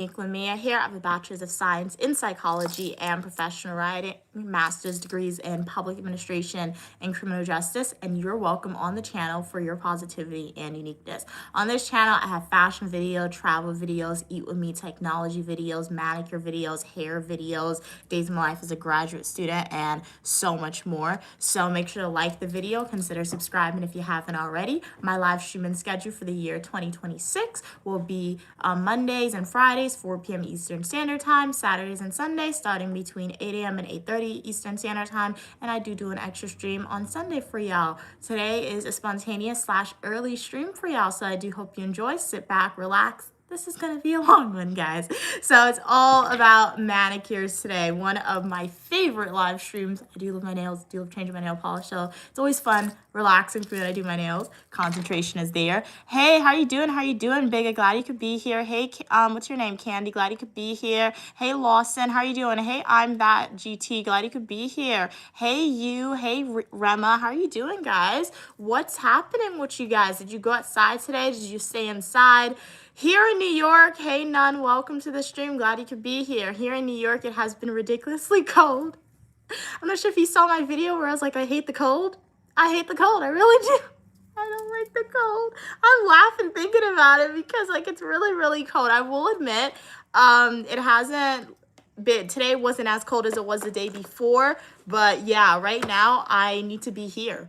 Lamia here. I have a Bachelor's of Science in Psychology and Professional Writing, Master's degrees in Public Administration and Criminal Justice, and you're welcome on the channel for your positivity and uniqueness. On this channel, I have fashion video, travel videos, eat with me technology videos, manicure videos, hair videos, days of my life as a graduate student, and so much more. So make sure to like the video, consider subscribing if you haven't already. My live streaming schedule for the year 2026 will be Mondays and Fridays, 4 p.m. Eastern Standard Time, Saturdays and Sundays, starting between 8 a.m. and 8:30 Eastern Standard Time, and I do an extra stream on Sunday for y'all. Today is a spontaneous / early stream for y'all, so I do hope you enjoy. Sit back, relax. This is going to be a long one, guys. So it's all about manicures today. One of my favorite live streams. I do love my nails, do love changing my nail polish. So it's always fun, relaxing for me when I do my nails. Concentration is there. Hey, how you doing? How you doing, Big? Glad you could be here. Hey, what's your name? Candy. Glad you could be here. Hey, Lawson. How you doing? Hey, I'm that GT. Glad you could be here. Hey, you. Hey, Rema. How are you doing, guys? What's happening with you guys? Did you go outside today? Did you stay inside? Here in New York, hey Nun, welcome to the stream. Glad you could be here. Here in New York, it has been ridiculously cold. I'm not sure if you saw my video where I was like, I hate the cold. I hate the cold. I really do. I don't like the cold. I'm laughing thinking about it because like it's really, really cold. I will admit, it hasn't been, today wasn't as cold as it was the day before, but yeah, right now I need to be here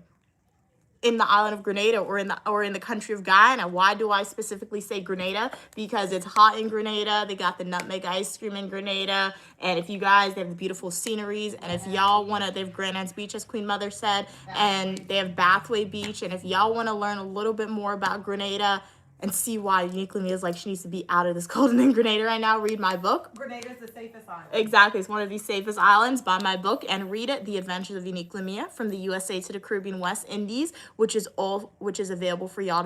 in the island of Grenada or in the country of Guyana. Why do I specifically say Grenada? Because it's hot in Grenada. They got the nutmeg ice cream in Grenada. And if you guys, they have the beautiful sceneries. And if y'all want to, they have Grand Anse Beach, as Queen Mother said. And they have Bathway Beach. And if y'all want to learn a little bit more about Grenada and see why Unique Lamia is like she needs to be out of this cold in Grenada right now, read my book. Grenada is the safest island. Exactly. It's one of the safest islands. Buy my book and read it, The Adventures of Unique Lamia, from the USA to the Caribbean West Indies, which is available for y'all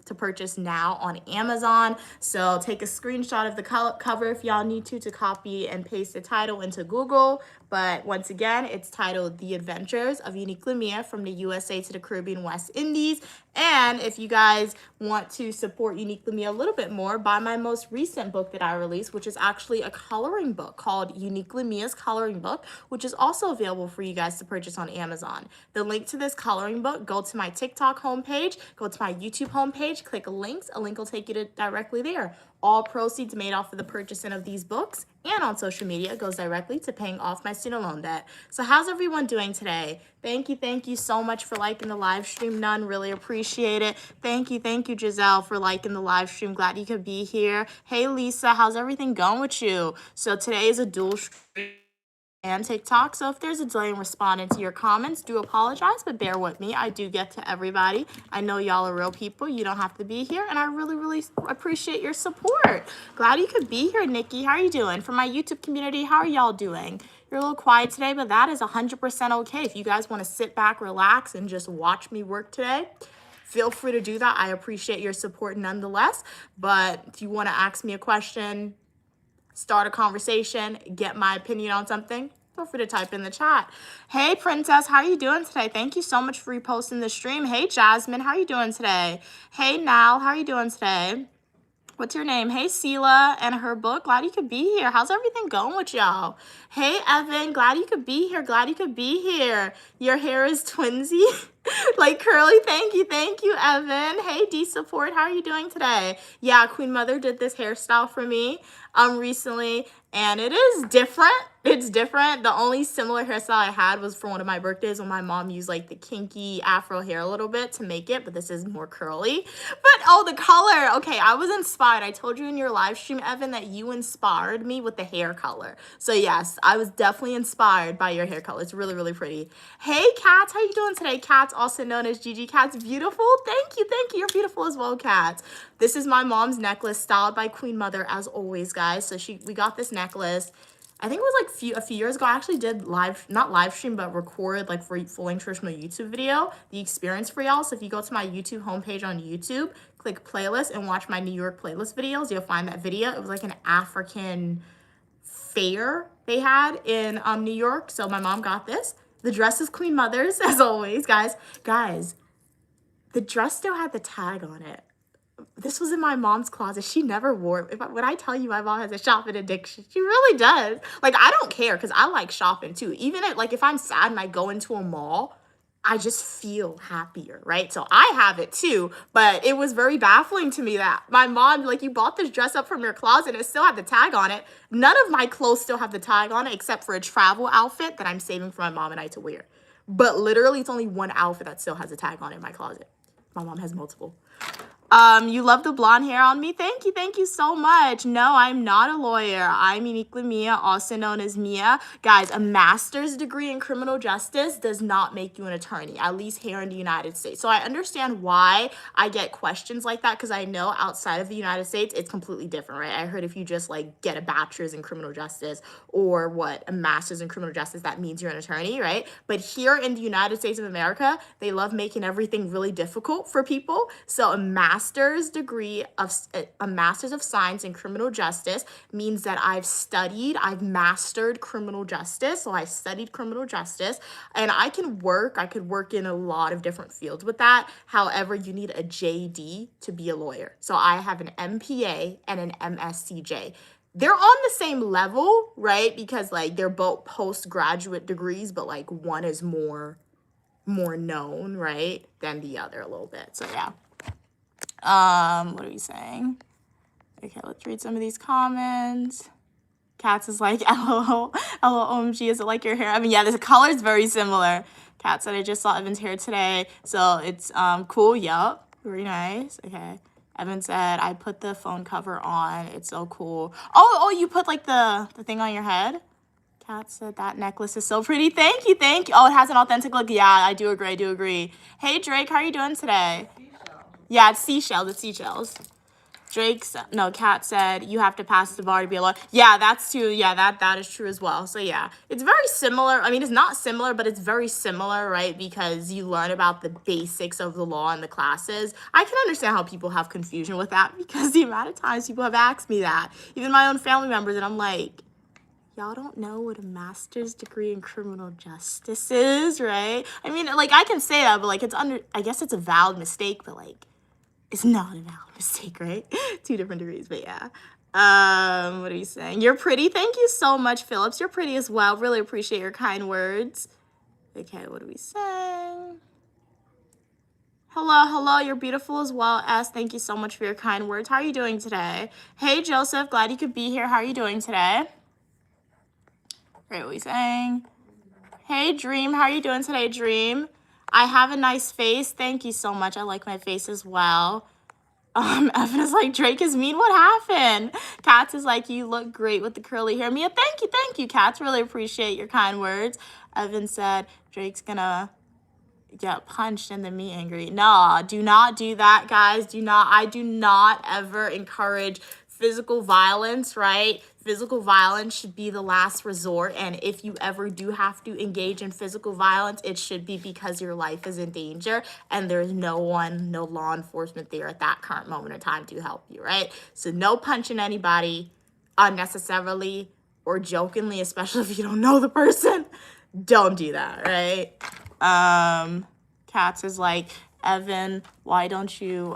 to purchase now on Amazon. So take a screenshot of the cover if y'all need to copy and paste the title into Google. But once again, it's titled The Adventures of Unique Lamia, from the USA to the Caribbean West Indies. And if you guys want to support Unique Lamia a little bit more, buy my most recent book that I released, which is actually a coloring book called Unique Lamia's Coloring Book, which is also available for you guys to purchase on Amazon. The link to this coloring book, go to my TikTok homepage, go to my YouTube homepage, click links. A link will take you to directly there. All proceeds made off of the purchasing of these books and on social media goes directly to paying off my student loan debt. So how's everyone doing today? Thank you so much for liking the live stream, None. Really appreciate it. Thank you, Giselle, for liking the live stream. Glad you could be here. Hey, Lisa, how's everything going with you? So today is a dual stream and TikTok. So if there's a delay in responding to your comments, do apologize, but bear with me. I do get to everybody. I know y'all are real people. You don't have to be here, and I really, really appreciate your support. Glad you could be here, Nikki. How are you doing? For my YouTube community, how are y'all doing? You're a little quiet today, but that is 100% okay. If you guys want to sit back, relax, and just watch me work today, feel free to do that. I appreciate your support nonetheless. But if you want to ask me a question, start a conversation, get my opinion on something, feel free to type in the chat. Hey, Princess, how are you doing today? Thank you so much for reposting the stream. Hey, Jasmine, how are you doing today? Hey, Nal, how are you doing today? What's your name? Hey, Sela and her book. Glad you could be here. How's everything going with y'all? Hey, Evan. Glad you could be here. Glad you could be here. Your hair is twinsy. Like curly. Thank you, Evan. Hey, D Support. How are you doing today? Yeah, Queen Mother did this hairstyle for me recently, and it is different. It's different. The only similar hairstyle I had was for one of my birthdays when my mom used like the kinky afro hair a little bit to make it, but this is more curly. But oh, the color. Okay, I was inspired. I told you in your live stream, Evan, that you inspired me with the hair color. So yes, I was definitely inspired by your hair color. It's really, really pretty. Hey, Cats, how you doing today? Cats, also known as Gigi Cats. Beautiful. Thank you. You're beautiful as well, Cats. This is my mom's necklace, styled by Queen Mother, as always, guys. So we got this necklace. I think it was like a few years ago. I actually did not live stream, but record like for full-length traditional YouTube video, the experience for y'all. So if you go to my YouTube homepage on YouTube, click playlist and watch my New York playlist videos, you'll find that video. It was like an African fair they had in New York. So my mom got this. The dress is Queen Mother's, as always, guys. The dress still had the tag on it. this was in my mom's closet. She never wore it. When I tell you my mom has a shopping addiction, she really does. Like, I don't care because I like shopping too. Even if I'm sad and I go into a mall, I just feel happier, right? So I have it too, but it was very baffling to me that my mom, like, you bought this dress up from your closet and it still had the tag on it. None of my clothes still have the tag on it except for a travel outfit that I'm saving for my mom and I to wear. But literally, it's only one outfit that still has a tag on it in my closet. My mom has multiple. You love the blonde hair on me. Thank you so much. No, I'm not a lawyer. I'm Uniquely Mia, also known as Mia. Guys, a master's degree in criminal justice does not make you an attorney, at least here in the United States. So I understand why I get questions like that, because I know outside of the United States, it's completely different, right? I heard if you just like get a bachelor's in criminal justice or a master's in criminal justice, that means you're an attorney, right? But here in the United States of America, they love making everything really difficult for people. So a master's of science in criminal justice means that I've mastered criminal justice. So I studied criminal justice, and I could work in a lot of different fields with that. However, you need a JD to be a lawyer. So I have an MPA and an MSCJ. They're on the same level, right? Because like they're both postgraduate degrees, but like one is more known, right, than the other a little bit. So yeah. What are we saying? Okay, let's read some of these comments. Katz is like, LOL, OMG, is it like your hair? I mean, yeah, the color is very similar. Kat said, I just saw Evan's hair today, so it's cool. Yup, very nice. Okay. Evan said, I put the phone cover on. It's so cool. Oh, you put like the thing on your head? Kat said, that necklace is so pretty. Thank you. Oh, it has an authentic look. Yeah, I do agree. Hey, Drake, how are you doing today? Yeah, it's seashells. Kat said, you have to pass the bar to be a lawyer. Yeah, that's true. Yeah, that is true as well. So yeah, it's very similar. I mean, it's not similar, but it's very similar, right? Because you learn about the basics of the law in the classes. I can understand how people have confusion with that because the amount of times people have asked me that, even my own family members, and I'm like, y'all don't know what a master's degree in criminal justice is, right? I mean, like, I can say that, but like, I guess it's a valid mistake, but like, it's not a valid mistake, right? 2 different degrees, but yeah. What are you saying? You're pretty. Thank you so much, Phillips. You're pretty as well. Really appreciate your kind words. Okay, what are we saying? Hello, you're beautiful as well, S. Thank you so much for your kind words. How are you doing today? Hey, Joseph, glad you could be here. How are you doing today? Great, what are we saying? Hey, Dream, how are you doing today, Dream? I have a nice face. Thank you so much. I like my face as well. Evan is like, Drake is mean. What happened? Katz is like, you look great with the curly hair. Mia, thank you, Katz. Really appreciate your kind words. Evan said, Drake's gonna get punched in the meet and greet. No, do not do that, guys. I do not ever encourage physical violence, right? Physical violence should be the last resort. And if you ever do have to engage in physical violence, it should be because your life is in danger and there's no law enforcement there at that current moment in time to help you, right? So no punching anybody unnecessarily or jokingly, especially if you don't know the person. Don't do that, right? Katz is like, Evan, why don't you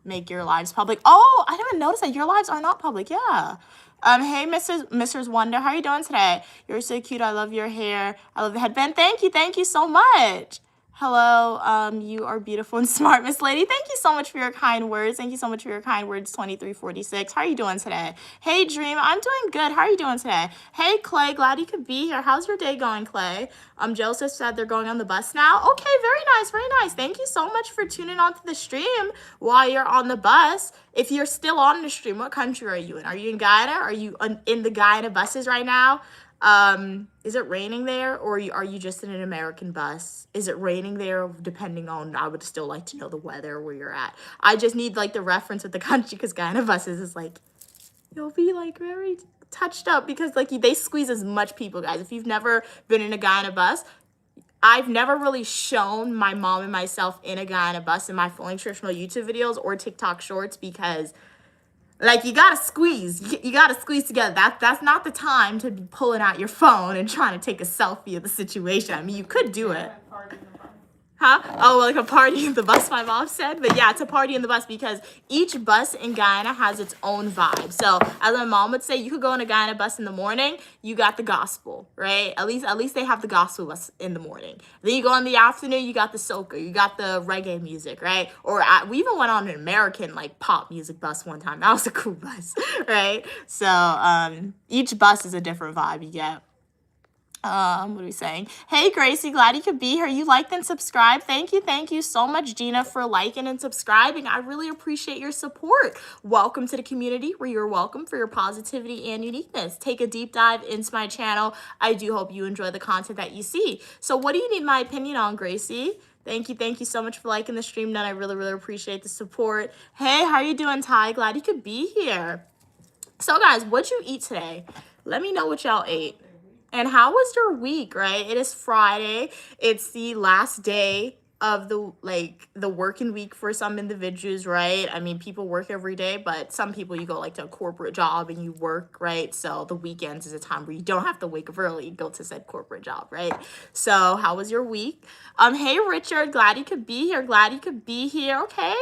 make your lives public? Oh, I didn't even notice that your lives are not public. Yeah. Hey, Mrs. Wonder, how are you doing today? You're so cute. I love your hair. I love the headband. Thank you so much. Hello, you are beautiful and smart, Miss Lady. Thank you so much for your kind words. 2346. How are you doing today? Hey, Dream, I'm doing good. How are you doing today? Hey, Clay, glad you could be here. How's your day going, Clay? Joseph said they're going on the bus now. Okay, very nice. Thank you so much for tuning on to the stream while you're on the bus. If you're still on the stream, what country are you in? Are you in Guyana? Are you in the Guyana buses right now? Is it raining there, or are you just in an American bus? Is it raining there? Depending on, I would still like to know the weather where you're at. I just need like the reference with the country, because Guyana buses is like, you'll be like very touched up because like they squeeze as much people, guys. If you've never been in a Guyana bus, I've never really shown my mom and myself in a Guyana bus in my Full Nutritional YouTube videos or TikTok shorts, because like, you gotta squeeze. You gotta squeeze together. That's not the time to be pulling out your phone and trying to take a selfie of the situation. I mean, you could do it. Huh? Oh, like a party in the bus, my mom said. But yeah, it's a party in the bus because each bus in Guyana has its own vibe. So as my mom would say, you could go on a Guyana bus in the morning, you got the gospel, right? At least they have the gospel bus in the morning. Then you go in the afternoon, you got the soca, you got the reggae music, right? We even went on an American like pop music bus one time. That was a cool bus, right? So each bus is a different vibe you get. What are we saying? Hey, Gracie, glad you could be here. You liked and subscribed. Thank you so much, Gina, for liking and subscribing. I really appreciate your support. Welcome to the community where you're welcome for your positivity and uniqueness. Take a deep dive into my channel. I do hope you enjoy the content that you see. So what do you need my opinion on, Gracie? Thank you so much for liking the stream. None, I really appreciate the support. Hey, how you doing, Ty? Glad you could be here. So guys, what'd you eat today? Let me know what y'all ate. And how was your week, right? It is Friday. It's the last day of the working week for some individuals, right? I mean, people work every day, but some people you go like to a corporate job and you work, right? So the weekends is a time where you don't have to wake up early and go to said corporate job, right? So how was your week? Hey Richard, glad you could be here. Okay.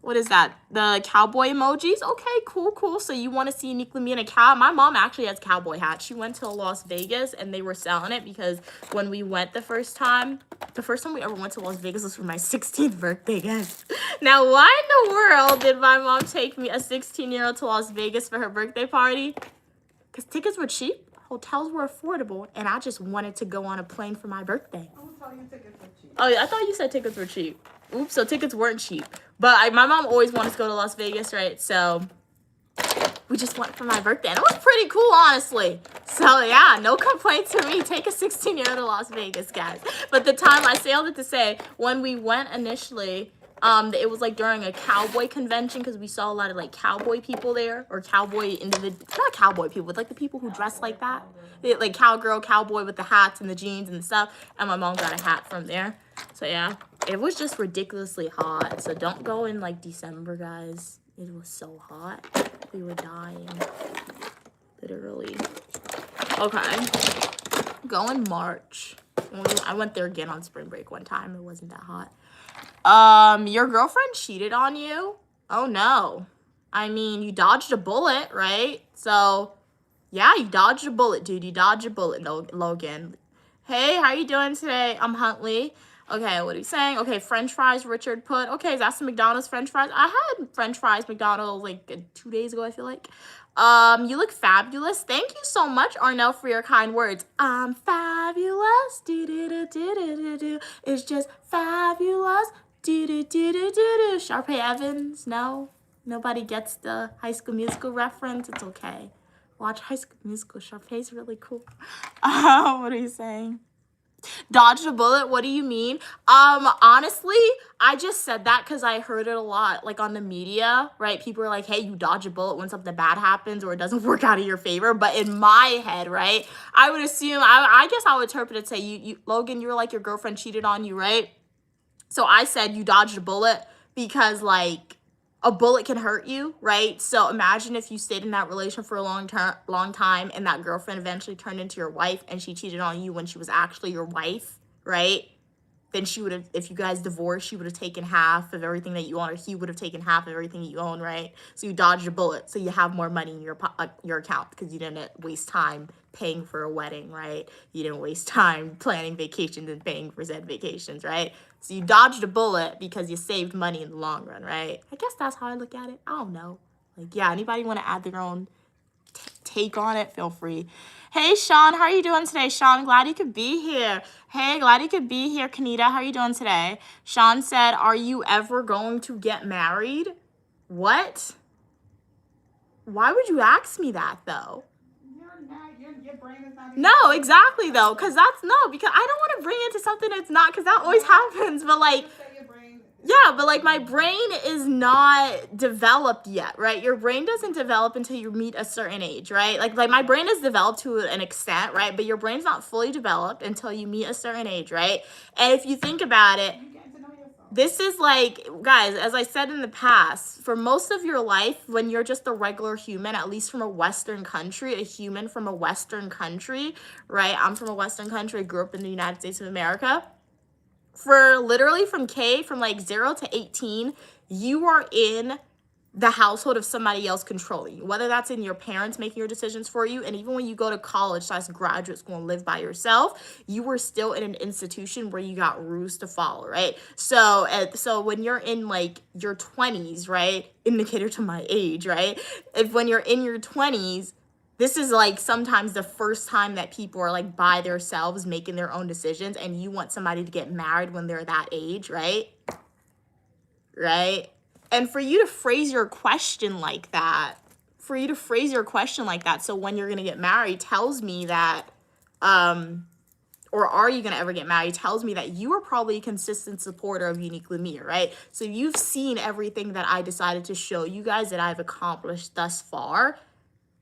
What is that? The cowboy emojis? Okay, cool. So you want to see uniquely in a cow? My mom actually has cowboy hats. She went to Las Vegas and they were selling it because when we went the first time we ever went to Las Vegas was for my 16th birthday, guys. Now, why in the world did my mom take me, a 16-year-old, to Las Vegas for her birthday party? Because tickets were cheap, hotels were affordable, and I just wanted to go on a plane for my birthday. Who told you tickets were cheap? Oh, yeah, I thought you said tickets were cheap. Oops, so tickets weren't cheap. But my mom always wanted to go to Las Vegas, right? So we just went for my birthday. And it was pretty cool, honestly. So, yeah, no complaints from me. Take a 16-year-old to Las Vegas, guys. But the time, I sailed it to say, when we went initially, it was like during a cowboy convention because we saw a lot of like cowboy people there, or cowboy individuals, not cowboy people, but like the people who dress like that. Like cowgirl, cowboy with the hats and the jeans and stuff. And my mom got a hat from there. So, yeah. It was just ridiculously hot. So don't go in like December, guys. It was so hot. We were dying. Literally. Okay. Go in March. I went there again on spring break one time. It wasn't that hot. Your girlfriend cheated on you? Oh no. I mean, you dodged a bullet, right? So, yeah, you dodged a bullet, dude. You dodged a bullet, Logan. Hey, how you doing today? I'm Huntley. Okay, what are you saying? Okay, French fries, Richard put. Okay, is that some McDonald's French fries? I had French fries, McDonald's, like 2 days ago, I feel like. You look fabulous. Thank you so much, Arnell, for your kind words. I'm fabulous. Do-do-do-do-do-do-do. It's just fabulous. Do-do-do-do-do-do. Sharpay Evans, no? Nobody gets the High School Musical reference? It's okay. Watch High School Musical. Sharpay's really cool. What are you saying? Dodged a bullet? What do you mean? Honestly, I just said that because I heard it a lot, like on the media, right? People are like, hey, you dodge a bullet when something bad happens or it doesn't work out in your favor. But in my head, right, I would assume, I guess I would interpret it, say, you Logan, you were like, your girlfriend cheated on you, right? So I said you dodged a bullet because, like, a bullet can hurt you, right? So imagine if you stayed in that relation for a long time and that girlfriend eventually turned into your wife and she cheated on you when she was actually your wife, right? Then she would have, if you guys divorced, she would have taken half of everything that you own, or he would have taken half of everything you own, right? So you dodged a bullet, so you have more money in your account because you didn't waste time paying for a wedding, right? You didn't waste time planning vacations and paying for said vacations, right? So you dodged a bullet because you saved money in the long run, right? I guess that's how I look at it. I don't know. Like, yeah, anybody want to add their own take on it, feel free. Hey, Sean, how are you doing today? Sean, glad you could be here. Hey, glad you could be here. Kanita, how are you doing today? Sean said, are you ever going to get married? What? Why would you ask me that, though? Your brain is not. No, exactly, though, because I don't want to bring it to something it's not, because that always happens, but, like, yeah, but like my brain is not developed yet, right? Your brain doesn't develop until you meet a certain age, right? Like my brain is developed to an extent, right? But your brain's not fully developed until you meet a certain age, right? And if you think about it, this is like, guys, as I said in the past, for most of your life, when you're just a regular human, at least from a Western country, a human from a Western country, right? I'm from a Western country, I grew up in the United States of America. For literally from like 0 to 18, you are in the household of somebody else controlling you, whether that's in your parents making your decisions for you, and even when you go to college / graduate school and live by yourself, you were still in an institution where you got rules to follow, right? So when you're in like your 20s, right, indicator to my age, right, if when you're in your 20s, this is like sometimes the first time that people are like by themselves making their own decisions, and you want somebody to get married when they're that age, right? Right? And for you to phrase your question like that, so when you're going to get married tells me that, or are you going to ever get married, tells me that you are probably a consistent supporter of Unique Lamia, right? So you've seen everything that I decided to show you guys that I've accomplished thus far,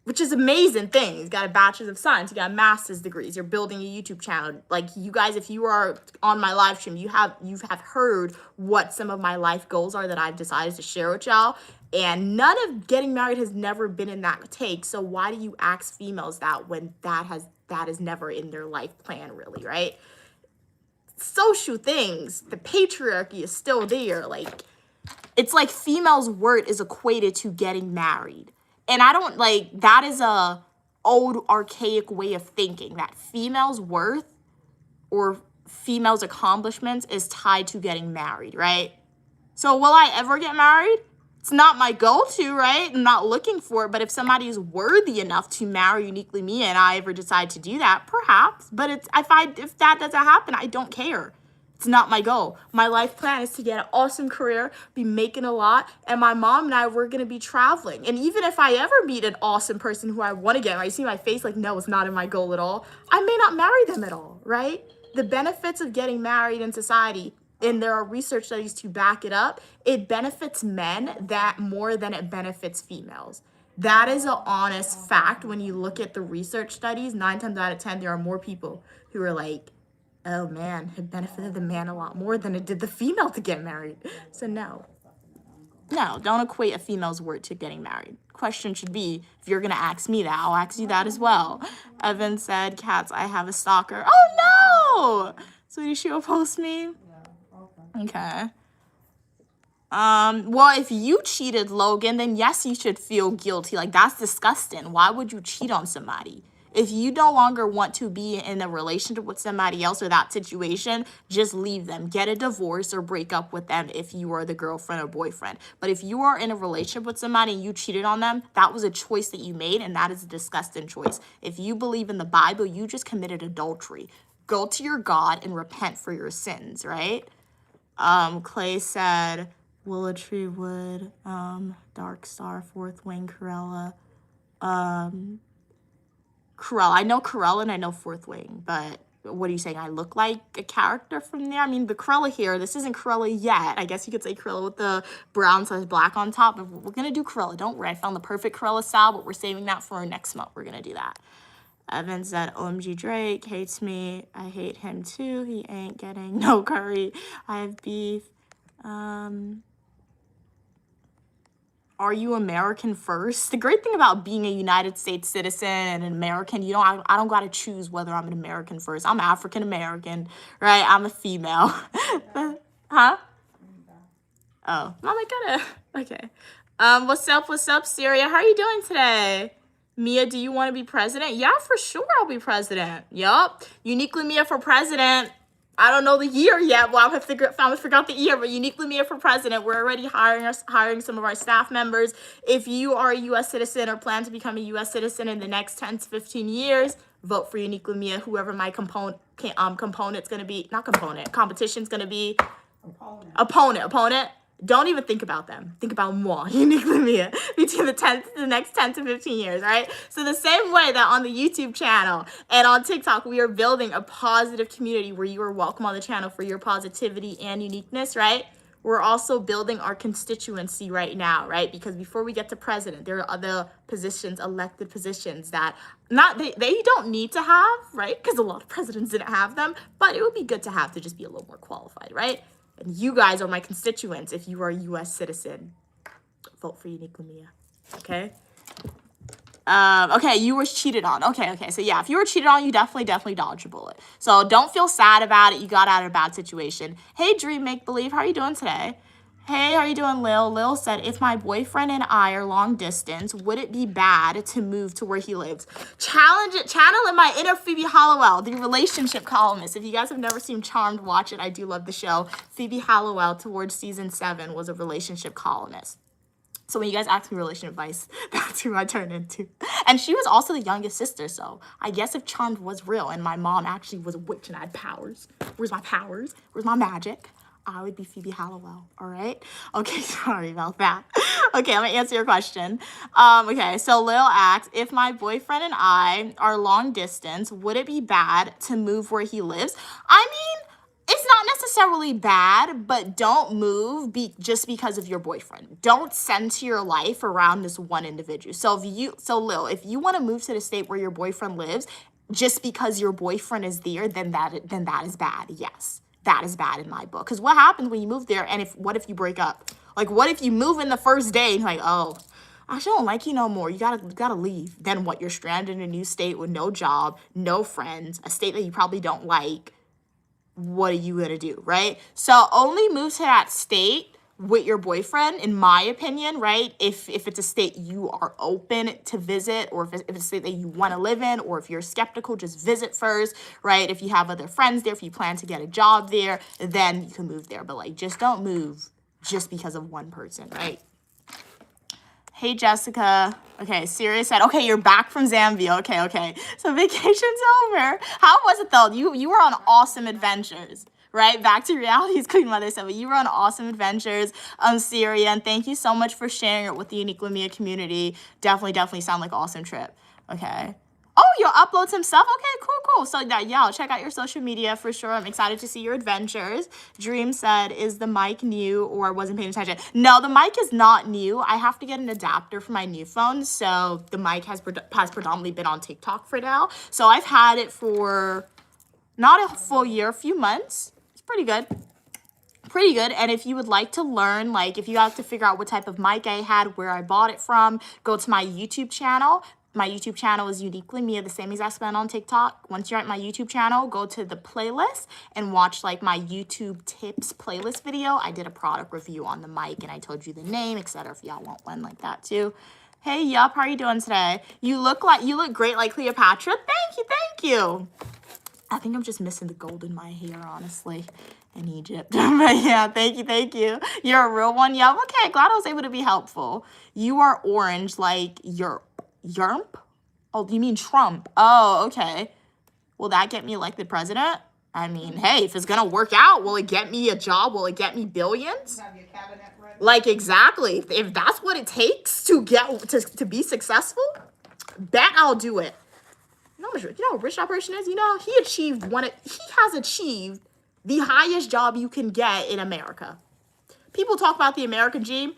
which is amazing thing. You got a bachelor's of science, you got master's degrees, you're building a YouTube channel. Like, you guys, if you are on my live stream, you have heard what some of my life goals are that I've decided to share with y'all. And none of getting married has never been in that take. So why do you ask females that when that is never in their life plan, really, right? Social things, the patriarchy is still there. Like, it's like females' worth is equated to getting married. And I don't like, that is a old archaic way of thinking, that females' worth or females' accomplishments is tied to getting married, right? So will I ever get married? It's not my goal to, right? I'm not looking for it, but if somebody is worthy enough to marry Uniquely Me and I ever decide to do that, perhaps. But if that doesn't happen, I don't care. It's not my goal. My life plan is to get an awesome career, be making a lot, and my mom and I, we're going to be traveling. And even if I ever meet an awesome person who I want to get married, you see my face like, no, it's not in my goal at all. I may not marry them at all, right? The benefits of getting married in society, and there are research studies to back it up, it benefits men that more than it benefits females. That is an honest fact. When you look at the research studies, 9 times out of 10, there are more people who are like, oh man, it benefited the man a lot more than it did the female to get married. So no, don't equate a female's word to getting married. Question should be, if you're gonna ask me that, I'll ask you that as well. Evan said, Cats, I have a stalker. Oh no! Sweetie, she will post me? Okay. Well, if you cheated, Logan, then yes, you should feel guilty. Like, that's disgusting. Why would you cheat on somebody? If you no longer want to be in a relationship with somebody else or that situation, just leave them. Get a divorce or break up with them if you are the girlfriend or boyfriend. But if you are in a relationship with somebody and you cheated on them, that was a choice that you made, and that is a disgusting choice. If you believe in the Bible, you just committed adultery. Go to your God and repent for your sins, right? Clay said, Willow Tree Wood, Dark Star, Fourth Wing, Corella. Corella. I know Corella and I know Fourth Wing, but what are you saying? I look like a character from there? I mean, the Corella here, this isn't Corella yet. I guess you could say Corella with the brown / black on top, but we're going to do Corella. Don't worry. I found the perfect Corella style, but we're saving that for next month. We're going to do that. Evan said, OMG Drake hates me. I hate him too. He ain't getting no curry. I have beef. Are you American first? The great thing about being a United States citizen and an American, I don't got to choose whether I'm an American first. I'm African American, right? I'm a female. Huh? Oh, Mama got it. Okay. What's up, Syria? How are you doing today? Mia, do you want to be president? Yeah, for sure I'll be president. Yup. Uniquely Mia for president. I don't know the year yet. Well, I forgot the year, but Uniquely Mia for president. We're already hiring some of our staff members. If you are a U.S. citizen or plan to become a U.S. citizen in the next 10 to 15 years, vote for Uniquely Mia, whoever my component's going to be. Not component. Competition's going to be. Opponent. Don't even think about them. Think about moi, Uniquely Mia, between the next 10 to 15 years, right? So the same way that on the YouTube channel and on TikTok, we are building a positive community where you are welcome on the channel for your positivity and uniqueness, right? We're also building our constituency right now, right? Because before we get to president, there are other positions, elected positions that they don't need to have, right? Because a lot of presidents didn't have them, but it would be good to have to just be a little more qualified, right? And you guys are my constituents. If you are a U.S. citizen, vote for Uniquely Mia, okay? Okay, you were cheated on. Okay. So yeah, if you were cheated on, you definitely dodged a bullet. So don't feel sad about it. You got out of a bad situation. Hey, Dream Make Believe, how are you doing today? Hey, how are you doing, Lil? Lil said, if my boyfriend and I are long distance, would it be bad to move to where he lives? Channel in my inner Phoebe Halliwell, the relationship columnist. If you guys have never seen Charmed, watch it. I do love the show. Phoebe Halliwell, towards season 7, was a relationship columnist. So when you guys ask me relationship advice, that's who I turn into. And she was also the youngest sister, so I guess if Charmed was real and my mom actually was a witch and I had powers, where's my powers? Where's my magic? I would be Phoebe Halliwell, all right? Okay, sorry about that. Okay, I'm gonna answer your question. Okay, so Lil asks, if my boyfriend and I are long distance, would it be bad to move where he lives? I mean, it's not necessarily bad, but don't move just because of your boyfriend. Don't center your life around this one individual. So Lil, if you want to move to the state where your boyfriend lives, just because your boyfriend is there, then that is bad. Yes, that is bad in my book. Because what happens when you move there, and what if you break up? Like, what if you move in the first day and like, oh, I actually don't like you no more. You gotta leave. Then what? You're stranded in a new state with no job, no friends, a state that you probably don't like. What are you gonna do, right? So only move to that state with your boyfriend, in my opinion, right? If it's a state you are open to visit, or if it's a state that you want to live in, or if you're skeptical, just visit first, right? If you have other friends there, if you plan to get a job there, then you can move there. But like, just don't move just because of one person, right? Hey, Jessica. Okay, Sirius said, okay, you're back from Zambia. Okay. So vacation's over. How was it, though? You were on awesome adventures, right? Back to reality, as Queen Mother said, but you were on awesome adventures, Syria, and thank you so much for sharing it with the Unique Lumia community. Definitely sound like an awesome trip. Okay. Oh, you'll upload some stuff? Okay, cool. So y'all check out your social media for sure. I'm excited to see your adventures. Dream said, is the mic new or wasn't paying attention? No, the mic is not new. I have to get an adapter for my new phone. So the mic has predominantly been on TikTok for now. So I've had it for not a full year, a few months. It's pretty good. And if you would like to learn, like if you have to figure out what type of mic I had, where I bought it from, go to my YouTube channel. My YouTube channel is Uniquely Mia, the same exact spelling on TikTok. Once you're at my YouTube channel, go to the playlist and watch like my YouTube tips playlist video. I did a product review on the mic and I told you the name, etc. If y'all want one like that too. Hey, yup, how are you doing today? You look great like Cleopatra. Thank you. I think I'm just missing the gold in my hair, honestly, in Egypt. But yeah, thank you. You're a real one, yup. Okay, glad I was able to be helpful. You are orange like Yerp? Oh, you mean Trump? Oh, okay. Will that get me elected president? I mean, hey, if it's gonna work out, will it get me a job? Will it get me billions? Have your cabinet ready? Like, exactly. If that's what it takes to to be successful, bet I'll do it. You know how rich that person is? He has achieved the highest job you can get in America. People talk about the American dream.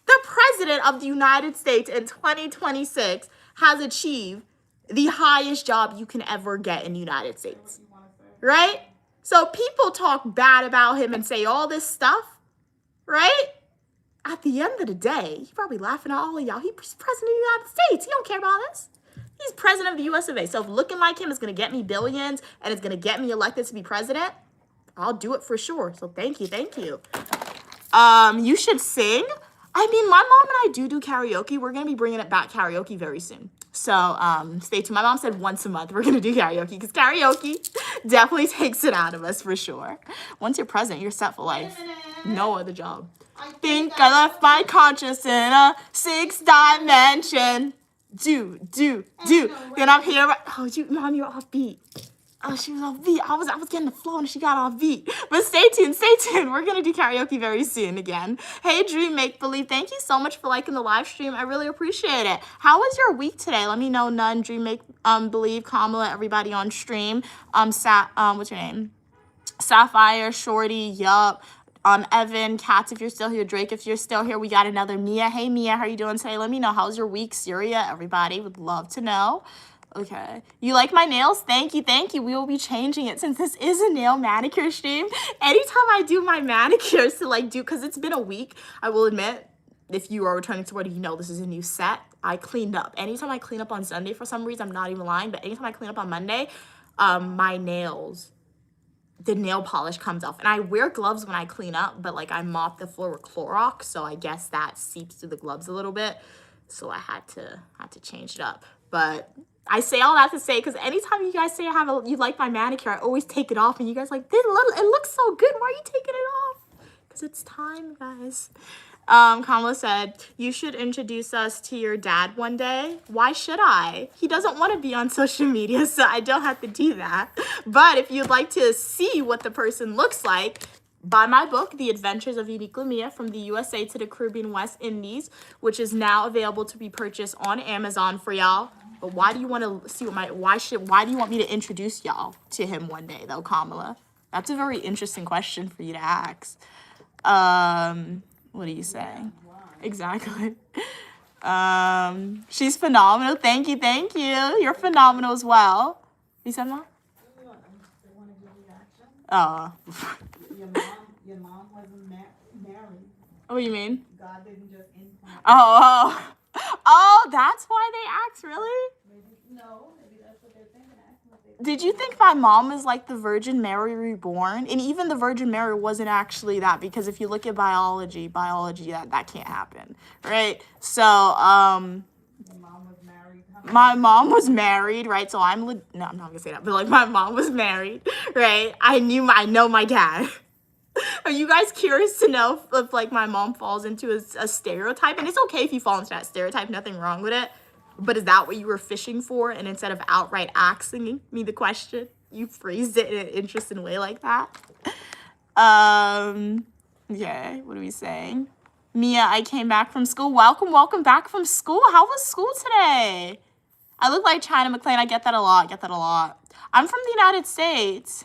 The president of the United States in 2026 has achieved the highest job you can ever get in the United States, right? So people talk bad about him and say all this stuff, right? At the end of the day, he's probably laughing at all of y'all. He's president of the United States. He don't care about us. He's president of the US of A. So if looking like him is going to get me billions and it's going to get me elected to be president, I'll do it for sure. So thank you. You should sing. I mean, my mom and I do karaoke. We're going to be bringing it back karaoke very soon. So stay tuned. My mom said once a month we're going to do karaoke because karaoke definitely takes it out of us for sure. Once you're president, you're set for life. No other job. I think I left my conscience in a 6th dimension. Do. Then I'm here. Oh, Mom, you're off beat. Oh, she was off beat. I was getting the flow and she got off beat. But stay tuned. We're going to do karaoke very soon again. Hey, Dream Make Believe. Thank you so much for liking the live stream. I really appreciate it. How was your week today? Let me know, Nun, Dream Make Believe, Kamala, everybody on stream. What's your name? Sapphire, Shorty, yup. Evan, Katz, if you're still here, Drake, if you're still here, we got another Mia. Hey, Mia, how are you doing today? Let me know. How's your week? Syria, everybody would love to know. Okay. You like my nails? Thank you. We will be changing it since this is a nail manicure stream. Anytime I do my manicures because it's been a week, I will admit, if you are returning to work, you know this is a new set. I cleaned up. Anytime I clean up on Sunday, for some reason, I'm not even lying, but anytime I clean up on Monday, my nails, the nail polish comes off. And I wear gloves when I clean up, but like I mop the floor with Clorox, so I guess that seeps through the gloves a little bit. So I had to change it up. But I say all that to say, because anytime you guys say you like my manicure, I always take it off, and you guys like, it looks so good. Why are you taking it off? Because it's time, guys. Kamala said, you should introduce us to your dad one day. Why should I? He doesn't want to be on social media, so I don't have to do that. But if you'd like to see what the person looks like, buy my book, The Adventures of Unique Lamia, from the USA to the Caribbean West Indies, which is now available to be purchased on Amazon for y'all. But why do you want to see why do you want me to introduce y'all to him one day though, Kamala? That's a very interesting question for you to ask. What are you saying? Exactly. She's phenomenal. Thank you. You're phenomenal as well. You said, Mom? Oh. Your mom wasn't married. What do you mean? God didn't just implant. Oh, that's why they asked, really? Maybe that's what they're thinking. Did you think my mom was like the Virgin Mary reborn? And even the Virgin Mary wasn't actually that, because if you look at biology, that can't happen, right? So, Your mom was married. my mom was married, right? So I'm not gonna say that, but like my mom was married, right? I know my dad. Are you guys curious to know if like my mom falls into a stereotype? And it's okay if you fall into that stereotype, nothing wrong with it. But is that what you were fishing for? And instead of outright asking me the question, you phrased it in an interesting way like that. Okay, what are we saying? Mia, I came back from school. Welcome back from school. How was school today? I look like China McClain. I get that a lot. I'm from the United States.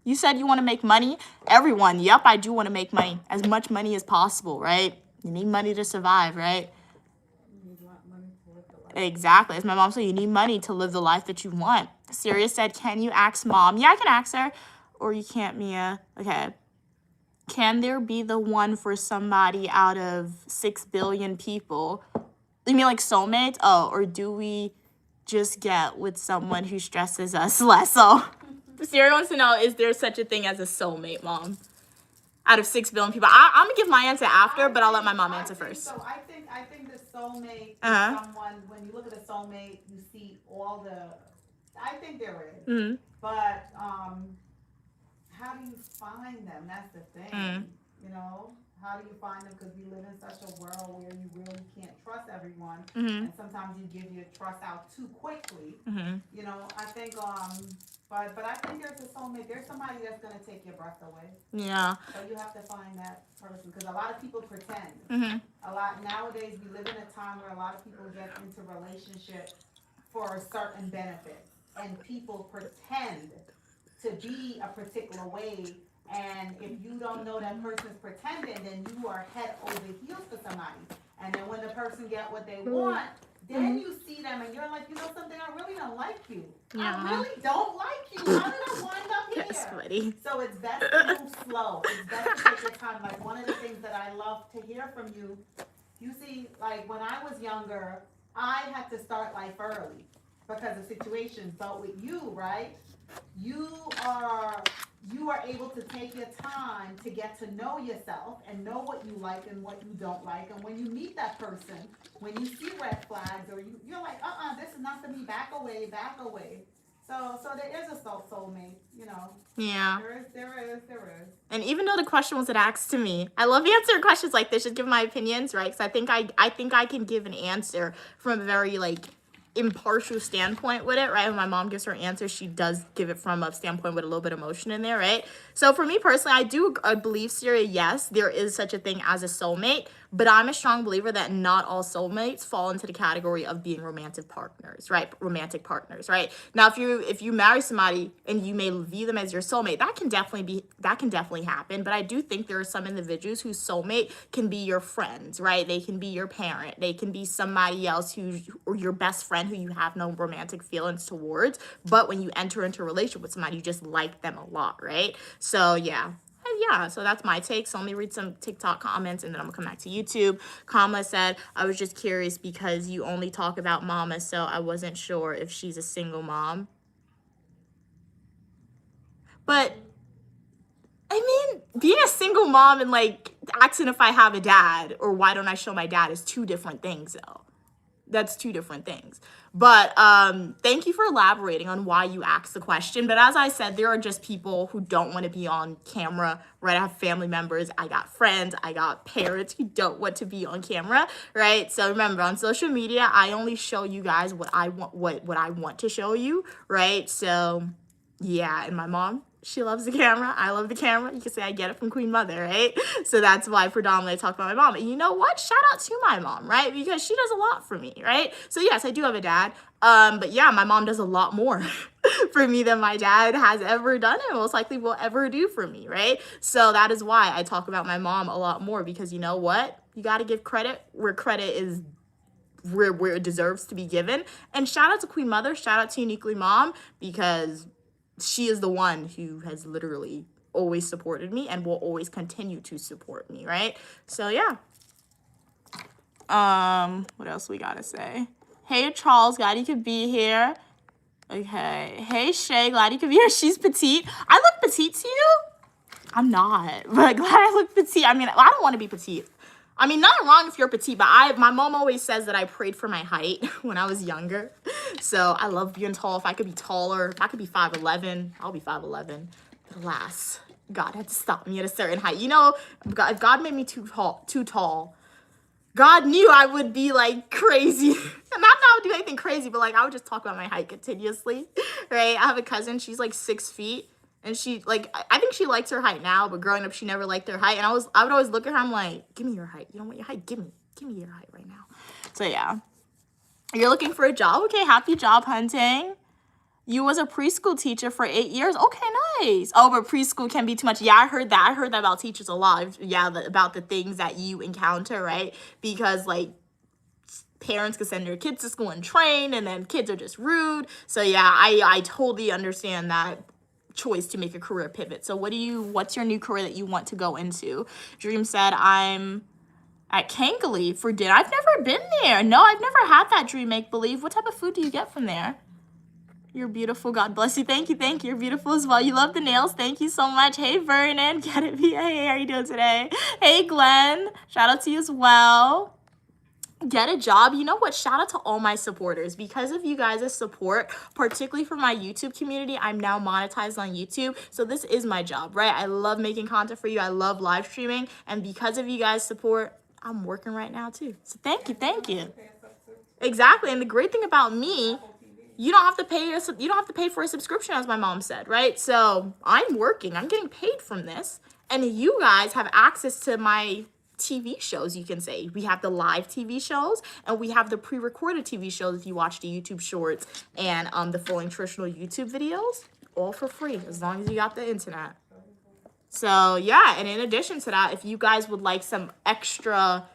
You said you want to make money? Everyone, yep, I do want to make money. As much money as possible, right? You need money to survive, right? You want money to live the life. Exactly. As my mom said, you need money to live the life that you want. Sirius said, can you ask Mom? Yeah, I can ask her. Or you can't, Mia. Okay. Can there be the one for somebody out of 6 billion people? You mean like soulmates? Oh, or do we just get with someone who stresses us less? So, Siri wants to know, is there such a thing as a soulmate, Mom? Out of 6 billion people. I'm going to give my answer after, but I'll let my mom answer first. So I think the soulmate is someone, when you look at a soulmate, you see all I think there is. Mm-hmm. But how do you find them? That's the thing. You know, how do you find them? Because we live in such a world where you really can't trust everyone, and sometimes you give your trust out too quickly. You know, I think, but I think there's a soulmate. There's somebody that's gonna take your breath away. Yeah. So you have to find that person, because a lot of people pretend. A lot nowadays, we live in a time where a lot of people get into relationships for a certain benefit, and people pretend to be a particular way, and if you don't know that person's pretending, then you are head over heels for somebody. And then when the person get what they want, then you see them and you're like, you know something, I really don't like you. Yeah. I really don't like you. How did I wind up here? That's funny. So it's best to move slow. It's best to take your time. Like, one of the things that I love to hear from you, you see, like when I was younger, I had to start life early because of situations. But with you, right? You are able to take your time to get to know yourself and know what you like and what you don't like. And when you meet that person, when you see red flags, or you're like, this is not for me, back away. So there is a soulmate, you know. Yeah. There is. And even though the question wasn't asked to me, I love answering questions like this. Just give my opinions, right? Because I think I can give an answer from a very like impartial standpoint with it, right? When my mom gives her answer, she does give it from a standpoint with a little bit of emotion in there, right? So for me personally, I believe, Syria, yes, there is such a thing as a soulmate, but I'm a strong believer that not all soulmates fall into the category of being romantic partners, right? Now, if you marry somebody and you may view them as your soulmate, that can definitely happen. But I do think there are some individuals whose soulmate can be your friends, right? They can be your parent. They can be somebody else or your best friend who you have no romantic feelings towards. But when you enter into a relationship with somebody, you just like them a lot, right? So yeah, yeah, so that's my take. So let me read some TikTok comments and then I'm gonna come back to YouTube. Kamala said, I was just curious because you only talk about mama, so I wasn't sure if she's a single mom. But I mean, being a single mom and like asking if I have a dad or why don't I show my dad is two different things though. That's two different things. But thank you for elaborating on why you asked the question. But as I said, there are just people who don't want to be on camera, right? I have family members, I got friends, I got parents who don't want to be on camera, right? So remember, on social media, I only show you guys what I want, what I want to show you, right? So yeah, and my mom, she loves the camera. I love the camera. You can say I get it from Queen Mother, right? So that's why predominantly I talk about my mom. And you know what? Shout out to my mom, right? Because she does a lot for me, right? So yes, I do have a dad. But yeah, my mom does a lot more for me than my dad has ever done and most likely will ever do for me, right? So that is why I talk about my mom a lot more because you know what? You got to give credit where credit is where it deserves to be given. And shout out to Queen Mother. Shout out to Uniquely Mom because she is the one who has literally always supported me and will always continue to support me, right? So yeah. What else we gotta say? Hey Charles, glad you could be here. Okay. Hey Shay, glad you could be here. She's petite. I look petite to you? I'm not, but glad I look petite. I mean, I don't want to be petite. I mean, nothing wrong if you're petite, but my mom always says that I prayed for my height when I was younger. So I love being tall. If I could be taller, if I could be 5'11", I'll be 5'11". But alas, God had to stop me at a certain height. You know, if God made me too tall, God knew I would be like crazy. Not that I would do anything crazy, but like I would just talk about my height continuously, right? I have a cousin, she's like 6 feet. And she, like, I think she likes her height now, but growing up, she never liked her height. And I would always look at her, I'm like, give me your height. You don't want your height? Give me your height right now. So, yeah. You're looking for a job? Okay, happy job hunting. You was a preschool teacher for 8 years? Okay, nice. Oh, but preschool can be too much. Yeah, I heard that. I heard that about teachers a lot. Yeah, about the things that you encounter, right? Because, like, parents can send their kids to school and train, and then kids are just rude. So, yeah, I totally understand that choice to make a career pivot. So what's your new career that you want to go into? Dream said, I'm at Kangali for dinner. I've never been there. No, I've never had that Dream Make Believe. What type of food do you get from there? You're beautiful. God bless you. Thank you. You're beautiful as well. You love the nails. Thank you so much. Hey, Vernon. Get it? Hey, how are you doing today? Hey, Glenn. Shout out to you as well. Get a job. You know what? Shout out to all my supporters. Because of you guys' support, particularly for my YouTube community, I'm now monetized on YouTube. So this is my job, right? I love making content for you. I love live streaming. And because of you guys' support, I'm working right now too. So thank you. Exactly. And the great thing about me, you don't have to pay for a subscription, as my mom said, right? So I'm working. I'm getting paid from this. And you guys have access to my TV shows, you can say. We have the live TV shows and we have the pre-recorded TV shows if you watch the YouTube shorts and the full nutritional YouTube videos, all for free as long as you got the internet. So yeah, and in addition to that, if you guys would like some extra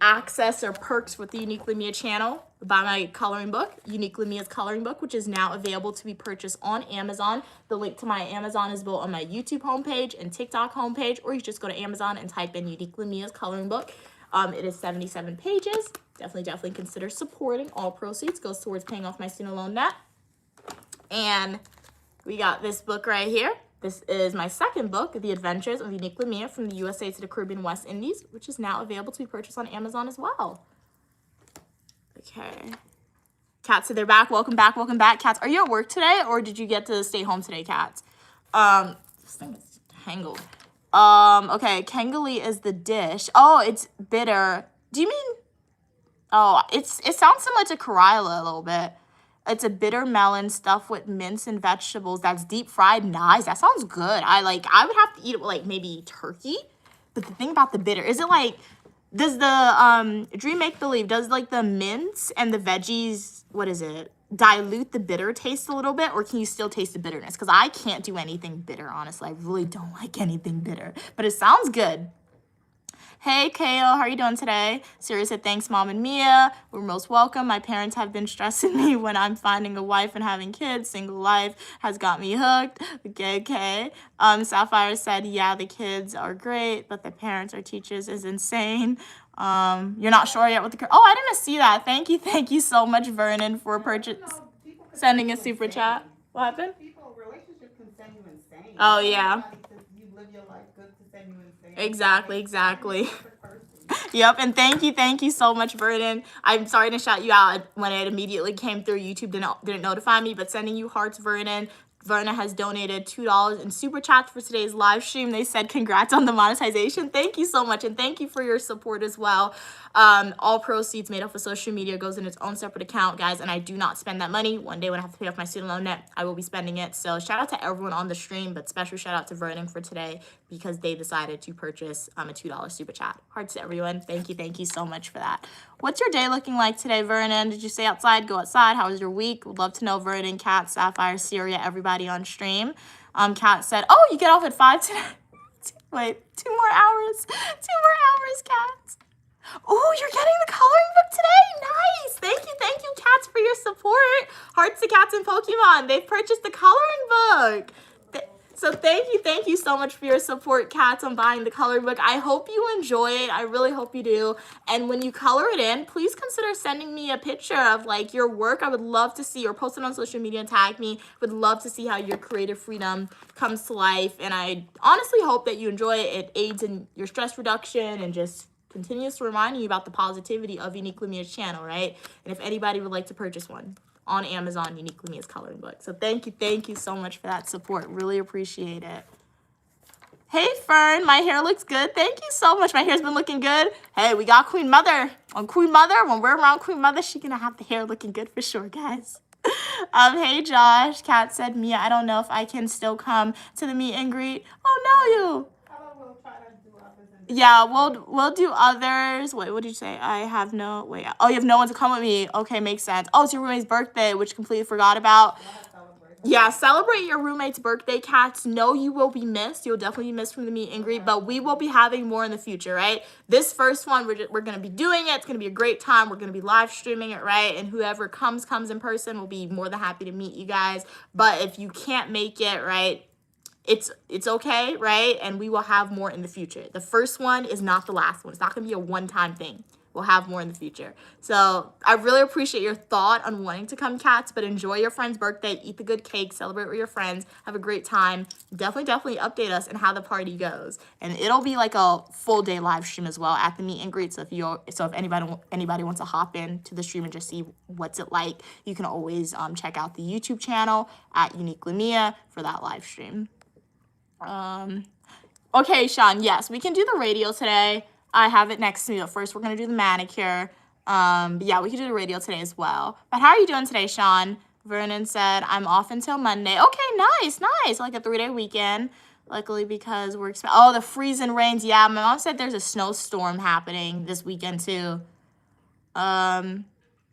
access or perks with the Uniquely Mia channel, buy my coloring book, Uniquely Mia's coloring book, which is now available to be purchased on Amazon. The link to my Amazon is both on my YouTube homepage and TikTok homepage, or you just go to Amazon and type in Uniquely Mia's coloring book. It is 77 pages. Definitely consider supporting. All proceeds goes towards paying off my student loan debt. And we got this book right here. This is my second book, The Adventures of Uniquely Mia from the USA to the Caribbean West Indies, which is now available to be purchased on Amazon as well. Okay. Cats, so they're back. Welcome back. Cats, are you at work today or did you get to stay home today, Cats? This thing is tangled. Okay, Kangali is the dish. Oh, it's bitter. Do you mean? Oh, it sounds similar to Karila a little bit. It's a bitter melon stuffed with mince and vegetables that's deep fried. Nice. That sounds good. I would have to eat it with like maybe turkey. But the thing about the bitter, is it like, does the Dream Make Believe, does like the mince and the veggies, what is it, dilute the bitter taste a little bit, or can you still taste the bitterness? Because I can't do anything bitter, honestly. I really don't like anything bitter. But it sounds good. Hey, Kale, how are you doing today? Siri said, thanks, Mom and Mia. We're most welcome. My parents have been stressing me when I'm finding a wife and having kids. Single life has got me hooked. Okay. Sapphire said, yeah, the kids are great, but the parents or teachers is insane. You're not sure yet what the... Oh, I didn't see that. Thank you so much, Vernon, for sending a super chat. What happened? Relationship can send you insane. Oh, yeah. You live your life good to send you insane. Exactly. Yep, and thank you so much, Vernon. I'm sorry to shout you out when it immediately came through. YouTube didn't notify me, but sending you hearts, Vernon. Verna has donated $2 in super chat for today's live stream. They said congrats on the monetization. Thank you so much, and thank you for your support as well. All proceeds made off of social media goes in its own separate account, guys, and I do not spend that money. One day when I have to pay off my student loan debt, I will be spending it. So shout out to everyone on the stream, but special shout out to Vernon for today because they decided to purchase a $2 super chat. Hearts to everyone. Thank you so much for that. What's your day looking like today, Vernon? Did you stay outside, go outside? How was your week? Would love to know, Vernon, Kat, Sapphire, Syria, everybody on stream. Kat said, oh, you get off at 5 today. Wait, 2 more hours. 2 more hours, Kat. Oh, you're getting the coloring book today? Nice. Thank you, Cats, for your support. Hearts to Cats and Pokemon. They've purchased the coloring book. So thank you so much for your support, Cats, on buying the coloring book. I hope you enjoy it. I really hope you do. And when you color it in, please consider sending me a picture of like your work. I would love to see, or post it on social media and tag me. Would love to see how your creative freedom comes to life. And I honestly hope that you enjoy it. It aids in your stress reduction and just continues to remind you about the positivity of Unique Lumia's channel, right? And if anybody would like to purchase one on Amazon, Unique Lumia's coloring book. So thank you so much for that support. Really appreciate it. Hey, Fern, my hair looks good. Thank you so much. My hair's been looking good. Hey, we got Queen Mother. On Queen Mother, when we're around Queen Mother, she's gonna have the hair looking good for sure, guys. Hey, Josh. Kat said, Mia, I don't know if I can still come to the meet and greet. Oh, no, you. Yeah, we'll do others. Wait, what did you say? I have no, wait. Oh, you have no one to come with me. Okay, makes sense. Oh, it's your roommate's birthday, which completely forgot about. Yeah, celebrate your roommate's birthday, Cats. No, you will be missed. You'll definitely be missed from the meet and greet, but we will be having more in the future, right? This first one, we're going to be doing it. It's going to be a great time. We're going to be live streaming it, right? And whoever comes in person. We'll be more than happy to meet you guys. But if you can't make it, right, it's okay, right? And we will have more in the future. The first one is not the last one. It's not going to be a one-time thing. We'll have more in the future. So I really appreciate your thought on wanting to come, Cats, but enjoy your friend's birthday. Eat the good cake. Celebrate with your friends. Have a great time. Definitely update us on how the party goes. And it'll be like a full day live stream as well at the meet and greet. So if anybody wants to hop in to the stream and just see what's it like, you can always check out the YouTube channel at Unique Lumia for that live stream. Okay, Sean, yes, we can do the radio today. I have it next to me, but first we're going to do the manicure. But yeah, we can do the radio today as well. But how are you doing today, Sean? Vernon said, I'm off until Monday. Okay, nice. Like a 3-day weekend. Luckily, because we're oh, the freezing rains. Yeah, my mom said there's a snowstorm happening this weekend, too. I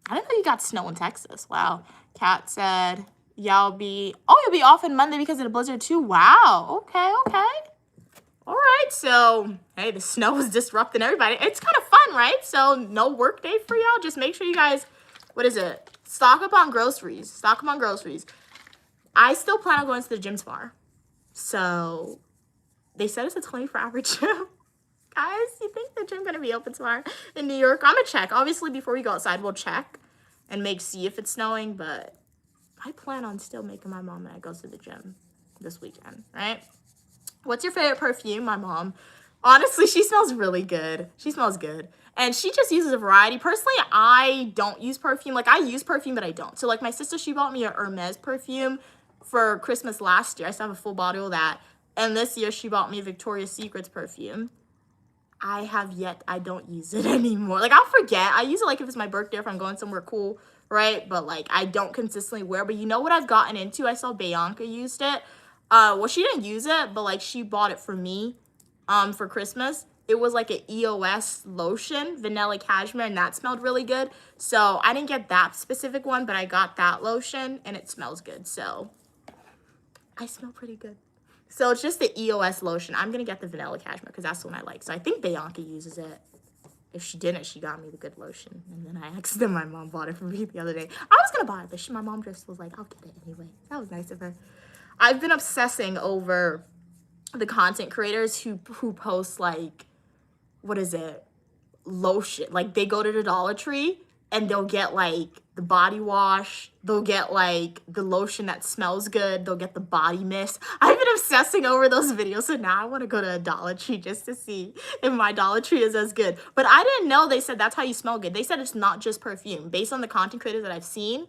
didn't know you got snow in Texas. Wow. Kat said, you'll be off on Monday because of the blizzard too. Wow. Okay. All right. So, hey, the snow is disrupting everybody. It's kind of fun, right? So, no work day for y'all. Just make sure you guys, stock up on groceries. I still plan on going to the gym tomorrow. So, they said it's a 24-hour gym. Guys, you think the gym going to be open tomorrow in New York? I'm going to check. Obviously, before we go outside, we'll check and see if it's snowing, but I plan on still making my mom and I go to the gym this weekend, right? What's your favorite perfume? My mom. Honestly, she smells really good. She smells good. And she just uses a variety. Personally, I don't use perfume. Like, I use perfume, but I don't. So, like, my sister, she bought me a Hermes perfume for Christmas last year. I still have a full bottle of that. And this year, she bought me a Victoria's Secrets perfume. I don't use it anymore. Like, I'll forget. I use it, like, if it's my birthday, if I'm going somewhere cool, right? But, like, I don't consistently wear. But you know what I've gotten into? I saw Bianca used it. Well, she didn't use it, but, like, she bought it for me, for Christmas. It was, like, an EOS lotion, vanilla cashmere, and that smelled really good. So, I didn't get that specific one, but I got that lotion, and it smells good. So, I smell pretty good. So it's just the EOS lotion. I'm going to get the vanilla cashmere because that's the one I like. So I think Bianca uses it. If she didn't, she got me the good lotion. And then I asked them, my mom bought it for me the other day. I was going to buy it, but my mom just was like, I'll get it anyway. That was nice of her. I've been obsessing over the content creators who post like, what is it? Lotion. Like they go to the Dollar Tree and they'll get like the body wash, they'll get like the lotion that smells good, they'll get the body mist. I've been obsessing over those videos, so now I want to go to a Dollar Tree just to see if my Dollar Tree is as good. But I didn't know they said that's how you smell good. They said it's not just perfume. Based on the content creators that I've seen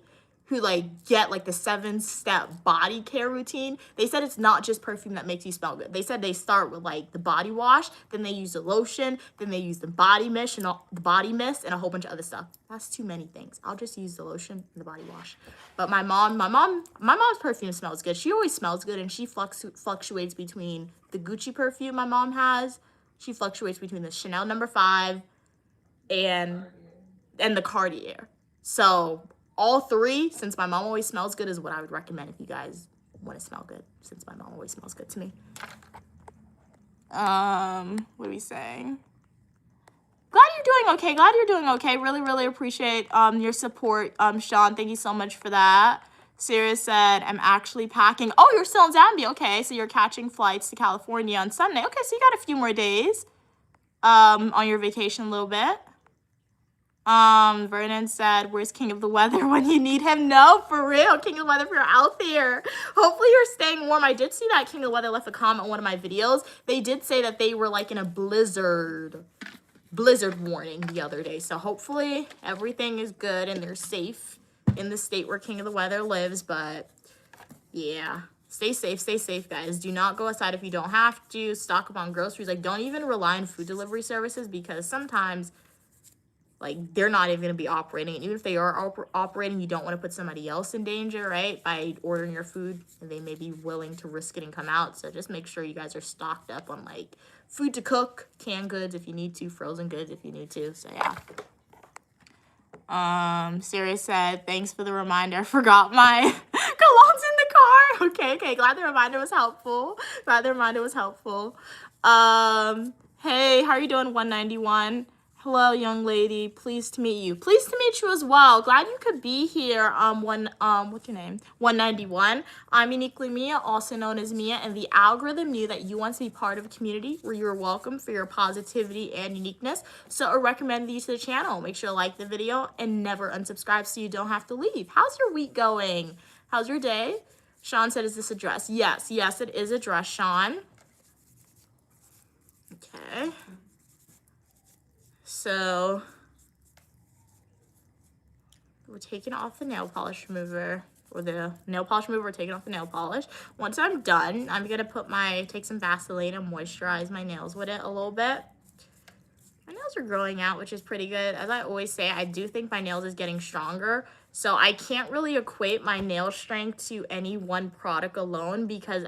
who like get like the 7-step body care routine, they said it's not just perfume that makes you smell good. They said they start with like the body wash, then they use the lotion, then they use the body mist and the body mist and a whole bunch of other stuff. That's too many things. I'll just use the lotion and the body wash. But my mom's perfume smells good. She always smells good, and she fluctuates between the Gucci perfume my mom has. She fluctuates between the Chanel No. 5 and the Cartier. So all three, since my mom always smells good, is what I would recommend if you guys want to smell good, since my mom always smells good to me. What are we saying? Glad you're doing okay. Glad you're doing okay. Really, really appreciate your support, Sean. Thank you so much for that. Sirius said, I'm actually packing. Oh, you're still in Zambia. Okay, so you're catching flights to California on Sunday. Okay, so you got a few more days on your vacation a little bit. Vernon said, where's King of the Weather when you need him? No, for real. King of the Weather, if you're out there. Hopefully you're staying warm. I did see that King of the Weather left a comment on one of my videos. They did say that they were like in a blizzard warning the other day. So hopefully everything is good and they're safe in the state where King of the Weather lives. But yeah, stay safe, guys. Do not go outside if you don't have to. Stock up on groceries. Like, don't even rely on food delivery services, because sometimes like they're not even going to be operating. And even if they are operating, you don't want to put somebody else in danger, right? By ordering your food, and they may be willing to risk it and come out. So just make sure you guys are stocked up on like food to cook, canned goods if you need to, frozen goods if you need to. So yeah. Sirius said, thanks for the reminder. I forgot my colognes in the car. Okay. Glad the reminder was helpful. Hey, how are you doing, 191? Hello, young lady. Pleased to meet you. Pleased to meet you as well. Glad you could be here. What's your name? 191. I'm Uniquely Mia, also known as Mia, and the algorithm knew that you want to be part of a community where you're welcome for your positivity and uniqueness. So I recommend you to the channel. Make sure to like the video and never unsubscribe so you don't have to leave. How's your week going? How's your day? Sean said, is this a dress? Yes, it is a dress, Sean. Okay. So we're taking off the nail polish remover, or the nail polish remover, taking off the nail polish. Once I'm done, I'm going to take some Vaseline and moisturize my nails with it a little bit. My nails are growing out, which is pretty good. As I always say, I do think my nails is getting stronger. So I can't really equate my nail strength to any one product alone, because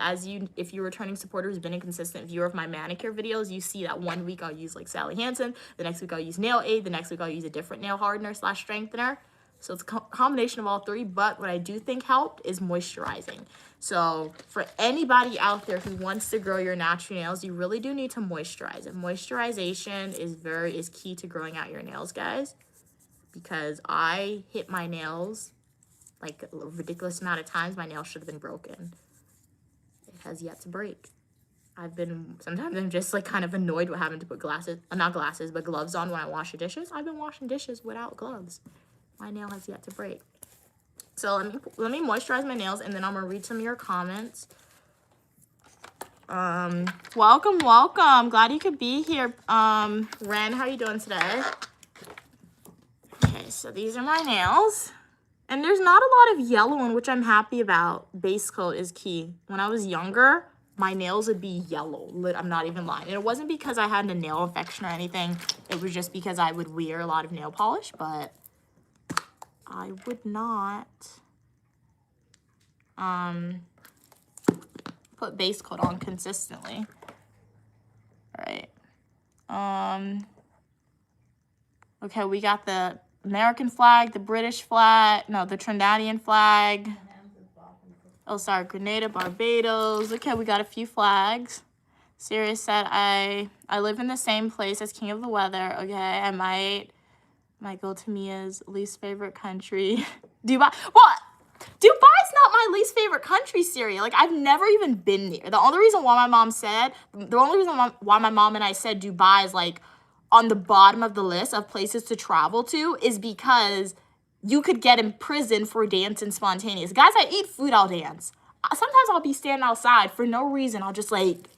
if you're a returning supporter who's been a consistent viewer of my manicure videos, you see that one week I'll use like Sally Hansen, the next week I'll use Nail Aid, the next week I'll use a different nail hardener / strengthener. So it's a combination of all three, but what I do think helped is moisturizing. So for anybody out there who wants to grow your natural nails, you really do need to moisturize. And moisturization is key to growing out your nails, guys. Because I hit my nails like a ridiculous amount of times. My nails should have been broken. It has yet to break. Sometimes I'm just like kind of annoyed with having to put gloves on when I wash the dishes. I've been washing dishes without gloves. My nail has yet to break. So let me moisturize my nails, and then I'm gonna read some of your comments. Welcome. Glad you could be here. Ren, how are you doing today? Okay, so these are my nails. And there's not a lot of yellow in, which I'm happy about. Base coat is key. When I was younger, my nails would be yellow. I'm not even lying. And it wasn't because I had a nail infection or anything. It was just because I would wear a lot of nail polish, but I would not put base coat on consistently. All right. Okay, we got the American flag, the British flag, no, the Trinidadian flag. El Salvador, Grenada, Barbados. Okay, we got a few flags. Sirius said, I live in the same place as King of the Weather. Okay, I might go to Mia's least favorite country. Dubai. What? Dubai's not my least favorite country, Syria. Like, I've never even been there. The only reason why why my mom and I said Dubai is, like, on the bottom of the list of places to travel to is because you could get imprisoned for dancing spontaneous. Guys, I eat food, I'll dance. Sometimes I'll be standing outside for no reason. I'll just, like,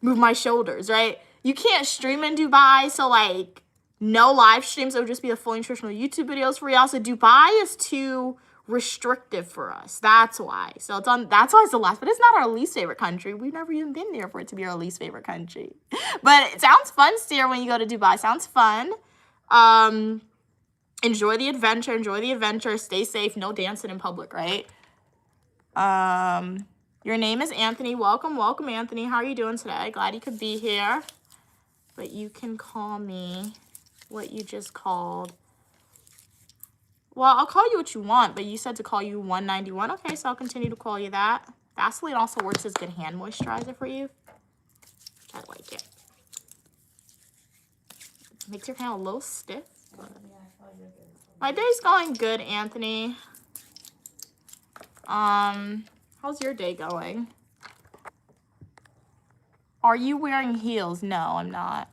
move my shoulders, right? You can't stream in Dubai, so, like, no live streams. It would just be the fully nutritional YouTube videos for y'all. So Dubai is too restrictive for us. That's why. So that's why it's the last, but it's not our least favorite country. We've never even been there for it to be our least favorite country. But it sounds fun, Steer, when you go to Dubai. Sounds fun. Enjoy the adventure. Stay safe. No dancing in public, right? Your name is Anthony. Welcome, Anthony. How are you doing today? Glad you could be here. But you can call me what you just called. Well, I'll call you what you want, but you said to call you 191. Okay, so I'll continue to call you that. Vaseline also works as good hand moisturizer for you. I like it. Makes your hand a little stiff. My day's going good, Anthony. How's your day going? Are you wearing heels? No, I'm not.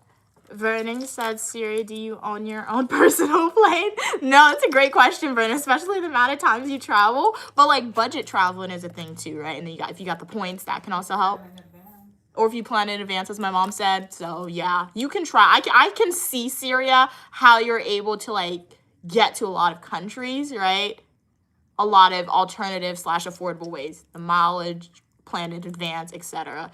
Vernon said, Siri, do you own your own personal plane? No, it's a great question, Vernon, especially the amount of times you travel. But, like, budget traveling is a thing, too, right? And then if you got the points, that can also help. Or if you plan in advance, as my mom said. So, yeah, you can try. I can see, Syria, how you're able to, like, get to a lot of countries, right? A lot of alternative / affordable ways. The mileage, plan in advance, etc.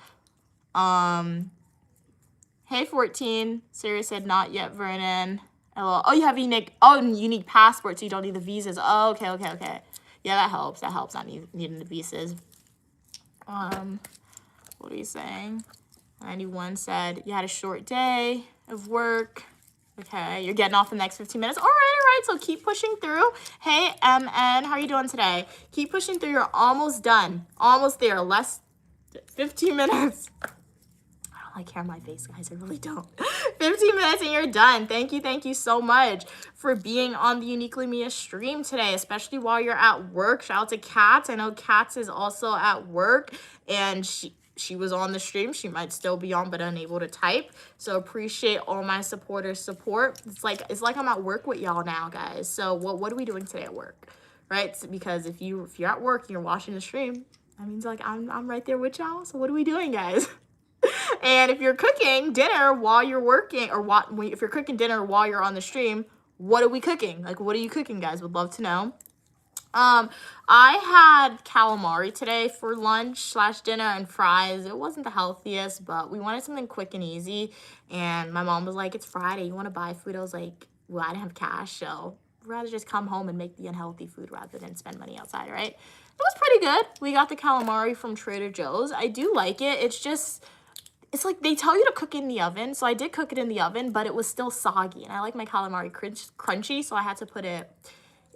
Hey, 14. Sarah said, not yet, Vernon. LOL. Oh, you have unique passport, so you don't need the visas. Oh, okay. Yeah, that helps. Not needing the visas. What are you saying? 91 said, you had a short day of work. Okay, you're getting off in the next 15 minutes. All right. So keep pushing through. Hey, MN, how are you doing today? Keep pushing through. You're almost done. Almost there. Less 15 minutes. I like hair on my face, guys. I really don't. 15 minutes and you're done. Thank you so much for being on the Uniquely Mia stream today, especially while you're at work. Shout out to Katz. I know Katz is also at work, and she was on the stream. She might still be on, but unable to type. So appreciate all my supporters' support. It's like I'm at work with y'all now, guys. So what are we doing today at work, right? Because if you're at work and you're watching the stream, that means, like, I'm right there with y'all. So what are we doing, guys? And if you're cooking dinner while you're working, or if you're cooking dinner while you're on the stream, what are we cooking? Like, what are you cooking, guys? Would love to know. I had calamari today for lunch / dinner and fries. It wasn't the healthiest, but we wanted something quick and easy. And my mom was like, it's Friday. You want to buy food? I was like, well, I didn't have cash, so I'd rather just come home and make the unhealthy food rather than spend money outside, right? It was pretty good. We got the calamari from Trader Joe's. I do like it. It's like they tell you to cook in the oven. So I did cook it in the oven, but it was still soggy. And I like my calamari crunchy, so I had to put it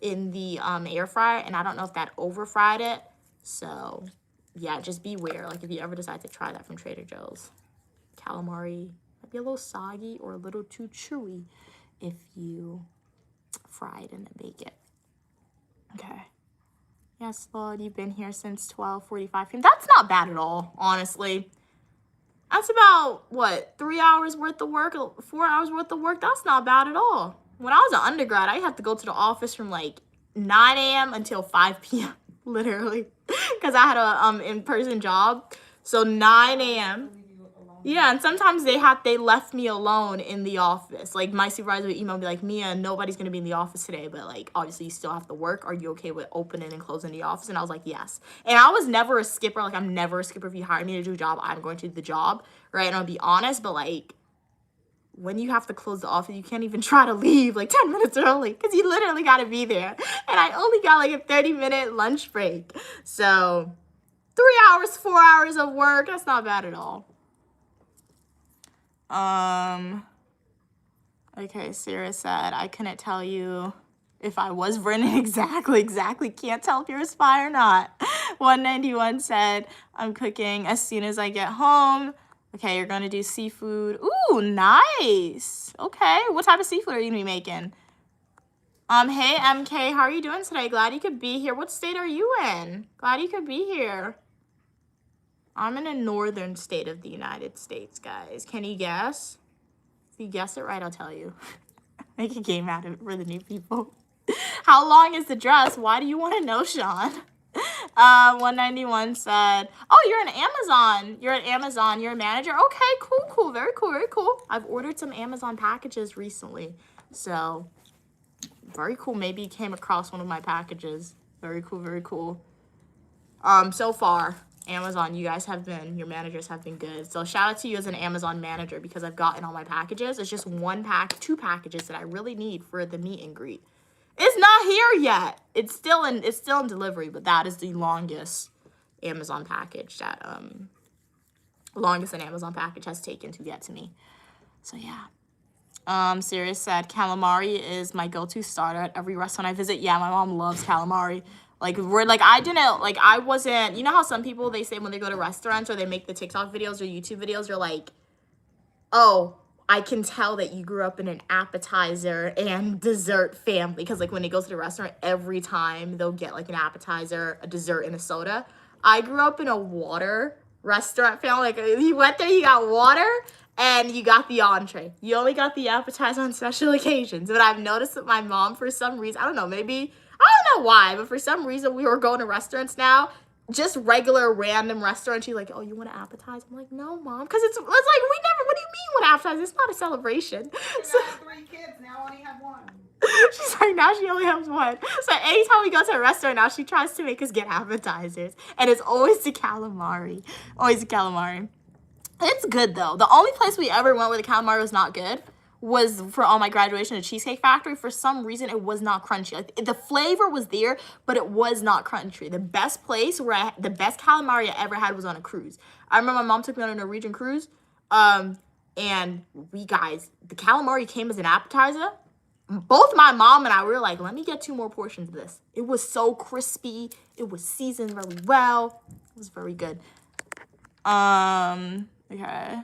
in the air fryer. And I don't know if that over fried it. So yeah, just beware. Like, if you ever decide to try that from Trader Joe's, calamari might be a little soggy or a little too chewy if you fry it and then bake it. Okay. Yes, Lord, you've been here since 12:45 p.m. That's not bad at all, honestly. That's about, 3 hours worth of work, 4 hours worth of work? That's not bad at all. When I was an undergrad, I had to go to the office from, like, 9 a.m. until 5 p.m., literally, because I had a in-person job. So 9 a.m. Yeah, and sometimes they left me alone in the office. Like, my supervisor would email me like, Mia, nobody's going to be in the office today, but, like, obviously you still have to work. Are you okay with opening and closing the office? And I was like, yes. And I was never a skipper. Like, I'm never a skipper. If you hire me to do a job, I'm going to do the job, right? And I'll be honest, but, like, when you have to close the office, you can't even try to leave, like, 10 minutes early because you literally got to be there. And I only got, like, a 30-minute lunch break. So 3 hours, 4 hours of work, that's not bad at all. Okay, Sarah said, I couldn't tell you if I was Vernon. Exactly. Can't tell if you're a spy or not. 191 said, I'm cooking as soon as I get home. Okay, you're gonna do seafood. Ooh, nice. Okay, what type of seafood are you gonna be making? Hey MK, how are you doing today? Glad you could be here. What state are you in? Glad you could be here. I'm in a northern state of the United States, guys. Can you guess? If you guess it right, I'll tell you. Make a game out of it for the new people. How long is the dress? Why do you want to know, Sean? 191 said, oh, you're an Amazon. You're at Amazon. You're a manager. Okay, cool. Very cool. I've ordered some Amazon packages recently. So, very cool. Maybe you came across one of my packages. Very cool. So far, Amazon, your managers have been good. So shout out to you as an Amazon manager because I've gotten all my packages. It's just two packages that I really need for the meet and greet. It's not here yet. It's still in delivery, but that is the longest Amazon package longest an Amazon package has taken to get to me. So yeah. Sirius said calamari is my go-to starter at every restaurant I visit. Yeah, my mom loves calamari. I wasn't, you know how some people, they say when they go to restaurants or they make the TikTok videos or YouTube videos, you're like, oh, I can tell that you grew up in an appetizer and dessert family. Because, like, when they go to the restaurant, every time they'll get, like, an appetizer, a dessert, and a soda. I grew up in a water restaurant family. Like, you went there, you got water, and you got the entree. You only got the appetizer on special occasions. But I've noticed that my mom, for some reason, I don't know why, but for some reason, we were going to restaurants now, just regular random restaurant. She's like, oh, you want an appetizer? I'm like, no, Mom, because it's like, what do you mean what appetizer? It's not a celebration. So, I have 3 kids, now I only have 1. She's like, now she only has 1. So anytime we go to a restaurant now, she tries to make us get appetizers. And it's always the calamari. It's good, though. The only place we ever went where the calamari was not good was for all my graduation at Cheesecake Factory. For some reason, it was not crunchy. Like, the flavor was there, but it was not crunchy. The best place the best calamari I ever had was on a cruise. I remember my mom took me on a Norwegian cruise, and the calamari came as an appetizer. Both my mom and I were like, let me get 2 more portions of this. It was so crispy. It was seasoned really well. It was very good. Okay.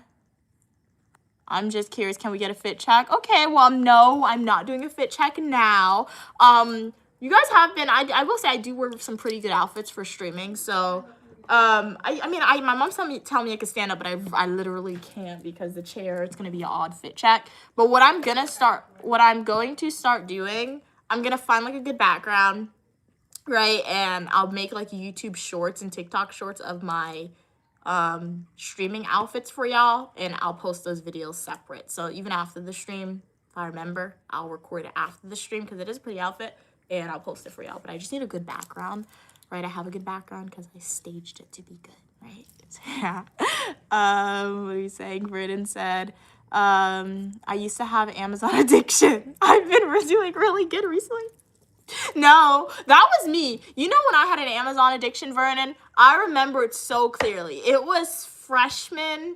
I'm just curious, can we get a fit check? Okay, well, no, I'm not doing a fit check now. You guys have been, I will say I do wear some pretty good outfits for streaming, so, my mom tell me I could stand up, but I literally can't because the chair, it's gonna be an odd fit check. But what I'm going to start doing, I'm gonna find, like, a good background, right, and I'll make, like, YouTube shorts and TikTok shorts of my streaming outfits for y'all, and I'll post those videos separate. So even after the stream, if I remember, I'll record it after the stream because it is a pretty outfit, and I'll post it for y'all. But I just need a good background, right? I have a good background because I staged it to be good, right? Yeah. What are you saying? Verdon said, I used to have Amazon addiction. I've been doing really good recently. No, that was me. You know when I had an Amazon addiction, Vernon? I remember it so clearly. It was freshman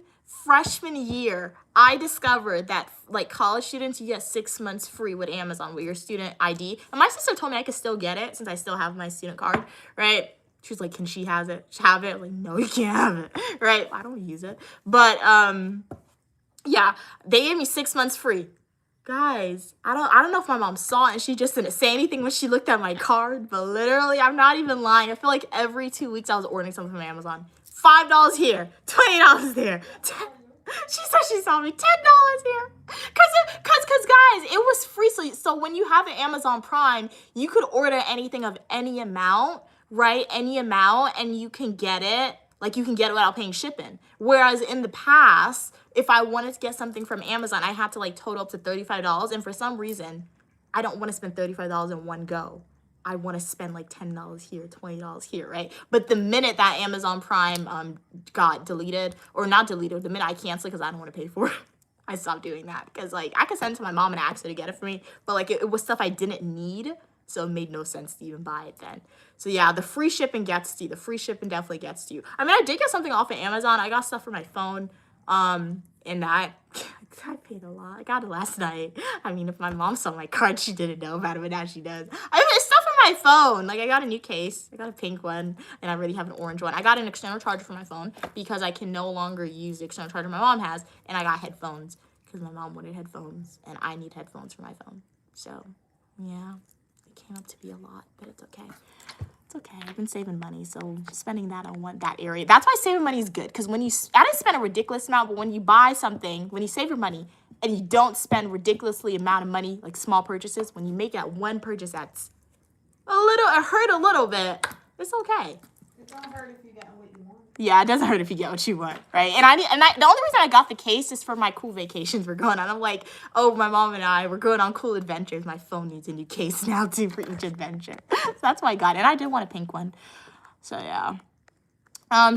year. I discovered that, like, college students, you get 6 months free with Amazon with your student ID. And my sister told me I could still get it since I still have my student card, right? She was like, can she have it? Have it? I'm like, no, you can't have it, right? I don't use it. But, yeah, they gave me 6 months free. Guys, I don't know if my mom saw it and she just didn't say anything when she looked at my card, but literally, I'm not even lying. I feel like every 2 weeks I was ordering something from Amazon. $5 here, $20 there. She said she saw me $10 here. Cause guys, it was free. So when you have an Amazon Prime, you could order anything of any amount, right? Any amount, and you can get it. Like, you can get it without paying shipping. Whereas in the past, if I wanted to get something from Amazon, I had to, like, total up to $35. And for some reason, I don't want to spend $35 in one go. I want to spend, like, $10 here, $20 here, right? But the minute that Amazon Prime got deleted, or not deleted, the minute I canceled it because I don't want to pay for it, I stopped doing that. Because, like, I could send it to my mom and ask her to get it for me. But, like, it was stuff I didn't need. So it made no sense to even buy it then. So yeah, the free shipping gets to you. The free shipping definitely gets to you. I mean, I did get something off of Amazon. I got stuff for my phone. And I paid a lot. I got it last night. I mean, if my mom saw my card, she didn't know about it, but now she does. I mean, it's stuff for my phone. Like, I got a new case. I got a pink one, and I already have an orange one. I got an external charger for my phone because I can no longer use the external charger my mom has, and I got headphones because my mom wanted headphones, and I need headphones for my phone. So, yeah, it came up to be a lot, but it's okay. It's okay. I've been saving money, so spending that on that area. That's why saving money is good, because when I didn't spend a ridiculous amount, but when you buy something, when you save your money, and you don't spend ridiculously amount of money, like small purchases, when you make that one purchase that's it hurt a little bit, it's okay. It don't hurt if you get what you want. Yeah, it doesn't hurt if you get what you want, right? And the only reason I got the case is for my cool vacations we're going on. I'm like, oh, my mom and I, we're going on cool adventures. My phone needs a new case now, too, for each adventure. So that's why I got it. And I did want a pink one. So, yeah.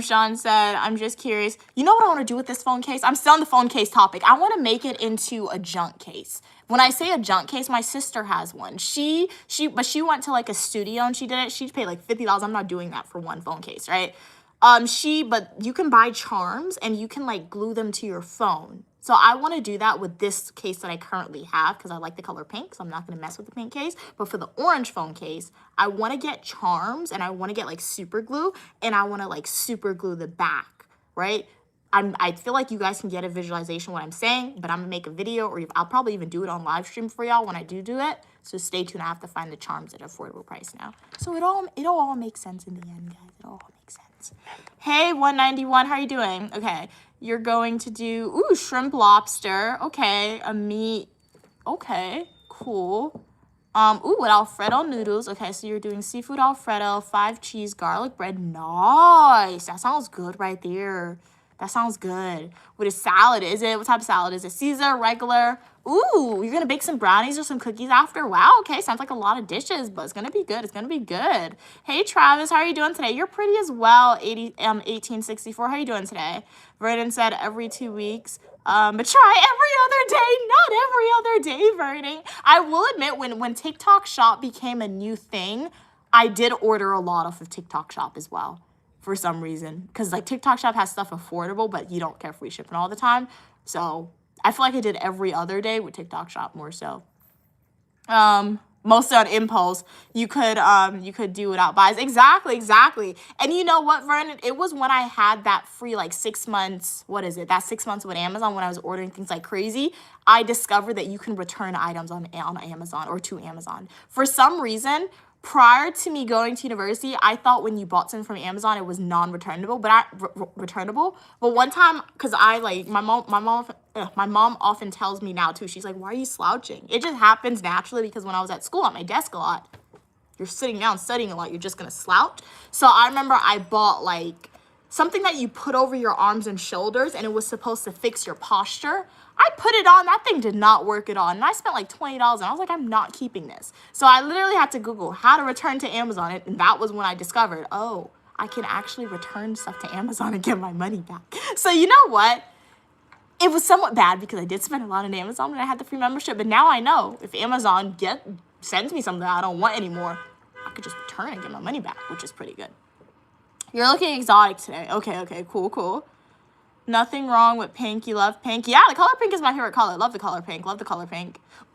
Sean said, I'm just curious. You know what I want to do with this phone case? I'm still on the phone case topic. I want to make it into a junk case. When I say a junk case, my sister has one. She went to like a studio and she did it. She paid like $50. I'm not doing that for one phone case, right? But you can buy charms and you can like glue them to your phone. So I want to do that with this case that I currently have because I like the color pink, so I'm not going to mess with the pink case. But for the orange phone case, I want to get charms and I want to get like super glue and I want to like super glue the back, right? I feel like you guys can get a visualization of what I'm saying, but I'm going to make a video or I'll probably even do it on live stream for y'all when I do it. So stay tuned. I have to find the charms at an affordable price now. So it all makes sense in the end, guys. It all makes sense. Hey, 191, how are you doing? Okay. You're going to do, shrimp lobster. Okay, a meat. Okay, cool. With Alfredo noodles. Okay, so you're doing seafood Alfredo, 5 cheese, garlic bread. Nice. That sounds good right there. That sounds good. With a salad, what type of salad is it? Caesar, regular? Ooh, you're going to bake some brownies or some cookies after? Wow, okay, sounds like a lot of dishes, but it's going to be good. It's going to be good. Hey, Travis, how are you doing today? You're pretty as well, 1864. How are you doing today? Vernon said every 2 weeks. But try every other day, not every other day, Vernon. I will admit, when TikTok Shop became a new thing, I did order a lot off of TikTok Shop as well. For some reason, because like TikTok Shop has stuff affordable, but you don't get free shipping all the time. So I feel like I did every other day with TikTok Shop more so. Mostly on impulse. You could do without buys. Exactly. And you know what, Vernon? It was when I had that free like 6 months. What is it? That 6 months with Amazon when I was ordering things like crazy. I discovered that you can return items on Amazon or to Amazon. For some reason, prior to me going to university, I thought when you bought something from Amazon, it was non-returnable, returnable. But one time, because my mom often tells me now too, she's like, why are you slouching? It just happens naturally because when I was at school at my desk a lot, you're sitting down studying a lot, you're just going to slouch. So I remember I bought like something that you put over your arms and shoulders and it was supposed to fix your posture. I put it on, that thing did not work at all. And I spent like $20 and I was like, I'm not keeping this. So I literally had to Google how to return to Amazon. And that was when I discovered, oh, I can actually return stuff to Amazon and get my money back. So you know what? It was somewhat bad because I did spend a lot on Amazon when I had the free membership. But now I know if Amazon sends me something I don't want anymore, I could just return and get my money back, which is pretty good. You're looking exotic today. Okay, cool. Nothing wrong with pink. You love pink. Yeah, the color pink is my favorite color. Love the color pink.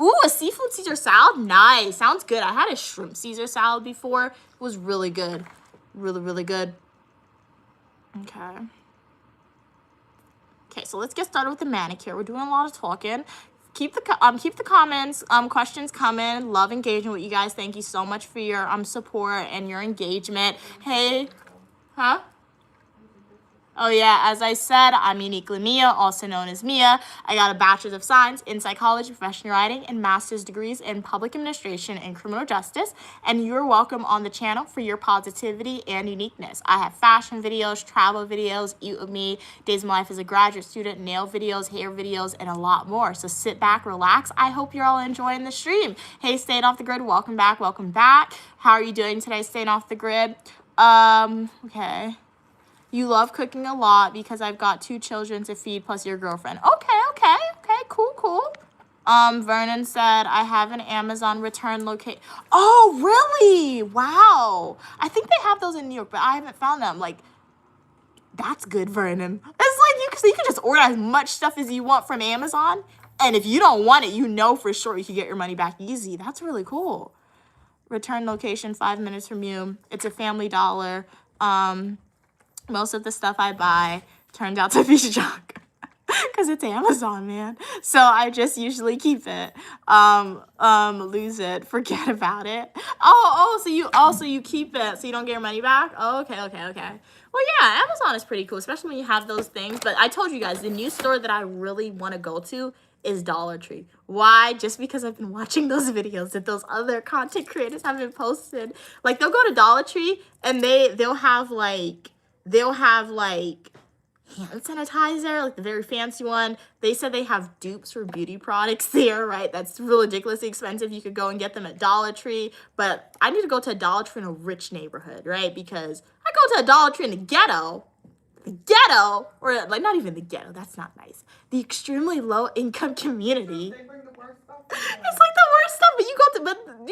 Ooh, a seafood Caesar salad? Nice. Sounds good. I had a shrimp Caesar salad before. It was really good. Really good. Okay, so let's get started with the manicure. We're doing a lot of talking. Keep the comments, questions coming. Love engaging with you guys. Thank you so much for your support and your engagement. Hey, huh? Oh yeah, as I said, I'm Uniquely Mia, also known as Mia. I got a Bachelor's of Science in Psychology, Professional Writing, and Master's degrees in Public Administration and Criminal Justice. And you're welcome on the channel for your positivity and uniqueness. I have fashion videos, travel videos, eat with me, days of my life as a graduate student, nail videos, hair videos, and a lot more. So sit back, relax. I hope you're all enjoying the stream. Hey, Staying Off the Grid, welcome back. How are you doing today, Staying Off the Grid? Okay. You love cooking a lot because I've got 2 children to feed plus your girlfriend. Okay, cool. Vernon said, I have an Amazon return location. Oh, really? Wow. I think they have those in New York, but I haven't found them. Like, that's good, Vernon. It's like you can just order as much stuff as you want from Amazon. And if you don't want it, you know for sure you can get your money back easy. That's really cool. Return location 5 minutes from you. It's a Family Dollar. Most of the stuff I buy turned out to be junk. Because it's Amazon, man. So I just usually keep it. Lose it, forget about it. So you keep it so you don't get your money back? Oh, okay. Well, yeah, Amazon is pretty cool, especially when you have those things. But I told you guys, the new store that I really want to go to is Dollar Tree. Why? Just because I've been watching those videos that those other content creators have been posted. Like, they'll go to Dollar Tree and they'll have like hand sanitizer, like the very fancy one. They said they have dupes for beauty products there, right? That's ridiculously expensive. You could go and get them at Dollar Tree, but I need to go to a Dollar Tree in a rich neighborhood, right? Because I go to a Dollar Tree in the ghetto, or like not even the ghetto, that's not nice. The extremely low income community. They bring the worst stuff. It's like the worst stuff, but you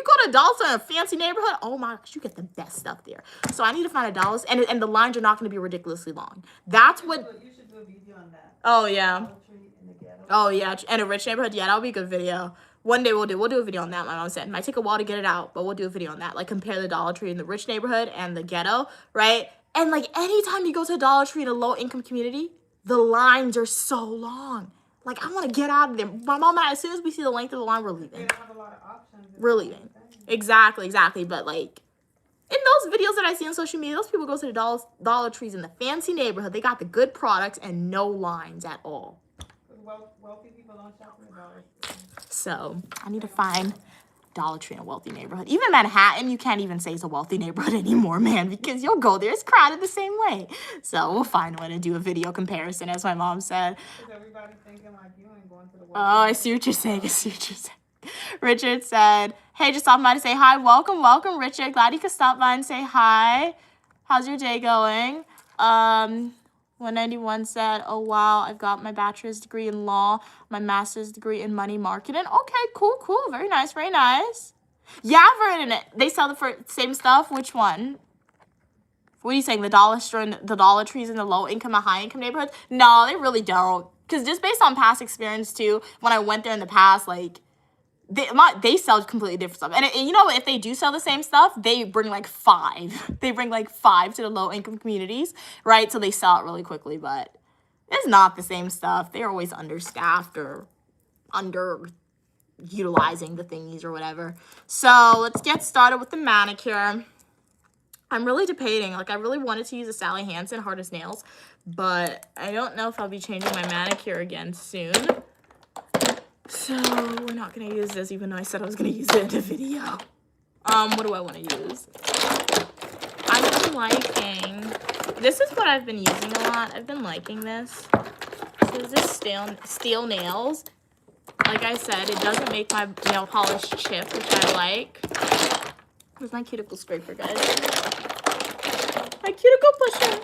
go to a Dollar Store in a fancy neighborhood. Oh my gosh, you get the best stuff there. So I need to find a Dollar Store, and the lines are not going to be ridiculously long. That's what. You should do a video on that. Oh yeah. Dollar Tree in the ghetto. Oh yeah, and a rich neighborhood. Yeah, that'll be a good video. One day we'll do a video on that. My mom said it might take a while to get it out, but we'll do a video on that. Like, compare the Dollar Tree in the rich neighborhood and the ghetto, right? And like, anytime you go to a Dollar Tree in a low income community, the lines are so long. Like, I want to get out of there. My mom and I, as soon as we see the length of the line, we're leaving. They don't have a lot of options. We're leaving. Exactly. But like, in those videos that I see on social media, those people go to the Dollar Trees in the fancy neighborhood. They got the good products and no lines at all. Wealthy people don't shop in the Dollar Tree. So I need to find Dollar Tree in a wealthy neighborhood. Even Manhattan, you can't even say it's a wealthy neighborhood anymore, man, because you'll go there, it's crowded the same way. So we'll find one and do a video comparison, as my mom said. Because everybody's thinking like you ain't going to the Oh, I see what you're saying. Richard said, hey, just stopping by to say hi. Welcome, Richard. Glad you could stop by and say hi. How's your day going? 191 said, oh, wow, I've got my bachelor's degree in law, my master's degree in money marketing. Okay, cool. Very nice. Yeah, I've heard in it. They sell the same stuff. Which one? What are you saying? The Dollar Store and the Dollar Trees in the low income and high income neighborhoods? No, they really don't. Because just based on past experience, too, when I went there in the past, like, they sell completely different stuff. And you know, if they do sell the same stuff, they bring like 5. They bring like 5 to the low income communities, right? So they sell it really quickly, but it's not the same stuff. They're always understaffed or underutilizing the thingies or whatever. So let's get started with the manicure. I'm really debating. Like, I really wanted to use a Sally Hansen Hard as Nails, but I don't know if I'll be changing my manicure again soon. So we're not going to use this, even though I said I was going to use it in the video. What do I want to use? I've been liking, this is what I've been using a lot. I've been liking this. This is this steel nails. Like I said, it doesn't make my nail polish chip, which I like. Where's my cuticle scraper, guys? My cuticle pusher.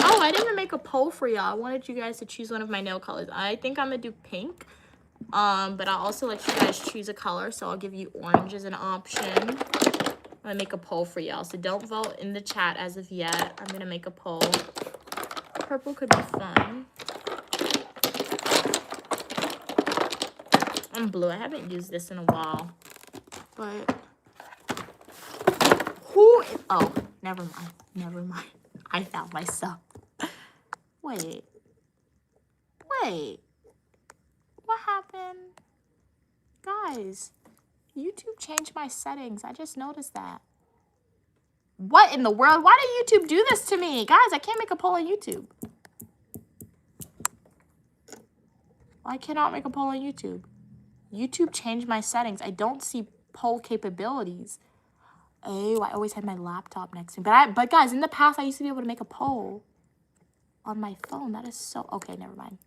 Oh, I didn't even make a poll for y'all. I wanted you guys to choose one of my nail colors. I think I'm gonna do pink. But I'll also let you guys choose a color. So I'll give you orange as an option. I'm gonna make a poll for y'all. So don't vote in the chat as of yet. I'm gonna make a poll. Purple could be fun. I'm blue. I haven't used this in a while. But oh, never mind. I found myself. Wait. What happened? Guys, YouTube changed my settings. I just noticed that. What in the world? Why did YouTube do this to me? Guys, I can't make a poll on YouTube. I cannot make a poll on YouTube. YouTube changed my settings. I don't see poll capabilities. Oh, I always had my laptop next to me. But guys, in the past, I used to be able to make a poll on my phone. That is so... Okay, never mind.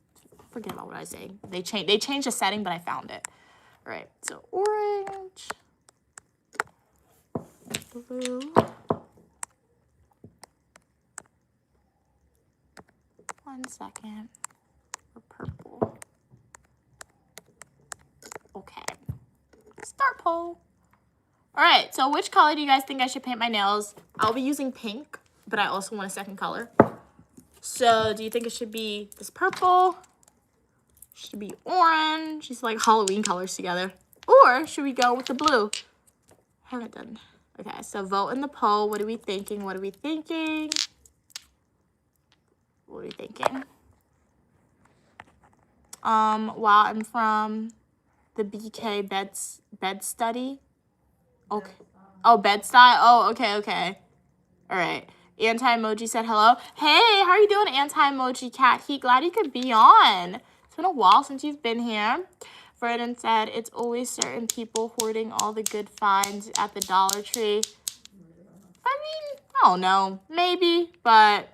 Forget about what I was saying. They changed the setting, but I found it. All right, so orange. Blue. One second. For purple. Okay. Start poll. All right, so which color do you guys think I should paint my nails? I'll be using pink, but I also want a second color. So do you think it should be this purple? Should be orange? Just like Halloween colors together. Or should we go with the blue? Haven't done. Okay, so vote in the poll. What are we thinking? What are we thinking? What are we thinking? Wow, I'm from the BK bed study. Okay. Oh, Bed-Stuy. Oh, okay. All right. Anti-emoji said hello. Hey, how are you doing, anti-emoji cat? Glad you could be on. It's been a while since you've been here. Vernon said it's always certain people hoarding all the good finds at the Dollar Tree. I mean, I don't know. Maybe, but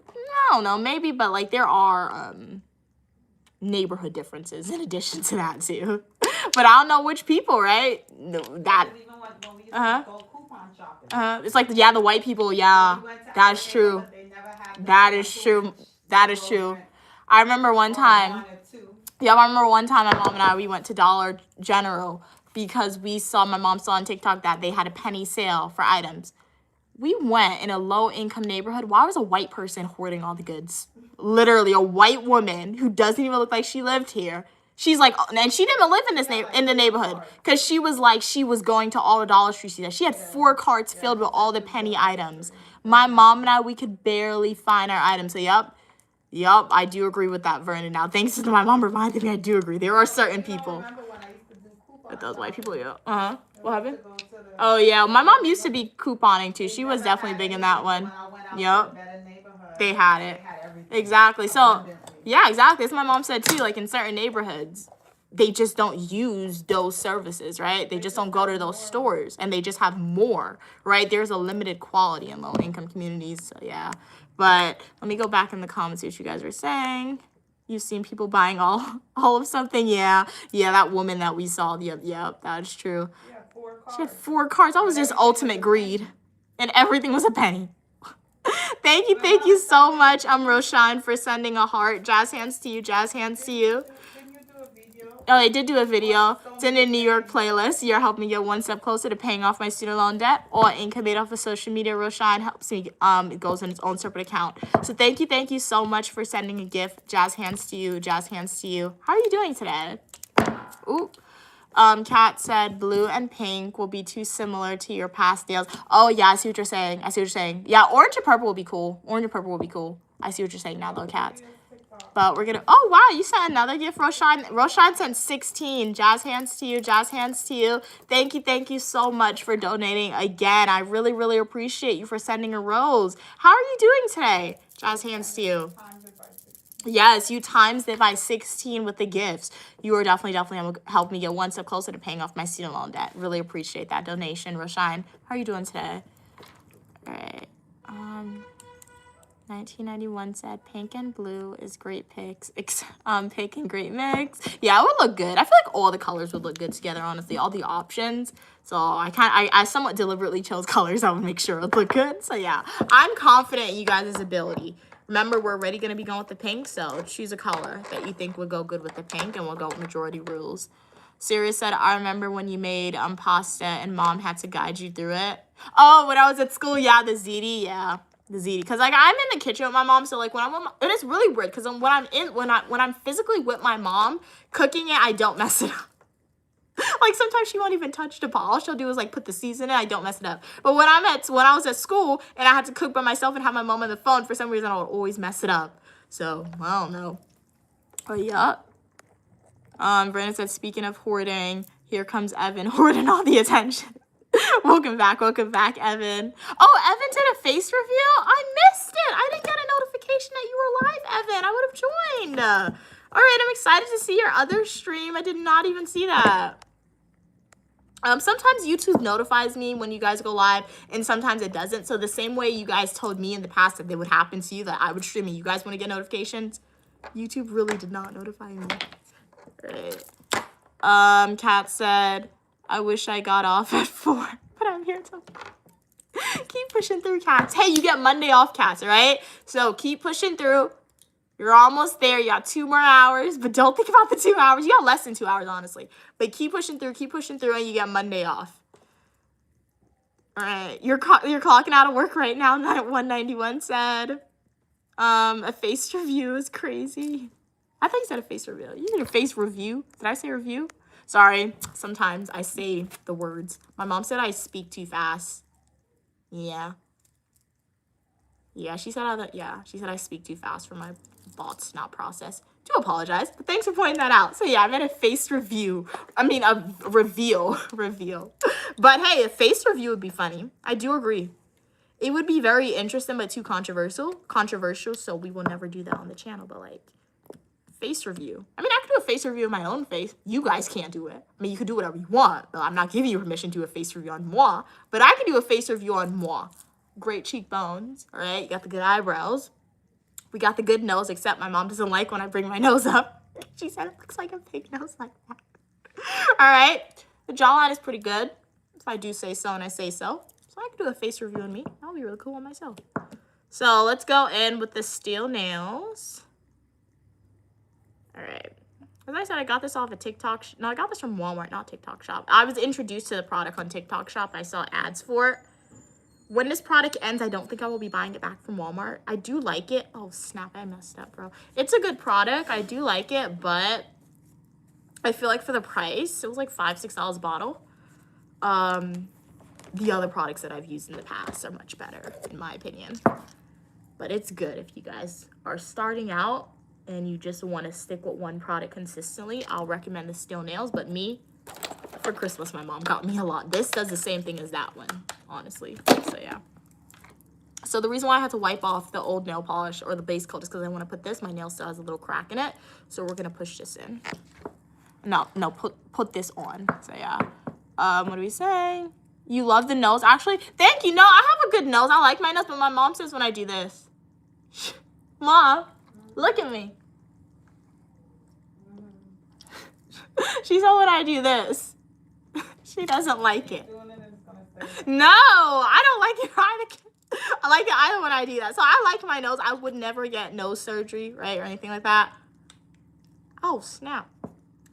I don't know. Maybe, but like there are neighborhood differences in addition to that too. But I don't know which people, right? That. When we used to go coupon shopping. It's like the white people. Yeah, that's true. That is true. That is true. I remember one time. Yeah, I remember one time my mom and I, we went to Dollar General because we saw, my mom saw on TikTok that they had a penny sale for items. We went in a low-income neighborhood. Why was a white person hoarding all the goods? Literally, a white woman who doesn't even look like she lived here. She's like, and she didn't even live in the neighborhood because she was like, she was going to all the Dollar Tree. She had 4 carts filled with all the penny items. My mom and I, we could barely find our items. So, yep, I do agree with that, Vernon. Now, thanks to my mom reminded me, I do agree. There are certain people. But those white people, yeah. What happened? Oh, yeah. My mom used to be couponing, too. She was definitely big in that one. Yep. They had it. Exactly. So, yeah, exactly. That's what my mom said, too. Like, in certain neighborhoods, they just don't use those services, right? They just don't go to those stores, and they just have more, right? There's a limited quality in low-income communities, so, yeah. But let me go back in the comments, see what you guys are saying. You've seen people buying all of something. Yeah, that woman that we saw. Yep, that's true. She had 4 cars. That was just ultimate greed. And everything was a penny. Thank you so much, Roshan, for sending a heart. Jazz hands to you, jazz hands to you. Oh, I did do a video. It's in the New York playlist. You're helping me get one step closer to paying off my student loan debt. All income made off of social media. Roshan helps me. It goes in its own separate account. So thank you so much for sending a gift. Jazz hands to you. Jazz hands to you. How are you doing today? Ooh. Kat said blue and pink will be too similar to your pastels. Oh yeah, I see what you're saying. Yeah, orange and purple will be cool. I see what you're saying now though, Kat. But we're gonna, oh wow, you sent another gift, Roshan. Roshan sent 16. Jazz hands to you, jazz hands to you. Thank you so much for donating again. I really appreciate you for sending a rose. How are you doing today? Jazz hands to you. Yes, you times it by 16 with the gifts. You are definitely helping me get one step closer to paying off my student loan debt. Really appreciate that donation, Roshan. How are you doing today? All right. 1991 said pink and blue is great picks. Pink and great mix. Yeah, it would look good. I feel like all the colors would look good together, honestly. All the options. So I somewhat deliberately chose colors that would make sure it would look good. So yeah, I'm confident in you guys' ability. Remember, we're already going to be going with the pink, so choose a color that you think would go good with the pink, and we'll go with majority rules. Sirius said, I remember when you made pasta and mom had to guide you through it. Oh, when I was at school, yeah, the ziti, yeah. The ziti, because like I'm in the kitchen with my mom, so like when I'm with and it's really weird because when I'm physically with my mom cooking it, I don't mess it up. Like sometimes she won't even touch the pot. All she'll do is like put the seasoning. I don't mess it up. But when I was at school and I had to cook by myself and have my mom on the phone, for some reason I would always mess it up. So I don't know. But yeah. Brandon said, speaking of hoarding, here comes Evan hoarding all the attention. Welcome back, Evan. Oh, Evan did a face review? I missed it. I didn't get a notification that you were live, Evan. I would have joined. All right, I'm excited to see your other stream. I did not even see that. Sometimes YouTube notifies me when you guys go live, and sometimes it doesn't. So the same way you guys told me in the past that they would happen to you, that I would stream and you guys want to get notifications, YouTube really did not notify me. Right. Kat said, I wish I got off at 4, but I'm here till keep pushing through, Cats. Hey, you get Monday off, Cats, all right? So keep pushing through. You're almost there. You got 2 more hours, but don't think about the 2 hours. You got less than 2 hours, honestly. But keep pushing through, and you get Monday off. All right. You're clocking out of work right now, 191 said. A face review is crazy. I thought you said a face review. You said a face review. Did I say review? Sorry, sometimes I say the words. My mom said I speak too fast. Yeah. Yeah, she said she said I speak too fast for my thoughts not process. Do apologize, but thanks for pointing that out. So yeah, I made a face review. I mean, a reveal. But hey, a face review would be funny. I do agree. It would be very interesting, but too controversial, so we will never do that on the channel. But like, face review. I mean, I could do a face review of my own face. You guys can't do it. I mean, you could do whatever you want, but I'm not giving you permission to do a face review on moi. But I can do a face review on moi. Great cheekbones, all right? You got the good eyebrows. We got the good nose, except my mom doesn't like when I bring my nose up. She said it looks like a fake nose like that. All right. The jawline is pretty good, if I do say so and I say so. So I could do a face review on me. That would be really cool on myself. So let's go in with the steel nails. All right. As I said, I got this off of TikTok. No, I got this from Walmart, not TikTok Shop. I was introduced to the product on TikTok Shop. I saw ads for it. When this product ends, I don't think I will be buying it back from Walmart. I do like it. Oh, snap. I messed up, bro. It's a good product. I do like it, but I feel like for the price, it was like $5, $6 a bottle. The other products that I've used in the past are much better, in my opinion. But it's good if you guys are starting out and you just want to stick with one product consistently. I'll recommend the steel nails, but me, for Christmas, my mom got me a lot. This does the same thing as that one, honestly. So yeah. So the reason why I had to wipe off the old nail polish or the base coat is because I want to put this. My nail still has a little crack in it, so we're gonna push this in. No, put this on. So yeah. What are we saying? You love the nose. Actually, thank you. No, I have a good nose. I like my nose, but my mom says when I do this. Mom, look at me. She said when I do this. She doesn't like it. No, I don't like it either. I like it either when I do that. So I like my nose. I would never get nose surgery, right, or anything like that. Oh, snap.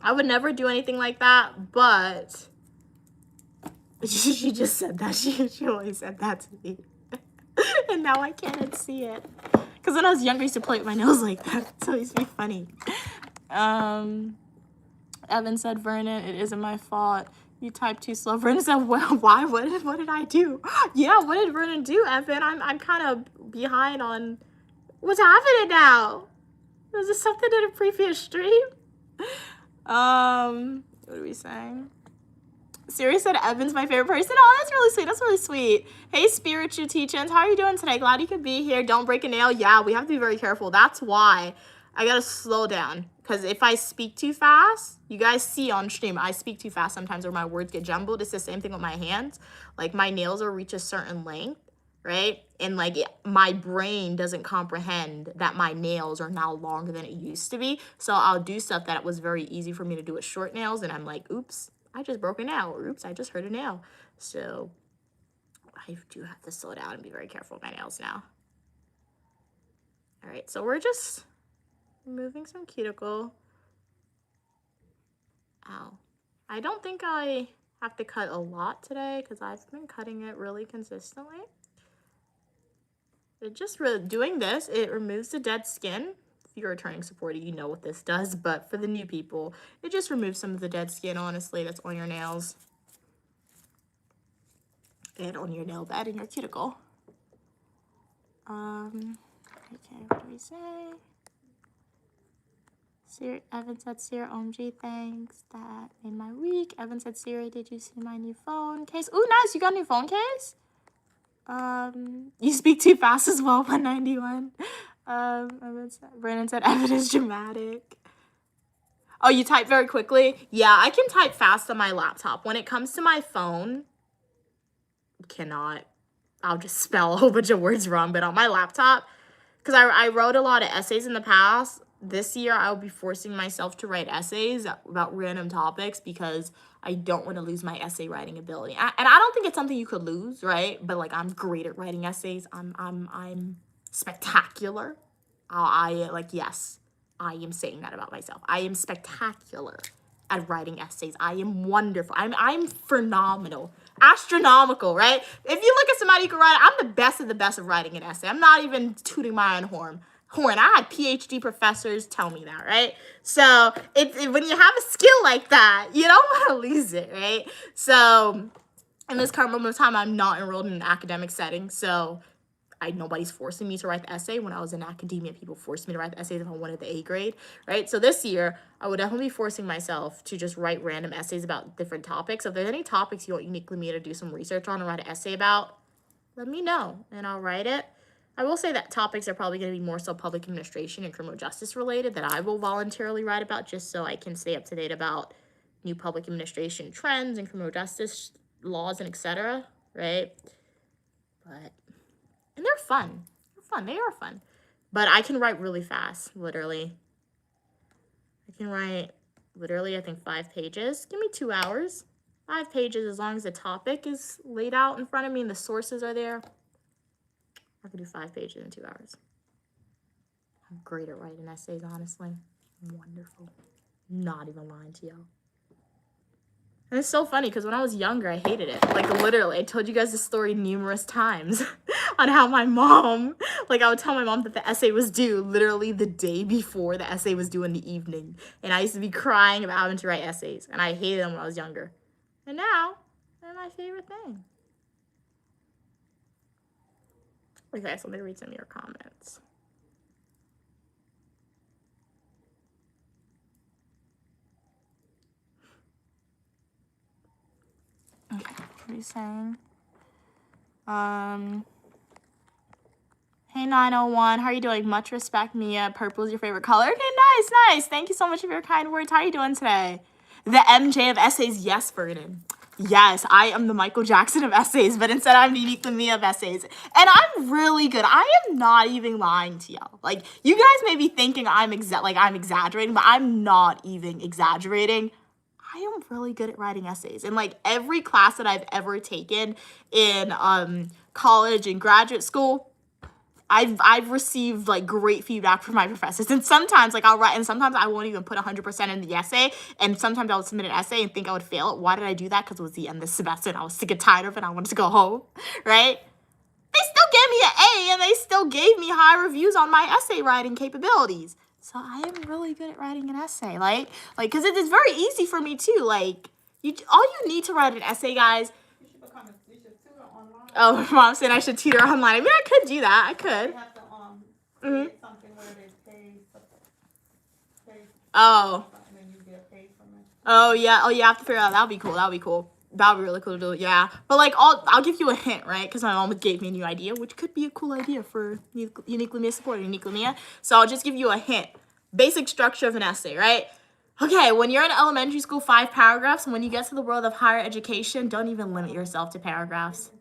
I would never do anything like that, but she just said that. She always said that to me. And now I can't see it. Because when I was younger, I used to play with my nose like that. So it used to be funny. Evan said, Vernon, it isn't my fault. You type too slow. Vernon said, well, why? What did I do? Yeah, what did Vernon do, Evan? I'm kind of behind on what's happening now. Was this something in a previous stream? What are we saying? Siri said Evan's my favorite person. Oh, that's really sweet. That's really sweet. Hey, spiritual teachings. How are you doing today? Glad you could be here. Don't break a nail. Yeah, we have to be very careful. That's why I gotta slow down. Because if I speak too fast, you guys see on stream, I speak too fast sometimes or my words get jumbled. It's the same thing with my hands. Like my nails will reach a certain length, right? And like my brain doesn't comprehend that my nails are now longer than it used to be. So I'll do stuff that was very easy for me to do with short nails. And I'm like, oops, I just broke a nail. Or oops, I just hurt a nail. So I do have to slow down and be very careful with my nails now. All right, so we're just removing some cuticle. Ow. I don't think I have to cut a lot today because I've been cutting it really consistently. It just doing this, it removes the dead skin. If you're a returning supporter, you know what this does, but for the new people, it just removes some of the dead skin, honestly, that's on your nails. And on your nail bed and your cuticle. Okay, what do we say? Siri, Evan said, Siri, OMG, thanks. That made my week. Evan said, Siri, did you see my new phone case? Ooh, nice. You got a new phone case? You speak too fast as well, 191. Brandon said, Evan is dramatic. Oh, you type very quickly? Yeah, I can type fast on my laptop. When it comes to my phone, cannot. I'll just spell a whole bunch of words wrong, but on my laptop, because I wrote a lot of essays in the past. This year, I'll be forcing myself to write essays about random topics because I don't want to lose my essay writing ability. And I don't think it's something you could lose, right? But like, I'm great at writing essays. I'm spectacular. Yes, I am saying that about myself. I am spectacular at writing essays. I am wonderful. I'm phenomenal, astronomical, right? If you look at somebody who can write, I'm the best of writing an essay. I'm not even tooting my own horn. Horn. I had PhD professors tell me that, right? So when you have a skill like that, you don't want to lose it, right? So in this current moment of time, I'm not enrolled in an academic setting, so nobody's forcing me to write the essay. When I was in academia, people forced me to write the essays if I wanted the A grade, right? So this year, I would definitely be forcing myself to just write random essays about different topics. So if there's any topics you want Uniquely Me to do some research on and write an essay about, let me know, and I'll write it. I will say that topics are probably going to be more so public administration and criminal justice related that I will voluntarily write about just so I can stay up to date about new public administration trends and criminal justice laws and etc., right? And they're fun. They are fun. But I can write really fast, literally. I can write, literally, I think 5 pages. Give me 2 hours. 5 pages as long as the topic is laid out in front of me and the sources are there. I can do 5 pages in 2 hours. I'm great at writing essays, honestly. Wonderful. Not even lying to y'all. And it's so funny because when I was younger, I hated it. Like, literally, I told you guys this story numerous times on how my mom, like, I would tell my mom that the essay was due literally the day before the essay was due in the evening. And I used to be crying about having to write essays. And I hated them when I was younger. And now, they're my favorite thing. Okay, so let me read some of your comments. Okay, what are you saying? Hey 901, how are you doing? Much respect, Mia. Purple is your favorite color. Okay, nice. Thank you so much for your kind words. How are you doing today? The MJ of essays, yes, Vernon. Yes, I am the Michael Jackson of essays, but instead I'm the Uniquely Mia of essays. And I'm really good. I am not even lying to y'all. Like, you guys may be thinking I'm exaggerating, but I'm not even exaggerating. I am really good at writing essays. And like every class that I've ever taken in college and graduate school, I've received like great feedback from my professors. And sometimes like I'll write, and sometimes I won't even put 100% in the essay. And sometimes I would submit an essay and think I would fail it. Why did I do that? Because it was the end of the semester and I was sick and tired of it and I wanted to go home, right? They still gave me an A and they still gave me high reviews on my essay writing capabilities. So I am really good at writing an essay, like, cause it is very easy for me too. Like, all you need to write an essay, guys. You should tutor online. Oh, Mom said I should tutor online. I mean, I could do that. I could. You have to create something where they pay. Oh. And then you get paid from it. Oh yeah. Oh, you have to figure out. That'll be cool. That'll be really cool to do. Yeah. But like, I'll give you a hint, right? Because my mom gave me a new idea, which could be a cool idea for Uniquely Mia support, Uniquely Mia. So I'll just give you a hint. Basic structure of an essay, right? Okay, when you're in elementary school, 5 paragraphs. When you get to the world of higher education, don't even limit yourself to paragraphs.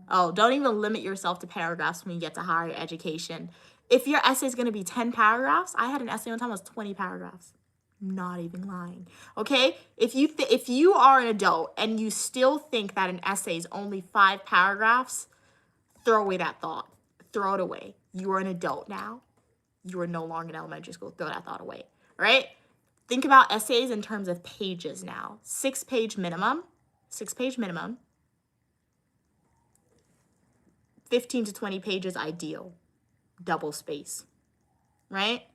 Oh, don't even limit yourself to paragraphs when you get to higher education. If your essay is going to be 10 paragraphs, I had an essay one time that was 20 paragraphs. Not even lying. Okay? If you are an adult and you still think that an essay is only 5 paragraphs, throw away that thought. Throw it away. You are an adult now. You are no longer in elementary school. Throw that thought away. Right? Think about essays in terms of pages now. 6-page minimum. 6-page minimum. 15 to 20 pages ideal. Double space. Right?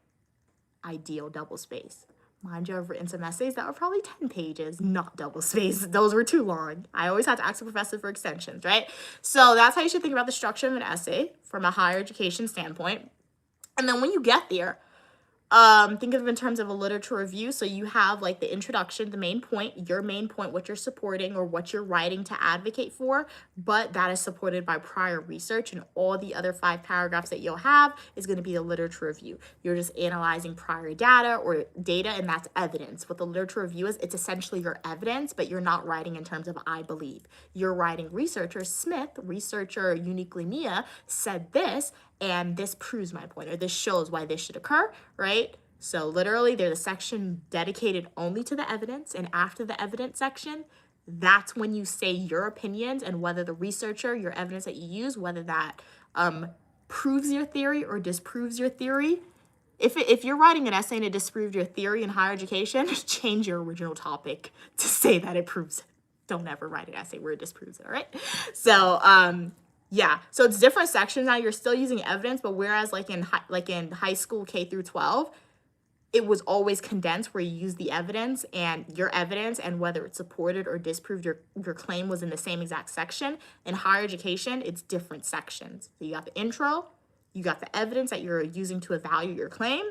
Ideal double space. Mind you, I've written some essays that were probably 10 pages, not double space. Those were too long. I always had to ask the professor for extensions, right? So that's how you should think about the structure of an essay from a higher education standpoint. And then when you get there, think of it in terms of a literature review. So you have like the introduction, the main point, your main point, what you're supporting or what you're writing to advocate for, but that is supported by prior research, and all the other 5 paragraphs that you'll have is going to be a literature review. You're just analyzing prior data, and that's evidence. What the literature review is, it's essentially your evidence, but you're not writing in terms of I believe. You're writing researcher Uniquely Mia said this, and this proves my point, or this shows why this should occur, right? So literally there's a section dedicated only to the evidence, and after the evidence section, that's when you say your opinions and whether the researcher, your evidence that you use, whether that proves your theory or disproves your theory. If you're writing an essay and it disproved your theory in higher education, change your original topic to say that it proves it. Don't ever write an essay where it disproves it, all right? So, Yeah, so it's different sections now. You're still using evidence, but whereas like in high school K through 12, it was always condensed where you use the evidence and your evidence and whether it supported or disproved your claim was in the same exact section. In higher education, it's different sections. So you got the intro, you got the evidence that you're using to evaluate your claim.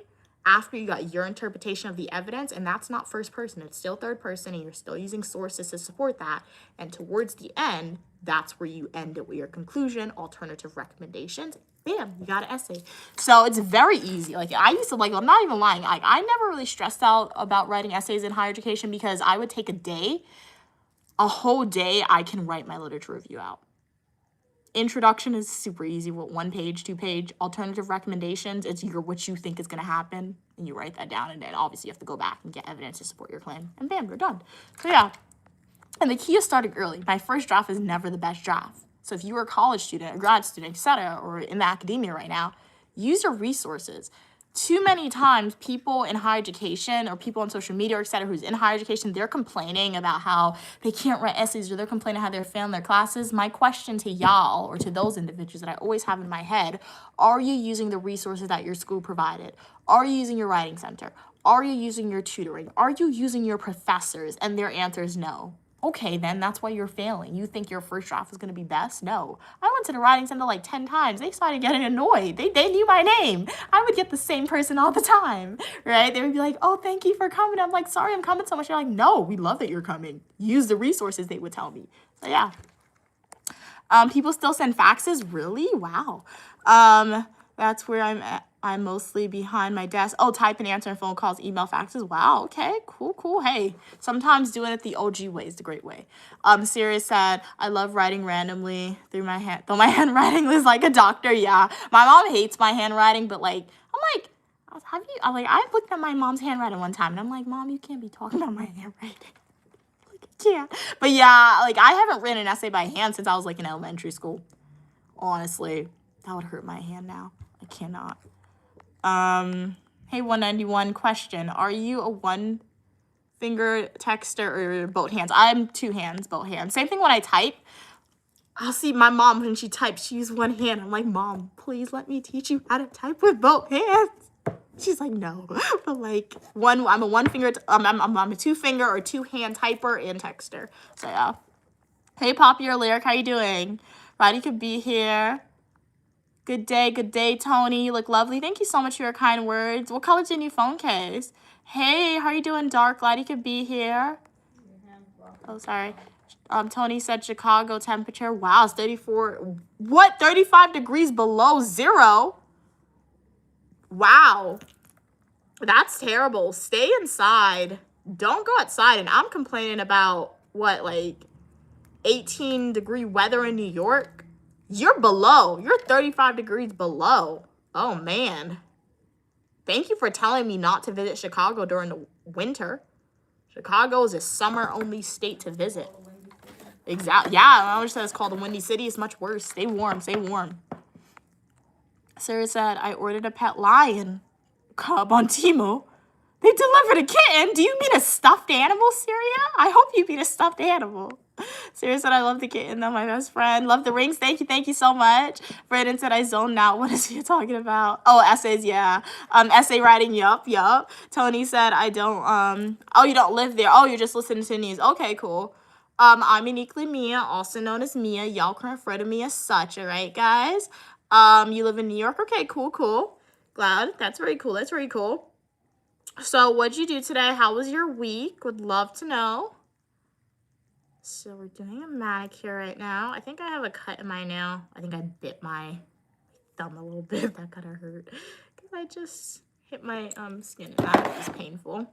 After you got your interpretation of the evidence, and that's not first person, it's still third person, and you're still using sources to support that. And towards the end, that's where you end it with your conclusion, alternative recommendations. Bam, you got an essay. So it's very easy. Like I used to I'm not even lying. Like I never really stressed out about writing essays in higher education because I would take a whole day, I can write my literature review out. Introduction is super easy with 1 page, 2 page. Alternative recommendations, it's what you think is going to happen, and you write that down, and then obviously you have to go back and get evidence to support your claim, and bam, you're done. So yeah, and the key is starting early. My first draft is never the best draft. So if you are a college student, a grad student, etc., or in the academia right now, use your resources. Too many times people in higher education or people on social media, etc., who's in higher education, they're complaining about how they can't write essays or they're complaining how they're failing their classes. My question to y'all or to those individuals that I always have in my head, are you using the resources that your school provided? Are you using your writing center? Are you using your tutoring? Are you using your professors? And their answer is no. Okay, then that's why you're failing. You think your first draft is going to be best? No. I went to the writing center like 10 times. They started getting annoyed. They knew my name. I would get the same person all the time, right? They would be like, oh, thank you for coming. I'm like, sorry, I'm coming so much. They're like, no, we love that you're coming. Use the resources, they would tell me. So yeah. People still send faxes? Really? Wow. That's where I'm at. I'm mostly behind my desk. Oh, type and answer phone calls, email, faxes. Wow, okay, cool. Hey, sometimes doing it the OG way is the great way. Sirius said, I love writing randomly through my hand. Though my handwriting is like a doctor, yeah. My mom hates my handwriting, but like, I looked at my mom's handwriting one time, and I'm like, Mom, you can't be talking about my handwriting. Yeah, but yeah, like I haven't written an essay by hand since I was like in elementary school. Honestly, that would hurt my hand now. I cannot. Hey, 191 question. Are you a one finger texter or both hands? I'm 2 hands, both hands. Same thing when I type. I'll see my mom when she types, she uses 1 hand. I'm like, Mom, please let me teach you how to type with both hands. She's like, no, but like I'm a 1 finger, I'm a 2 finger or 2 hand typer and texter. So yeah. Hey, Poppy or Lyric, how you doing? Roddy could be here. Good day, Tony. You look lovely. Thank you so much for your kind words. What color's your new phone case? Hey, how are you doing, Dark? Glad you could be here. Oh, sorry. Tony said Chicago temperature. Wow, it's 34. What? 35 degrees below zero? Wow. That's terrible. Stay inside. Don't go outside. And I'm complaining about, what, like 18-degree weather in New York? You're below. You're 35 degrees below. Oh, man. Thank you for telling me not to visit Chicago during the winter. Chicago is a summer-only state to visit. Exactly. Yeah, I always said it's called the Windy City. It's much worse. Stay warm. Stay warm. Sarah said, I ordered a pet lion cub on Temu. They delivered a kitten. Do you mean a stuffed animal, Syria? I hope you mean a stuffed animal. Sarah said, I love the kitten, though, my best friend. Love the rings. Thank you so much. Brandon said, I zoned out. What is he talking about? Oh, essays, yeah. Essay writing, yup. Tony said, I don't, oh, you don't live there. Oh, you're just listening to news. Okay, cool. I'm Uniquely Mia, also known as Mia. Y'all can refer to me as such, all right, guys? You live in New York? Okay, cool. Glad. That's very cool. So, what'd you do today? How was your week? Would love to know. So, we're doing a manicure right now. I think I have a cut in my nail. I think I bit my thumb a little bit. That kind of hurt. Because I just hit my skin. That was painful.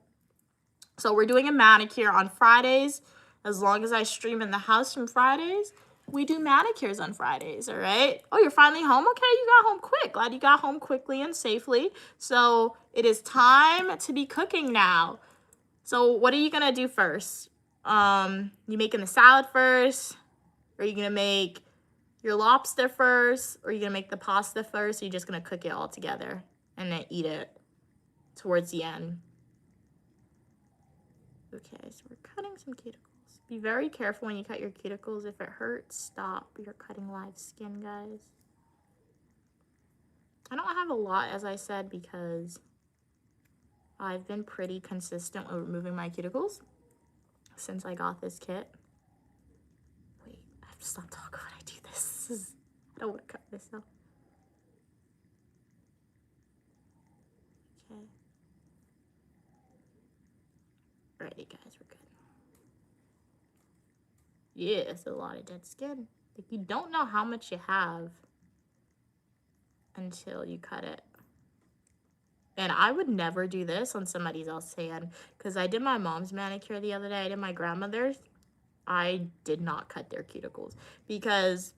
So, we're doing a manicure on Fridays. As long as I stream in the house from Fridays, we do manicures on Fridays, all right? Oh, you're finally home? Okay, you got home quick. Glad you got home quickly and safely. So it is time to be cooking now. So what are you going to do first? You making the salad first? Or are you going to make your lobster first? Or are you going to make the pasta first? Or are you just going to cook it all together and then eat it towards the end? Okay, so we're cutting some cuticles. Be very careful when you cut your cuticles. If it hurts, stop. You're cutting live skin, guys. I don't have a lot, as I said, because I've been pretty consistent with removing my cuticles since I got this kit. Wait, I have to stop talking when I do this. I don't want to cut myself. Okay. Alrighty, guys, we're good. Yeah, it's a lot of dead skin. Like, you don't know how much you have until you cut it. And I would never do this on somebody else's hand, because I did my mom's manicure the other day. I did my grandmother's. I did not cut their cuticles, because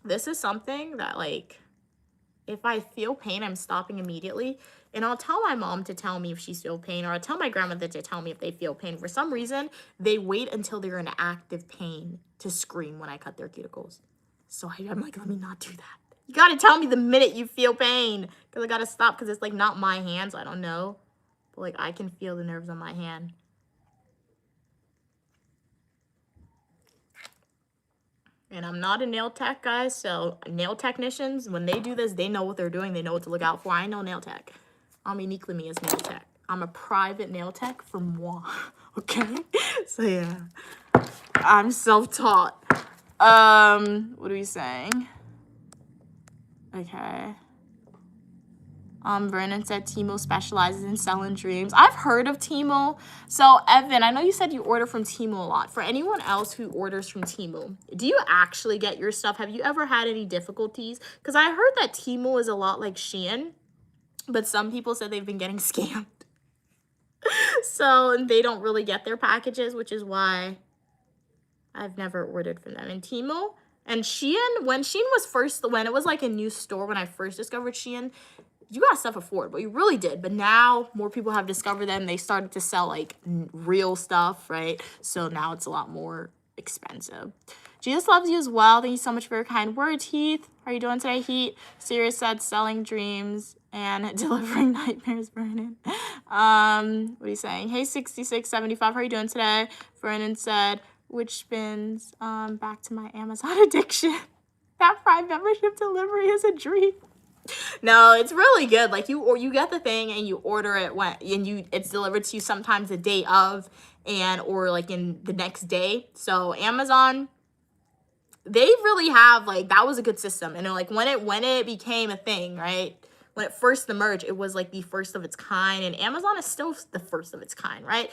this is something that, like, if I feel pain, I'm stopping immediately. And I'll tell my mom to tell me if she feels pain, or I'll tell my grandmother to tell me if they feel pain. For some reason, they wait until they're in active pain to scream when I cut their cuticles. So I'm like, let me not do that. You gotta tell me the minute you feel pain, because I gotta stop, because it's like not my hands. I don't know, but like I can feel the nerves on my hand. And I'm not a nail tech, guys, so nail technicians, when they do this, they know what they're doing. They know what to look out for. I know nail tech. I'm Unique Lamia's nail tech. I'm a private nail tech for moi, okay? So yeah, I'm self-taught. What are we saying? Okay. Vernon said Temu specializes in selling dreams. I've heard of Temu. So, Evan, I know you said you order from Temu a lot. For anyone else who orders from Temu, do you actually get your stuff? Have you ever had any difficulties? Because I heard that Temu is a lot like Shein, but some people said they've been getting scammed. So, they don't really get their packages, which is why I've never ordered from them. And Temu and Shein, when it was like a new store, when I first discovered Shein, you got stuff affordable. You really did. But now more people have discovered them. They started to sell like real stuff, right? So now it's a lot more expensive. Jesus loves you as well. Thank you so much for your kind words, Heath. How are you doing today, Heath? Sirius said selling dreams and delivering nightmares, Vernon. What are you saying? Hey, 6675, how are you doing today? Vernon said, which spins back to my Amazon addiction. That Prime membership delivery is a dream. No, it's really good. Like you get the thing and you order it it's delivered to you sometimes the day of or like in the next day. So Amazon, they really have like, that was a good system. And like when it became a thing, right? When it first emerged, it was like the first of its kind, and Amazon is still the first of its kind, right?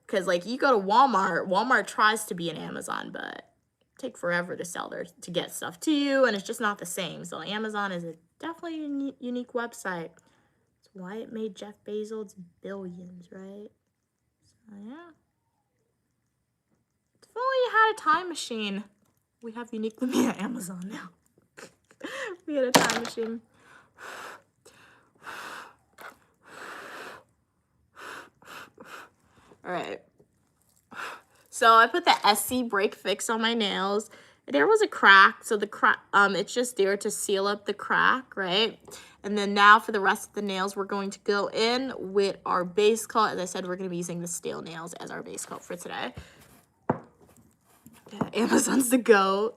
Because like you go to Walmart tries to be an Amazon, but take forever to get stuff to you, and it's just not the same. So Amazon is definitely a unique website. That's why it made Jeff Bezos billions, right? So yeah. If only you had a time machine. We have Unique Lamia at Amazon now. We had a time machine. All right. So I put the SC Break Fix on my nails. There was a crack, so the crack, it's just there to seal up the crack, right? And then now for the rest of the nails, we're going to go in with our base coat. As I said, we're going to be using the steel nails as our base coat for today. Yeah, Amazon's the GOAT.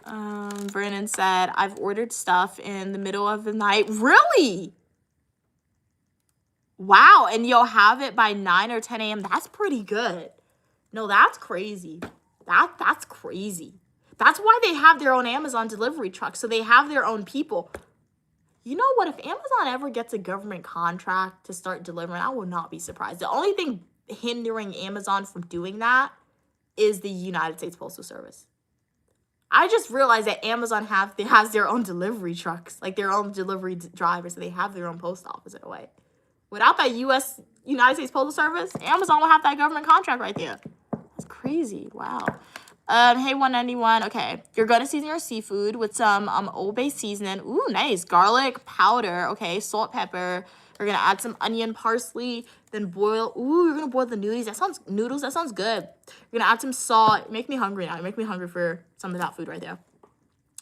Brandon said, I've ordered stuff in the middle of the night. Really? Wow, and you'll have it by 9 or 10 a.m. That's pretty good. No, that's crazy. That's crazy. That's why they have their own Amazon delivery truck, so they have their own people. You know what? If Amazon ever gets a government contract to start delivering, I will not be surprised. The only thing hindering Amazon from doing that is the United States Postal Service. I just realized that Amazon has their own delivery trucks, like their own delivery drivers, so they have their own post office in a way. Without that United States Postal Service, Amazon will have that government contract right there. That's crazy. Wow. Hey, 191. Okay, you're gonna season your seafood with some Old Bay seasoning. Ooh, nice. Garlic powder. Okay, salt, pepper. We're gonna add some onion, parsley, then boil. Ooh, you're gonna boil the noodles. That sounds good. You're gonna add some salt. You make me hungry now. You make me hungry for some of that food right there.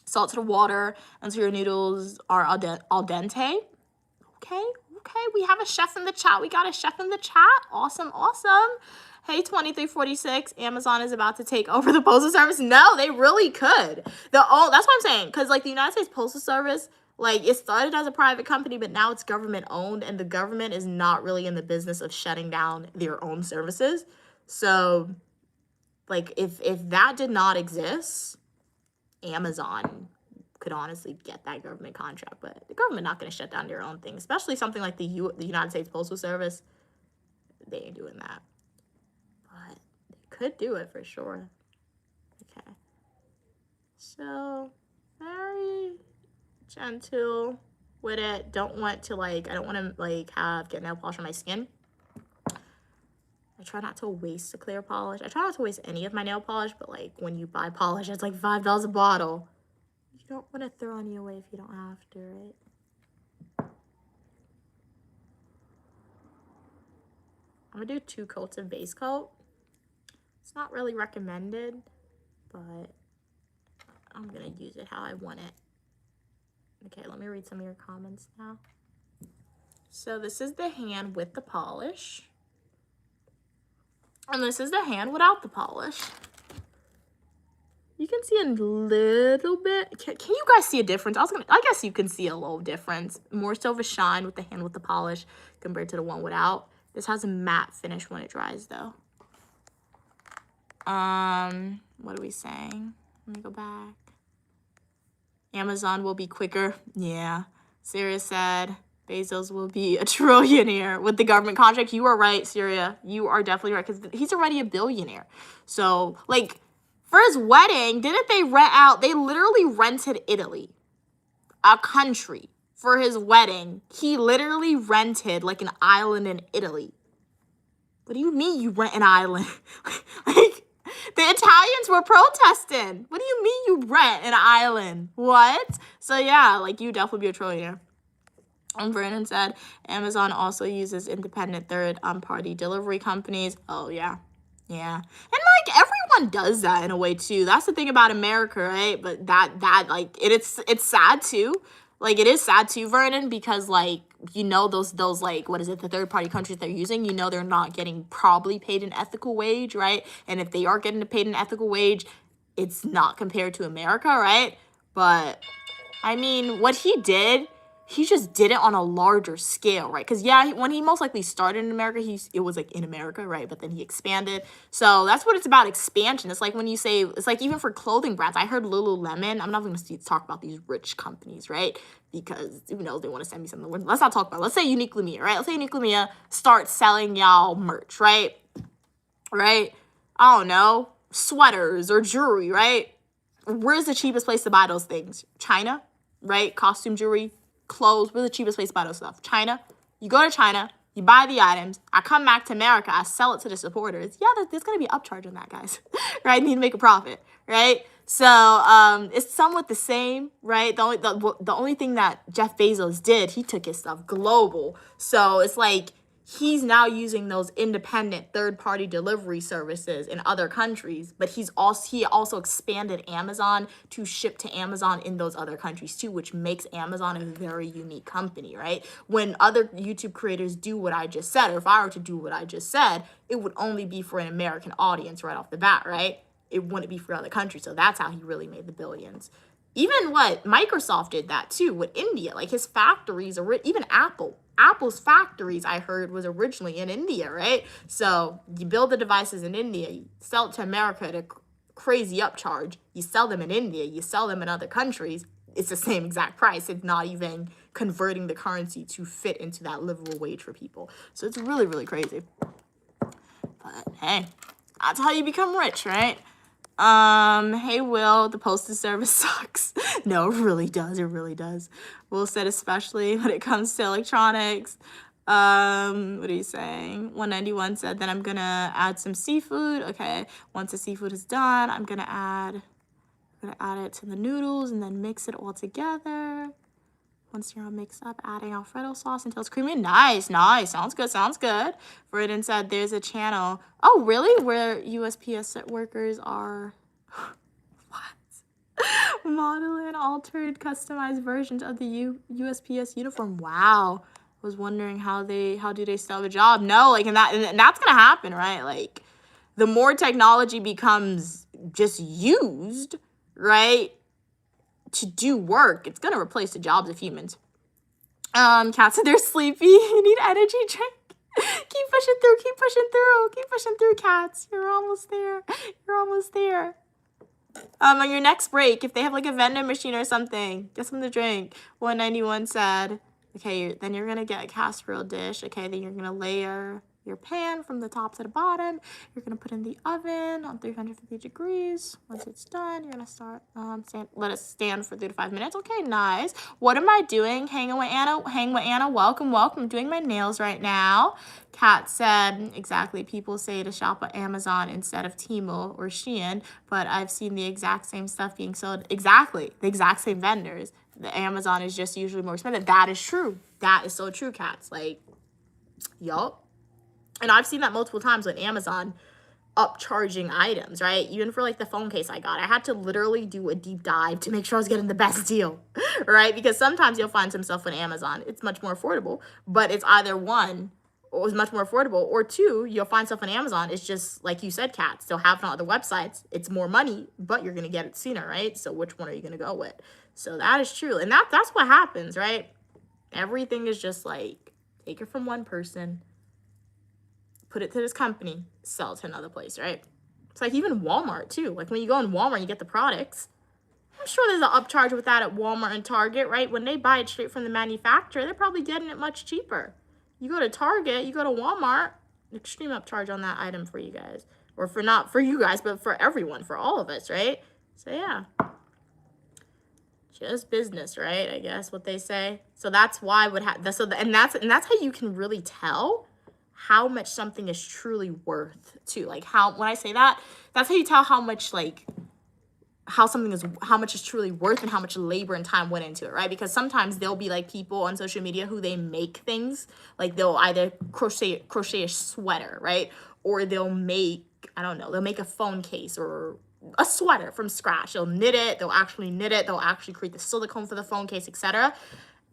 Salt to the water until your noodles are al dente. Okay, we have a chef in the chat. We got a chef in the chat. Awesome. Hey, 2346, Amazon is about to take over the Postal Service. No, they really could. That's what I'm saying. Because, like, the United States Postal Service, like, it started as a private company, but now it's government owned, and the government is not really in the business of shutting down their own services. So, like, if that did not exist, Amazon could honestly get that government contract, but the government not going to shut down their own thing, especially something like the United States Postal Service. They ain't doing that. But they could do it for sure. Okay. So, very gentle with it. Don't want to, like, I don't want to, like, get nail polish on my skin. I try not to waste a clear polish. I try not to waste any of my nail polish, but, like, when you buy polish, it's like $5 a bottle. You don't want to throw any away if you don't have to, right? I'm gonna do 2 coats of base coat. It's not really recommended, but I'm gonna use it how I want it. Okay, let me read some of your comments now. So this is the hand with the polish. And this is the hand without the polish. You can see a little bit. Can you guys see a difference? I guess you can see a little difference. More so of a shine with the hand with the polish compared to the one without. This has a matte finish when it dries, though. What are we saying? Let me go back. Amazon will be quicker. Yeah. Syria said Bezos will be a trillionaire with the government contract. You are right, Syria. You are definitely right, because he's already a billionaire. So, like, for his wedding, didn't they rent out? They literally rented Italy, a country, for his wedding. He literally rented, like, an island in Italy. What do you mean you rent an island? Like, the Italians were protesting. What do you mean you rent an island? What? So, yeah, like, you definitely be a trillionaire. Vernon said, Amazon also uses independent third-party delivery companies. Oh, yeah. Yeah. And, like, everyone does that in a way, too. That's the thing about America, right? But that like, it's sad, too. Like, it is sad, too, Vernon, because, like, you know, those like, what is it, the third-party countries they're using, you know they're not getting probably paid an ethical wage, right? And if they are getting paid an ethical wage, it's not compared to America, right? But, I mean, what he did, he just did it on a larger scale, right? Because, yeah, when he most likely started in America, it was, like, in America, right? But then he expanded. So that's what it's about, expansion. It's like when you say, it's like even for clothing brands. I heard Lululemon. I'm not going to talk about these rich companies, right? Because, you know, they want to send me something. Let's not talk about it. Let's say Unique Lumia, right? Let's say Unique Lumia starts selling y'all merch, right? Right? I don't know. Sweaters or jewelry, right? Where's the cheapest place to buy those things? China, right? Costume jewelry, clothes. Where's the cheapest place to buy those stuff? China. You go to China, you buy the items. I come back to America, I sell it to the supporters. Yeah, there's going to be an upcharge on that, guys. Right? Need to make a profit, right? So it's somewhat the same, right? The only thing that Jeff Bezos did, he took his stuff global. So it's like he's now using those independent third-party delivery services in other countries, but he also expanded Amazon to ship to Amazon in those other countries too, which makes Amazon a very unique company, right? When other YouTube creators do what I just said, or if I were to do what I just said, it would only be for an American audience right off the bat, right? It wouldn't be for other countries. So that's how he really made the billions. Even Microsoft did that too with India. Like his factories, even Apple's factories, I heard, was originally in India, right? So you build the devices in India, you sell it to America at a crazy upcharge. You sell them in India, you sell them in other countries. It's the same exact price. It's not even converting the currency to fit into that livable wage for people. So it's really, really crazy. But hey, that's how you become rich, right? Hey Will, the postal service sucks. No, it really does. It really does. Will said especially when it comes to electronics. What are you saying? 191 said that I'm gonna add some seafood. Okay, once the seafood is done, I'm gonna add it to the noodles and then mix it all together. Once you're all mixed up, adding Alfredo sauce until it's creamy. Nice. Sounds good. Verdon said there's a channel. Oh, really? Where USPS workers are what? Modeling altered, customized versions of the USPS uniform. Wow. I was wondering how do they sell the job? No, like, and that's gonna happen, right? Like, the more technology becomes just used, right, to do work, it's gonna replace the jobs of humans. Cats said they're sleepy. You need energy drink. Keep pushing through, keep pushing through, keep pushing through, cats. You're almost there. You're almost there. On your next break, if they have like a vending machine or something, get something to drink. 191 said, okay, then you're gonna get a casserole dish. Okay, then you're gonna layer your pan from the top to the bottom. You're gonna put in the oven on 350 degrees. Once it's done, you're gonna start, let it stand for 3 to 5 minutes. Okay, nice. What am I doing? Hanging with Anna. Hang with Anna. Welcome, welcome. I'm doing my nails right now. Kat said, exactly, people say to shop at Amazon instead of Temu or Shein, but I've seen the exact same stuff being sold. Exactly, the exact same vendors. The Amazon is just usually more expensive. That is true. That is so true, Cats. Like, yup. And I've seen that multiple times with Amazon upcharging items, right? Even for like the phone case I got, I had to literally do a deep dive to make sure I was getting the best deal, right? Because sometimes you'll find some stuff on Amazon, it's much more affordable, but it's either one, or it's much more affordable, or two, you'll find stuff on Amazon, it's just like you said, Kat, still have it on other websites, it's more money, but you're gonna get it sooner, right? So which one are you gonna go with? So that is true, and that's what happens, right? Everything is just like, take it from one person, put it to this company, sell it to another place, right? It's like even Walmart too. Like when you go in Walmart, you get the products. I'm sure there's an upcharge with that at Walmart and Target, right? When they buy it straight from the manufacturer, they're probably getting it much cheaper. You go to Target, you go to Walmart, extreme upcharge on that item for you guys. Or for not for you guys, but for everyone, for all of us, right? So yeah. Just business, right? I guess what they say. So that's why and that's how you can really tell how much something is truly worth too. Like when I say that, that's how you tell how much how much is truly worth and how much labor and time went into it, right? Because sometimes there'll be like people on social media who they make things, like they'll either crochet a sweater, right? Or they'll make, I don't know, they'll make a phone case or a sweater from scratch. They'll knit it, they'll actually create the silicone for the phone case, etc.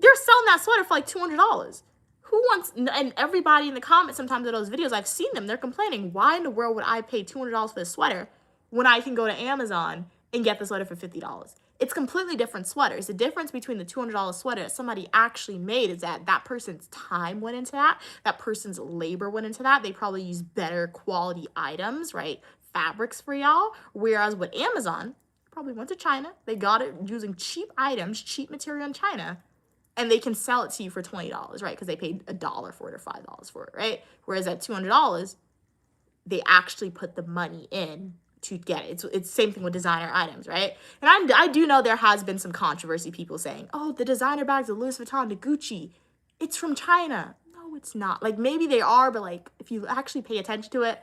They're selling that sweater for like $200. Who wants, and everybody in the comments sometimes of those videos, I've seen them, they're complaining, why in the world would I pay $200 for this sweater when I can go to Amazon and get the sweater for $50? It's completely different sweaters. The difference between the $200 sweater that somebody actually made is that that person's time went into that person's labor went into that. They probably use better quality items, right? Fabrics for y'all. Whereas with Amazon, probably went to China. They got it using cheap items, cheap material in China. And they can sell it to you for $20, right? Because they paid $1 for it or $5 for it, right? Whereas at $200, they actually put the money in to get it. It's the same thing with designer items, right? And I do know there has been some controversy, people saying, oh, the designer bags of Louis Vuitton, the Gucci, it's from China. No, it's not. Like maybe they are, but like if you actually pay attention to it,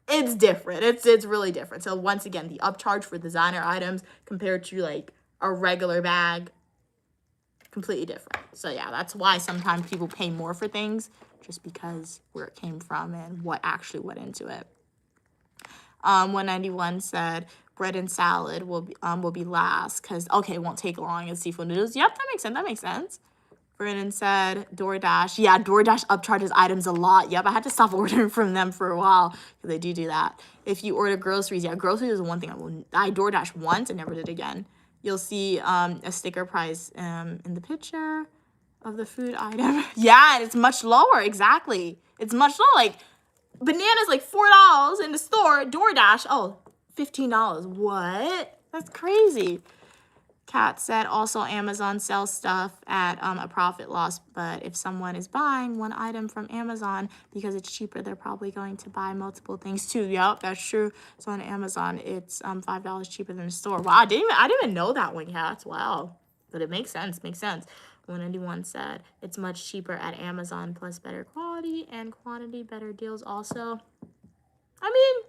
it's different. It's really different. So once again, the upcharge for designer items compared to like a regular bag, completely different. So yeah, that's why sometimes people pay more for things, just because where it came from and what actually went into it. 191 said bread and salad will be last because it won't take long as seafood noodles. Yep, that makes sense. Brennan said DoorDash. Yeah, DoorDash upcharges items a lot. Yep, I had to stop ordering from them for a while because they do that. If you order groceries, yeah, groceries is one thing I DoorDash once and never did again. You'll see a sticker price in the picture of the food item. Yeah, and it's much lower. Exactly. It's much lower. Like, bananas like $4 in the store. DoorDash, $15. What? That's crazy. Kat said also Amazon sells stuff at a profit loss, but if someone is buying one item from Amazon because it's cheaper, they're probably going to buy multiple things too. Yep, that's true. So on Amazon, it's $5 cheaper than the store. Wow, I didn't even know that one, Kat. Wow, but it makes sense. 191 said it's much cheaper at Amazon plus better quality and quantity, better deals also. I mean,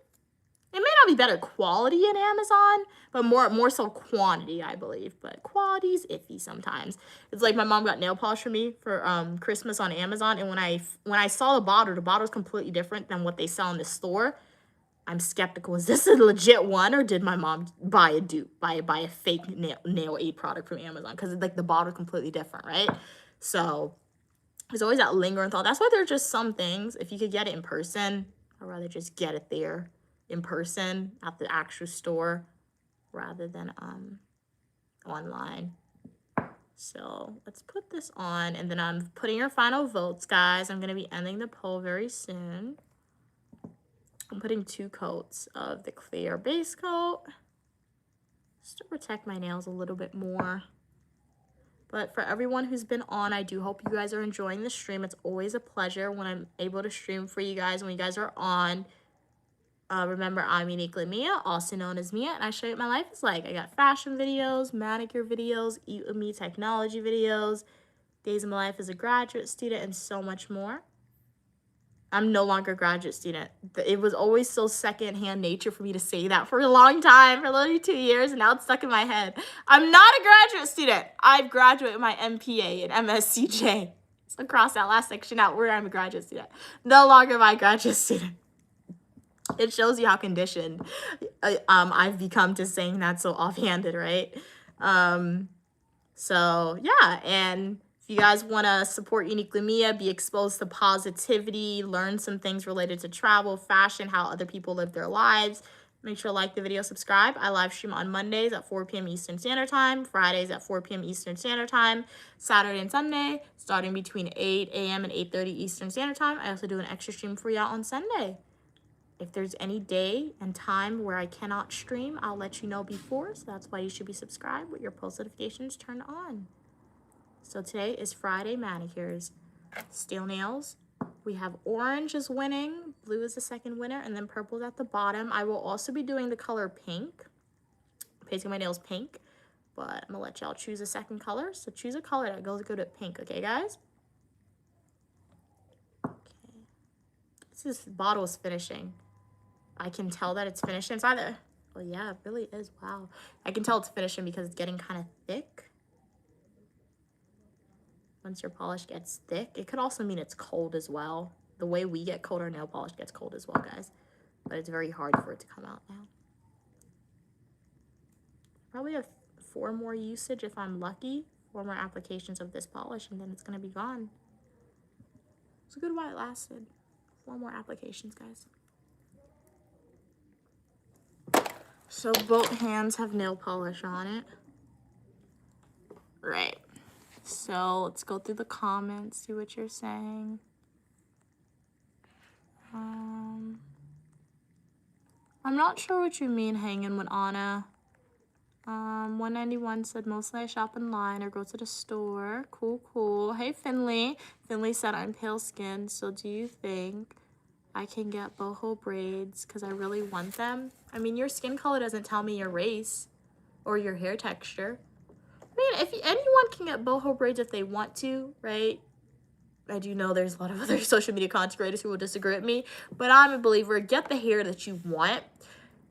it may not be better quality in Amazon, but more so quantity, I believe. But quality's iffy sometimes. It's like my mom got nail polish for me for Christmas on Amazon, and when I saw the bottle's completely different than what they sell in the store. I'm skeptical. Is this a legit one, or did my mom buy a dupe, buy a fake nail aid product from Amazon? Because like the bottle's completely different, right? So there's always that lingering thought. That's why there's just some things, if you could get it in person, I'd rather just get it there in person at the actual store rather than online. So let's put this on, and then I'm putting your final votes, guys. I'm going to be ending the poll very soon. I'm putting 2 coats of the clear base coat just to protect my nails a little bit more. But for everyone who's been on, I do hope you guys are enjoying the stream. It's always a pleasure when I'm able to stream for you guys when you guys are on. Remember, I'm Uniquely Mia, also known as Mia, and I show you what my life is like. I got fashion videos, manicure videos, Eat With Me technology videos, days of my life as a graduate student, and so much more. I'm no longer a graduate student. It was always so secondhand nature for me to say that for a long time, for literally 2 years, and now it's stuck in my head. I'm not a graduate student. I've graduated my MPA and MSCJ. So cross that last section out where I'm a graduate student. No longer am I a graduate student. It shows you how conditioned I've become to saying that so offhanded, right? So yeah, and if you guys want to support Uniquely Mia, be exposed to positivity, learn some things related to travel, fashion, how other people live their lives, make sure to like the video, subscribe. I live stream on Mondays at 4 p.m. Eastern Standard Time, Fridays at 4 p.m. Eastern Standard Time, Saturday and Sunday, starting between 8 a.m. and 8:30 Eastern Standard Time. I also do an extra stream for y'all on Sunday. If there's any day and time where I cannot stream, I'll let you know before. So that's why you should be subscribed with your post notifications turned on. So today is Friday manicures. Steel nails. We have orange is winning, blue is the second winner, and then purple is at the bottom. I will also be doing the color pink. Painting my nails pink, but I'm gonna let y'all choose a second color. So choose a color that goes good at pink, okay, guys? Okay. This bottle is finishing. I can tell that it's finishing. It's either, oh yeah, it really is. Wow. I can tell it's finishing because it's getting kind of thick. Once your polish gets thick, it could also mean it's cold as well. The way we get cold, our nail polish gets cold as well, guys. But it's very hard for it to come out now. Probably have 4 more usage if I'm lucky. 4 more applications of this polish, and then it's going to be gone. It's a good while it lasted. 4 more applications, guys. So both hands have nail polish on it. Right. So let's go through the comments, see what you're saying. I'm not sure what you mean hanging with Anna. 191 said mostly I shop online or go to the store. Cool, cool. Hey, Finley. Finley said I'm pale skinned, so do you think I can get boho braids because I really want them? I mean, your skin color doesn't tell me your race or your hair texture. I mean, if anyone can get boho braids if they want to, right? I do know there's a lot of other social media content creators who will disagree with me, but I'm a believer. Get the hair that you want.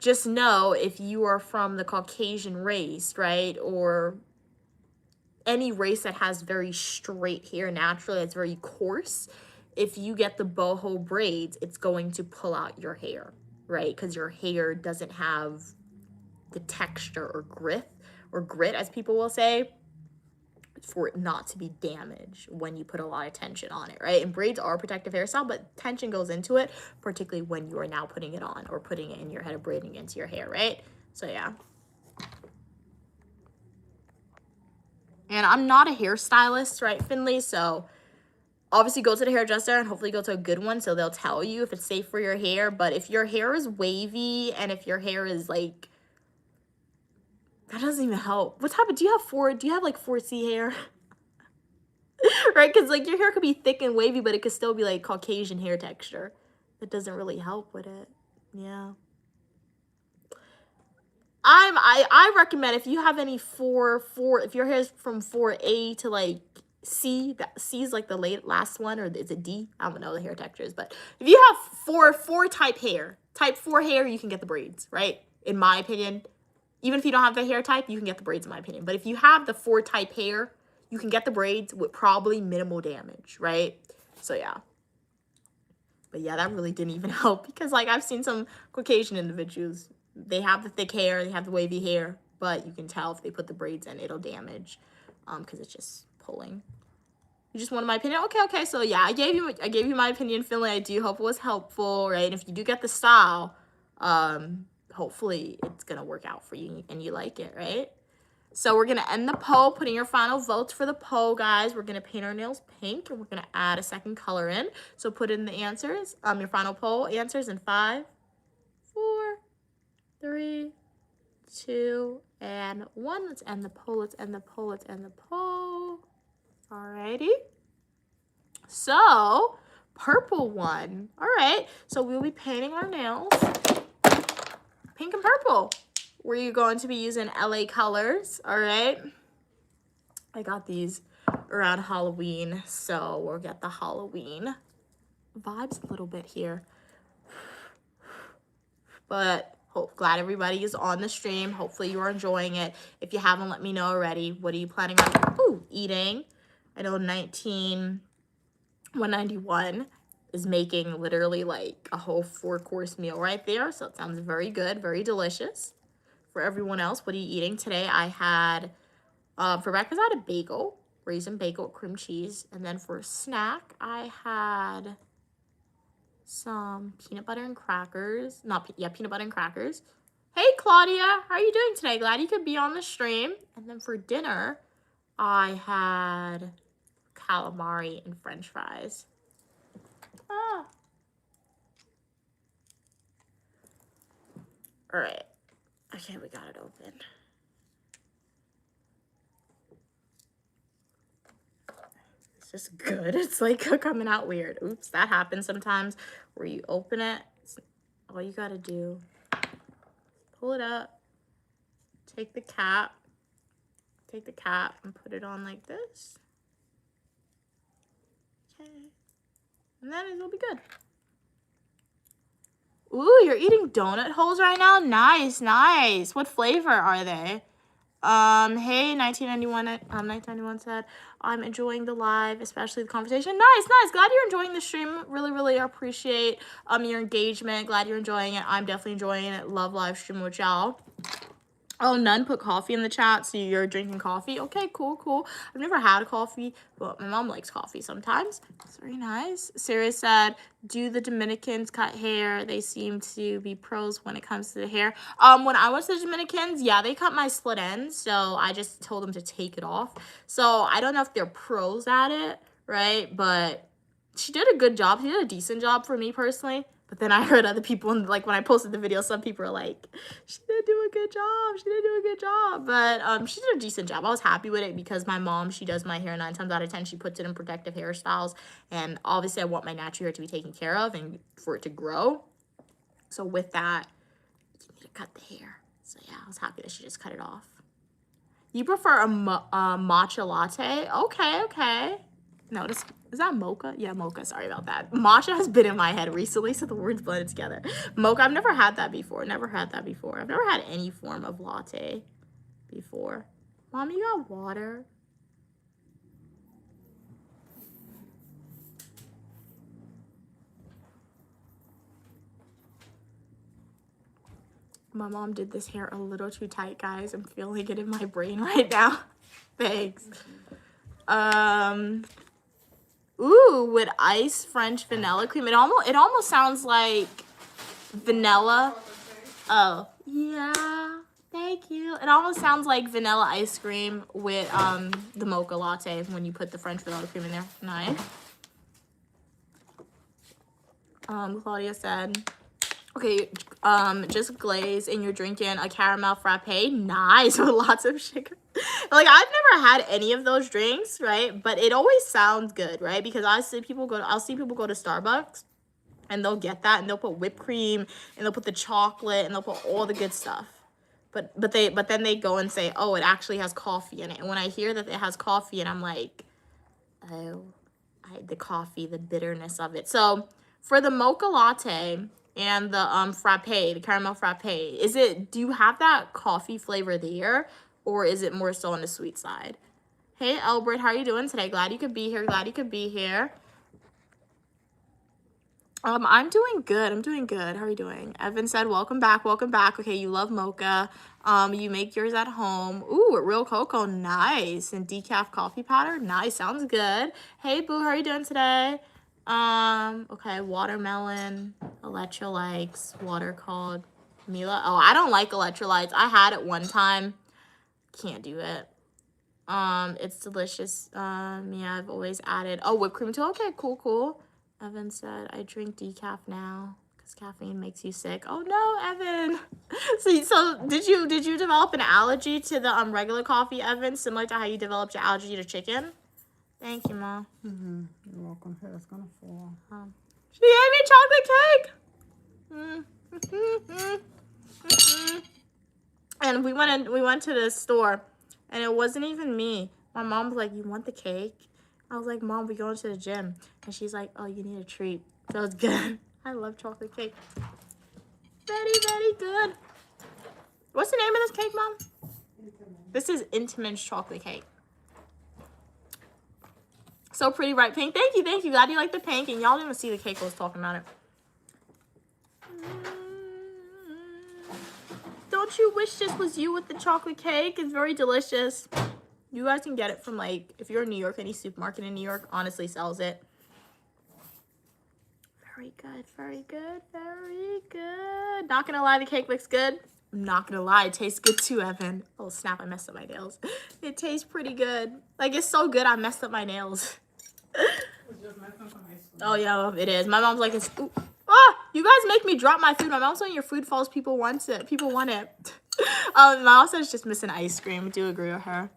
Just know if you are from the Caucasian race, right, or any race that has very straight hair naturally, that's very coarse, if you get the boho braids, it's going to pull out your hair, right? Because your hair doesn't have the texture or grit, as people will say, for it not to be damaged when you put a lot of tension on it, right? And braids are a protective hairstyle, but tension goes into it, particularly when you are now putting it on or putting it in your head or braiding it into your hair, right? So yeah. And I'm not a hairstylist, right, Finley? So obviously go to the hairdresser and hopefully go to a good one so they'll tell you if it's safe for your hair. But if your hair is wavy and if your hair is like, that doesn't even help. What type of, do you have like 4C hair? Right? Because like your hair could be thick and wavy, but it could still be like Caucasian hair texture. It doesn't really help with it. Yeah. I recommend if you have any if your hair is from 4A to like C, that C is like the last one, or is it D? I don't know the hair textures, but if you have four type hair, type 4 hair, you can get the braids, right? In my opinion, even if you don't have the hair type, you can get the braids in my opinion. But if you have the 4 type hair, you can get the braids with probably minimal damage, right? So yeah. But yeah, that really didn't even help because like I've seen some Caucasian individuals, they have the thick hair, they have the wavy hair, but you can tell if they put the braids in, it'll damage because it's just pulling. You just wanted my opinion? Okay. So yeah, I gave you my opinion, Finley. I do hope it was helpful, right? And if you do get the style, hopefully it's gonna work out for you and you like it, right? So we're gonna end the poll, putting your final votes for the poll, guys. We're gonna paint our nails pink and we're gonna add a second color in. So put in the answers, your final poll answers in 5, 4, 3, 2, and 1. Let's end the poll, let's end the poll, let's end the poll. Alrighty. So, purple one. All right, so we'll be painting our nails pink and purple. We're going to be using LA colors, all right? I got these around Halloween, so we'll get the Halloween vibes a little bit here. But glad everybody is on the stream. Hopefully you're enjoying it. If you haven't, let me know already. What are you planning on eating? I know 191 is making literally like a whole 4-course meal right there. So it sounds very good, very delicious. For everyone else, what are you eating today? I had, for breakfast, I had a bagel, raisin bagel with cream cheese. And then for a snack, I had some peanut butter and crackers. Peanut butter and crackers. Hey, Claudia, how are you doing today? Glad you could be on the stream. And then for dinner, I had calamari and french fries. All right. Okay, we got it open. It's just good. It's like coming out weird. Oops, that happens sometimes where you open it. All you got to do, pull it up, take the cap and put it on like this. Okay. And then it'll be good. Ooh, you're eating donut holes right now? Nice, nice. What flavor are they? Hey, 1991 said, I'm enjoying the live, especially the conversation. Nice, nice. Glad you're enjoying the stream. Really, really appreciate your engagement. Glad you're enjoying it. I'm definitely enjoying it. Love live streaming with y'all. Oh, none put coffee in the chat, so you're drinking coffee. Okay, cool, cool. I've never had a coffee, but my mom likes coffee sometimes. It's very nice. Sarah said, do the Dominicans cut hair? They seem to be pros when it comes to the hair. When I went to the Dominicans, yeah, they cut my split ends, so I just told them to take it off. So I don't know if they're pros at it, right? But she did a good job. She did a decent job for me personally. But then I heard other people, like when I posted the video, some people are like, she didn't do a good job. She didn't do a good job. But she did a decent job. I was happy with it because my mom, she does my hair 9 times out of 10. She puts it in protective hairstyles. And obviously I want my natural hair to be taken care of and for it to grow. So with that, you need to cut the hair. So yeah, I was happy that she just cut it off. You prefer a matcha latte? Okay, okay. No, is that mocha? Yeah, mocha. Sorry about that. Matcha has been in my head recently, so the words blended together. Mocha, I've never had that before. I've never had any form of latte before. Mom, you got water? My mom did this hair a little too tight, guys. I'm feeling it in my brain right now. Thanks. Ooh, with ice French vanilla cream. It almost sounds like vanilla. Oh, yeah. Thank you. It almost sounds like vanilla ice cream with the mocha latte when you put the French vanilla cream in there. Nice. Claudia said, okay, just glaze and you're drinking a caramel frappe. Nice, with lots of sugar. Like, I've never had any of those drinks, right? But it always sounds good, right? Because I'll see people go to Starbucks and they'll get that and they'll put whipped cream and they'll put the chocolate and they'll put all the good stuff. But then they go and say, oh, it actually has coffee in it. And when I hear that it has coffee, and I'm like, oh, the coffee, the bitterness of it. So for the mocha latte and the frappe, the caramel frappe, do you have that coffee flavor there? Or is it more so on the sweet side? Hey, Albert, how are you doing today? Glad you could be here. I'm doing good. How are you doing? Evan said, welcome back. Okay, you love mocha. You make yours at home. Ooh, with real cocoa. Nice. And decaf coffee powder. Nice. Sounds good. Hey, Boo, how are you doing today? Okay, watermelon, electrolytes, water called Mila. Oh, I don't like electrolytes. I had it one time. Can't do it. It's delicious. Yeah, I've always added whipped cream too. Okay, cool. Evan said, I drink decaf now because caffeine makes you sick. Oh no, Evan. So did you develop an allergy to the regular coffee, Evan, similar to how you developed your allergy to chicken? Thank you, Mom. You're welcome. Hair's gonna fall. She gave me chocolate cake. And we went to the store, and it wasn't even me. My mom was like, "You want the cake?" I was like, "Mom, we going to the gym," and she's like, "Oh, you need a treat." So it's good. I love chocolate cake. Very, very good. What's the name of this cake, Mom? This is Intamin's chocolate cake. So pretty, right, Pink? Thank you. Glad you like the pink, and y'all didn't even see the cake I was talking about it. Don't you wish this was you with the chocolate cake? It's very delicious. You guys can get it from, like, if you're in New York, any supermarket in New York honestly sells it. Very good. Not gonna lie, the cake looks good. I'm not gonna lie, it tastes good too, Evan. Oh snap, I messed up my nails. It tastes pretty good. Like, it's so good I messed up my nails. Oh yeah, it is. My mom's like, it's you guys make me drop my food. My mom's saying your food falls, people want it. My mom said it's just missing ice cream. I do agree with her.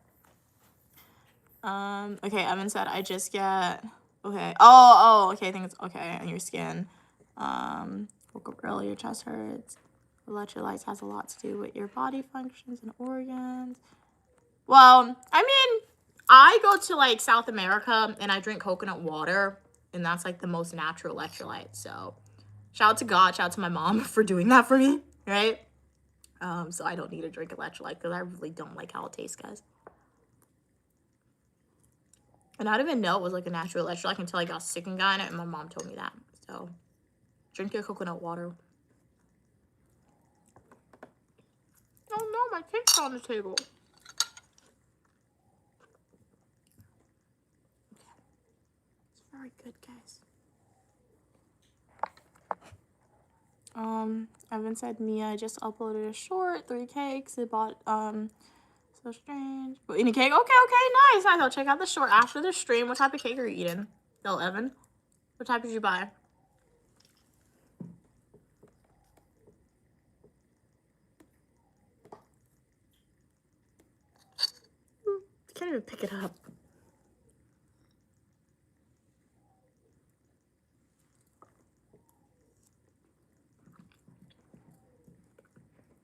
Okay, Evan said I just get okay. Okay, I think it's okay on your skin. Woke up early, your chest hurts. Electrolytes has a lot to do with your body functions and organs. Well, I mean, I go to like South America and I drink coconut water, and that's like the most natural electrolyte. So shout out to God, shout out to my mom for doing that for me, right? So I don't need to drink electrolyte because I really don't like how it tastes, guys. And I didn't even know it was like a natural electrolyte until I got sick and got it, and my mom told me that. So drink your coconut water. Oh no, my cake's on the table. It's very good, guys. Evan said Mia just uploaded a short, 3 cakes. They bought so strange. But eating cake? Okay, nice. I'll check out the short after the stream. What type of cake are you eating? No, Evan. What type did you buy? I can't even pick it up.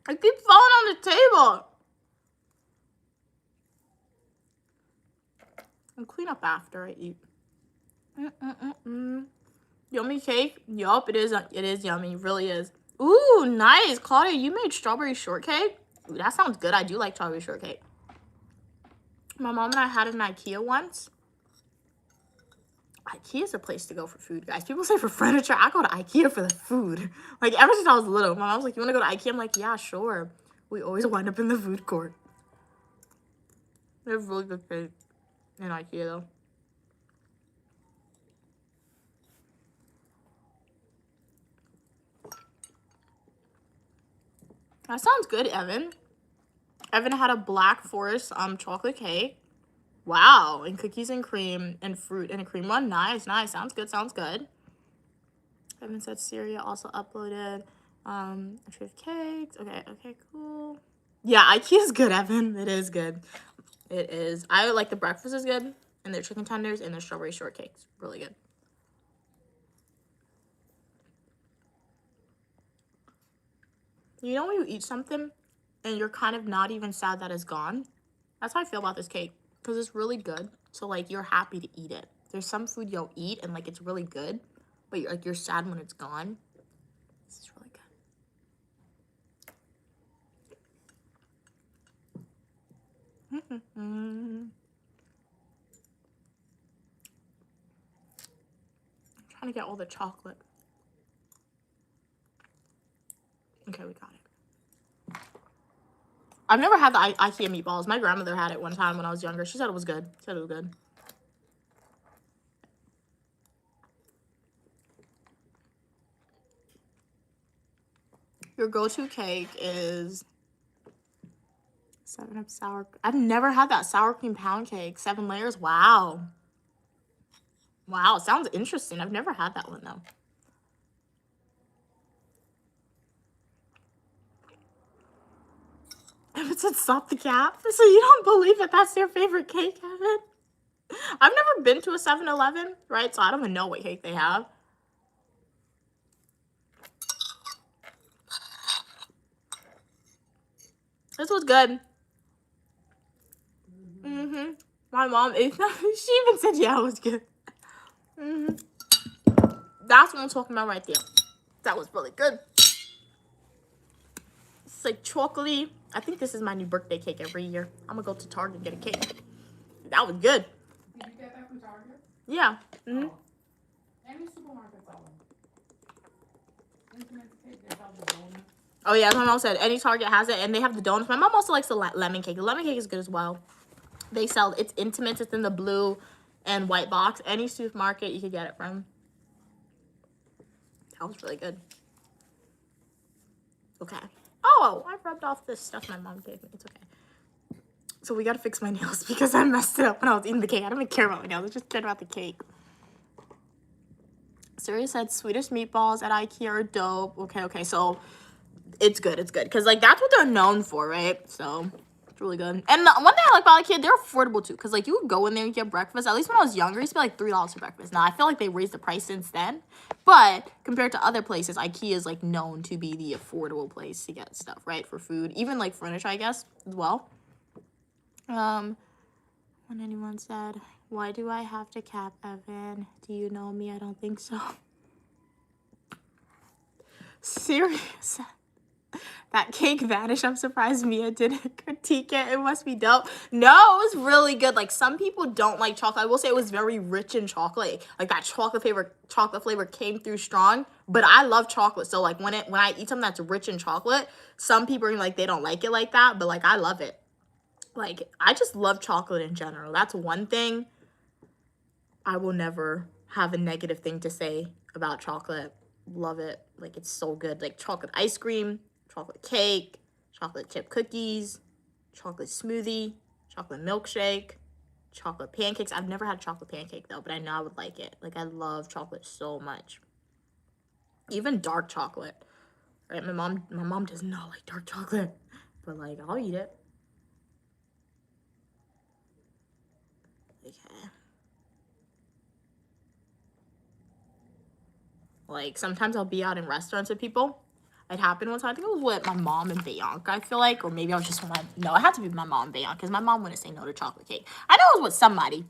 I keep falling on the table. And clean up after I eat. Yummy cake? Yup, it is yummy. It really is. Ooh, nice. Claudia, you made strawberry shortcake? Ooh, that sounds good. I do like strawberry shortcake. My mom and I had it in IKEA once. IKEA is a place to go for food, guys. People say for furniture. I go to IKEA for the food. Like, ever since I was little, my mom's like, you want to go to IKEA? I'm like, yeah, sure. We always wind up in the food court. They have really good food in IKEA, though. That sounds good, Evan. Evan had a Black Forest chocolate cake. Wow, and cookies and cream and fruit and a cream one. Nice. Sounds good. Evan said Syria also uploaded a tray of cakes. Okay, cool. Yeah, IKEA's good, Evan. It is good. It is. I like the breakfast is good, and their chicken tenders and their strawberry shortcakes. Really good. You know when you eat something and you're kind of not even sad that it's gone? That's how I feel about this cake. Because it's really good. So, like, you're happy to eat it. There's some food you'll eat and, like, it's really good. But, you're sad when it's gone. This is really good. I'm trying to get all the chocolate. Okay, we got it. I've never had the IKEA meatballs. My grandmother had it one time when I was younger. She said it was good. your go-to cake is 7-Up sour. I've never had that sour cream pound cake. 7 layers. Wow. Wow, sounds interesting. I've never had that one though. It said stop the cap. So you don't believe that that's your favorite cake, Evan? I've never been to a 7-Eleven, right? So I don't even know what cake they have. This was good. Mm-hmm. My mom ate that. She even said, yeah, it was good. Mm-hmm. That's what I'm talking about right there. That was really good. It's like chocolatey. I think this is my new birthday cake every year. I'm gonna go to Target and get a cake. That was good. Did you get that from Target? Yeah. Mm-hmm. Oh. Any supermarket sell them. Intimate cake, they sell the donut. Oh yeah, as my mom said, any Target has it, and they have the donuts. My mom also likes the lemon cake. The lemon cake is good as well. They sell it's intimate. It's in the blue and white box. Any supermarket you could get it from. That was really good. Okay. Oh, I rubbed off this stuff my mom gave me. It's okay. So we gotta fix my nails because I messed it up when I was eating the cake. I don't even care about my nails. I just cared about the cake. Siri said Swedish meatballs at IKEA are dope. Okay. So it's good. It's good because like that's what they're known for, right? So it's really good. And the one thing I like about IKEA, they're affordable too. Because like you would go in there and get breakfast. At least when I was younger, it used to be like $3 for breakfast. Now I feel like they raised the price since then. But compared to other places, IKEA is like known to be the affordable place to get stuff, right? For food, even like furniture, I guess, as well. When anyone said, "Why do I have to cap Evan? Do you know me? I don't think so." Serious. That cake vanished. I'm surprised Mia didn't critique it. It must be dope. No, it was really good. Like some people don't like chocolate. I will say it was very rich in chocolate. Like that chocolate flavor came through strong. But I love chocolate. So like when I eat something that's rich in chocolate, some people are like they don't like it like that. But like I love it. Like I just love chocolate in general. That's one thing I will never have a negative thing to say about chocolate. Love it. Like it's so good. Like chocolate ice cream, chocolate cake, chocolate chip cookies, chocolate smoothie, chocolate milkshake, chocolate pancakes. I've never had a chocolate pancake though, but I know I would like it. Like I love chocolate so much. Even dark chocolate. Right? My mom does not like dark chocolate, but like I'll eat it. Okay. Like sometimes I'll be out in restaurants with people. It happened one time. I think it was with my mom and Bianca, I feel like. Or maybe I was just with no, it had to be my mom and Bianca because my mom wouldn't say no to chocolate cake. I know it was with somebody.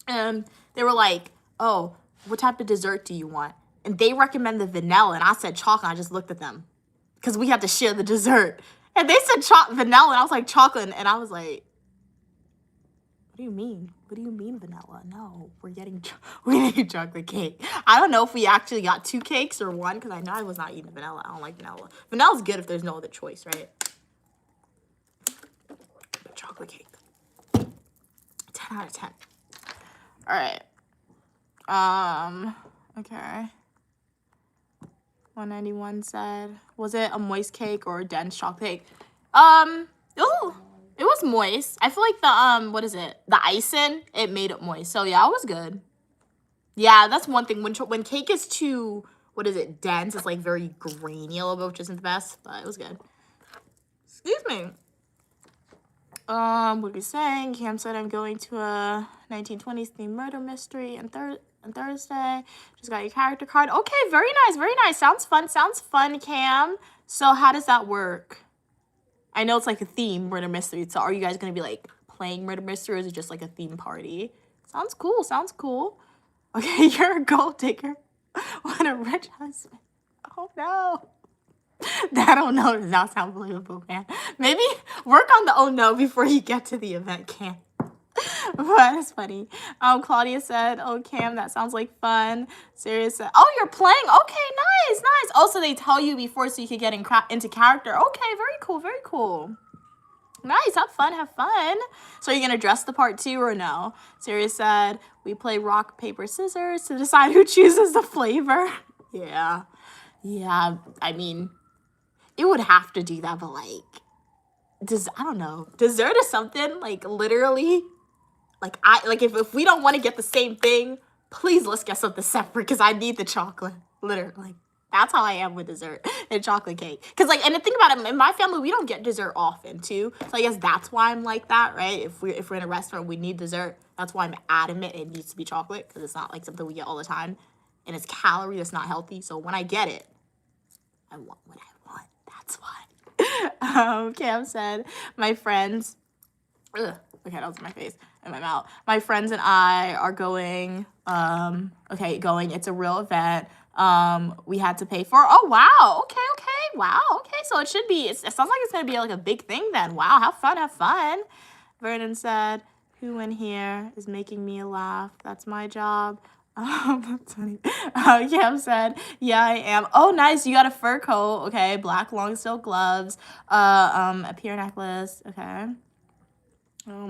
And they were like, oh, what type of dessert do you want? And they recommended vanilla. And I said chocolate. I just looked at them because we had to share the dessert. And they said vanilla. And I was like chocolate. And I was like, what do you mean? What do you mean vanilla? No, we're getting chocolate cake. I don't know if we actually got 2 cakes or 1 because I know I was not eating vanilla. I don't like vanilla. Vanilla's good if there's no other choice, right? But chocolate cake. 10 out of 10. All right. Okay. 191 said, was it a moist cake or a dense chocolate cake? It was moist. I feel like the, what is it? The icing, it made it moist. So, yeah, it was good. Yeah, that's one thing. When cake is too, what is it, dense, it's, like, very grainy a little bit, which isn't the best. But it was good. Excuse me. What are we saying? Cam said I'm going to a 1920s themed murder mystery on Thursday. Just got your character card. Okay, very nice, very nice. Sounds fun, Cam. So, how does that work? I know it's like a theme murder mystery. So are you guys going to be like playing murder mystery or is it just like a theme party? Sounds cool. Okay, you're a gold digger. What a rich husband. Oh no. That oh no does not sound believable, man. Maybe work on the oh no before you get to the event, Cam. But it's funny. Claudia said, oh, Cam, that sounds like fun. Sirius said, oh, you're playing? Okay, nice. Oh, so they tell you before so you can get into character. Okay, very cool. Nice, have fun. So are you going to dress the part too or no? Sirius said, we play rock, paper, scissors to decide who chooses the flavor. Yeah, I mean, it would have to do that, but like, I don't know. Dessert is something like literally, like if we don't want to get the same thing, please let's get something separate because I need the chocolate. Literally, that's how I am with dessert and chocolate cake. Cause like, and the thing about it, in my family, we don't get dessert often too. So I guess that's why I'm like that, right? If we're in a restaurant, we need dessert. That's why I'm adamant it needs to be chocolate because it's not like something we get all the time, and it's calorie. It's not healthy. So when I get it, I want what I want. That's why. Cam said, my friends. Ugh, okay, that was my face and my mouth. My friends and I are going. It's a real event. We had to pay for. Oh wow. Okay. Wow. Okay, so it should be. It sounds like it's gonna be like a big thing then. Wow. Have fun. Vernon said, "Who in here is making me laugh? That's my job." That's funny. Cam said, "Yeah, I am." Oh, nice. You got a fur coat. Okay, black long silk gloves. A pear necklace. Okay.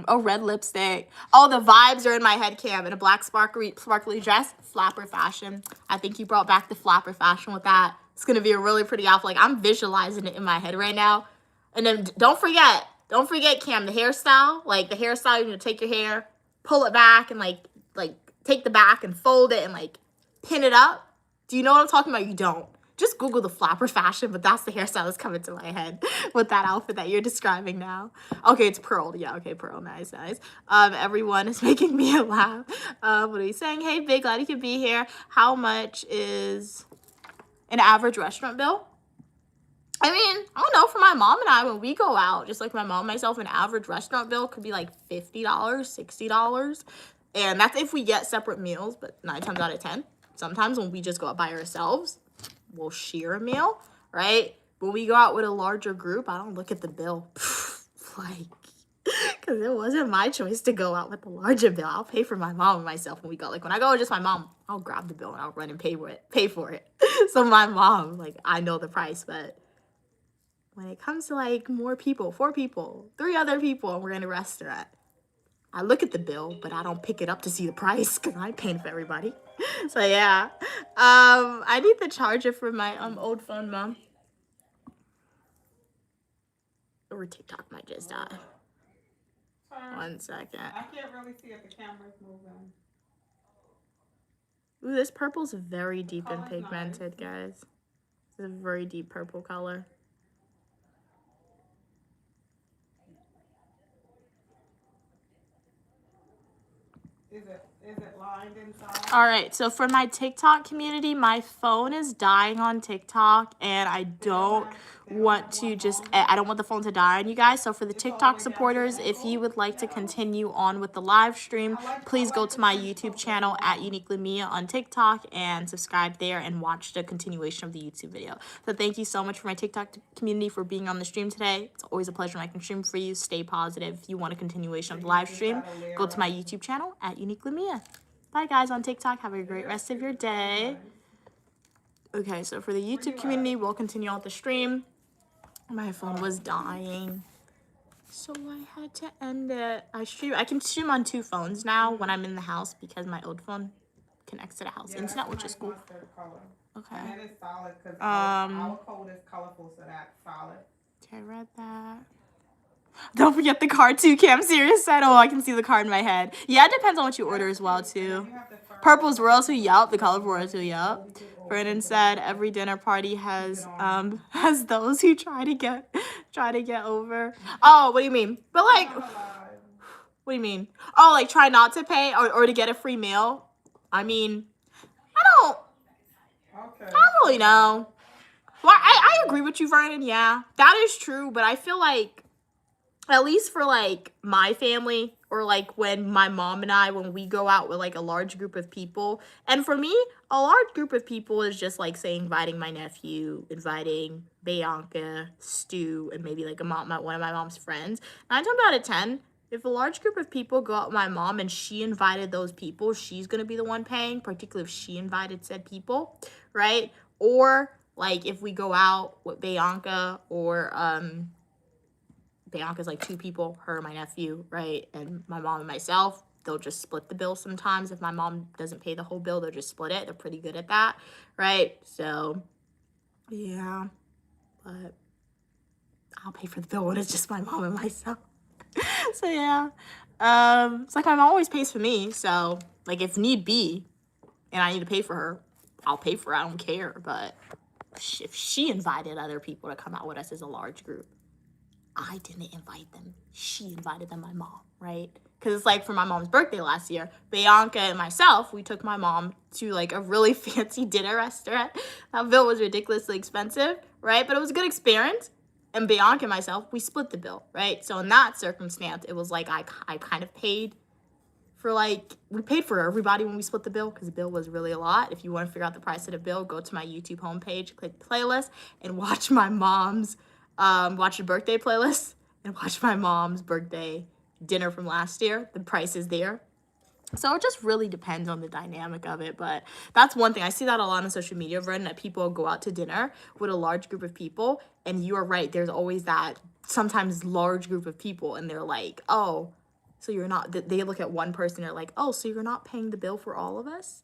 Red lipstick. Oh, the vibes are in my head, Cam. In a black sparkly dress, flapper fashion. I think you brought back the flapper fashion with that. It's gonna be a really pretty outfit. Like I'm visualizing it in my head right now. And then don't forget, Cam, the hairstyle. Like the hairstyle, you're gonna take your hair, pull it back, and like take the back and fold it and like pin it up. Do you know what I'm talking about? You don't. Just Google the flapper fashion, but that's the hairstyle that's coming to my head with that outfit that you're describing now. Okay, it's pearl. Yeah, okay, pearl. Nice. Everyone is making me laugh. What are you saying? Hey, Big, glad you could be here. How much is an average restaurant bill? I mean, I don't know, for my mom and I, when we go out, just like my mom and myself, an average restaurant bill could be like $50, $60. And that's if we get separate meals, but 9 times out of 10. Sometimes when we just go out by ourselves, we'll share a meal, right? When we go out with a larger group, I don't look at the bill. Like, because it wasn't my choice to go out with the larger bill. I'll pay for my mom and myself when we go. Like, when I go with just my mom, I'll grab the bill and I'll run and pay for it. So my mom, like, I know the price, but when it comes to like more people, 4 people, 3 other people, and we're in a restaurant, I look at the bill, but I don't pick it up to see the price because I'm paying for everybody. So yeah, I need the charger for my old phone, Mom. Or TikTok might just die. Sorry. 1 second. I can't really see if the camera's moving. Ooh, this purple's very deep and Color's pigmented, guys. It's a very deep purple color. Is it lined inside? All right, so for my TikTok community, my phone is dying on TikTok, and I don't want the phone to die on you guys. So for the TikTok supporters, if you would like to continue on with the live stream, please go to my YouTube channel at Uniquely Mia on TikTok and subscribe there and watch the continuation of the YouTube video. So thank you so much for my TikTok community for being on the stream today. It's always a pleasure when I can stream for you. Stay positive. If you want a continuation of the live stream, go to my YouTube channel at Uniquely Mia. Bye, guys, on TikTok. Have a great rest of your day. Okay, so for the YouTube community, we'll continue on the stream. My phone was dying, so I had to end it. I can stream on 2 phones now when I'm in the house because my old phone connects to the house internet, which is cool. Okay. And it is solid because our code is colorful, so that's solid. Okay, I read that. Don't forget the card too, Cam Serious said. Oh, I can see the card in my head. Yeah, it depends on what you order as well too. Purple's Royal too, yup. The colorful Royal too, yup. Vernon said every dinner party has those who try to get over. Oh, what do you mean? But like, what do you mean? Oh, like try not to pay or to get a free meal? I mean, I don't really know. Well, I agree with you, Vernon. Yeah, that is true. But I feel like, at least for like my family, or like when my mom and I, when we go out with like a large group of people, and for me, a large group of people is just like, say, inviting my nephew, inviting Bianca, Stu, and maybe like one of my mom's friends. 9 times out of 10, if a large group of people go out with my mom and she invited those people, she's gonna be the one paying, particularly if she invited said people, right? Or like if we go out with Bianca, or Bianca's like 2 people, her, my nephew, right? And my mom and myself, they'll just split the bill sometimes. If my mom doesn't pay the whole bill, they'll just split it. They're pretty good at that, right? So, yeah. But I'll pay for the bill when it's just my mom and myself. So yeah. It's like my mom always pays for me. So like if need be and I need to pay for her, I'll pay for her. I don't care. But if she invited other people to come out with us as a large group, I didn't invite them. She invited them, my mom, right? Because it's like for my mom's birthday last year, Bianca and myself, we took my mom to like a really fancy dinner restaurant. That bill was ridiculously expensive, right? But it was a good experience. And Bianca and myself, we split the bill, right? So in that circumstance, it was like I kind of paid for like, we paid for everybody when we split the bill because the bill was really a lot. If you want to figure out the price of the bill, go to my YouTube homepage, click playlist, and watch my mom's, watch the birthday playlist and watch my mom's birthday dinner from last year. The price is there. So it just really depends on the dynamic of it. But that's one thing. I see that a lot on social media, Vernon, that people go out to dinner with a large group of people. And you are right. There's always that sometimes large group of people. And they're like, oh, so you're not, they look at one person. They're like, oh, so you're not paying the bill for all of us?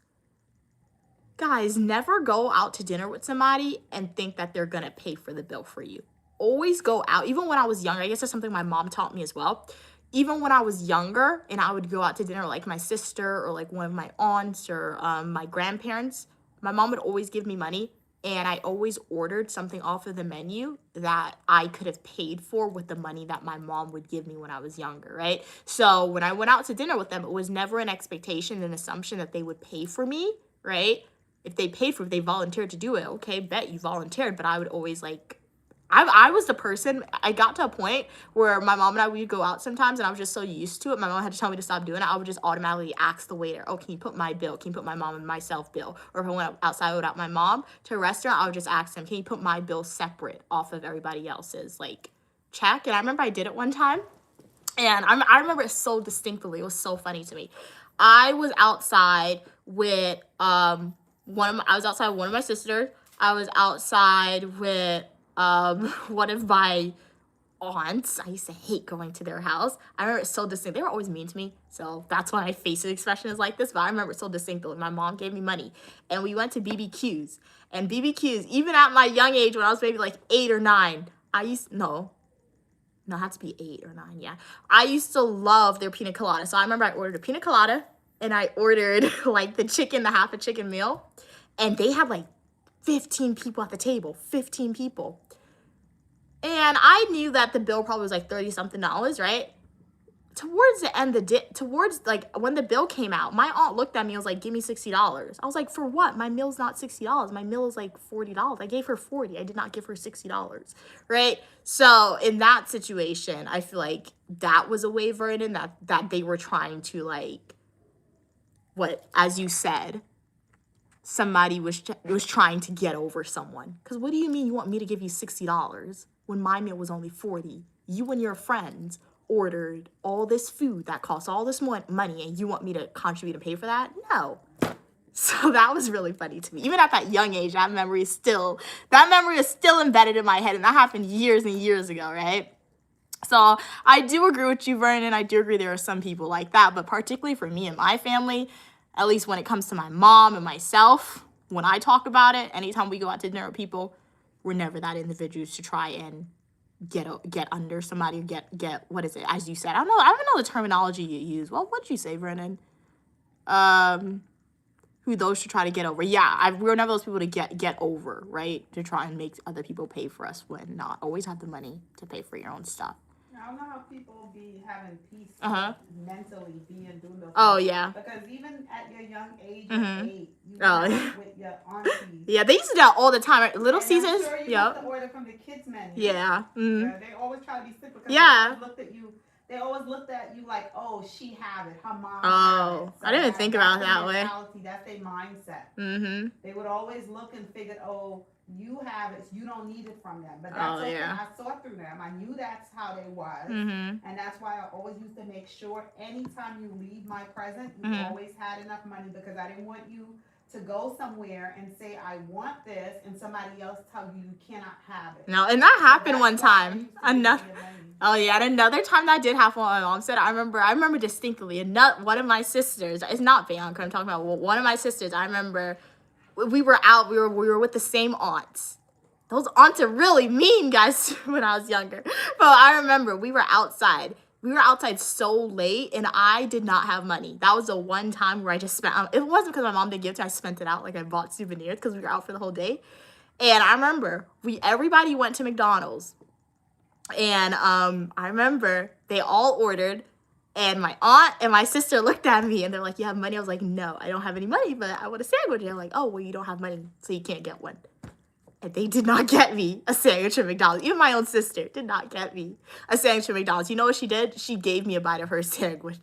Guys, never go out to dinner with somebody and think that they're going to pay for the bill for you. Always go out. Even when I was younger, I guess that's something my mom taught me as well. Even when I was younger and I would go out to dinner like my sister or like one of my aunts or my grandparents, my mom would always give me money and I always ordered something off of the menu that I could have paid for with the money that my mom would give me when I was younger, right? So when I went out to dinner with them, it was never an expectation, an assumption that they would pay for me, right? If they paid for it, if they volunteered to do it, okay, bet you volunteered, but I would always like, I was the person, I got to a point where my mom and I, we'd go out sometimes and I was just so used to it. My mom had to tell me to stop doing it. I would just automatically ask the waiter, oh, can you put my bill? Can you put my mom and myself bill? Or if I went outside without my mom to a restaurant, I would just ask them, can you put my bill separate off of everybody else's? Like, check. And I remember I did it one time. And I remember it so distinctly. It was so funny to me. I was outside with I was outside with one of my sisters. I was outside with one of my aunts. I used to hate going to their house. I remember it so distinct. They were always mean to me, so that's why my facial expression is like this, but I remember it so distinctly. My mom gave me money, and we went to BBQs. And BBQs, even at my young age, when I was maybe like 8 or 9, it had to be 8 or 9, yeah. I used to love their pina colada. So I remember I ordered a pina colada, and I ordered like the half a chicken meal, and they had like 15 people at the table, 15 people. And I knew that the bill probably was like $30-something, right? Towards the end of towards like when the bill came out, my aunt looked at me and was like, give me $60. I was like, for what? My meal's not $60. My meal is like $40. I gave her $40. I did not give her $60, right? So in that situation, I feel like that was a waiver in that they were trying to like, what, as you said, somebody was trying to get over someone. Because what do you mean you want me to give you $60 when my meal was only $40? You and your friends ordered all this food that costs all this money and you want me to contribute and pay for that? No. So that was really funny to me. Even at that young age, that memory is still embedded in my head, and that happened years and years ago, right? So I do agree with you, Vernon. I do agree there are some people like that, but particularly for me and my family, at least when it comes to my mom and myself, when I talk about it, anytime we go out to dinner with people, we're never that individuals to try and get under somebody, get what is it? As you said, I don't know the terminology you use. Well, what'd you say, Vernon? Who those should try to get over? Yeah, we're never those people to get over, right? To try and make other people pay for us when not always have the money to pay for your own stuff. I don't know how people be having peace mentally being doing those Oh, things. yeah. Because even at your young age Mhm. of 8, you Oh. went with your aunties. Yeah, they used to do that all the time. Right? Little And Caesars. I'm sure you Yep. have to order from the kids menu. Yeah. Mm-hmm. Yeah, they always try to be sick because Yeah. they always looked at you like, oh, she have it, her mom Oh, have it. I didn't think about it that's that their way. mentality, that's their mindset. Mm-hmm. They would always look and figure, oh, you have it, you don't need it from them. But that's Oh, okay. yeah. I saw through them. I knew that's how they was. Mm-hmm. And that's why I always used to make sure anytime you leave my present, you Mhm. always had enough money, because I didn't want you to go somewhere and say, I want this, and somebody else tell you you cannot have it. No, and that So happened that's one why I time. used to give Another. you money. Oh yeah, and another time that did happen. What my mom said, I remember distinctly. One of my sisters. It's not Bianca. I'm talking about one of my sisters. I remember we were out. We were with the same aunts, Those aunts are really mean, guys, when I was younger. But I remember we were outside. We were outside so late, and I did not have money. That was the one time where I just spent. It wasn't because my mom didn't give it to me. I spent it out. Like, I bought souvenirs because we were out for the whole day. And I remember everybody went to McDonald's. And I remember they all ordered. And my aunt and my sister looked at me, and they're like, "You have money?" I was like, "No, I don't have any money, but I want a sandwich." And they're like, "Oh, well, you don't have money, so you can't get one." And they did not get me a sandwich at McDonald's. Even my own sister did not get me a sandwich at McDonald's. You know what she did? She gave me a bite of her sandwich.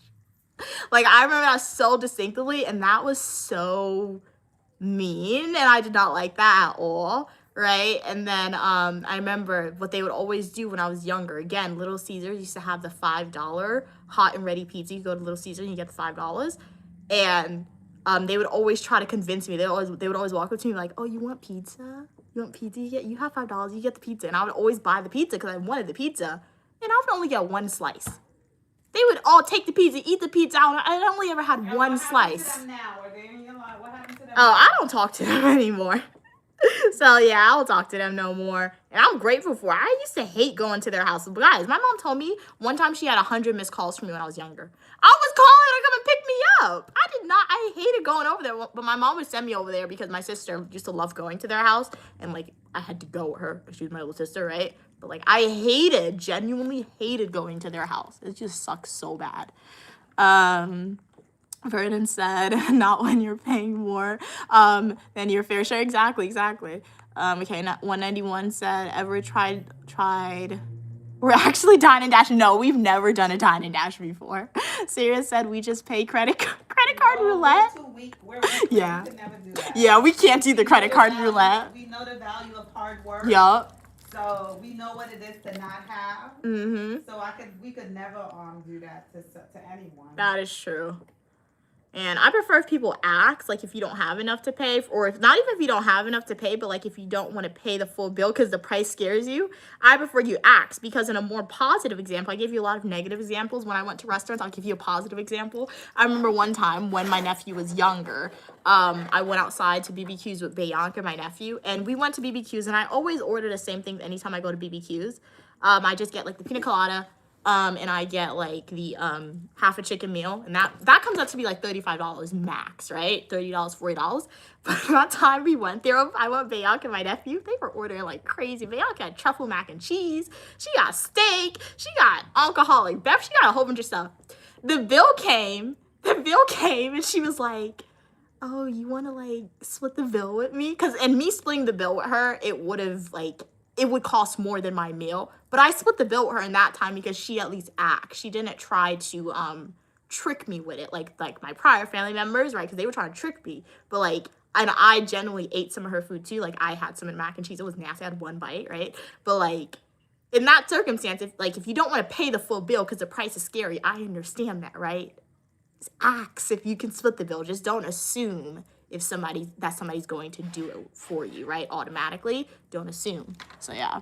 Like, I remember that so distinctly, and that was so mean, and I did not like that at all, right? And then I remember what they would always do when I was younger. Again, Little Caesars used to have the $5 hot and ready pizza. You go to Little Caesars and you get the $5. And they would always try to convince me. They would always walk up to me like, "Oh, you want pizza? You want pizza? You have $5. You get the pizza." And I would always buy the pizza because I wanted the pizza. And I would only get one slice. They would all take the pizza, eat the pizza out. I only ever had And one what happened slice. to them now? Are they in your life? What happened to them Oh, now? I don't talk to them anymore. So yeah, I don't talk to them no more. And I'm grateful for it. I used to hate going to their house. But guys, my mom told me one time she had 100 missed calls from me when I was younger. I was calling her to come and pick me up. I hated going over there. But my mom would send me over there because my sister used to love going to their house. And like, I had to go with her because she was my little sister, right? But like, I genuinely hated going to their house. It just sucks so bad. Vernon said, "Not when you're paying more than your fair share." Exactly. Okay, 191 said, "Ever tried, we're actually Dine and Dash." No, we've never done a Dine and Dash before. Sirius said, "We just pay credit card roulette." We're too weak. We're weak. Yeah. We could never do that. Yeah, we can't do the credit We know card the value- roulette. We know the value of hard work. Yup. So we know what it is to not have. Mm-hmm. So we could never do that to anyone. That is true. And I prefer if people ask, like if you don't have enough to pay, or if not even if you don't have enough to pay, but like if you don't want to pay the full bill because the price scares you, I prefer you ask. Because in a more positive example, I gave you a lot of negative examples when I went to restaurants. I'll give you a positive example. I remember one time when my nephew was younger, I went outside to BBQs with Bianca, my nephew, and we went to BBQs, and I always order the same thing anytime I go to BBQs. I just get like the pina colada, and I get like the half a chicken meal, and that comes out to be like $35 max, right? $30, $40. But that time we went there, I went with Bianca and my nephew. They were ordering like crazy. Bianca had truffle mac and cheese. She got steak. She got alcoholic beverage. She got a whole bunch of stuff. The bill came, and she was like, "Oh, you want to like split the bill with me?" And me splitting the bill with her, it would cost more than my meal. But I split the bill with her in that time because she at least asked. She didn't try to trick me with it like my prior family members, right? Because they were trying to trick me. But like, and I genuinely ate some of her food too. Like, I had some in mac and cheese. It was nasty. I had one bite, right? But like, in that circumstance, if you don't want to pay the full bill because the price is scary, I understand that, right? Just ask if you can split the bill. Just don't assume if somebody's going to do it for you, right? Automatically. Don't assume. So yeah.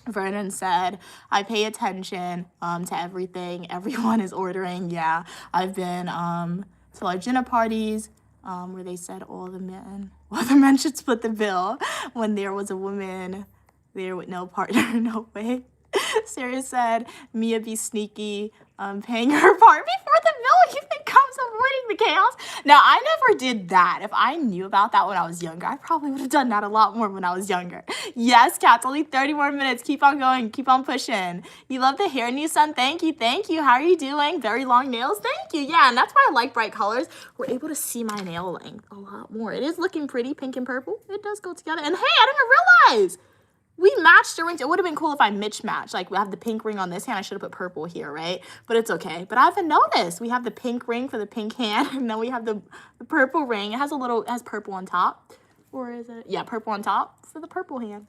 Vernon said, "I pay attention to everything everyone is ordering." Yeah, I've been to large dinner parties where they said all the men should split the bill when there was a woman there with no partner. No way. Sarah said, "Mia be sneaky, paying her part before the bill even comes, avoiding the chaos." Now, I never did that. If I knew about that when I was younger, I probably would have done that a lot more when I was younger. Yes, Kat, only 30 more minutes. Keep on going. Keep on pushing. You love the hair, new son. Thank you. How are you doing? Very long nails. Thank you. Yeah, and that's why I like bright colors. We're able to see my nail length a lot more. It is looking pretty, pink and purple. It does go together. And hey, I didn't realize we matched the rings. It would have been cool if I matched. Like, we have the pink ring on this hand. I should have put purple here, right? But it's okay. But I haven't noticed. We have the pink ring for the pink hand, and then we have the purple ring. It has purple on top. Or is it? Yeah, purple on top for the purple hand.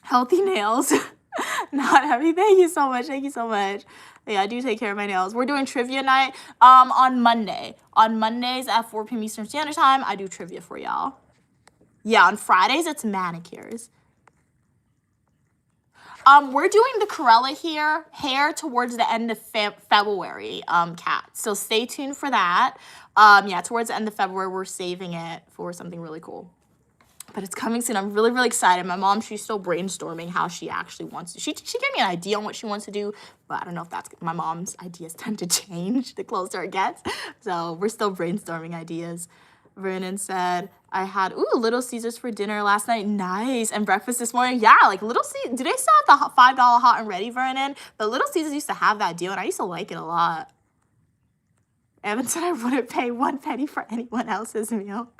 Healthy nails. Not heavy. Thank you so much. Yeah, I do take care of my nails. We're doing trivia night on Monday. On Mondays at 4 p.m. Eastern Standard Time, I do trivia for y'all. Yeah, on Fridays, it's manicures. We're doing the Corella hair towards the end of February, Kat. So stay tuned for that. Yeah, towards the end of February, we're saving it for something really cool. but it's coming soon. I'm really, really excited. My mom, she's still brainstorming how she actually wants to. She gave me an idea on what she wants to do, but I don't know if that's, my mom's ideas tend to change the closer it gets. So we're still brainstorming ideas. Vernon said, I had, Little Caesars for dinner last night. Nice. And breakfast this morning. Yeah, like Little Caesars. Do they still have the $5 hot and ready, Vernon? But Little Caesars used to have that deal, and I used to like it a lot. Evan said I wouldn't pay 1 penny for anyone else's meal.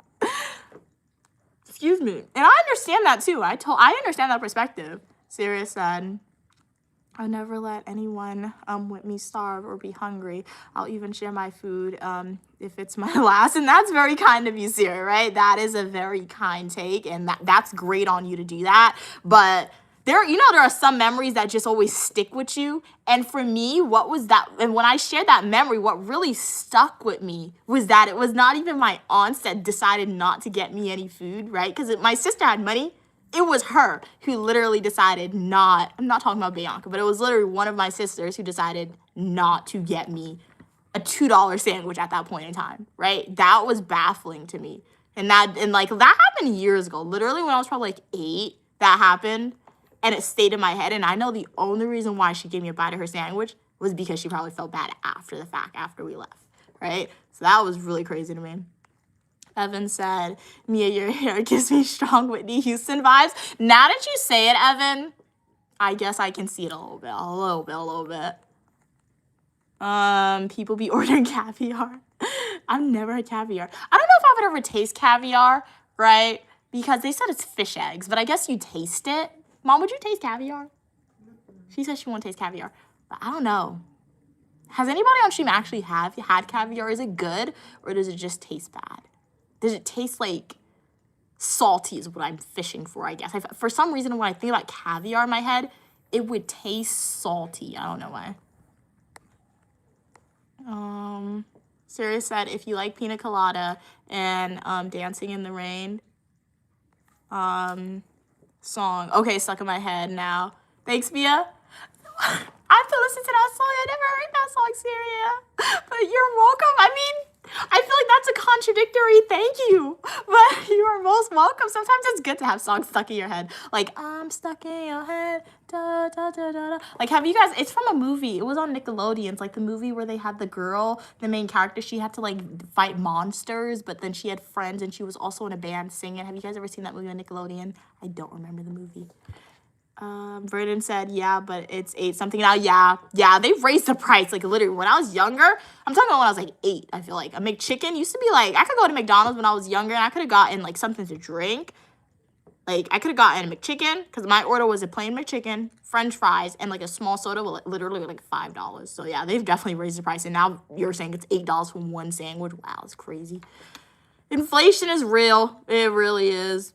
Excuse me. And I understand that too. I understand that perspective. Sirius said, I never let anyone with me starve or be hungry. I'll even share my food if it's my last. And that's very kind of you, Siri, right? That is a very kind take, and that's great on you to do that. But there are some memories that just always stick with you. And for me, what was that? And when I shared that memory, what really stuck with me was that it was not even my aunts that decided not to get me any food, right? Because my sister had money. It was her who literally decided not, I'm not talking about Bianca, but it was literally one of my sisters who decided not to get me a $2 sandwich at that point in time, right? That was baffling to me. And that happened years ago. Literally when I was probably like 8, that happened. And it stayed in my head. And I know the only reason why she gave me a bite of her sandwich was because she probably felt bad after the fact, after we left, right? So that was really crazy to me. Evan said, Mia, your hair gives me strong Whitney Houston vibes. Now that you say it, Evan, I guess I can see it a little bit. People be ordering caviar. I've never had caviar. I don't know if I would ever taste caviar, right? Because they said it's fish eggs, but I guess you taste it. Mom, would you taste caviar? She said she won't taste caviar, but I don't know. Has anybody on stream actually had caviar? Is it good, or does it just taste bad? Does it taste like salty is what I'm fishing for, I guess. For some reason, when I think about caviar in my head, it would taste salty. I don't know why. Sirius said, if you like pina colada and Dancing in the Rain song. Okay, stuck in my head now. Thanks, Mia. I have to listen to that song. I never heard that song, Syria. But you're welcome. I mean, I feel like that's a contradictory thank you, but you are most welcome. Sometimes it's good to have songs stuck in your head. Like, I'm stuck in your head, da, da, da, da, da. Like, have you guys, it's from a movie. It was on Nickelodeon. It's like the movie where they had the girl, the main character, she had to like fight monsters, but then she had friends and she was also in a band singing. Have you guys ever seen that movie on Nickelodeon? I don't remember the movie. Vernon said, yeah, but it's 8 something now. Yeah, they've raised the price. Like, literally, when I was younger, I'm talking about when I was like 8, I feel like. A McChicken used to be like, I could go to McDonald's when I was younger and I could have gotten like something to drink. Like, I could have gotten a McChicken because my order was a plain McChicken, French fries, and like a small soda with literally like $5. So yeah, they've definitely raised the price. And now you're saying it's $8 for one sandwich. Wow, it's crazy. Inflation is real. It really is.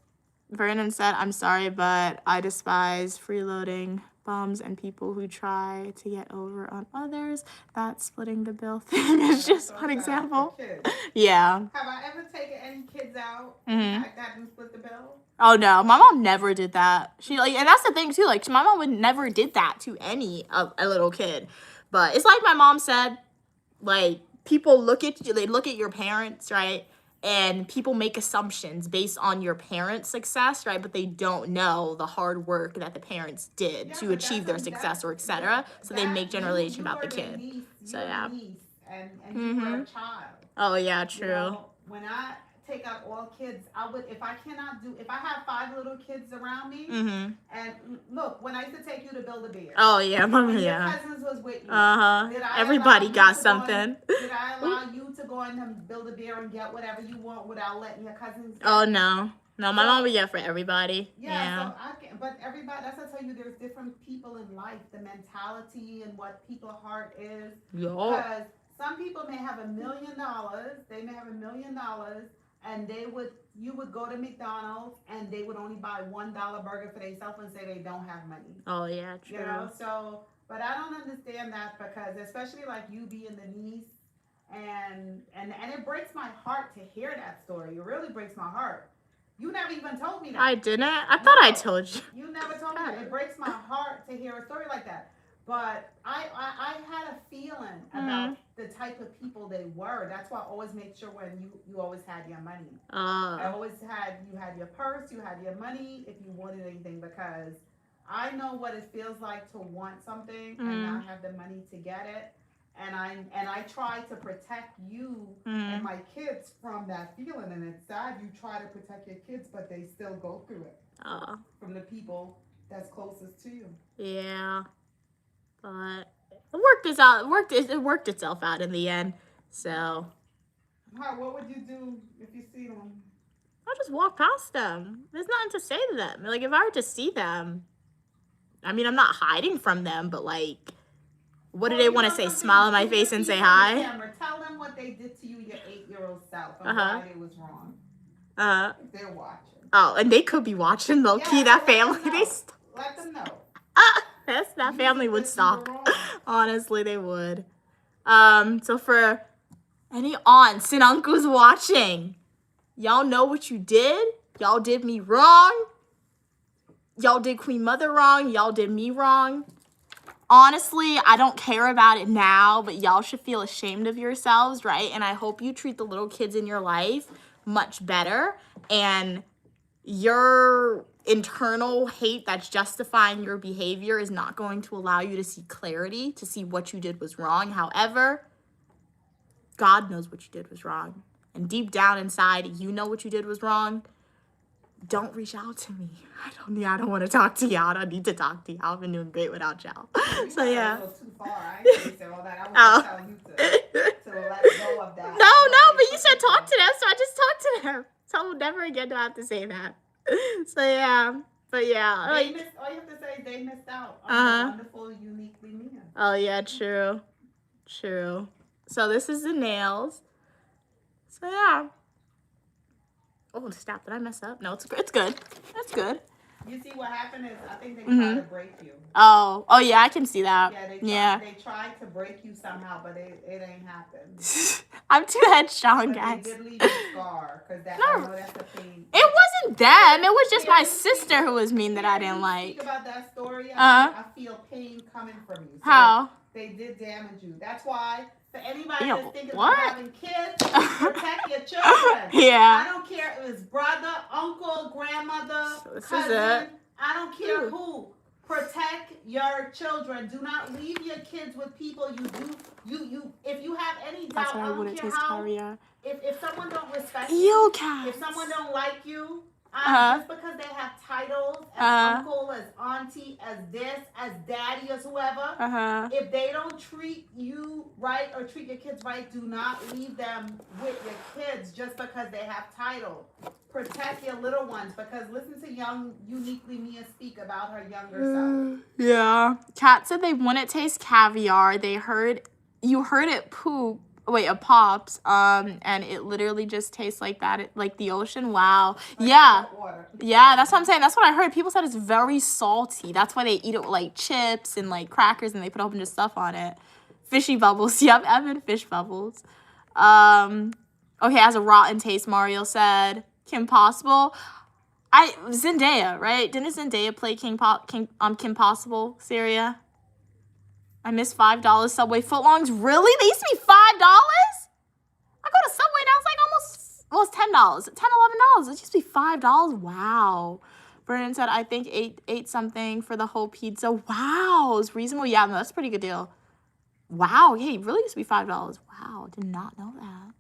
Vernon said, I'm sorry, but I despise freeloading bums and people who try to get over on others. That splitting the bill thing is just one example. Yeah. Have I ever taken any kids out like that and split the bill? Oh, no. My mom never did that. She and that's the thing, too. Like, my mom would never did that to any of a little kid. But it's like my mom said, like, people look at you, they look at your parents, right? And people make assumptions based on your parents' success, right? But they don't know the hard work that the parents did to achieve their success or etc. So they make generalization about the kid. So yeah. And you were a child. Oh yeah, true. You know, when I take out all kids, I would, if I have 5 little kids around me, and look, when I used to take you to Build-A-Bear. Oh yeah, mama, yeah. Your cousins was with you. Everybody got something. Did I allow you to go and Build-A-Bear and get whatever you want without letting your cousins get? Oh no. No, my mom would get for everybody. Yeah. So but everybody, that's what I tell you, there's different people in life, the mentality and what people's heart is. Because some people may have $1 million, they may have $1 million, and you would go to McDonald's and they would only buy $1 burger for themselves and say they don't have money. Oh yeah, true. You know, so, but I don't understand that because especially like you being the niece, and it breaks my heart to hear that story. It really breaks my heart. You never even told me that. I didn't? I thought I told you. You never told me that. It breaks my heart to hear a story like that. But I had a feeling about the type of people they were. That's why I always make sure when you always had your money. I always you had your purse, you had your money if you wanted anything, because I know what it feels like to want something and not have the money to get it. And I try to protect you and my kids from that feeling. And it's sad you try to protect your kids, but they still go through it from the people that's closest to you. Yeah. But it worked itself out in the end. So What would you do if you see them? I'll just walk past them. There's nothing to say to them. Like, if I were to see them, I mean, I'm not hiding from them, but like, what do they want to say? Smile in my face and say hi? Tell them what they did to you, your 8-year-old self, and why it was wrong. If they're watching. Oh, and they could be watching, low key. That family, let them know. That family would stop. Honestly, they would. So for any aunts and uncles watching, y'all know what you did. Y'all did me wrong. Y'all did Queen Mother wrong. Y'all did me wrong. Honestly, I don't care about it now, but y'all should feel ashamed of yourselves, right? And I hope you treat the little kids in your life much better. And your internal hate that's justifying your behavior is not going to allow you to see clarity, to see what you did was wrong. However, God knows what you did was wrong. And deep down inside, you know what you did was wrong. Don't reach out to me. I don't want to talk to y'all. I don't need to talk to y'all. I've been doing great without y'all. So yeah. Go too far. I didn't say all that. I was telling you to let go of that. No, but you said talk to them, so I just talked to them. So never again do I have to say that. So yeah. But yeah. All you have to say is they missed out on the wonderful, uniquely Mia. Oh yeah, true. So this is the nails. So yeah. Oh, stop. Did I mess up? No, it's good. That's good. You see what happened is I think they tried to break you. Oh yeah, I can see that. Yeah, they tried to break you somehow, but it ain't happened. I'm too headstrong, guys. They did leave a scar, because I know that's the pain. It wasn't them. It was just my sister who was mean that I didn't like. Speak about that story. I feel pain coming from you. So how? They did damage you. That's why. For anybody Yo, that's thinking what? of having kids, protect your children. Yeah. I don't care if it's brother, uncle, grandmother, This cousin. is it. I don't care who. Protect your children. Do not leave your kids with people you if you have any doubt, That's why I I don't wouldn't care taste how caviar. if someone don't respect Ew, you, cats. if someone don't like you, just because they have titles as uncle, as auntie, as this, as daddy, as whoever, if they don't treat you right or treat your kids right, do not leave them with your kids just because they have title. Protect your little ones, because listen to young, uniquely Mia speak about her younger self. Yeah. Kat said they wouldn't taste caviar. You heard it poop. Wait, a pops. And it literally just tastes like that, like the ocean. Wow. Like yeah. water. Yeah, that's what I'm saying. That's what I heard. People said it's very salty. That's why they eat it with like chips and like crackers, and they put a whole bunch of stuff on it. Fishy bubbles. Yep, I've had fish bubbles. Okay, has a rotten taste, Mario said. Kim Possible. Zendaya, right? Didn't Zendaya play Kim Possible, Syria? I missed $5 Subway footlongs. Really? They used to be $5? I go to Subway now, it's like almost, well, it's $10, $11. It used to be $5. Wow. Vernon said, I think ate something for the whole pizza. Wow, it's reasonable. Yeah, no, that's a pretty good deal. Wow, yeah, it really used to be $5. Wow, did not know that.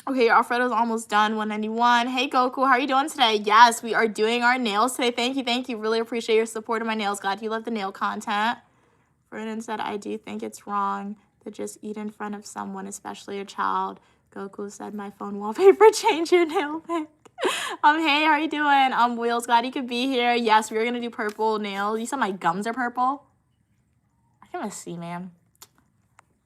Okay, Alfredo's almost done. 191. Hey, Goku, how are you doing today? Yes, we are doing our nails today. Thank you. Really appreciate your support of my nails. Glad you love the nail content. Vernon said, I do think it's wrong to just eat in front of someone, especially a child. Goku said, my phone wallpaper changed your nail pic. Hey, how are you doing? Wheels, glad you could be here. Yes, we are going to do purple nails. You said my gums are purple? I can't see, man.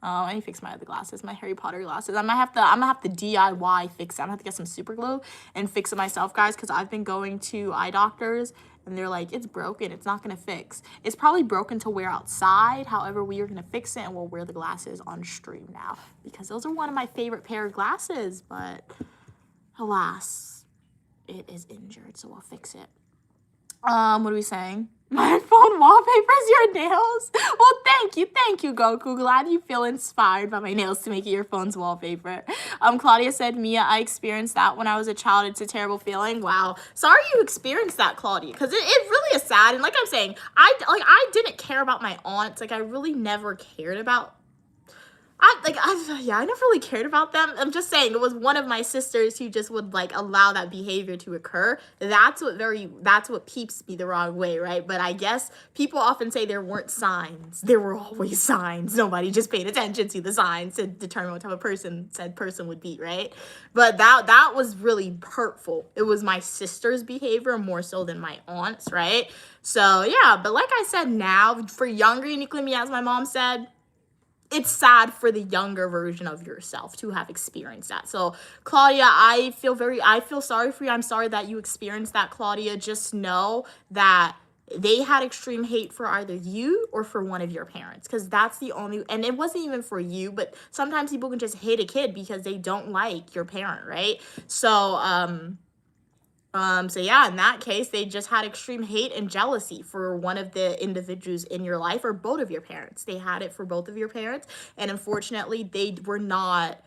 Oh, I need to fix my other glasses, my Harry Potter glasses. I'm gonna have to DIY fix it. I'm gonna have to get some super glue and fix it myself, guys, because I've been going to eye doctors and they're like, it's broken, it's not gonna fix. It's probably broken to wear outside. However, we are gonna fix it and we'll wear the glasses on stream now because those are one of my favorite pair of glasses, but alas, it is injured, so we'll fix it. What are we saying? My phone wallpaper's your nails? Well, thank you, Goku. Glad you feel inspired by my nails to make it your phone's wallpaper. Claudia said, Mia, I experienced that when I was a child. It's a terrible feeling. Wow. Sorry you experienced that, Claudia, because it really is sad. And like I'm saying, I didn't care about my aunts. Like, I really never cared about I never really cared about them. I'm just saying it was one of my sisters who just would like allow that behavior to occur. That's what peeps me the wrong way, right? But I guess people often say there weren't signs. There were always signs. Nobody just paid attention to the signs to determine what type of person said person would be, right? But that was really hurtful. It was my sister's behavior more so than my aunt's, right? So yeah, but like I said, now for younger Uniquely Me, as my mom said, it's sad for the younger version of yourself to have experienced that. So Claudia, I feel sorry for you. I'm sorry that you experienced that, Claudia. Just know that they had extreme hate for either you or for one of your parents, because that's the only, and it wasn't even for you, but sometimes people can just hate a kid because they don't like your parent, right? So yeah, in that case, they just had extreme hate and jealousy for one of the individuals in your life or both of your parents. They had it for both of your parents, and unfortunately, they weren't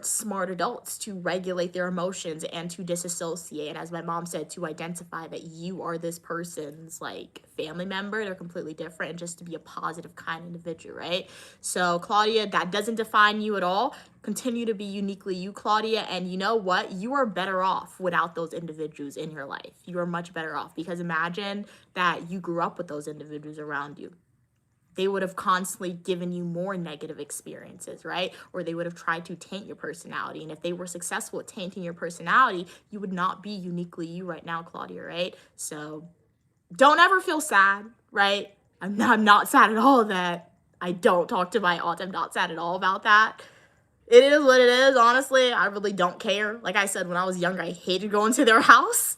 smart adults to regulate their emotions and to disassociate. And as my mom said, to identify that you are this person's like family member. They're completely different, and just to be a positive, kind individual, right? So Claudia, that doesn't define you at all. Continue to be uniquely you, Claudia. And you know what? You are better off without those individuals in your life. You are much better off, because imagine that you grew up with those individuals around you. They would have constantly given you more negative experiences, right? Or they would have tried to taint your personality. And if they were successful at tainting your personality, you would not be uniquely you right now, Claudia, right? So don't ever feel sad, right? I'm not sad at all that I don't talk to my aunt. I'm not sad at all about that. It is what it is, honestly. I really don't care. Like I said, when I was younger, I hated going to their house.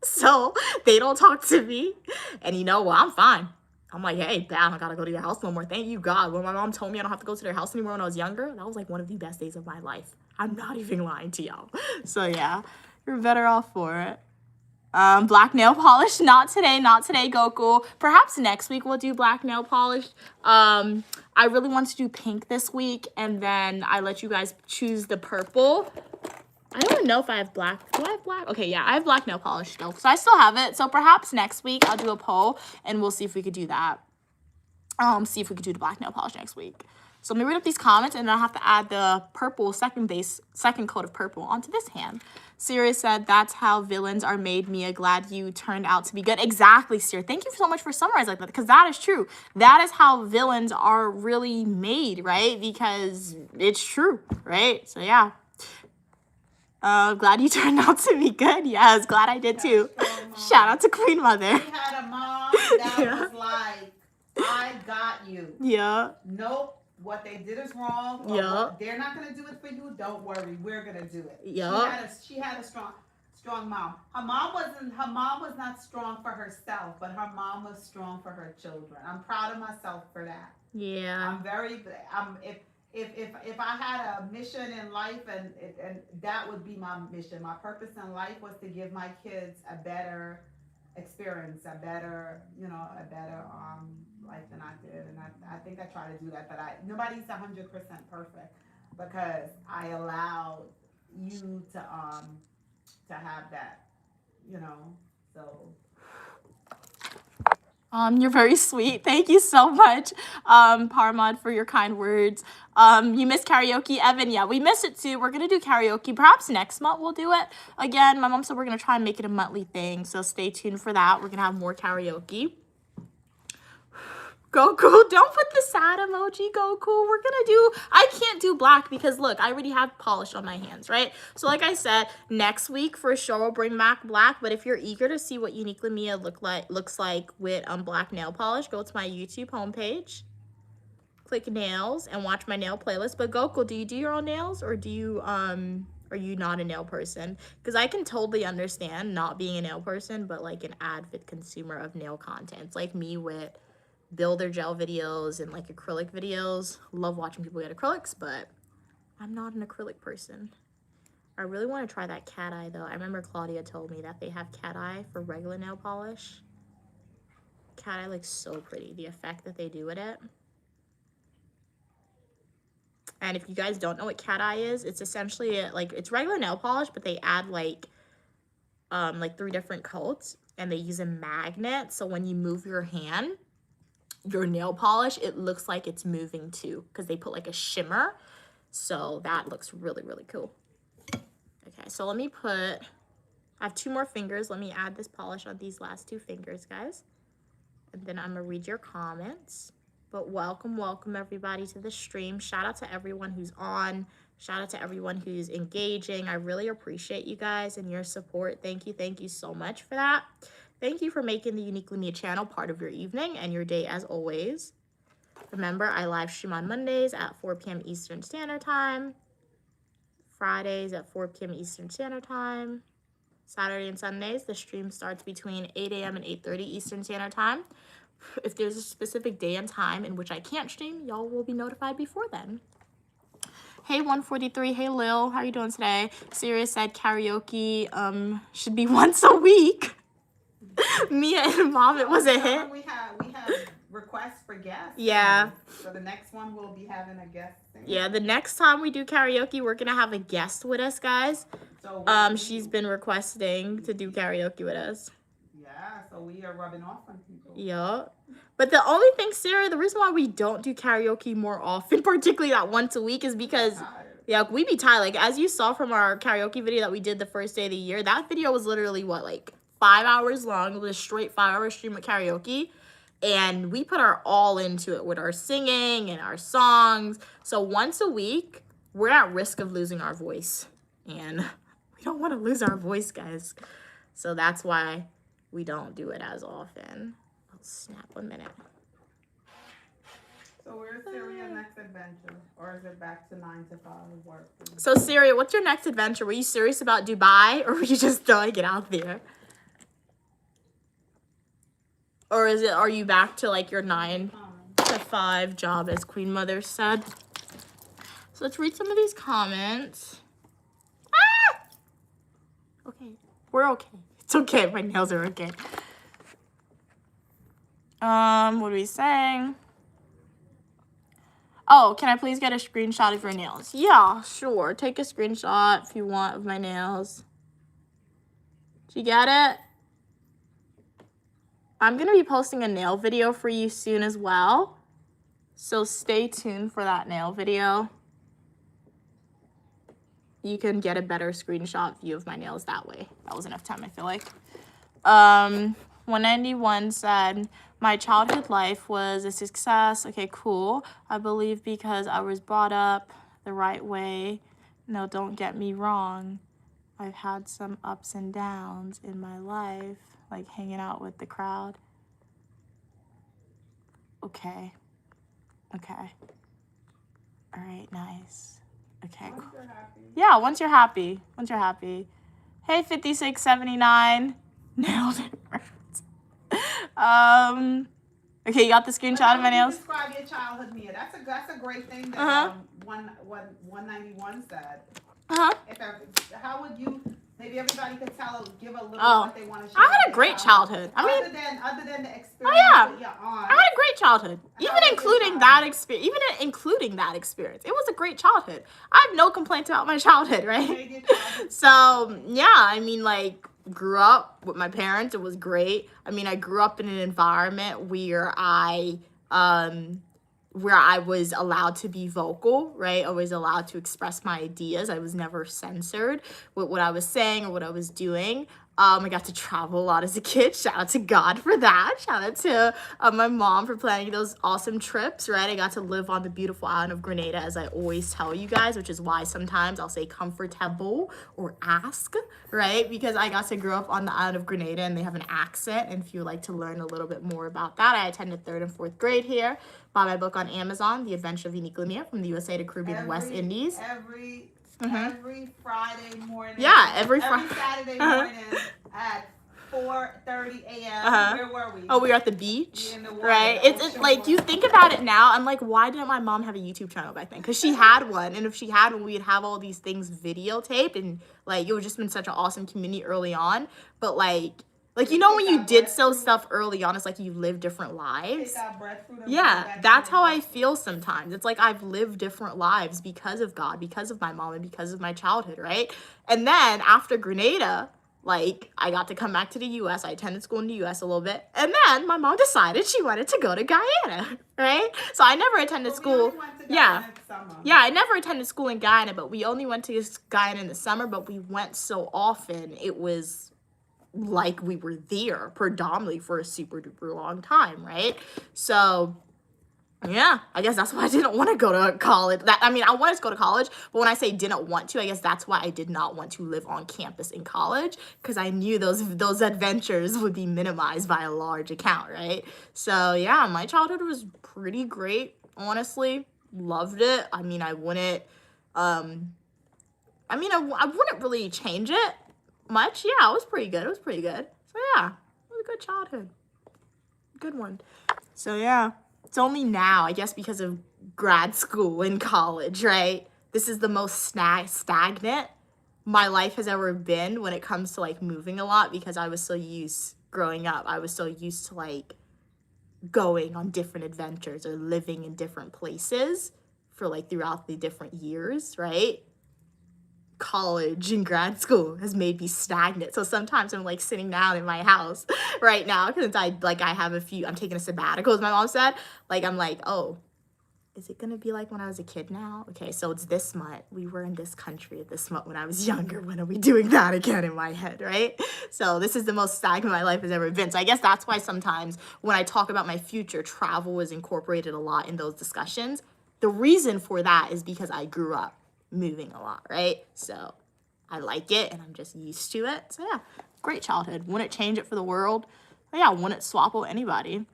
So they don't talk to me. And you know what? I'm fine. I'm like, hey, bam, I gotta go to your house no more. Thank you, God. When my mom told me I don't have to go to their house anymore when I was younger, that was like one of the best days of my life. I'm not even lying to y'all. So yeah, you're better off for it. Black nail polish, not today, Goku. Perhaps next week we'll do black nail polish. I really want to do pink this week, and then I let you guys choose the purple. I don't even know if I have black. Do I have black? Okay, yeah, I have black nail polish still. So I still have it. So perhaps next week I'll do a poll and we'll see if we could do that. See if we could do the black nail polish next week. So let me read up these comments, and then I'll have to add the purple second coat of purple onto this hand. Sierra said, that's how villains are made, Mia. Glad you turned out to be good. Exactly, Sierra. Thank you so much for summarizing like that, because that is true. That is how villains are really made, right? Because it's true, right? So yeah. Glad you turned out to be good. Yes, glad I did too. Shout out to Queen Mother. We had a mom that was like, I got you. Yeah. Nope. What they did is wrong. Yeah. They're not gonna do it for you. Don't worry. We're gonna do it. Yeah. She had a strong mom. Her mom was not strong for herself, but her mom was strong for her children. I'm proud of myself for that. Yeah. If I had a mission in life, and that would be my mission. My purpose in life was to give my kids a better experience, a better life than I did, and I think I try to do that. But nobody's 100% perfect, because I allowed you to have that, so. You're very sweet. Thank you so much, Parmod, for your kind words. You missed karaoke, Evan. Yeah, we missed it too. We're gonna do karaoke. Perhaps next month we'll do it again. My mom said we're gonna try and make it a monthly thing, so stay tuned for that. We're gonna have more karaoke. Goku, don't put the sad emoji, Goku. I can't do black because look, I already have polish on my hands, right? So like I said, next week for sure we'll bring back black, but if you're eager to see what Uniquely Mia looks like with black nail polish, go to my YouTube homepage, click nails, and watch my nail playlist. But Goku, do you do your own nails, or do you are you not a nail person? Because I can totally understand not being a nail person, but like an avid consumer of nail content. It's like me with builder gel videos and like acrylic videos. Love watching people get acrylics, but I'm not an acrylic person. I really want to try that cat eye though. I remember Claudia told me that they have cat eye for regular nail polish. Cat eye looks so pretty. The effect that they do with it. And if you guys don't know what cat eye is, it's essentially like it's regular nail polish, but they add like 3 different coats, and they use a magnet. So when you move your hand, your nail polish, it looks like it's moving too, because they put like a shimmer. So that looks really, really cool. Okay, so let me I have 2 more fingers. Let me add this polish on these last 2 fingers, guys. And then I'm gonna read your comments. But welcome everybody to the stream. Shout out to everyone who's on. Shout out to everyone who's engaging. I really appreciate you guys and your support. Thank you so much for that. Thank you for making the Unique Lumia channel part of your evening and your day as always. Remember, I live stream on Mondays at 4 p.m. Eastern Standard Time. Fridays at 4 p.m. Eastern Standard Time. Saturday and Sundays, the stream starts between 8 a.m. and 8:30 Eastern Standard Time. If there's a specific day and time in which I can't stream, y'all will be notified before then. Hey 143, hey Lil, how are you doing today? Sirius said karaoke should be once a week. Mia and Mom, it was a hit. We have requests for guests. Yeah. So the next one we'll be having a guest singer. Yeah, the next time we do karaoke, we're gonna have a guest with us, guys. So she's been requesting to do karaoke with us. Yeah, so we are rubbing off on people. Yup. But the only thing, Sarah, the reason why we don't do karaoke more often, particularly that once a week, is because we be tired. Like, as you saw from our karaoke video that we did the first day of the year, that video was literally what, like 5 hours long. It was a straight 5-hour stream of karaoke. And we put our all into it with our singing and our songs. So once a week, we're at risk of losing our voice. And we don't want to lose our voice, guys. So that's why we don't do it as often. Oh, snap, 1 minute. So where's Syria's next adventure? Or is it back to 9 to 5 work? So, Syria, what's your next adventure? Were you serious about Dubai, or were you just throwing it out there? Or are you back to like your 9 to 5 job, as Queen Mother said? So let's read some of these comments. Ah! Okay, we're okay. It's okay, my nails are okay. What are we saying? Oh, can I please get a screenshot of your nails? Yeah, sure. Take a screenshot if you want of my nails. Did you get it? I'm going to be posting a nail video for you soon as well. So stay tuned for that nail video. You can get a better screenshot view of my nails that way. That was enough time, I feel like. 191 said, my childhood life was a success. Okay, cool. I believe because I was brought up the right way. No, don't get me wrong. I've had some ups and downs in my life, like hanging out with the crowd. Okay. Okay. All right, nice. Okay, cool. Yeah, once you're happy. Once you're happy. Hey, 5679. Nailed it. Okay, you got the screenshot of my nails? Describe your childhood, Mia. That's a great thing that 191 said. How would you? Maybe everybody could give a little what they want to share. I had a great childhood. I mean, other than the experience that you're on. I had a great childhood. Even including that experience. It was a great childhood. I have no complaints about my childhood, right? So, yeah, I mean, like, grew up with my parents. It was great. I mean, I grew up in an environment where I was allowed to be vocal, right? I was allowed to express my ideas. I was never censored with what I was saying or what I was doing. I got to travel a lot as a kid. Shout out to God for that. Shout out to my mom for planning those awesome trips, right? I got to live on the beautiful island of Grenada, as I always tell you guys, which is why sometimes I'll say comfortable or ask, right? Because I got to grow up on the island of Grenada and they have an accent. And if you would like to learn a little bit more about that, I attended 3rd and 4th grade here. Bought my book on Amazon, The Adventure of Unique Lumia, from the USA to Caribbean and West Indies. Every Friday morning. Yeah, every Saturday morning at 4:30 a.m. Uh-huh. Where were we? Oh, we were at the beach, In the water, right? the It's ocean like water. you think about it now. I'm like, why didn't my mom have a YouTube channel back then? Because she had one, and if she had one, we'd have all these things videotaped, and like it would just been such an awesome community early on. But like you know when you did so stuff early on, it's like you live different lives. Take our breadfruit and put Yeah, that that's in how the I breadfruit. feel sometimes. It's like I've lived different lives because of God, because of my mom, and because of my childhood, right? And then after Grenada, like I got to come back to the US. I attended school in the US a little bit. And then my mom decided she wanted to go to Guyana, right? So I never attended But we school. only went to Yeah. Guyana in summer. Yeah, I never attended school in Guyana, but we only went to Guyana in the summer, but we went so often, it was like we were there predominantly for a super duper long time, right? So yeah, I guess that's why I didn't want to go to college. I wanted to go to college, but when I say didn't want to, I guess that's why I did not want to live on campus in college, because I knew those adventures would be minimized by a large account, right? So yeah, my childhood was pretty great, honestly. Loved it. I mean, I wouldn't really change it much. Yeah, it was pretty good. So yeah, it was a good childhood. Good one. So yeah, it's only now, I guess, because of grad school and college, right? This is the most stagnant my life has ever been when it comes to like moving a lot, because I was so used growing up. I was so used to like going on different adventures or living in different places for like throughout the different years, right? College and grad school has made me stagnant. So sometimes I'm like sitting down in my house right now because I'm taking a sabbatical, as my mom said. Like, I'm like, oh, is it gonna be like when I was a kid now? Okay, so it's this month. We were in this country this month when I was younger. When are we doing that again in my head, right? So this is the most stagnant my life has ever been. So I guess that's why sometimes when I talk about my future, travel is incorporated a lot in those discussions. The reason for that is because I grew up moving a lot, right? So I like it and I'm just used to it. So yeah, great childhood. Wouldn't change it for the world. But yeah, wouldn't swap with anybody.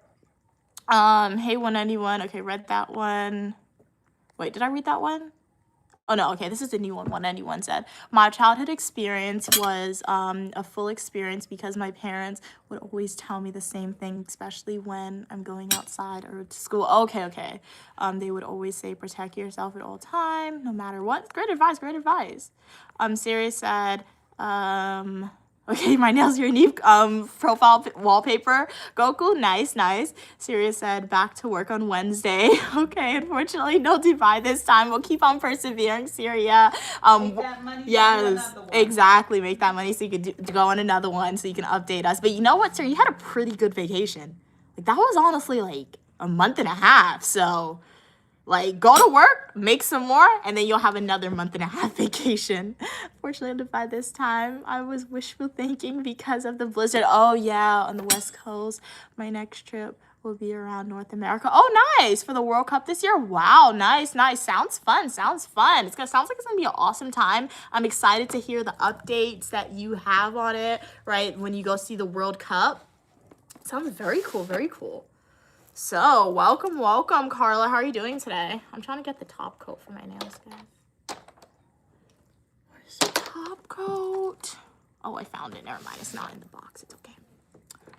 Hey 191. Okay, read that one. Wait, did I read that one? Oh no, okay, this is the new one. 191 said, my childhood experience was a full experience because my parents would always tell me the same thing, especially when I'm going outside or to school. Okay. They would always say, protect yourself at all time, no matter what. Great advice. Sirius said, okay, my nails are unique. Profile wallpaper. Goku, nice. Sirius said, back to work on Wednesday. Okay, unfortunately, no Dubai this time. We'll keep on persevering, Syria. Make that money, Yes, do another one. exactly. Make that money so you could go on another one, so you can update us. But you know what, sir? You had a pretty good vacation. Like, that was honestly like a month and a half. So, like, go to work, make some more, and then you'll have another month and a half vacation. Fortunately, by this time, I was wishful thinking because of the blizzard. Oh, yeah, on the West Coast. My next trip will be around North America. Oh, nice. For the World Cup this year. Wow, nice. Sounds fun. Sounds like it's gonna be an awesome time. I'm excited to hear the updates that you have on it, right, when you go see the World Cup. Sounds very cool. So, welcome, Carla. How are you doing today? I'm trying to get the top coat for my nails, guys. Where's the top coat? Oh, I found it. Never mind. It's not in the box. It's okay.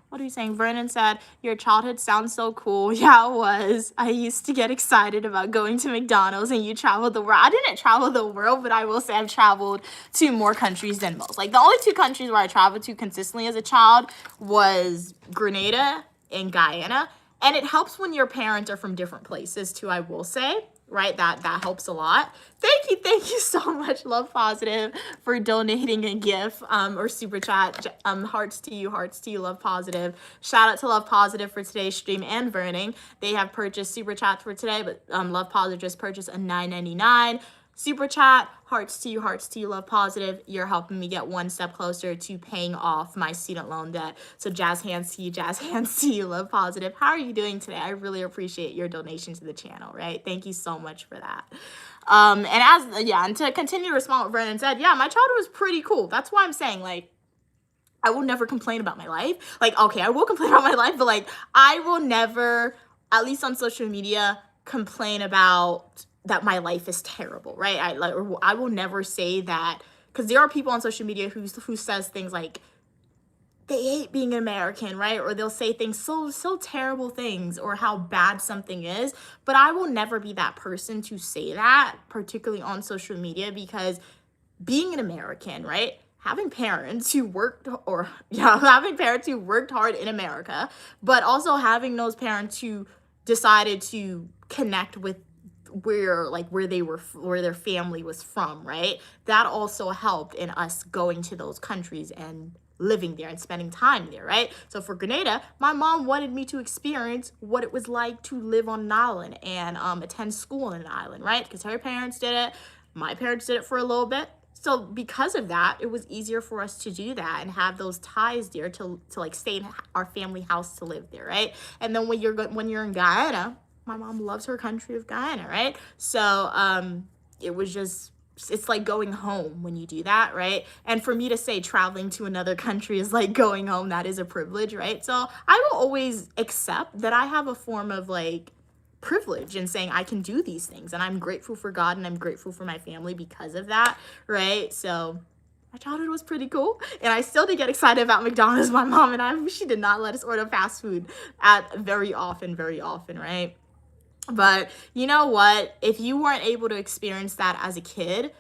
What are you saying? Vernon said, your childhood sounds so cool. Yeah, it was. I used to get excited about going to McDonald's and you traveled the world. I didn't travel the world, but I will say I've traveled to more countries than most. Like, the only two countries where I traveled to consistently as a child was Grenada and Guyana. And it helps when your parents are from different places too, I will say, right? That helps a lot. Thank you so much, Love Positive, for donating a gift or super chat. Hearts to you, Love Positive. Shout out to Love Positive for today's stream and Verning. They have purchased super chats for today, but Love Positive just purchased a $9.99 super chat. Hearts to you, Love Positive. You're helping me get one step closer to paying off my student loan debt. So jazz hands to you, Love Positive. How are you doing today? I really appreciate your donation to the channel, right? Thank you so much for that. And to continue to respond what Vernon said, yeah, my childhood was pretty cool. That's why I'm saying, like, I will never complain about my life. Like, okay, I will complain about my life, but like, I will never, at least on social media, complain about that my life is terrible, right? I will never say that, because there are people on social media who says things like they hate being an American, right? Or they'll say things so terrible things or how bad something is. But I will never be that person to say that, particularly on social media, because being an American, right? Having parents who having parents who worked hard in America, but also having those parents who decided to connect with where their family was from, right? That also helped in us going to those countries and living there and spending time there, right? So for Grenada, my mom wanted me to experience what it was like to live on an island and attend school on an island, right? Because her parents did it, my parents did it for a little bit. So because of that, it was easier for us to do that and have those ties there to like stay in our family house to live there, right? And then when you're in Guyana, my mom loves her country of Guyana, right? So it's like going home when you do that, right? And for me to say traveling to another country is like going home, that is a privilege, right? So I will always accept that I have a form of like privilege in saying I can do these things, and I'm grateful for God and I'm grateful for my family because of that, right? So my childhood was pretty cool, and I still did get excited about McDonald's. My mom she did not let us order fast food very often, right? But you know what? If you weren't able to experience that as a kid,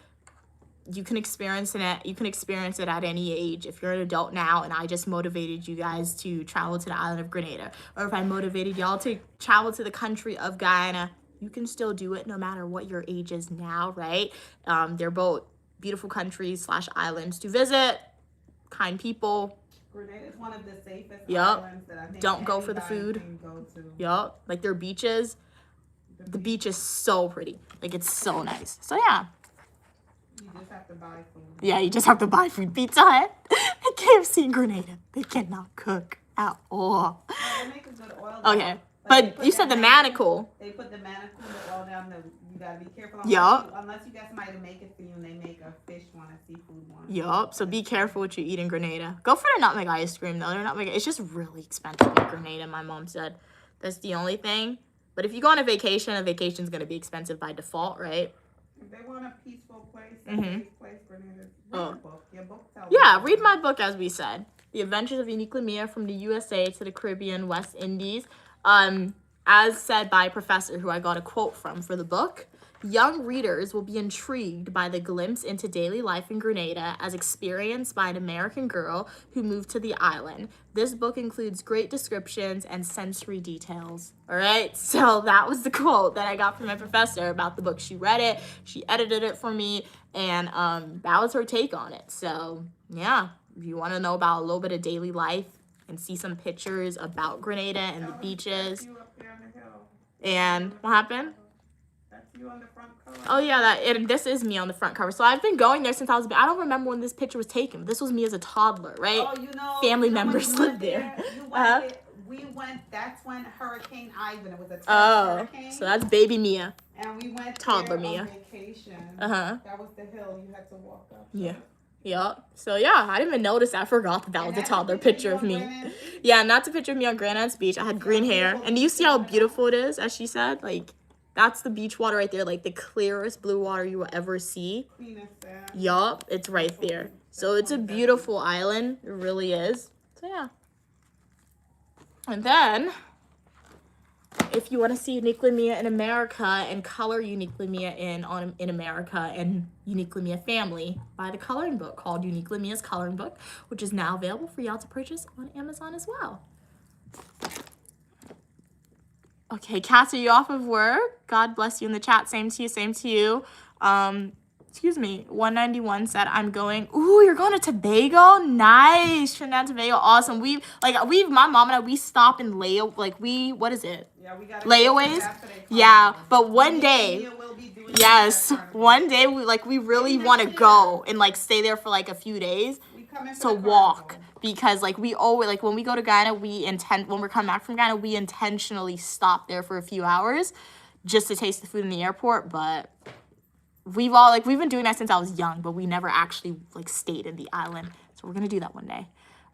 you can experience it. You can experience it at any age. If you're an adult now, and I just motivated you guys to travel to the island of Grenada, or if I motivated y'all to travel to the country of Guyana, you can still do it no matter what your age is now, right? They're both beautiful countries / islands to visit. Kind people. Grenada is one of the safest Yup. islands that I think Don't go for the food. can go to. Yup. Like their beaches. The beach is so pretty. Like, it's so nice. So, yeah. You just have to buy food. Yeah, you just have to buy food. Pizza Hut and KFC in Grenada. They cannot cook at all. No, they make a good oil. Okay. They But put you said the manacle. They put the manacle, the oil down. You gotta be careful. Yup. Unless you get somebody to make it for you, and they make a fish one, a seafood one. Yup. So be careful what you eat in Grenada. Go for the nutmeg ice cream, though. It's just really expensive in Grenada, my mom said. That's the only thing. But if you go on a vacation's going to be expensive by default, right? If they want a peaceful place, Mhm. safe place, Grenada, read your book. Your book tells Yeah, you. read my book, as we said. The Adventures of Unique Lamia from the USA to the Caribbean, West Indies. As said by a professor who I got a quote from for the book, young readers will be intrigued by the glimpse into daily life in Grenada as experienced by an American girl who moved to the island. This book includes great descriptions and sensory details. All right, so that was the quote that I got from my professor about the book. She read it, she edited it for me, and that was her take on it. So yeah, if you want to know about a little bit of daily life and see some pictures about Grenada and the beaches. You up there on the hill. And what happened? That's you on the front cover. Oh yeah, this is me on the front cover. So I've been going there since I don't remember when this picture was taken. But this was me as a toddler, right? Oh, you know, Family when members you live went there. You went Uh-huh. there. We went. That's when Hurricane Ivan. It was a Oh, hurricane. so that's baby Mia. And we went toddler there Mia. on vacation. Uh-huh. That was the hill you had to walk up. Yeah. Yup. So yeah, I didn't even notice that. I forgot that was a toddler picture of me. me. Yeah, and that's a picture of me on Grandad's Beach. I had green hair. And do you see how beautiful it is, as she said? Like, that's the beach water right there. Like, the clearest blue water you will ever see. Yup, it's right there. So it's a beautiful island. It really is. So yeah. And then, if you want to see Unique Lamia in America and color Unique Lamia in America and Unique Lamia family, buy the coloring book called Unique Lamia's Coloring Book, which is now available for y'all to purchase on Amazon as well. Okay, Cass, are you off of work? God bless you in the chat. Same to you. Excuse me. 191 said, I'm going. Ooh, you're going to Tobago? Nice. Trinidad and Tobago. Awesome. My mom and I, we stop in what is it? Yeah, we got Layaways? Yeah, but one day, yes, one day we really want to go and stay there for a few days to walk. Because we always when we go to Guyana, when we're coming back from Guyana, we intentionally stop there for a few hours just to taste the food in the airport. But we've been doing that since I was young, but we never actually stayed in the island. So we're gonna do that one day.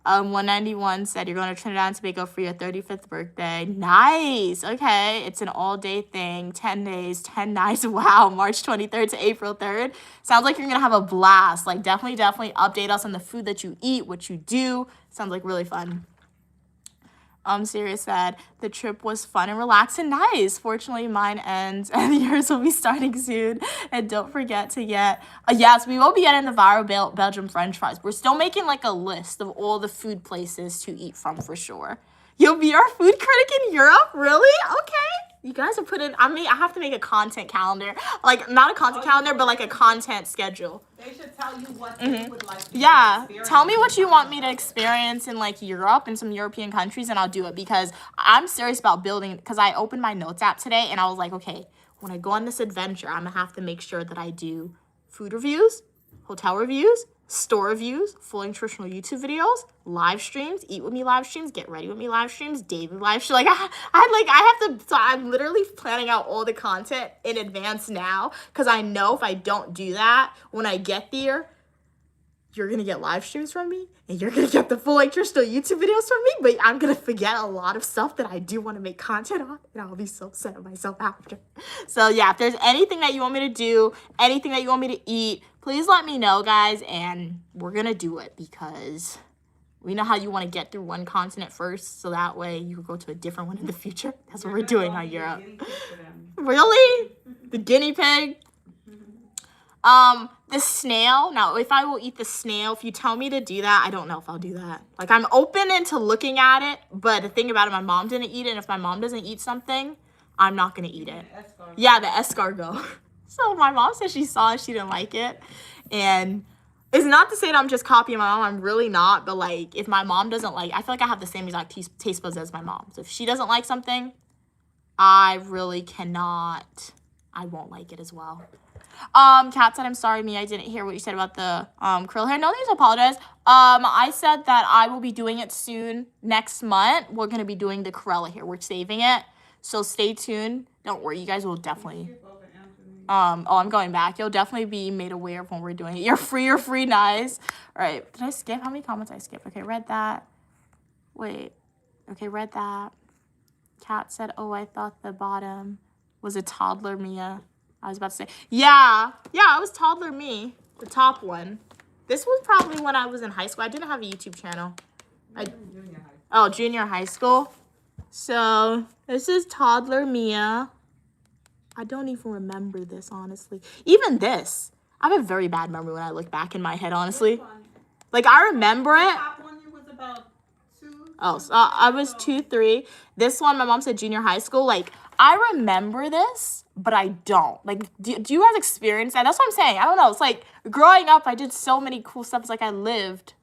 191 said you're going to Trinidad and Tobago for your 35th birthday. Nice. Okay. It's an all-day thing. 10 days, 10 nights. Wow. March 23rd to April 3rd. Sounds like you're going to have a blast. Like, definitely update us on the food that you eat, what you do. Sounds like really fun. Sirius said, the trip was fun and relaxed and nice. Fortunately, mine ends and yours will be starting soon. And don't forget to get, yes, we will be getting the viral Belgium French fries. We're still making like a list of all the food places to eat from for sure. You'll be our food critic in Europe? Really? Okay. You guys are putting, I have to make a content calendar. Like, not a content calendar, but like a content schedule. They should tell you what they would like to experience. Tell me what you want me to experience in like Europe and some European countries, and I'll do it because I'm serious about building. Because I opened my notes app today and I was like, okay, when I go on this adventure, I'm gonna have to make sure that I do food reviews, hotel reviews, store reviews, full nutritional YouTube videos, live streams, eat with me live streams, get ready with me live streams, daily live streams. Like I have to. So I'm literally planning out all the content in advance now because I know if I don't do that when I get there, you're gonna get live streams from me and you're gonna get the full nutritional YouTube videos from me. But I'm gonna forget a lot of stuff that I do want to make content on, and I'll be so upset at myself after. So yeah, if there's anything that you want me to do, anything that you want me to eat, please let me know, guys, and we're going to do it because we know how you want to get through one continent first, so that way you can go to a different one in the future. That's what we're doing on Europe. Really? The guinea pig? The snail. Now, if I will eat the snail, if you tell me to do that, I don't know if I'll do that. Like, I'm open into looking at it, but the thing about it, my mom didn't eat it, and if my mom doesn't eat something, I'm not going to eat it. Yeah, the escargot. So my mom said she saw it, she didn't like it. And it's not to say that I'm just copying my mom. I'm really not. But, like, if my mom doesn't like, I feel like I have the same exact taste buds as my mom. So if she doesn't like something, I really cannot. I won't like it as well. Kat said, I'm sorry, me. I didn't hear what you said about the curl hair. No need to apologize. I said that I will be doing it soon next month. We're going to be doing the Corella hair. We're saving it. So stay tuned. Don't worry. You guys will definitely... I'm going back. You'll definitely be made aware of when we're doing it. You're free, nice. All right. Did I skip? How many comments I skipped? Okay, read that. Wait. Okay, read that. Kat said, oh, I thought the bottom was a toddler Mia. I was about to say, yeah, it was toddler me, the top one. This was probably when I was in high school. I didn't have a YouTube channel. Junior high school. So this is toddler Mia. I don't even remember this, honestly. Even this. I have a very bad memory when I look back in my head, honestly. Like, I remember it. The top one was about 2. Oh, so I was 2, 3. This one, my mom said junior high school. Like, I remember this, but I don't. Like, do you guys experience that? That's what I'm saying. I don't know. It's like, growing up, I did so many cool stuff. It's like I lived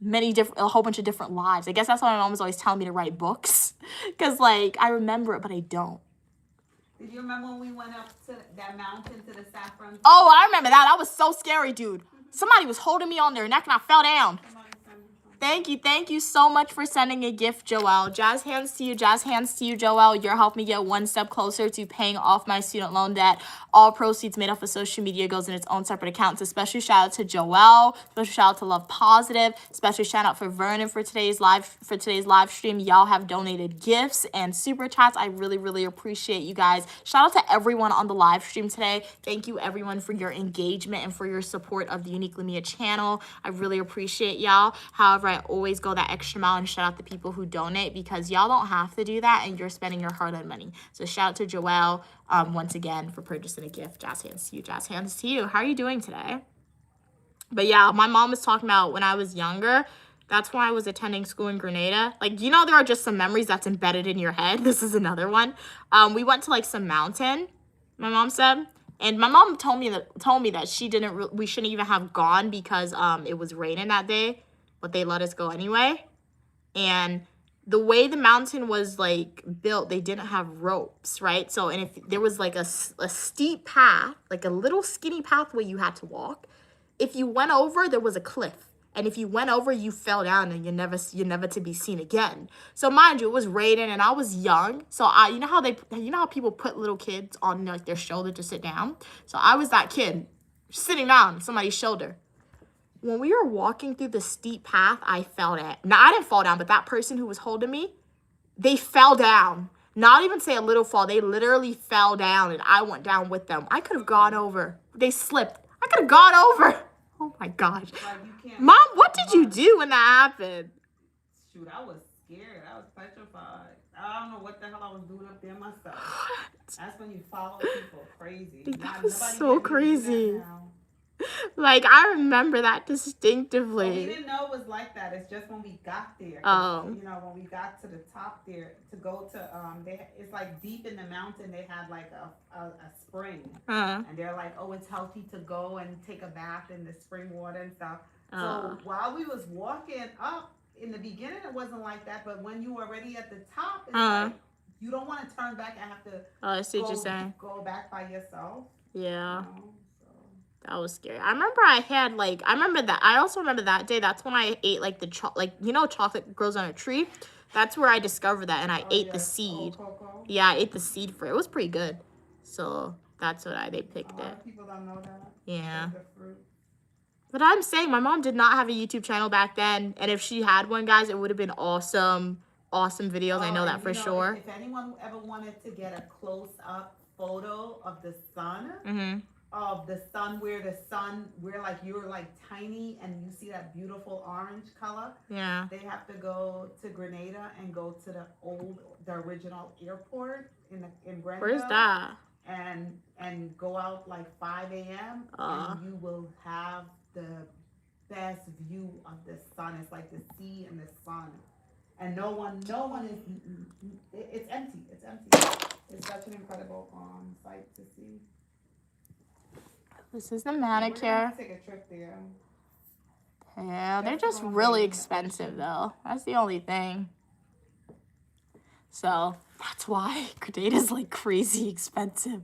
a whole bunch of different lives. I guess that's why my mom was always telling me to write books. Because, like, I remember it, but I don't. Did you remember when we went up to that mountain to the saffron? Oh, I remember that. That was so scary, dude. Somebody was holding me on their neck and I fell down. Thank you so much for sending a gift, Joelle. Jazz hands to you, Joelle. You're helping me get one step closer to paying off my student loan debt. All proceeds made off of social media goes in its own separate accounts. A special shout out to Joelle. Special shout out to Love Positive. Special shout out for Vernon for today's live stream. Y'all have donated gifts and super chats. I really appreciate you guys. Shout out to everyone on the live stream today. Thank you everyone for your engagement and for your support of the Unique Lumia channel. I really appreciate y'all. However, I always go that extra mile and shout out the people who donate because y'all don't have to do that and you're spending your hard-earned money. So shout out to Joelle once again for purchasing a gift. Jazz hands to you. How are you doing today? But yeah, my mom was talking about when I was younger. That's when I was attending school in Grenada. Like, you know, there are just some memories that's embedded in your head. This is another one. We went to like some mountain, my mom said. And my mom told me that we shouldn't even have gone because it was raining that day. But they let us go anyway. And the way the mountain was like built, they didn't have ropes, right? So, and if there was like a steep path, like a little skinny pathway you had to walk, if you went over, there was a cliff. And if you went over, you fell down and you're never to be seen again. So mind you, it was raining and I was young. So you know how people put little kids on like their shoulder to sit down? So I was that kid sitting down on somebody's shoulder. when we were walking through the steep path, I fell down. No, I didn't fall down, but that person who was holding me, they fell down. Not even say a little fall. They literally fell down, and I went down with them. I could have gone over. They slipped. I could have gone over. Oh my gosh. Like, you can't. Mom, what did you do when that happened? Shoot, I was scared. I was petrified. I don't know what the hell I was doing up there myself. That's when you follow people crazy. That was Nobody so can do that crazy. now. Like, I remember that Well, we distinctively. didn't know it was like that. It's just when we got there. Oh. You know, when we got to the top there to go to it's like deep in the mountain. They had like a spring, Uh, and they're like, oh, it's healthy to go and take a bath in the spring water and stuff. uh, So while we was walking up, in the beginning it wasn't like that, but when you were already at the top, it's like you don't want to turn back and have to I see what you're saying. go back by yourself. Yeah. You know? So. That was scary. I remember I also remember that day. That's when I ate like chocolate grows on a tree. That's where I discovered that, and I ate the seed. Cocoa. Yeah, I ate the seed for it. It was pretty good. So that's what they picked A lot it. of people don't know that. Yeah. The fruit. But I'm saying my mom did not have a YouTube channel back then, and if she had one, guys, it would have been awesome videos. I know and that for you know, sure. If anyone ever wanted to get a close-up photo of the sun, where like you're like tiny and you see that beautiful orange color, Yeah. they have to go to Grenada and go to the original airport in Grenada. Where's that? And go out like 5 a.m. and you will have the best view of the sun. It's like the sea and the sun, and no one is. It's empty. It's empty. It's such an incredible sight to see. This is the We're gonna manicure. have to take a trip there. Yeah, they're That's just the wrong really way. expensive though. That's the only thing. So that's why Grenada's like crazy expensive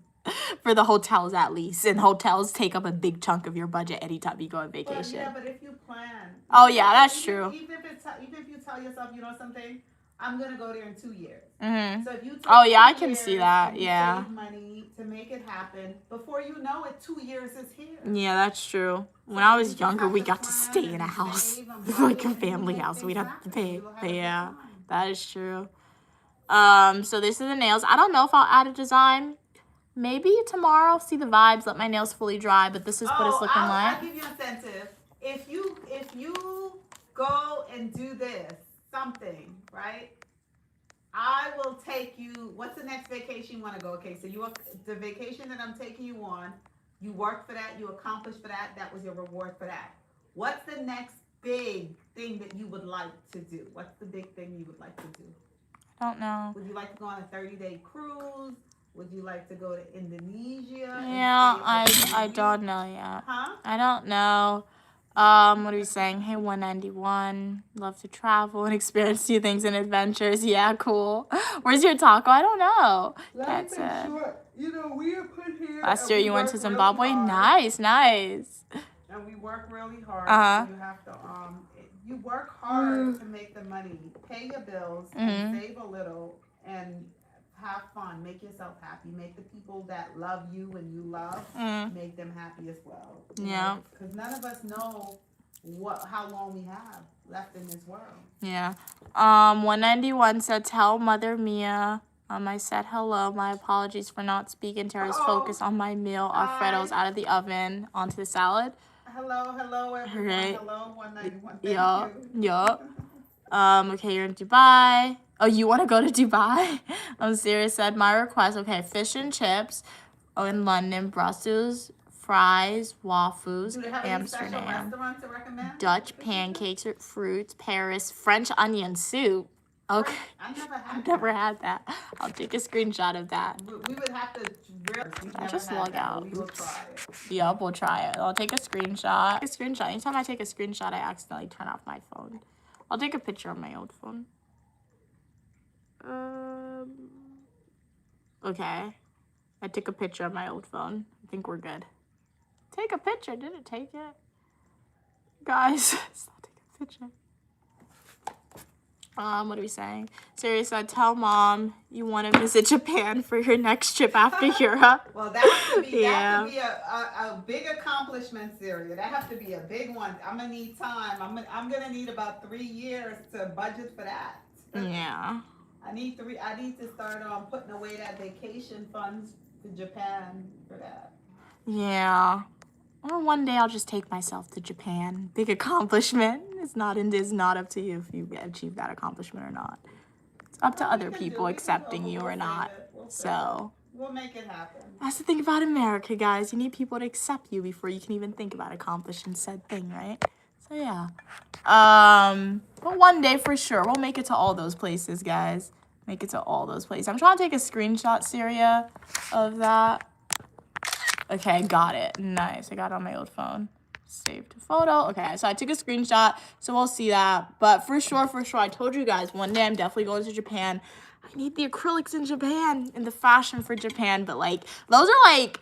for the hotels at least. And hotels take up a big chunk of your budget anytime you go on vacation. But if you plan. Oh yeah, that's true. Even if you tell yourself, you know something, I'm gonna go there in 2 years. Mm-hmm. So if you take Oh yeah, 2 I can see years that. and you Yeah. save money to make it happen, before you know it, 2 years is here. Yeah, that's true. When So I you was just younger, have we to got to plan stay in a and house, save and like budget a and family make house. things We'd have to happen. pay. You'll have a good Yeah, time. that is true. So this is the nails. I don't know if I'll add a design. Maybe tomorrow. I'll see the vibes. Let my nails fully dry. But this is what it's looking like. I'll give you an incentive. If you go and do this something, right? I will take you. What's the next vacation you want to go? Okay, so the vacation that I'm taking you on. You worked for that. You accomplished for that. That was your reward for that. What's the next big thing that you would like to do? What's the big thing you would like to do? I don't know. Would you like to go on a 30-day cruise? Would you like to go to Indonesia? Yeah, I don't know yet. Huh? I don't know. What are we saying? Hey, 191. Love to travel and experience new things and adventures. Yeah, cool. Where's your taco? I don't know. That's it. Short. You know, we are put here. Last year you went to Zimbabwe? Nice. And we work really hard. Uh-huh. So you have to you work hard to make the money, pay your bills, and save a little, and have fun. Make yourself happy. Make the people that love you and you love, make them happy as well. Yeah. Because none of us know how long we have left in this world. Yeah. 191 said, tell Mother Mia. I said hello. My apologies for not speaking to her. I was focused on my meal. Alfredo's out of the oven. Onto the salad. Hello, everyone. Right. Hello, 191. Yeah. Thank you. Yeah. Okay, you're in Dubai. Oh, you want to go to Dubai? Sarah said, my request. Okay, fish and chips. Oh, in London, Brussels, fries, waffles, Do they have any special Amsterdam, restaurants to recommend? Dutch pancakes with fruits, Paris, French onion soup. Okay. I've never had that. I'll take a screenshot of that. We would have to. I'll just log out. We will try it. Yep, we'll try it. I'll take a screenshot. Anytime I take a screenshot, I accidentally turn off my phone. I'll take a picture on my old phone. Okay. I took a picture on my old phone. I think we're good. Take a picture. Did it take it? Guys, it's not taking a picture. What are we saying? Siri said, tell mom you want to visit Japan for your next trip after Europe. Well, that has to be Yeah. a big accomplishment, Syria. That has to be a big one. I'm gonna need time. I'm gonna need about 3 years to budget for that. Yeah. I need to start putting away that vacation funds to Japan for that. Yeah. Or one day I'll just take myself to Japan. Big accomplishment. It's not up to you if you achieve that accomplishment or not. It's up to Well, we other can people we can accepting do it. you We'll or save not. it. We'll save So it. We'll make it happen. that's the thing about America, guys. You need people to accept you before you can even think about accomplishing said thing, right? So yeah. But one day for sure, we'll make it to all those places, guys. Make it to all those places. I'm trying to take a screenshot, Syria, of that. Okay, got it. Nice. I got it on my old phone. Saved photo. Okay, so I took a screenshot, so we'll see that. But for sure, I told you guys, one day I'm definitely going to Japan. I need the acrylics in Japan and the fashion for Japan. But like, those are like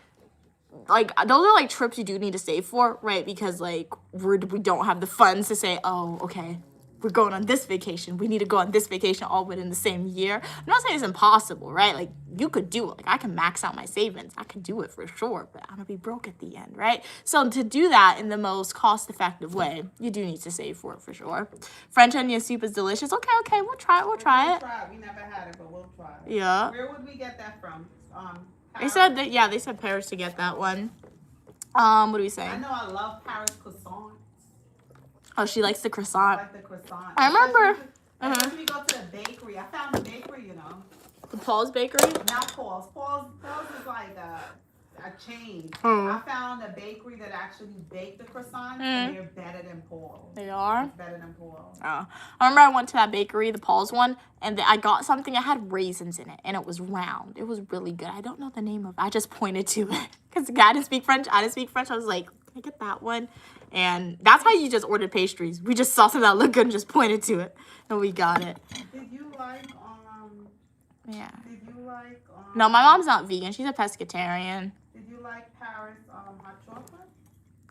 trips you do need to save for, right? Because like we don't have the funds to say, oh, okay, we're going on this vacation. We need to go on this vacation all within the same year. I'm not saying it's impossible, right? Like you could do it. Like I can max out my savings. I could do it for sure, but I'm gonna be broke at the end, right? So to do that in the most cost-effective way, you do need to save for it for sure. French onion soup is delicious. Okay, we'll try it. We'll try it. We never had it, but we'll try it. Yeah. Where would we get that from? They said that, yeah, they said Paris to get that one. What do we say? I know I love Paris croissants. Oh, she likes the I croissant. like the croissant. I remember. Especially we go to the bakery. I found the bakery, The Paul's Bakery? Not Paul's. Paul's is like a chain. Hmm. I found a bakery that actually baked the croissants, and they're better than Paul's. They are? Better than Paul's. Oh. I remember I went to that bakery, the Paul's one, and I got something that had raisins in it, and it was round. It was really good. I don't know the name of it. I just pointed to it. Because I didn't speak French. I was like, can I get that one? And that's how you just ordered pastries. We just saw something that looked good and just pointed to it. And we got it. Did you like, Yeah. No, No, my mom's not vegan. She's a pescatarian. Did you like Paris hot chocolate?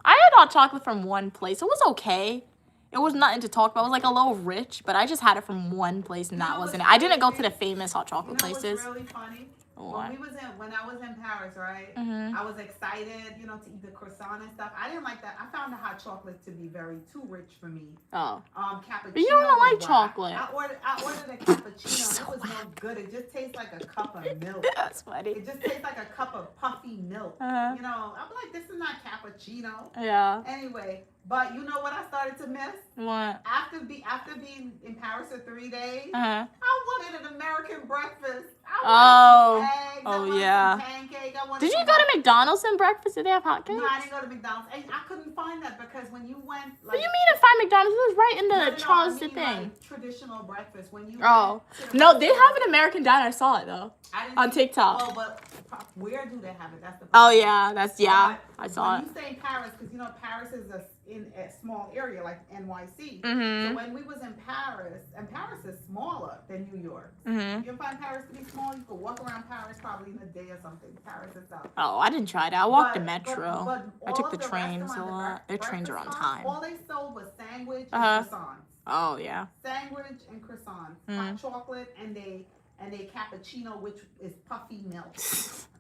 I had hot chocolate from one place. It was okay. It was nothing to talk about. It was like a little rich, but I just had it from one place and that wasn't it. I didn't go to the famous hot chocolate places. What's really funny? What? When I was in Paris, right? Mhm. I was excited, to eat the croissant and stuff. I didn't like that. I found the hot chocolate to be too rich for me. Oh. Cappuccino. But you don't was like whack. chocolate. I ordered a cappuccino. So It was no good. It just tastes like a cup of milk. That's funny. It just tastes like a cup of puffy milk. Uh-huh. I'm like, this is not cappuccino. Yeah. Anyway, but you know what I started to miss? What? After being in Paris for 3 days, Uh-huh. I wanted an American breakfast. I Oh. wanted some eggs. I Oh, wanted yeah. some pancake. I wanted Did you some go to McDonald's and breakfast? Did they have hot cakes? No, I didn't go to McDonald's. And I couldn't find that because when you went, What like, do you mean to find McDonald's? It was right in the No, Charleston I mean, thing. like, traditional breakfast. When you Oh. went to the No, they restaurant- have an American diner. I saw it though. I didn't on see- TikTok. Oh, but where do they have it? That's the Oh problem. yeah, But I saw it. When you say Paris, because Paris is in a small area like NYC. Mhm. So when we was in Paris, and Paris is smaller than New York. Mhm. You find Paris to be small, you could walk around Paris probably in a day or something. Paris itself. Oh, I didn't try that. I walked the But- metro. but I all took of the trains a restaurants, lot. Their trains are on breakfast time. All they sold was sandwich Uh-huh. and croissants. Oh yeah. Sandwich and croissants. Hot chocolate and they cappuccino, which is puffy milk.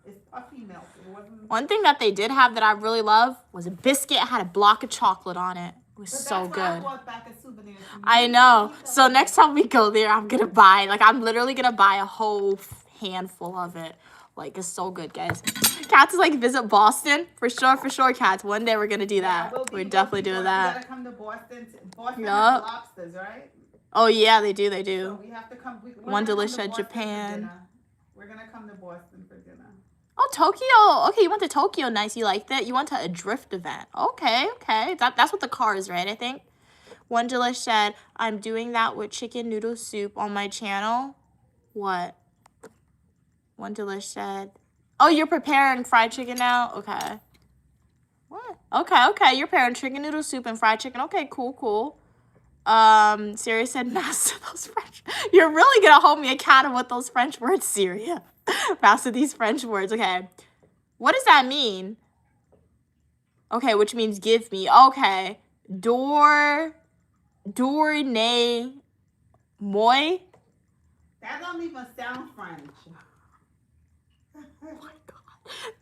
It's puffy milk. It wasn't. One thing that they did have that I really love was a biscuit. It had a block of chocolate on it. It was But so that's what I good. bought back as souvenirs from you. I know. So next time we go there, I'm gonna buy, I'm literally gonna buy a whole handful of it. Like, it's so good, guys. Cats is visit Boston. For sure, Cats. One day we're gonna do that. We're definitely doing We that. gotta come to Boston. Boston Yup. has lobsters, right? Oh yeah, they do. So we have to come. We're One gonna come delish to at Boston for Japan. dinner. We're gonna come to Boston for dinner. Oh, Tokyo. Okay, you went to Tokyo. Nice. You liked it? You went to a drift event. Okay. That's what the car is, right? I think. One Delish said, I'm doing that with chicken noodle soup on my channel. What? One Delish said, oh, you're preparing fried chicken now? Okay. What? Okay. You're preparing chicken noodle soup and fried chicken. Okay, cool. Syria said, master those French. You're really gonna hold me accountable with those French words, Syria. Master these French words. Okay. What does that mean? Okay, which means give me. Okay. Dorne. Moi. That don't even sound French.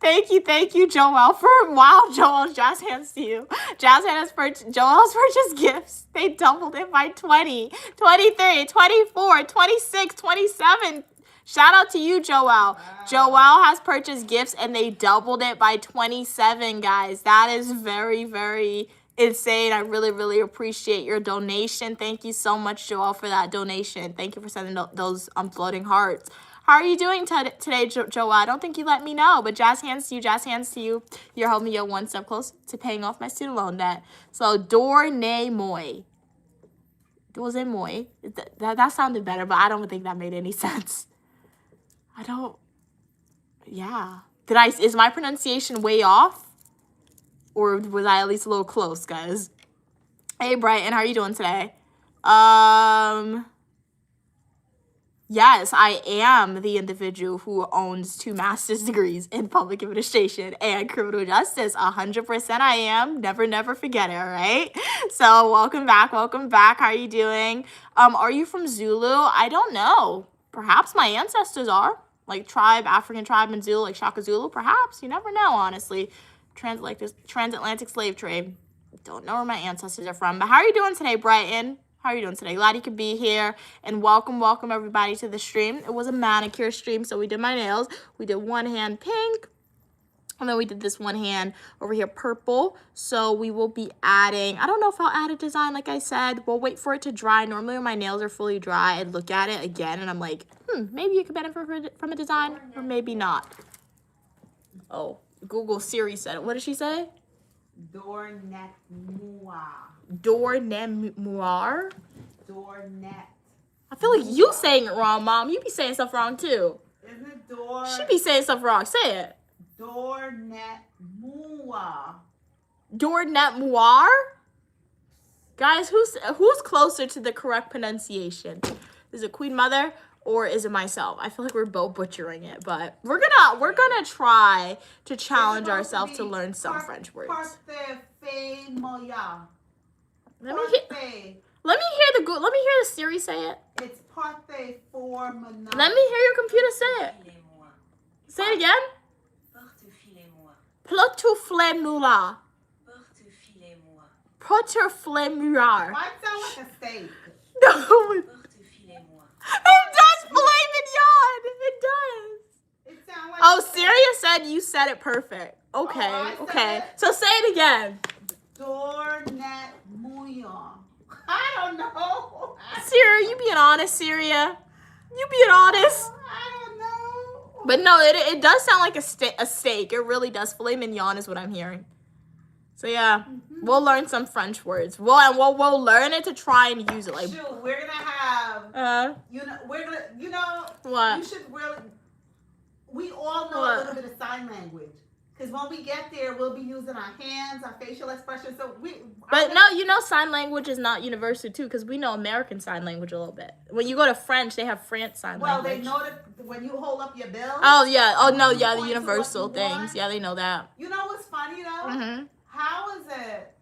Thank you, Joel, for wow, Joel, jazz hands to you. Joel's purchased gifts. They doubled it by 20, 23, 24, 26, 27. Shout out to you, Joel. Wow. Joel has purchased gifts and they doubled it by 27, guys. That is very, very insane. I really, really appreciate your donation. Thank you so much, Joel, for that donation. Thank you for sending those floating hearts. How are you doing today, Joel? I don't think you let me know, but jazz hands to you, jazz hands to you. You're helping me get one step closer to paying off my student loan debt. So, Dorne Moy. Was it Moy? That sounded better, but I don't think that made any sense. Yeah. Is my pronunciation way off? Or was I at least a little close, guys? Hey, Brighton, how are you doing today? Yes, I am the individual who owns 2 master's degrees in public administration and criminal justice. 100% I am. Never, never forget it, all right? So welcome back. How are you doing? Are you from Zulu? I don't know. Perhaps my ancestors are. Like African tribe in Zulu, like Shaka Zulu. Perhaps. You never know, honestly. Transatlantic slave trade. Don't know where my ancestors are from. But how are you doing today, Brighton? How are you doing today? Glad you could be here. And welcome everybody to the stream. It was a manicure stream, so we did my nails. We did one hand pink. And then we did this one hand over here purple. So we will be adding, I don't know if I'll add a design like I said. We'll wait for it to dry. Normally when my nails are fully dry, I'd look at it again and I'm like, maybe you could benefit from a design or maybe not. Oh, Google Siri said it. What did she say? Dornet Moir. Dornemoir? Dornet. I feel like you saying it wrong, Mom. You be saying stuff wrong too. Isn't it door? She be saying stuff wrong. Say it. Dornet Moir. Dornemoir? Guys, who's closer to the correct pronunciation? Is it Queen Mother or is it myself? I feel like we're both butchering it, but we're gonna try to challenge ourselves to learn some French words. Let me hear the Siri say it. It's parfait for monogamy. Let me hear your computer say it. Say it again. Portefeuille-moi. Portefeuille-moi. Why it sound like a steak? No. It does filet mignon. It does. It sound like Oh, Syria said you said it perfect. Okay, I said okay. it. So say it again. Dornet Mouillon. I don't know. Syria, you being honest, Syria. You being honest. I don't know. But no, it does sound like a steak. It really does. Filet mignon is what I'm hearing. So yeah, we'll learn some French words. We'll learn it to try and use it. Like, Shoot, we're gonna have. What? You should really. We all know a little bit of sign language. Because when we get there, we'll be using our hands, our facial expressions. So sign language is not universal too, because we know American sign language a little bit. When you go to French, they have French sign language. Well, they know that when you hold up your bill. Oh yeah. Oh no. Yeah, the universal things. Yeah, they know that. You know what's funny though? Mm-hmm. How is it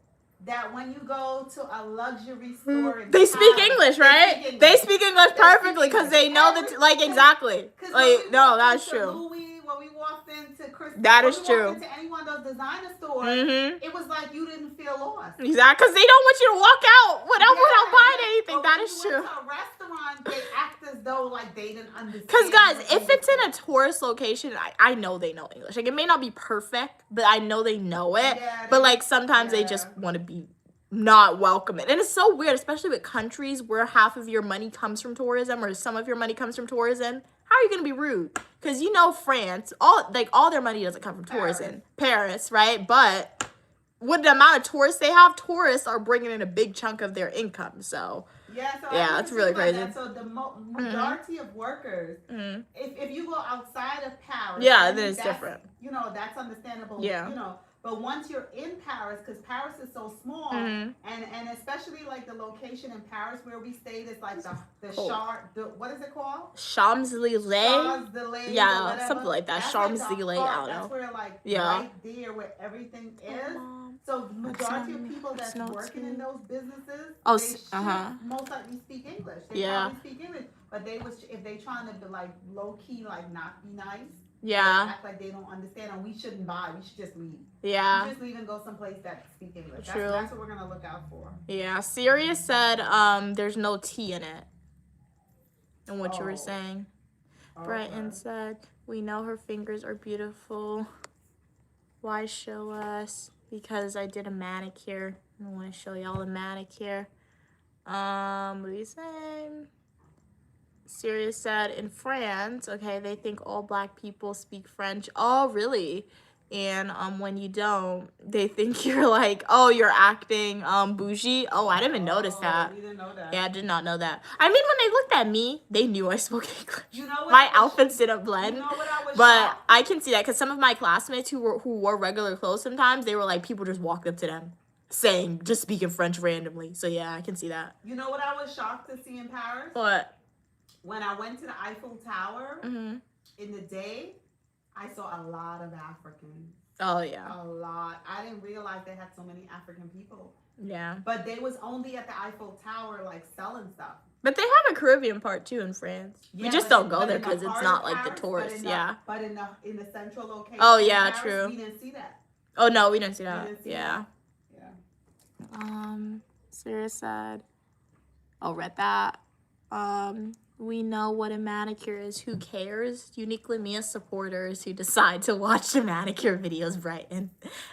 that when you go to a luxury store, they speak English, right? They speak English perfectly because they know that, like, exactly. Like, no, that's true. When we walked into that is true. Into any one of those designer stores, it was like you didn't feel lost. Exactly, because they don't want you to walk out without buying anything. But that when is you true. went to a restaurant, they act as though like they didn't understand. Because guys, if it's in a tourist location, I know they know English. Like, it may not be perfect, but I know they know it. Yeah, but like sometimes they just want to be not welcoming. And it's so weird, especially with countries where half of your money comes from tourism or some of your money comes from tourism. How are you gonna be rude? Because you know France, all their money doesn't come from tourism. Paris, right? But with the amount of tourists they have, tourists are bringing in a big chunk of their income. So yeah, it's really crazy. That. So the majority of workers, if you go outside of Paris, then it's different. That's understandable. Yeah. But once you're in Paris, because Paris is so small, and especially like the location in Paris where we stayed is like what is it called? Champs-Élysées. Yeah, something like that. Champs-Élysées. I don't know. That's where right there where everything is. So majority majority of people that's not working in too- those businesses, Oh, they should most likely speak English. They Yeah. probably speak English, but they was if they trying to be like low key, like not be nice. Yeah. Act like they don't understand, and we shouldn't buy. We should just leave. Yeah. We just leave and go someplace that speak English. True. That's what we're gonna look out for. Yeah. Sirius said there's no tea in it. And what you were Oh. saying. Okay. Brighton said, we know her fingers are beautiful. Why show us? Because I did a manicure. I want to show y'all a manicure. What are you saying? Sirius said, in France, okay, they think all black people speak French. Oh, really? And when you don't, they think you're like, oh, you're acting bougie. Oh, I didn't even notice that. We didn't know that. Yeah, I did not know that. I mean, when they looked at me, they knew I spoke English. You know what My I was- outfits didn't blend. You know what I was But shocked? I can see that because some of my classmates who wore regular clothes sometimes, they were like, people just walked up to them saying, just speaking French randomly. So yeah, I can see that. You know what I was shocked to see in Paris? But, When I went to the Eiffel Tower mm-hmm. in the day, I saw a lot of Africans. Oh yeah. A lot. I didn't realize they had so many African people. Yeah. But they was only at the Eiffel Tower, like, selling stuff. But they have a Caribbean part too in France. We Yeah, just but don't go but there in the because it's heart not of like the Paris, tourists. but in Yeah. But in the central location. Oh, in yeah, Paris, true. We didn't see that. Oh no, we didn't see We that. didn't see Yeah. that. Yeah. Sarah said, oh, read that. We know what a manicure is. Who cares? Uniquely Mia supporters who decide to watch the manicure videos, Brighton.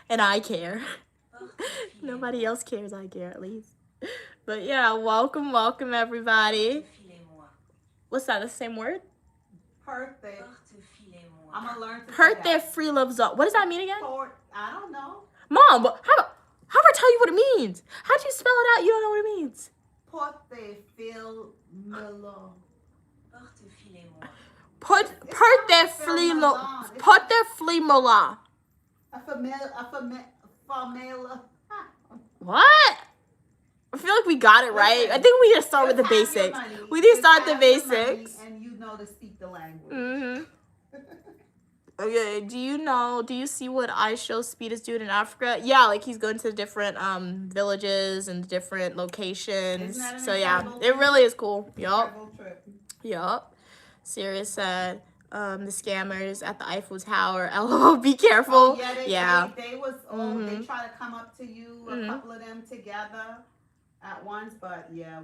And I care. Nobody else cares. I care at least. But yeah, welcome everybody. What's that? The same word? Birthday. I'm gonna learn to say Hurt their that. free loves up. What does that mean again? I don't know. Mom, but how do I tell you what it means? How do you spell it out? You don't know what it means. Porte fil melon. Put their flea mola. A famila. What? I feel like we got it right. I think we need to start with the basics. We need to start the basics. And you know to speak the language. Mm-hmm. Okay, do you see what I Show Speed is doing in Africa? Yeah, like he's going to different villages and different locations. Isn't that an So yeah, incredible it really is cool. Yup. Travel trip. Yup. Sirius said, the scammers at the Eiffel Tower. LOL, be careful. Oh, yeah, Yeah. They was they try to come up to you, a Mhm. couple of them together at once, but yeah,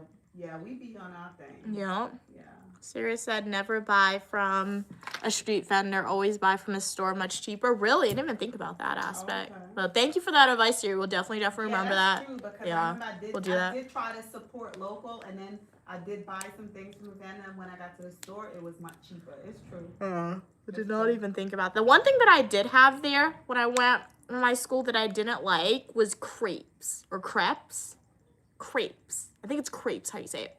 we be on our thing. Yup. Yeah. Sirius said, never buy from a street vendor, always buy from a store much cheaper. Really? I didn't even think about that aspect. Okay. But thank you for that advice, Siri. We'll definitely remember that's that. True, because Yeah, I remember we'll do that. I did try to support local, and then I did buy some things from the vendor, and when I got to the store, it was much cheaper. It's true. I did not even think about that. The one thing that I did have there when I went to my school that I didn't like was crepes or crepes. Crepes. I think it's crepes, how you say it.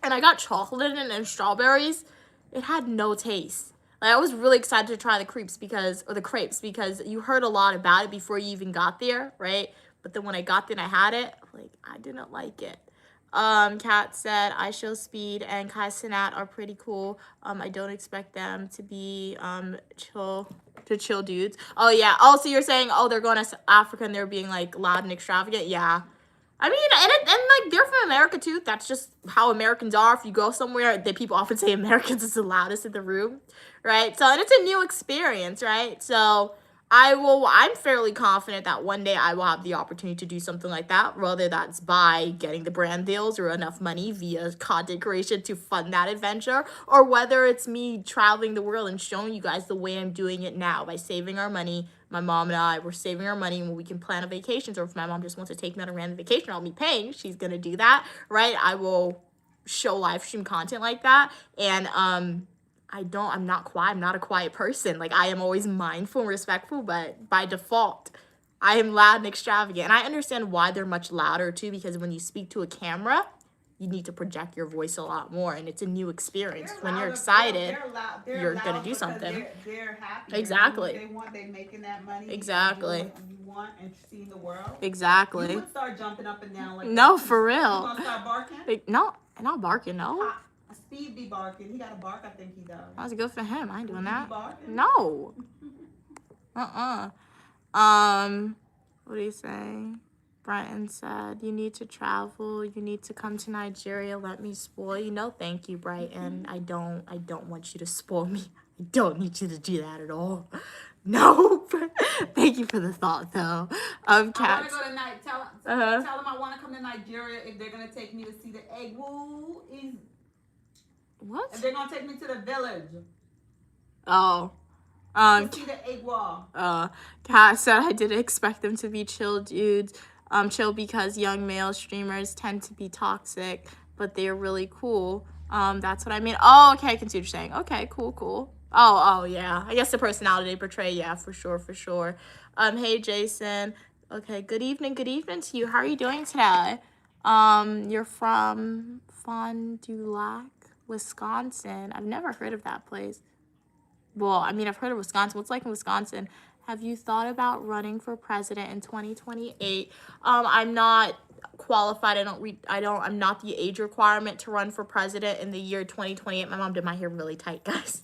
And I got chocolate in it and strawberries. It had no taste. Like, I was really excited to try the crepes because you heard a lot about it before you even got there, right? But then when I got there and I had it, like, I didn't like it. Kat said, I Show Speed and Kai Cenat are pretty cool. I don't expect them to be chill dudes. Oh yeah. Oh, so you're saying, oh, they're going to Africa and they're being like loud and extravagant? Yeah. I mean, and like they're from America too. That's just how Americans are. If you go somewhere, people often say Americans is the loudest in the room, right? So, and it's a new experience, right? So I'm fairly confident that one day I will have the opportunity to do something like that, whether that's by getting the brand deals or enough money via content creation to fund that adventure, or whether it's me traveling the world and showing you guys the way I'm doing it now by saving our money. My mom and I, we're saving our money when we can plan a vacation, or if my mom just wants to take me on a random vacation, I'll be paying. She's going to do that, right? I will show live stream content like that. And, I'm not quiet. I'm not a quiet person. Like, I am always mindful and respectful, but by default, I am loud and extravagant. And I understand why they're much louder too, because when you speak to a camera, you need to project your voice a lot more, and it's a new experience. They're when you're louder- excited, they're you're loud gonna do because something. They're happy. Exactly. They're making that money. Exactly. You want and seeing the world. Exactly. You would start jumping up and down like No, that. for You real. gonna start barking? Like, no, not barking, no. Speed be barking. He got a bark. I think he does. That was good for him. I ain't doing He be that. barking? No. What are you saying? Brighton said, you need to travel. You need to come to Nigeria. Let me spoil you. No, thank you, Brighton. I don't want you to spoil me. I don't need you to do that at all. No. Thank you for the thought, though. I want Cats. to go tonight. Tell Uh-huh. them I want to come to Nigeria if they're gonna take me to see the Egwu. If What? they're gonna take me to the village Oh. to see the Egwa. Kat said I didn't expect them to be chill dudes. Chill because young male streamers tend to be toxic, but they're really cool. That's what I mean. Oh, okay, I can see what you're saying. Okay, cool. Oh, yeah. I guess the personality they portray, yeah, for sure. Hey, Jason. Okay, good evening to you. How are you doing today? You're from Fond du Lac, Wisconsin. I've never heard of that place. Well, I mean, I've heard of Wisconsin. What's it like in Wisconsin? Have you thought about running for president in 2028? I'm not qualified. I'm not the age requirement to run for president in the year 2028. My mom did my hair really tight, guys.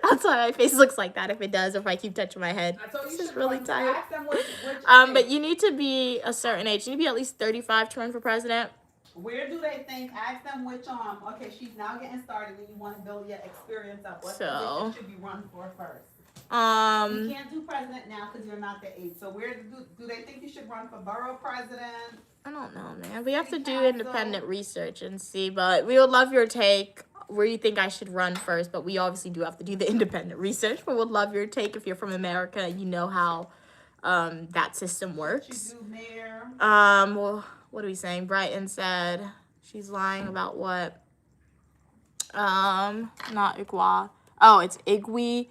That's why my face looks like that if it does, if I keep touching my head. This is really tight. Ask them which But you need to be a certain age. You need to be at least 35 to run for president. Where do they think? Ask them which okay, she's now getting started and you want to build your experience up. What position should you run for first? You can't do president now because you're not the age. So where do they think you should run for borough president? I don't know, man. We have to do independent research and see, but we would love your take where you think I should run first, but we obviously do have to do the independent research, but we'd love your take if you're from America and you know how that system works. You do mayor. Well, what are we saying? Brighton said she's lying about what? Not Igwa. Oh, it's Igwe.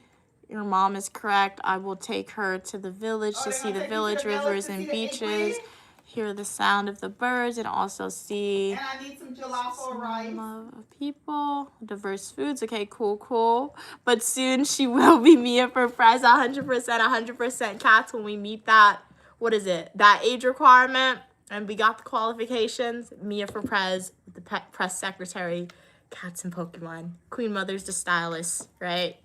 Your mom is correct. I will take her to the village to see the village, rivers and beaches, hear the sound of the birds, and also see and I need some jollof rice. Of people, diverse foods. Okay, cool. But soon she will be Mia for press. 100% Cats when we meet that. What is it? That age requirement. And we got the qualifications. Mia for press, the press secretary, Cats and Pokemon. Queen Mother's the stylist, right?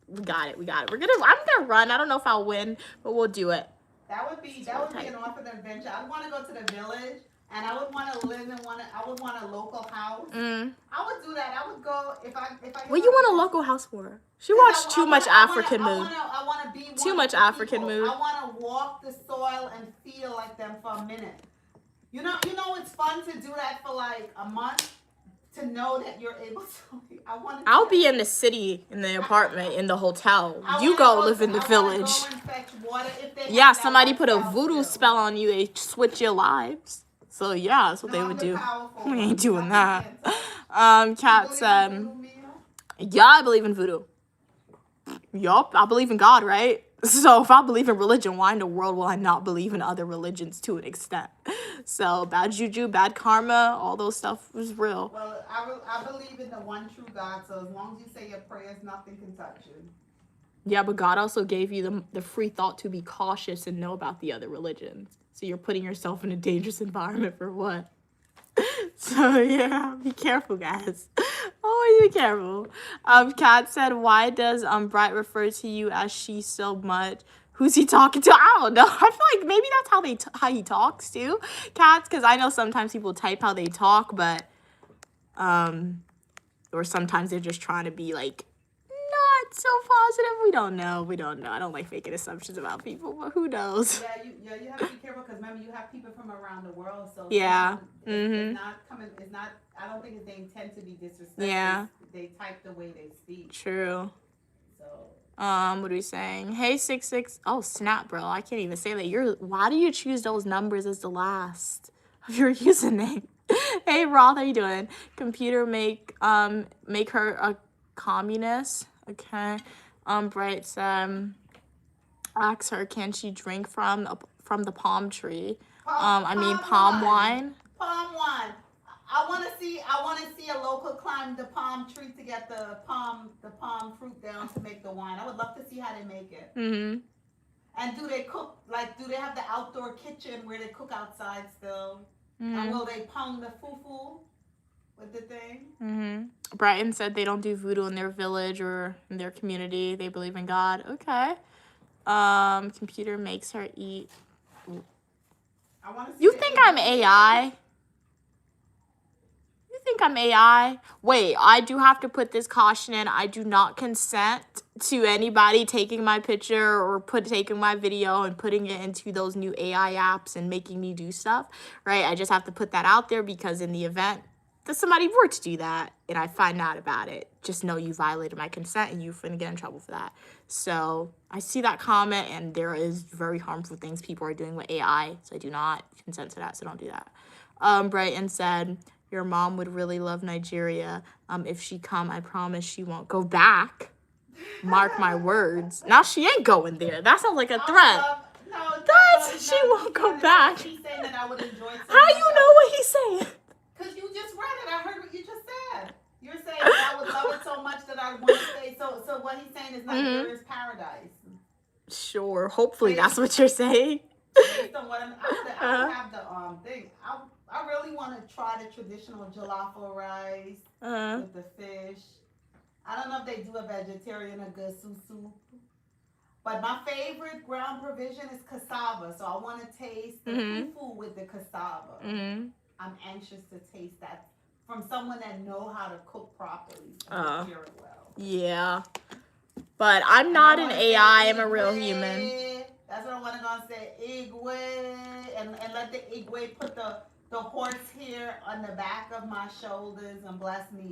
We got it. I'm gonna run. I don't know if I'll win, but we'll do it. That would be an awesome adventure. I'd want to go to the village, and I would want to live in I would want a local house. I would do that. I would go if I. What you want a local house for? She watched too much African movies. I want to be too much African movies. I want to walk the soil and feel like them for a minute. You know, it's fun to do that for like a month. To know that you're able to, I'll be in the city, in the apartment, in the hotel. You go live in the village. Yeah, somebody put a voodoo spell on you. They switch your lives. So yeah, that's what they would do. We ain't doing that. Kat said, yeah, I believe in voodoo. Yup, I believe in God, right? So if I believe in religion, why in the world will I not believe in other religions to an extent? So bad juju, bad karma, all those stuff is real. Well, I believe in the one true God, so as long as you say your prayers, nothing can touch you. Yeah, but God also gave you the free thought to be cautious and know about the other religions. So you're putting yourself in a dangerous environment for what? So yeah, be careful, guys. Always be careful. Kat said, why does Bright refer to you as she so much? Who's he talking to? I don't know. I feel like maybe that's how he talks too, Cats, because I know sometimes people type how they talk, but or sometimes they're just trying to be like not so positive. We don't know. I don't like making assumptions about people, but who knows? Yeah, you have to be careful because remember you have people from around the world, so yeah, it's not. I don't think they intend to be disrespectful. Yeah, they type the way they speak. True. So. What are we saying? Hey, 66. Oh, snap, bro. I can't even say that. Why do you choose those numbers as the last of your username? Hey, Roth, how you doing? Computer make her a communist. Okay. Bright said, ask her, can she drink from the palm tree? Palm wine. Palm wine. I want to see a local climb the palm tree to get the palm fruit down to make the wine. I would love to see how they make it. Mm-hmm. And do they cook, do they have the outdoor kitchen where they cook outside still? Mm-hmm. And will they pound the fufu with the thing? Mm-hmm. Brighton said they don't do voodoo in their village or in their community. They believe in God. Okay. Computer makes her eat. I want to see. You the think egg I'm white. AI? You think I'm AI? Wait, I do have to put this caution in. I do not consent to anybody taking my picture or taking my video and putting it into those new AI apps and making me do stuff, right? I just have to put that out there because in the event that somebody were to do that and I find out about it, just know you violated my consent and you're finna get in trouble for that. So I see that comment and there is very harmful things people are doing with AI, so I do not consent to that, so don't do that. Brighton said, your mom would really love Nigeria. If she come, I promise she won't go back. Mark my words. Now she ain't going there. That sounds like a threat. She won't go back. He's saying that I would enjoy it so How much. you know what he's saying? Because you just read it. I heard what you just said. You're saying that I would love it so much that I want to stay. So what he's saying is Nigeria's paradise. Sure. Hopefully that's what you're saying. Based on what I would have the thing. I really want to try the traditional jollof rice with the fish. I don't know if they do a vegetarian or good soup. But my favorite ground provision is cassava. So I want to taste the fufu with the cassava. I'm anxious to taste that from someone that know how to cook properly and prepare it well. Yeah. But I'm not an AI. I'm a real human. That's what I want to go and say. Igwe. And let the Igwe put the horse hair on the back of my shoulders and bless me.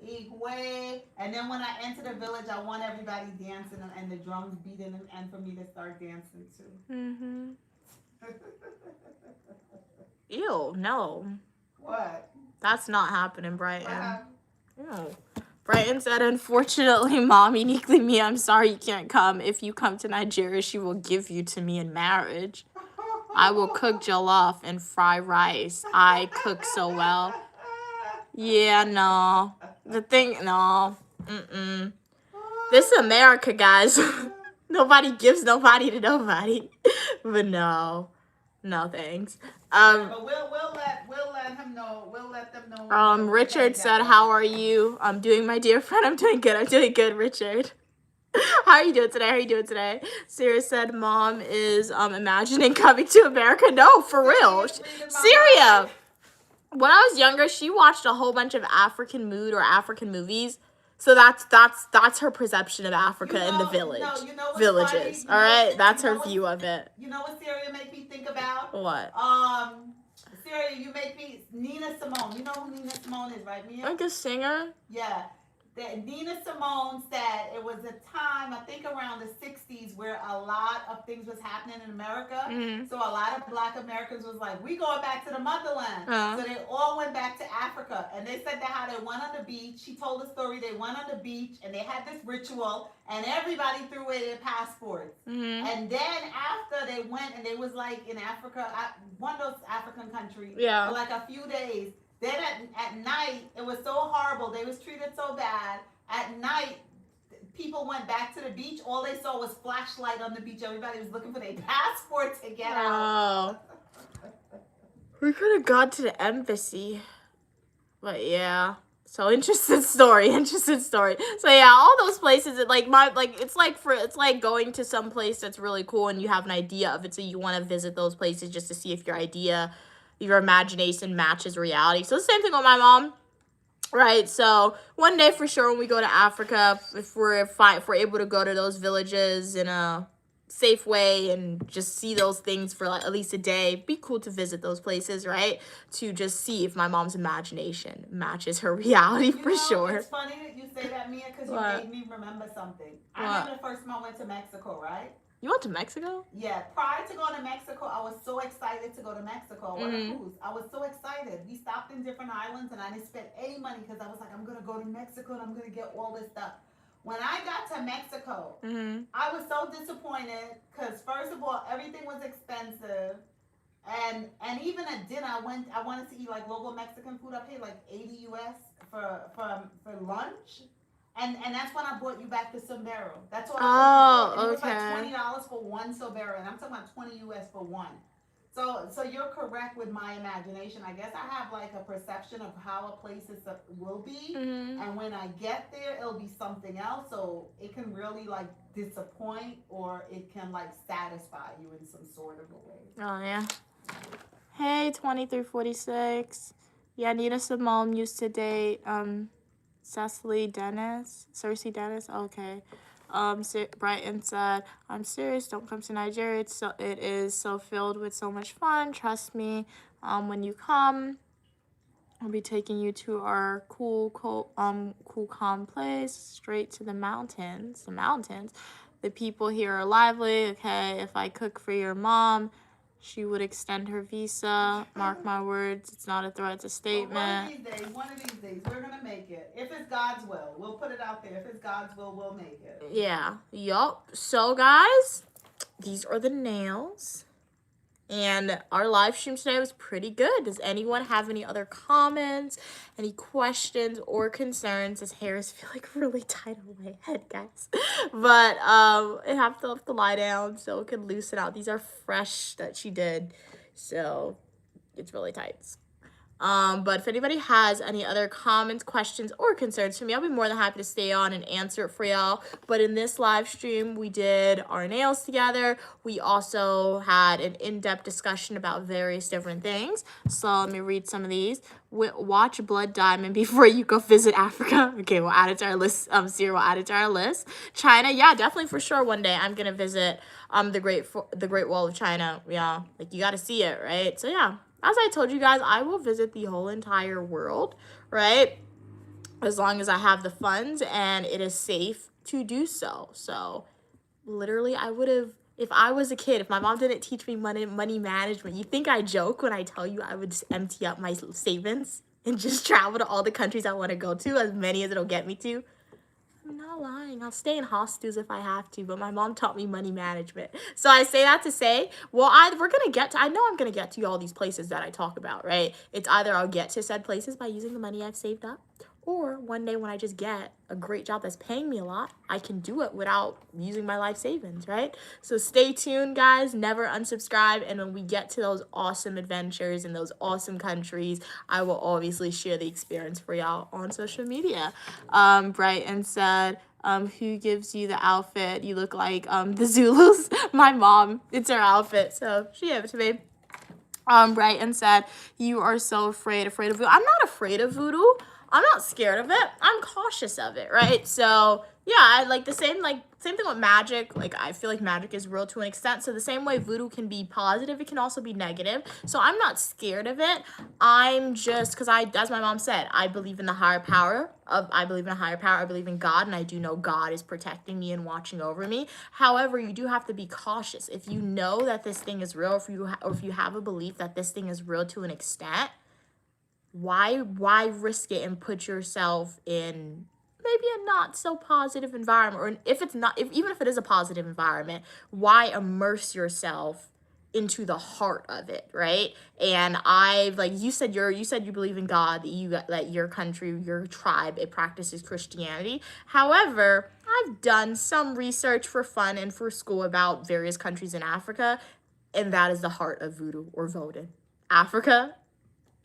Igwe. And then when I enter the village, I want everybody dancing and the drums beating and for me to start dancing too. Ew, no. What? That's not happening, Brighton. Ew. Brighton said, unfortunately, Mom, uniquely me, I'm sorry you can't come. If you come to Nigeria, she will give you to me in marriage. I will cook jollof and fry rice. I cook so well. Yeah, no. No. This is America, guys. Nobody gives nobody to nobody. But no. No, thanks. But we'll let him know. We'll let them know. Richard said, how are you? I'm doing, my dear friend. I'm doing good, Richard. How are you doing today? Sarah said, Mom is imagining coming to America. No, for real. Syria. When I was younger, she watched a whole bunch of African movies. So that's her perception of Africa in the village. No, you know villages. Funny? All right, that's her view of it. You know what Syria make me think about? What? Syria, you make me Nina Simone. You know who Nina Simone is, right, Mia? Like a singer? Yeah. Nina Simone said it was a time, I think around the 60s, where a lot of things was happening in America. So a lot of Black Americans was like, we going back to the motherland. So they all went back to Africa. And they said that how they went on the beach. She told the story, they went on the beach and they had this ritual and everybody threw away their passports. And then after they went and they was like in Africa, one of those African countries, for like a few days. Then at night, it was so horrible. They was treated so bad. At night, people went back to the beach. All they saw was flashlight on the beach. Everybody was looking for their passport to get out. We could have gone to the embassy. But yeah. So interesting story. So yeah, all those places, it's like going to some place that's really cool and you have an idea of it, so you want to visit those places just to see if your imagination matches reality. So the same thing with my mom, right? So one day for sure when we go to Africa, if we're able to go to those villages in a safe way and just see those things for like at least a day, be cool to visit those places, right? To just see if my mom's imagination matches her reality for sure. It's funny that you say that, Mia, because you made me remember something. I remember the first time I went to Mexico, right? You went to Mexico? Yeah. Prior to going to Mexico, I was so excited to go to Mexico. What a cruise. I was so excited. We stopped in different islands and I didn't spend any money because I was like, I'm going to go to Mexico and I'm going to get all this stuff. When I got to Mexico, I was so disappointed because first of all, everything was expensive. And even at dinner, I wanted to eat like local Mexican food. I paid like 80 US for lunch. And that's when I brought you back to sombrero. That's what I bought. It was like $20 for one sombrero, and I'm talking about 20 US for one. So you're correct with my imagination. I guess I have like a perception of how a place will be, and when I get there, it'll be something else. So it can really like disappoint, or it can like satisfy you in some sort of a way. Oh yeah. Hey, 2346. Yeah, Nina Simone used to date Cecily Dennis. Cersei Dennis. Okay. Brighton said, I'm serious, don't come to Nigeria. It is so filled with so much fun. Trust me. When you come, I'll be taking you to our cool, calm place, straight to the mountains. The mountains. The people here are lively. Okay, if I cook for your mom, she would extend her visa. Mark my words, it's not a threat, it's a statement. One of these days, we're gonna make it. If it's God's will, we'll put it out there. If it's God's will, we'll make it. Yeah, yup. So, guys, these are the nails. And our live stream today was pretty good. Does anyone have any other comments, any questions or concerns? This hair is feel like really tight on my head, guys. But I have to lie down so it can loosen out. These are fresh that she did, so it's really tight. But if anybody has any other comments, questions, or concerns for me, I'll be more than happy to stay on and answer it for y'all. But in this live stream, we did our nails together. We also had an in-depth discussion about various different things. So let me read some of these. Watch Blood Diamond before you go visit Africa. Okay, we'll add it to our list. Sierra will add it to our list. China, yeah, definitely for sure. One day I'm gonna visit the Great Wall of China. Yeah, like you got to see it, right? So yeah. As I told you guys, I will visit the whole entire world, right? As long as I have the funds and it is safe to do so. So, literally, I would have, if I was a kid, if my mom didn't teach me money management, you think I joke when I tell you I would just empty up my savings and just travel to all the countries I want to go to, as many as it'll get me to? I'm not lying. I'll stay in hostels if I have to, but my mom taught me money management. So I say that to say, well, I know I'm going to get to all these places that I talk about, right? It's either I'll get to said places by using the money I've saved up, or one day when I just get a great job that's paying me a lot, I can do it without using my life savings, right? So stay tuned, guys. Never unsubscribe. And when we get to those awesome adventures in those awesome countries, I will obviously share the experience for y'all on social media. Brighton said, who gives you the outfit? You look like the Zulus. My mom. It's her outfit. So she gave it to me. Brighton said, you are so afraid of voodoo. I'm not afraid of voodoo. I'm not scared of it. I'm cautious of it, right? So yeah, I like same thing with magic. Like I feel like magic is real to an extent. So the same way voodoo can be positive, it can also be negative. So I'm not scared of it. I'm just, because as my mom said, I believe in the higher power. I believe in a higher power. I believe in God, and I do know God is protecting me and watching over me. However, you do have to be cautious. If you know that this thing is real, or if you have a belief that this thing is real to an extent, why risk it and put yourself in maybe a not so positive environment? Or even if it is a positive environment, why immerse yourself into the heart of it, right? And you said you believe in God, that your country, your tribe, it practices Christianity. However, I've done some research for fun and for school about various countries in Africa, and that is the heart of voodoo or Vodun. Africa,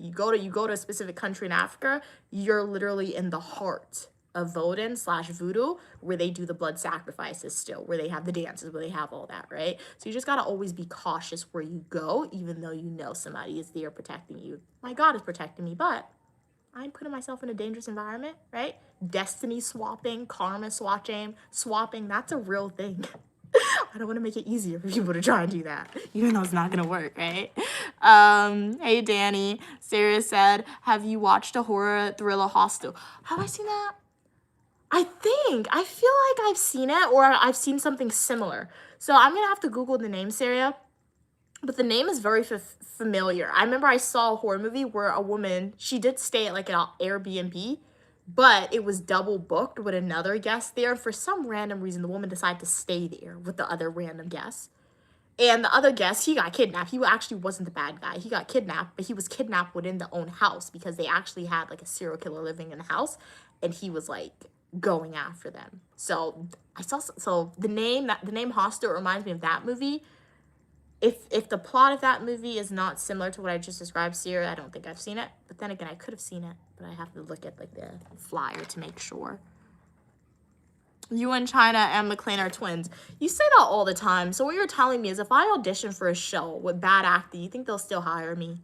you go to a specific country in Africa, you're literally in the heart of Vodun/voodoo, where they do the blood sacrifices still, where they have the dances, where they have all that, right? So you just got to always be cautious where you go, even though you know somebody is there protecting you. My God is protecting me, but I'm putting myself in a dangerous environment, right? Destiny swapping, karma swapping, that's a real thing. I don't want to make it easier for people to try and do that, even though it's not going to work, right? Hey, Danny. Sarah said, have you watched a horror thriller Hostel? Have I seen that? I feel like I've seen it, or I've seen something similar. So I'm going to have to Google the name, Sarah. But the name is very familiar. I remember I saw a horror movie where a woman, she did stay at like an Airbnb, but it was double booked with another guest there. For some random reason, the woman decided to stay there with the other random guest. And the other guest, he got kidnapped. He actually wasn't the bad guy. He got kidnapped, but he was kidnapped within the own house because they actually had like a serial killer living in the house, and he was like going after them. So the name Hostel reminds me of that movie. If the plot of that movie is not similar to what I just described, Sierra, I don't think I've seen it. But then again, I could have seen it, but I have to look at like the flyer to make sure. You and China and McLean are twins. You say that all the time. So what you're telling me is if I audition for a show with bad acting, you think they'll still hire me?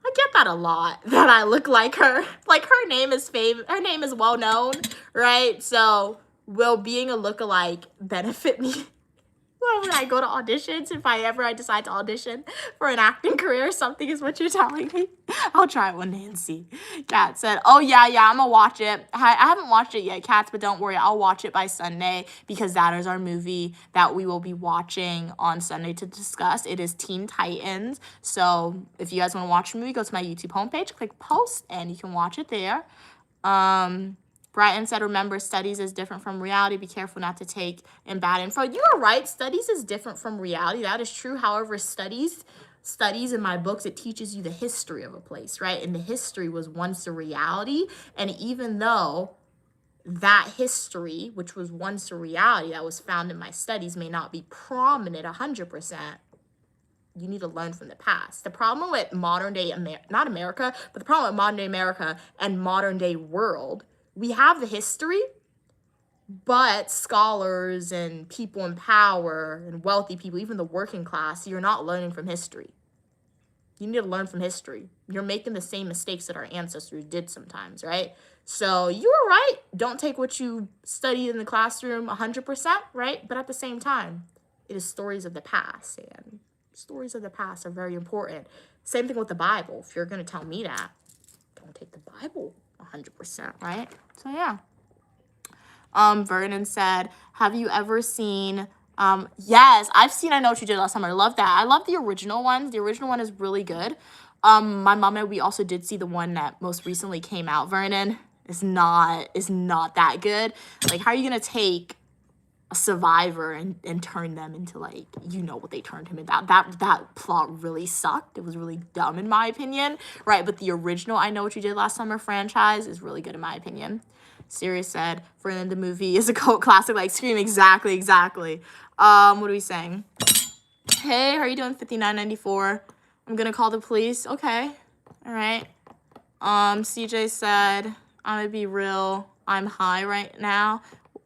I get that a lot, that I look like her. Like, her name is well known, right? So will being a lookalike benefit me when I go to auditions, if I decide to audition for an acting career or something, is what you're telling me? I'll try it one day and see. Kat said, oh, yeah, I'm gonna watch it. I haven't watched it yet, Cats, but don't worry. I'll watch it by Sunday because that is our movie that we will be watching on Sunday to discuss. It is Teen Titans. So if you guys want to watch the movie, go to my YouTube homepage, click post, and you can watch it there. Brighton said, remember, studies is different from reality. Be careful not to take in bad info. You are right. Studies is different from reality. That is true. However, studies in my books, it teaches you the history of a place, right? And the history was once a reality. And even though that history, which was once a reality that was found in my studies, may not be prominent 100%, you need to learn from the past. The problem with modern day, not America, but the problem with modern day America and modern day world, we have the history, but scholars and people in power and wealthy people, even the working class, you're not learning from history. You need to learn from history. You're making the same mistakes that our ancestors did sometimes, right? So you were right. Don't take what you studied in the classroom 100%, right? But at the same time, it is stories of the past, and stories of the past are very important. Same thing with the Bible. If you're going to tell me that, don't take the Bible 100%, right? So yeah. Vernon said, have you ever seen, yes, I've seen I Know What You Did Last Summer. I love that. I love the original one. The original one is really good. My mom and we also did see the one that most recently came out. Vernon is not that good. Like, how are you going to take a survivor and turn them into, like, you know what they turned him into? That plot really sucked. It was really dumb in my opinion, right? But the original I Know What You Did Last Summer franchise is really good in my opinion. Sirius said, Vernon, the movie is a cult classic like Scream. Exactly. What are we saying? Hey, how are you doing? 5994. I'm gonna call the police. Okay. All right. CJ said, I'm gonna be real. I'm high right now.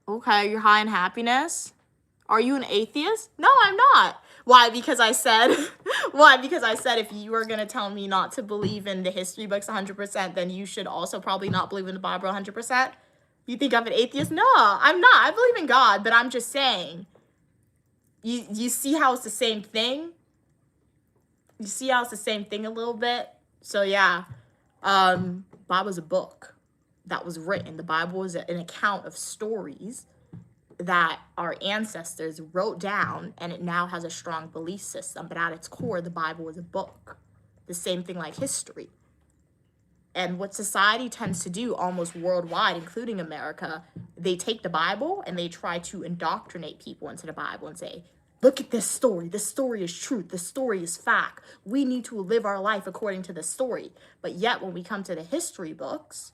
Okay, you're high in happiness? Are you an atheist? No, I'm not. Why? Because I said, if you are going to tell me not to believe in the history books 100%, then you should also probably not believe in the Bible 100%. You think I'm an atheist? No, I'm not. I believe in God, but I'm just saying, you see how it's the same thing? You see how it's the same thing a little bit? So yeah, Bible's a book that was written. The Bible is an account of stories that our ancestors wrote down, and it now has a strong belief system. But at its core, the Bible is a book. The same thing like history. And what society tends to do almost worldwide, including America, they take the Bible and they try to indoctrinate people into the Bible and say, look at this story. This story is truth. This story is fact. We need to live our life according to the story. But yet when we come to the history books,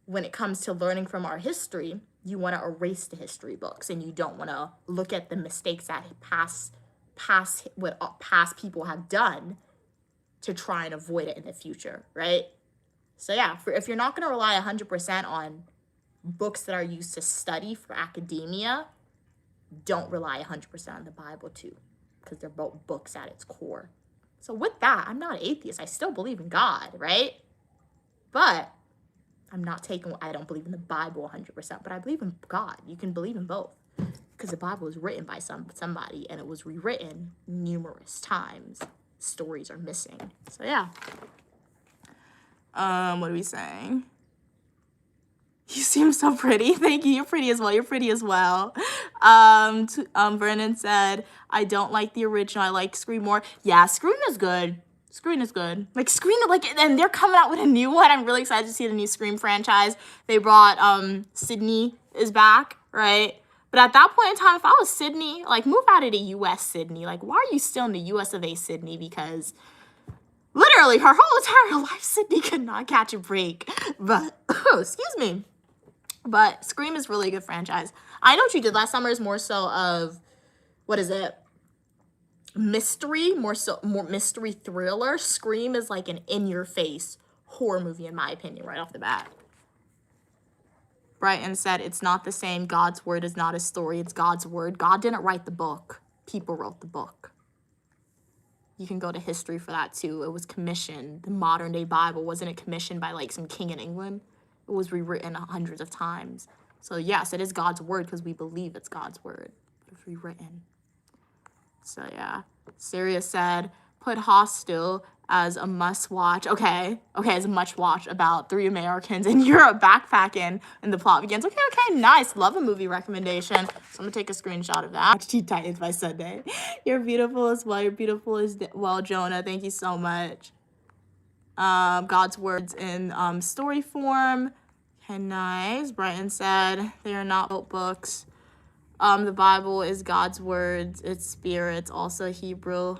when it comes to learning from our history, you want to erase the history books and you don't want to look at the mistakes that past people have done to try and avoid it in the future, right? So yeah, if you're not going to rely 100% on books that are used to study for academia, don't rely 100% on the Bible too, because they're both books at its core. So with that, I'm not an atheist. I still believe in God, right? But I don't believe in the Bible 100%, but I believe in God. You can believe in both, because the Bible was written by somebody and it was rewritten numerous times. Stories are missing. So yeah. What are we saying? You seem so pretty. Thank you. You're pretty as well. Vernon said, I don't like the original. I like Scream more. Yeah, Scream is good. Like, Scream, and they're coming out with a new one. I'm really excited to see the new Scream franchise. They brought, Sydney is back, right? But at that point in time, if I was Sydney, like, move out of the U.S., Sydney. Like, why are you still in the U.S. of A, Sydney? Because literally her whole entire life, Sydney could not catch a break. But, excuse me. But Scream is really a good franchise. I Know What You Did Last Summer is more so of, what is it? Mystery, more mystery thriller. Scream is like an in-your-face horror movie, in my opinion, right off the bat. Brighton said, it's not the same. God's word is not a story. It's God's word. God didn't write the book. People wrote the book. You can go to history for that too. It was commissioned. The modern day Bible, wasn't it commissioned by like some king in England? It was rewritten hundreds of times. So yes, it is God's word because we believe it's God's word. But it's rewritten. So yeah. Syria said, put Hostel as a must-watch. Okay, as a must-watch about 3 Americans in Europe backpacking and the plot begins. Okay, nice. Love a movie recommendation. So I'm going to take a screenshot of that. Watch Teen Titans by Sunday. You're beautiful as well. You're beautiful as well, Jonah. Thank you so much. God's words in story form. Okay, nice. Brighton said, they are not books. The Bible is God's words. It's spirit. It's also Hebrew.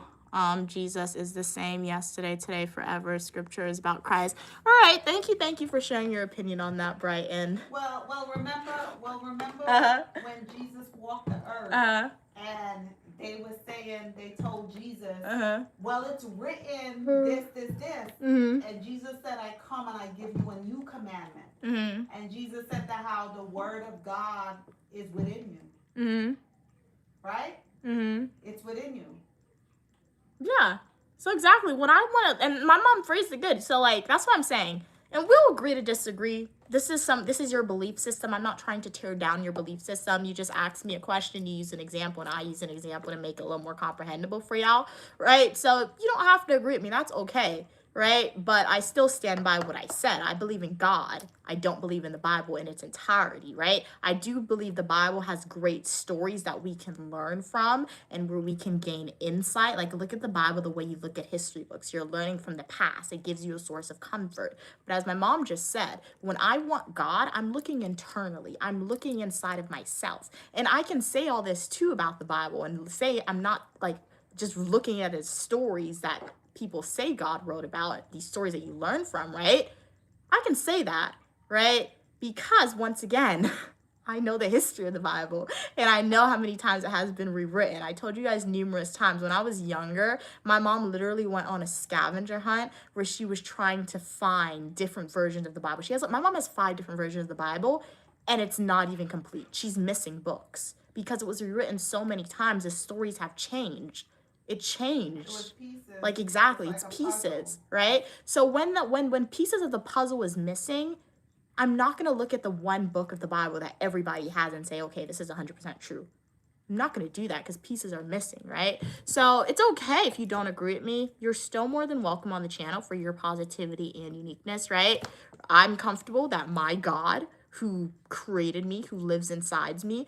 Jesus is the same yesterday, today, forever. Scripture is about Christ. All right, thank you for sharing your opinion on that, Brighton. Well, remember when Jesus walked the earth and they were saying, they told Jesus, well, it's written this, and Jesus said, I come and I give you a new commandment. And Jesus said that how the word of God is within you. Right? It's within you. Yeah. So exactly what I want to, and my mom phrased it good. So like, that's what I'm saying. And we'll agree to disagree. This is your belief system. I'm not trying to tear down your belief system. You just ask me a question, you use an example, and I use an example to make it a little more comprehensible for y'all, right? So you don't have to agree with me. That's okay, right? But I still stand by what I said. I believe in God. I don't believe in the Bible in its entirety, right? I do believe the Bible has great stories that we can learn from and where we can gain insight. Like, look at the Bible the way you look at history books. You're learning from the past. It gives you a source of comfort. But as my mom just said, when I want God, I'm looking internally. I'm looking inside of myself. And I can say all this too about the Bible and say I'm not like just looking at it as stories that people say God wrote about, these stories that you learn from, right? I can say that, right? Because once again, I know the history of the Bible and I know how many times it has been rewritten. I told you guys numerous times when I was younger, my mom literally went on a scavenger hunt where she was trying to find different versions of the Bible. My mom has 5 different versions of the Bible and it's not even complete. She's missing books because it was rewritten so many times. The stories have changed. It changed. It was pieces. Like exactly, It's it's like a pieces, puzzle. right? So when pieces of the puzzle is missing, I'm not gonna look at the one book of the Bible that everybody has and say, okay, this is 100% true. I'm not gonna do that because pieces are missing, right? So it's okay if you don't agree with me. You're still more than welcome on the channel for your positivity and uniqueness, right? I'm comfortable that my God, who created me, who lives inside me,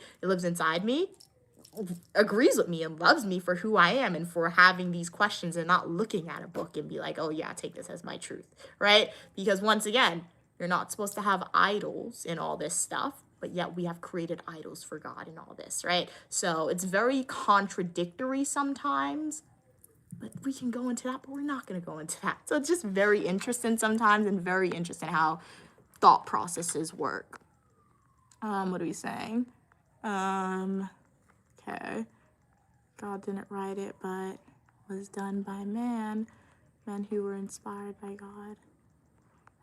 agrees with me and loves me for who I am and for having these questions and not looking at a book and be like, oh yeah, take this as my truth, right? Because once again, you're not supposed to have idols in all this stuff, but yet we have created idols for God in all this, right? So it's very contradictory sometimes, but we can go into that, but we're not going to go into that. So it's just very interesting sometimes and very interesting how thought processes work. What are we saying? Okay. God didn't write it, but was done by men who were inspired by God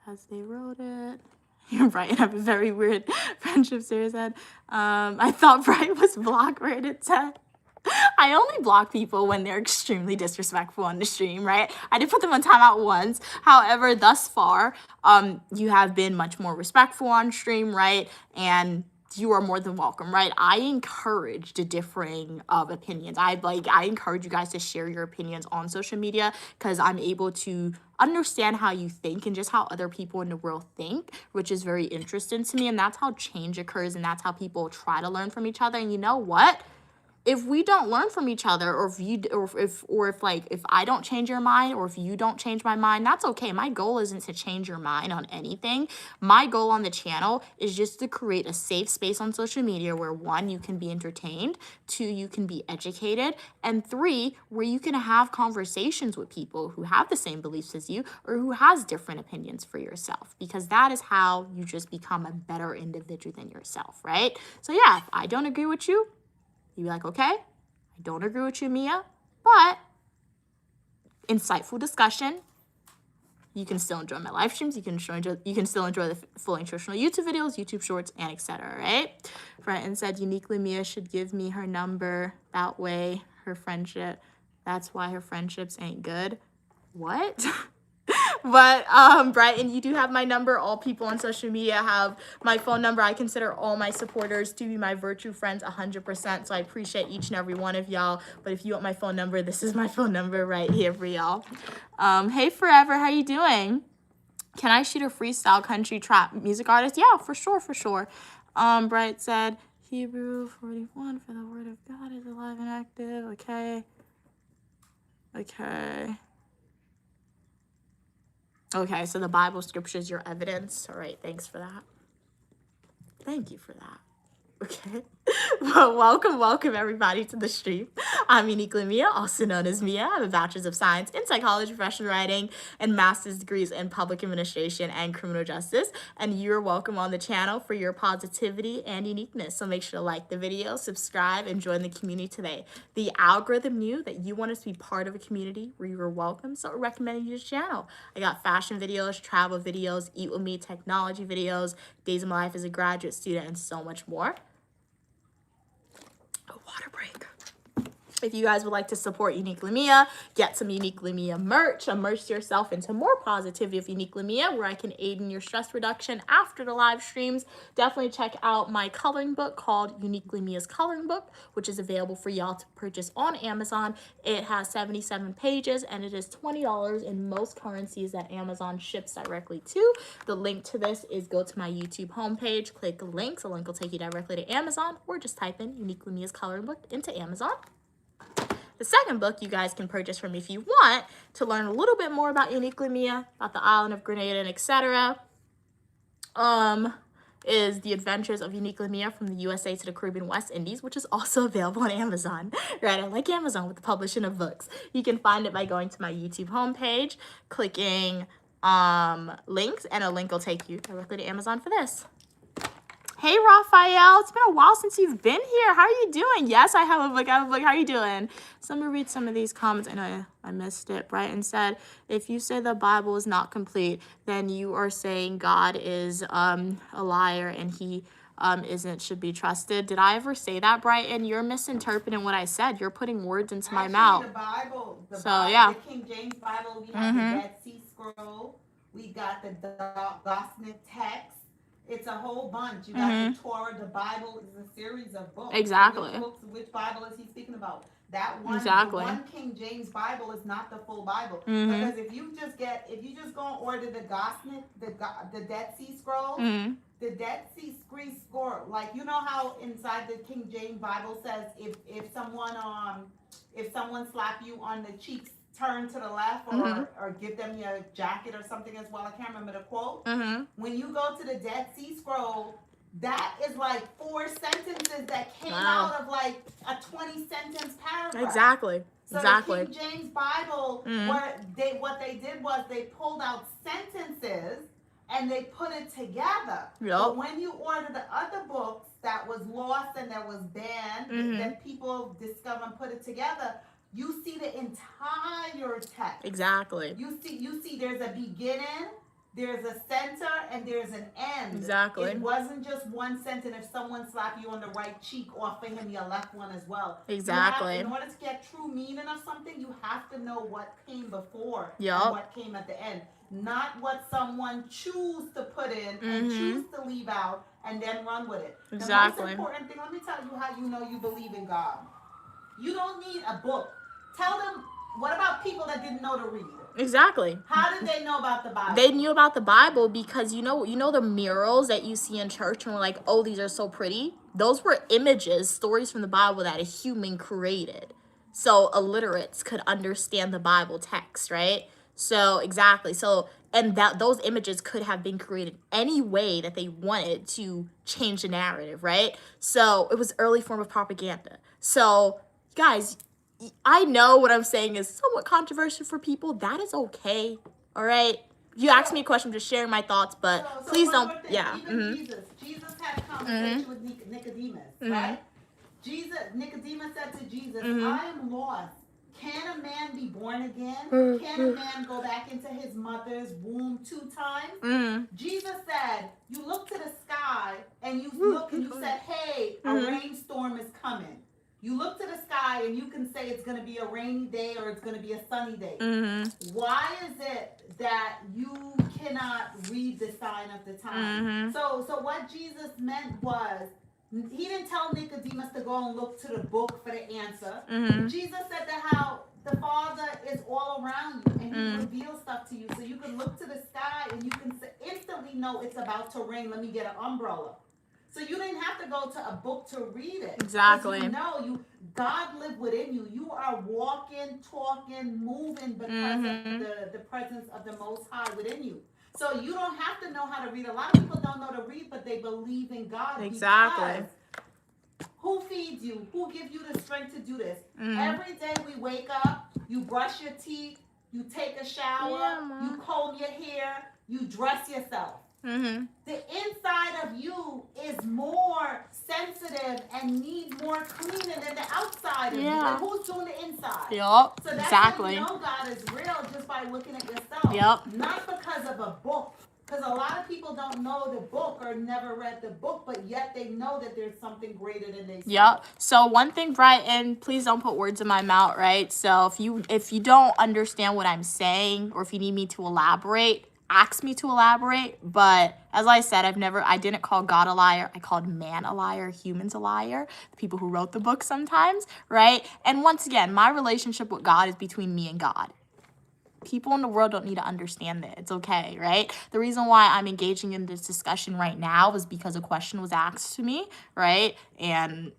as they wrote it. You're right, I have a very weird friendship series head. I thought Bright was blocked where it said. I only block people when they're extremely disrespectful on the stream, right? I did put them on timeout once. However, thus far, you have been much more respectful on stream, right? And you are more than welcome, right? I encourage the differing of opinions. I encourage you guys to share your opinions on social media because I'm able to understand how you think and just how other people in the world think, which is very interesting to me. And that's how change occurs and that's how people try to learn from each other. And you know what? If we don't learn from each other, or if I don't change your mind, or if you don't change my mind, that's okay. My goal isn't to change your mind on anything. My goal on the channel is just to create a safe space on social media where 1, you can be entertained, 2, you can be educated, and 3, where you can have conversations with people who have the same beliefs as you or who has different opinions for yourself, because that is how you just become a better individual than yourself, right? So yeah, if I don't agree with you, you'd be like, okay, I don't agree with you, Mia, but insightful discussion. you can still enjoy my live streams. You can still enjoy the full nutritional YouTube videos, YouTube shorts, and etc. Right? Brenton said Uniquely Mia should give me her number. That way, her friendship. That's why her friendships ain't good. What? But Brighton, you do have my number. All people on social media have my phone number. I consider all my supporters to be my virtue friends 100%. So I appreciate each and every one of y'all. But if you want my phone number, this is my phone number right here for y'all. Hey Forever, how you doing? Can I shoot a freestyle country trap music artist? Yeah, for sure. Bright said Hebrew 41 for the word of God is alive and active. Okay, so the Bible scripture is your evidence. All right, thanks for that. Thank you for that. Okay. Well, welcome everybody to the stream. I'm Uniquely Mia, also known as Mia. I have a bachelor's of science in psychology, professional writing, and master's degrees in public administration and criminal justice. And you're welcome on the channel for your positivity and uniqueness. So make sure to like the video, subscribe, and join the community today. The algorithm knew that you want us to be part of a community where you were welcome, so it recommended you this channel. I got fashion videos, travel videos, eat with me, technology videos, days of my life as a graduate student, and so much more. A water break. If you guys would like to support Uniquely Mia, get some Uniquely Mia merch, immerse yourself into more positivity of Uniquely Mia, where I can aid in your stress reduction after the live streams. Definitely check out my coloring book called Uniquely Mia's Coloring Book, which is available for y'all to purchase on Amazon. It has 77 pages and it is $20 in most currencies that Amazon ships directly to. The link to this is go to my YouTube homepage, click links. The link will take you directly to Amazon, or just type in Uniquely Mia's Coloring Book into Amazon. The second book you guys can purchase from me if you want to learn a little bit more about Uniquely Mia, about the island of Grenada, and etc. Is The Adventures of Uniquely Mia from the USA to the Caribbean West Indies, which is also available on Amazon. Right, I like Amazon with the publishing of books. You can find it by going to my YouTube homepage, clicking links, and a link will take you directly to Amazon for this. Hey, Raphael, it's been a while since you've been here. How are you doing? Yes, I have a book. How are you doing? So let me read some of these comments. I know I missed it. Brighton said, if you say the Bible is not complete, then you are saying God is a liar and he should be trusted. Did I ever say that, Brighton? You're misinterpreting what I said. You're putting words into my mouth. The Bible, yeah. The King James Bible, we have the Dead Sea Scroll, we got the Gosnell text. It's a whole bunch. You got the Torah. The Bible is a series of books. Exactly. Which Bible is he speaking about? That one. Exactly. The one King James Bible is not the full Bible. Because if you just go and order the Gosnell, the Dead Sea Scroll, the Dead Sea Scroll, like you know how inside the King James Bible says if someone slap you on the cheeks, turn to the left or give them your jacket or something as well. I can't remember the quote. When you go to the Dead Sea Scroll, that is like 4 sentences that came out of like a 20-sentence paragraph. Exactly. So the King James Bible, what they did was they pulled out sentences and they put it together. Yep. But when you order the other books that was lost and that was banned, that people discovered and put it together, you see the entire text. Exactly. You see there's a beginning, there's a center, and there's an end. Exactly. It wasn't just one sentence. If someone slapped you on the right cheek, offer him your left one as well. Exactly. In order to get true meaning of something, you have to know what came before and what came at the end. Not what someone choose to put in and choose to leave out and then run with it. Exactly. The most important thing, let me tell you how you know you believe in God. You don't need a book. Tell them, what about people that didn't know to read? Exactly. How did they know about the Bible? They knew about the Bible because you know the murals that you see in church and we're like, oh, these are so pretty. Those were images, stories from the Bible that a human created. So illiterates could understand the Bible text, right? So exactly. So and those images could have been created any way that they wanted to change the narrative, right? So it was early form of propaganda. So guys, I know what I'm saying is somewhat controversial for people. That is okay. All right. You asked me a question, I'm just sharing my thoughts, but please don't. Yeah. Jesus had a conversation with Nicodemus, right? Nicodemus said to Jesus, I am lost. Can a man be born again? Can a man go back into his mother's womb 2 times? Jesus said, you look to the sky and you look and you said, hey, a rainstorm is coming. You look to the sky and you can say it's going to be a rainy day or it's going to be a sunny day. Why is it that you cannot read the sign of the time? So what Jesus meant was, he didn't tell Nicodemus to go and look to the book for the answer. Jesus said that how the Father is all around you and he reveals stuff to you. So you can look to the sky and you can instantly know it's about to rain. Let me get an umbrella. So you didn't have to go to a book to read it. Exactly. You know, God lived within you. You are walking, talking, moving because of the presence of the Most High within you. So you don't have to know how to read. A lot of people don't know to read, but they believe in God. Exactly. Who feeds you? Who gives you the strength to do this? Every day we wake up, you brush your teeth, you take a shower, you comb your hair, you dress yourself. The inside of you is more sensitive and needs more cleaning than the outside of you. And who's doing the inside? Yup. So that's Exactly. how you know God is real, just by looking at yourself. Yup. Not because of a book. Because a lot of people don't know the book or never read the book, but yet they know that there's something greater than they see. Yep. So one thing, Brighton, please don't put words in my mouth, right? So if you don't understand what I'm saying, or if you need me to elaborate, ask me to elaborate. But as I said, I didn't call God a liar. I called man a liar, humans a liar, the people who wrote the book sometimes, right? And once again, my relationship with God is between me and God. People in the world don't need to understand that. It's okay, right? The reason why I'm engaging in this discussion right now is because a question was asked to me, right? And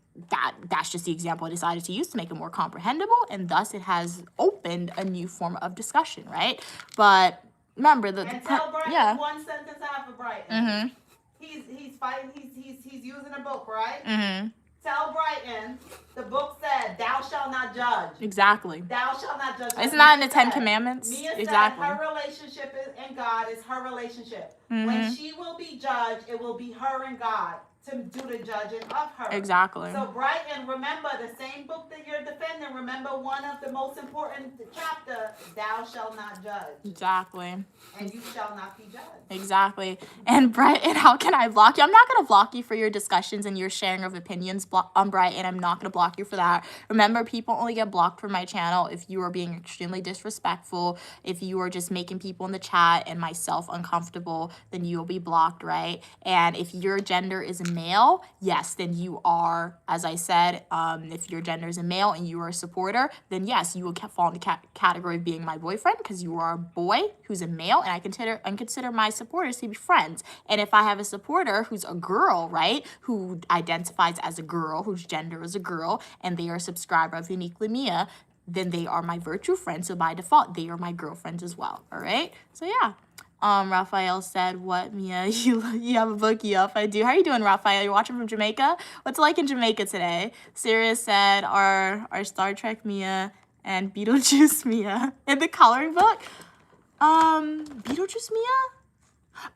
that's just the example I decided to use to make it more comprehensible, and thus it has opened a new form of discussion, right? But remember and tell Brighton one sentence I have for Brighton. He's fighting. He's using a book, right? Tell Brighton, the book said, thou shalt not judge. Exactly. Thou shalt not judge. Isn't that in the 10 Commandments? Mia Exactly. said her relationship in God is her relationship. When she will be judged, it will be her and God to do the judging of her. Exactly. So Brighton, remember the same book that you're defending. Remember one of the most important chapter, thou shalt not judge. Exactly. And you shall not be judged. Exactly. And Brighton, how can I block you? I'm not going to block you for your discussions and your sharing of opinions on Brighton. I'm not going to block you for that. Remember, people only get blocked from my channel if you are being extremely disrespectful, if you are just making people in the chat and myself uncomfortable, then you will be blocked, right? And if your gender is a male, yes, then you are, as I said, if your gender is a male and you are a supporter, then yes, you will fall in the category of being my boyfriend because you are a boy who's a male, and I consider my supporters to be friends. And if I have a supporter who's a girl, right, who identifies as a girl, whose gender is a girl, and they are a subscriber of Uniquely Mia, then they are my virtual friends. So by default, they are my girlfriends as well. All right. So yeah. Raphael said, what, Mia? You have a book? Yup, I do. How are you doing, Raphael? You're watching from Jamaica? What's it like in Jamaica today? Sirius said, our Star Trek Mia and Beetlejuice Mia in the coloring book. Beetlejuice Mia?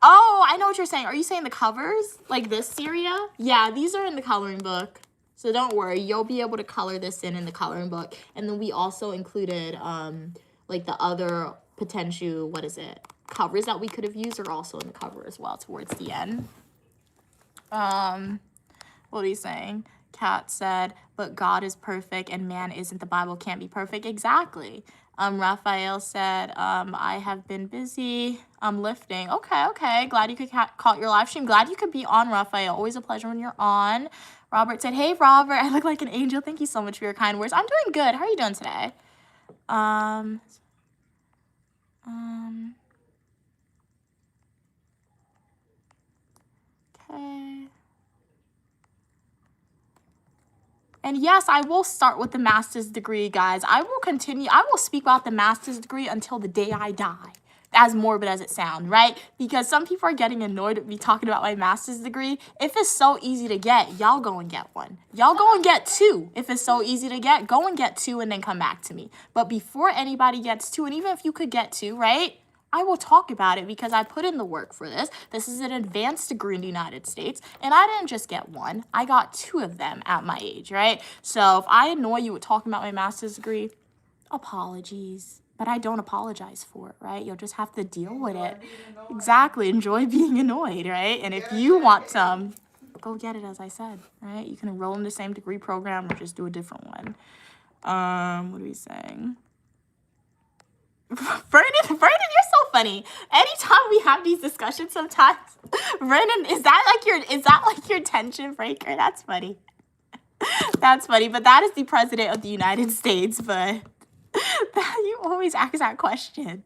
Oh, I know what you're saying. Are you saying the covers? Like this Syria? Yeah, these are in the coloring book. So don't worry. You'll be able to color this in the coloring book. And then we also included, like the other potential, covers that we could have used are also in the cover as well towards the end. What are you saying? Kat said, but God is perfect and man isn't. The Bible can't be perfect. Exactly. Raphael said, I have been busy lifting. Okay. Glad you could caught your live stream. Glad you could be on, Raphael. Always a pleasure when you're on. Robert said, hey, Robert, I look like an angel. Thank you so much for your kind words. I'm doing good. How are you doing today? Okay. And yes, I will start with the master's degree, guys. I will speak about the master's degree until the day I die. As morbid as it sounds, right? Because some people are getting annoyed at me talking about my master's degree. If it's so easy to get, y'all go and get one. Y'all go and get 2. If it's so easy to get, go and get 2 and then come back to me. But before anybody gets 2, and even if you could get 2, right? I will talk about it because I put in the work for this. This is an advanced degree in the United States, and I didn't just get 1. I got 2 of them at my age, right? So if I annoy you with talking about my master's degree, apologies, but I don't apologize for it, right? You'll just have to deal with Enjoy it. being annoyed. Exactly. Enjoy being annoyed, right? And if Get a you want champagne. some, go get it, as I said, right? You can enroll in the same degree program or just do a different one. What are we saying? Vernon, you're so funny. Anytime we have these discussions sometimes, Vernon, is that like your tension breaker? That's funny. That's funny, but that is the president of the United States, but you always ask that question.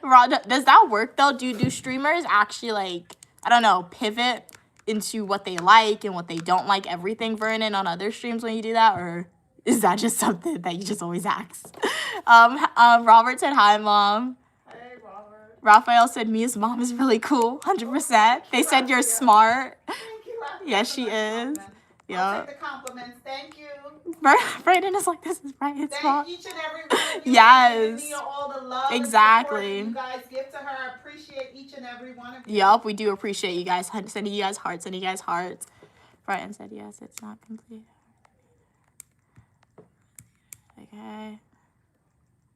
Rhonda, does that work though? Do streamers actually like, I don't know, pivot into what they like and what they don't like everything, Vernon, on other streams when you do that, or is that just something that you just always ask? Robert said hi, Mom. Hey, Robert. Raphael said Mia's mom is really cool, 100%. They said you're smart. Thank you, Raphael. Yes, she Nice is. compliment. I'll Yeah. take the compliments. Thank you. Brayden is like, this is Brian's mom. Thank each and every one of you. Yes. For giving Mia all the love Exactly. and support that you guys give to her. I appreciate each and every one of you. Yup, we do appreciate you guys. Sending you guys hearts, sending you guys hearts. Brian said yes, it's not complete. Okay.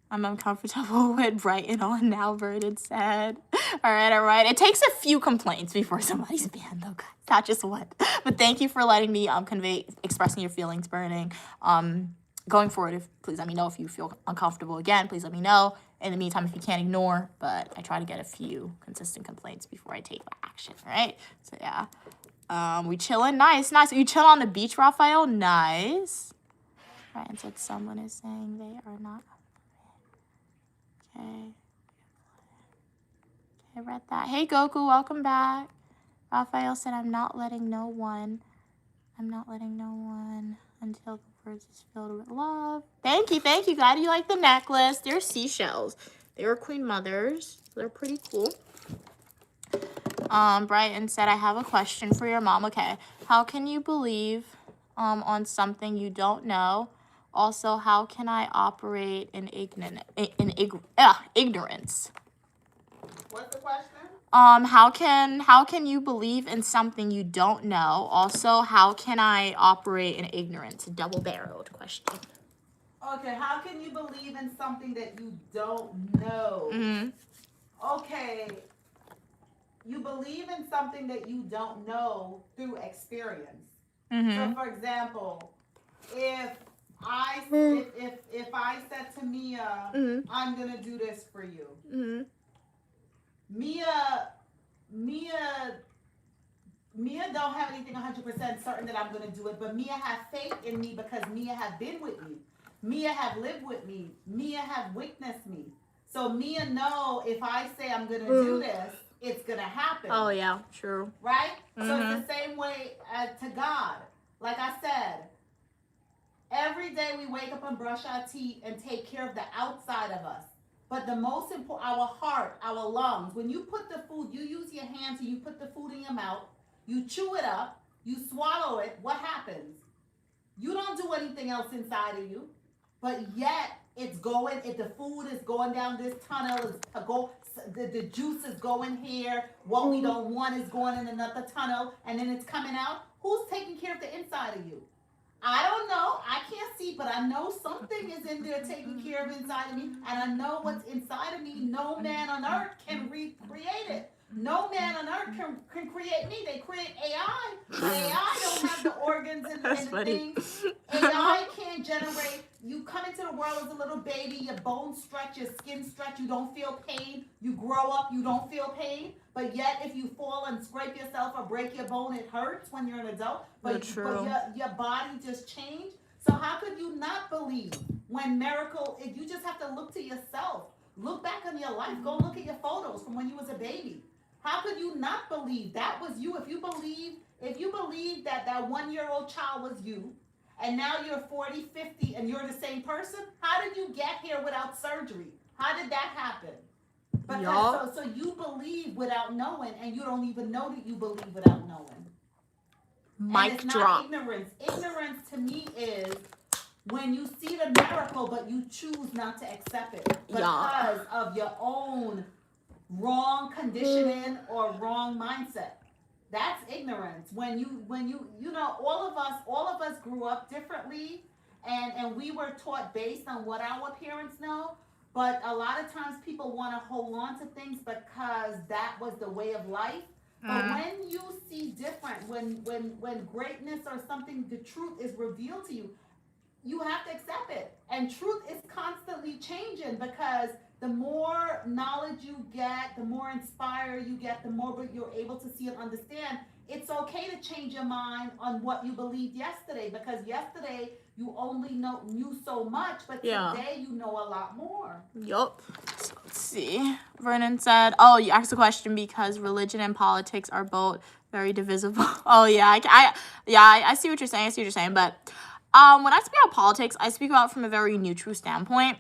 I'm uncomfortable with Brighton on now, Vernon said. All right. It takes a few complaints before somebody's banned, though, guys. Not just one. But thank you for letting me expressing your feelings, Burning. Going forward, please let me know if you feel uncomfortable again. Please let me know. In the meantime, if you can't ignore, but I try to get a few consistent complaints before I take action, right? So, yeah. We chilling. Nice. You chill on the beach, Raphael? Nice. Ryan said someone is saying they are not. Okay, I read that. Hey, Goku, welcome back. Raphael said, I'm not letting no one until the words is filled with love. Thank you. Glad you like the necklace. They're seashells. They were Queen Mothers. They're pretty cool. Brighton said, I have a question for your mom. Okay, how can you believe on something you don't know? Also, how can I operate in ignorance? What's the question? How can you believe in something you don't know? Also, how can I operate in ignorance? Double-barreled question. Okay, how can you believe in something that you don't know? Mm-hmm. Okay, you believe in something that you don't know through experience. Mm-hmm. So, for example, if I said to Mia, Mm-hmm. I'm gonna do this for you. Mm-hmm. Mia don't have anything 100% certain that I'm gonna do it, but Mia have faith in me because Mia have been with me. Mia have lived with me. Mia have witnessed me. So Mia know if I say I'm gonna do this, it's gonna happen. Oh yeah, true. Right? So it's the same way to God. Like I said, every day we wake up and brush our teeth and take care of the outside of us. But the most important, our heart, our lungs. When you put the food, you use your hands and you put the food in your mouth, you chew it up, you swallow it, what happens? You don't do anything else inside of you, but yet it's going, if the food is going down this tunnel, the juice is going here, what we don't want is going in another tunnel, and then it's coming out. Who's taking care of the inside of you? I don't know. I can't see, but I know something is in there taking care of inside of me, and I know what's inside of me. No man on earth can recreate it. No man on earth can create me. They create AI. AI don't have the organs and the things. AI can't generate. You come into the world as a little baby, your bones stretch, your skin stretch, you don't feel pain. You grow up, you don't feel pain. But yet, if you fall and scrape yourself or break your bone, it hurts when you're an adult. But your body just changed. So how could you not believe when miracle? If you just have to look to yourself. Look back on your life. Go look at your photos from when you was a baby. How could you not believe that was you? If you believe that 1-year-old child was you, and now you're 40, 50, and you're the same person, how did you get here without surgery? How did that happen? Because so you believe without knowing, and you don't even know that you believe without knowing. Mic and it's drop. Not ignorance. Ignorance to me is when you see the miracle, but you choose not to accept it because of your own wrong conditioning or wrong mindset. That's ignorance. When you know, all of us grew up differently, and we were taught based on what our parents know. But a lot of times people want to hold on to things because that was the way of life. But when you see different, when greatness or something, the truth is revealed to you, you have to accept it. And truth is constantly changing because the more knowledge you get, the more inspired you get, the more you're able to see and understand. It's okay to change your mind on what you believed yesterday, because yesterday you only knew so much, but today you know a lot more. Yup. So let's see. Vernon said, "Oh, you asked a question because religion and politics are both very divisible." Oh yeah, I see what you're saying. But when I speak about politics, I speak about it from a very neutral standpoint.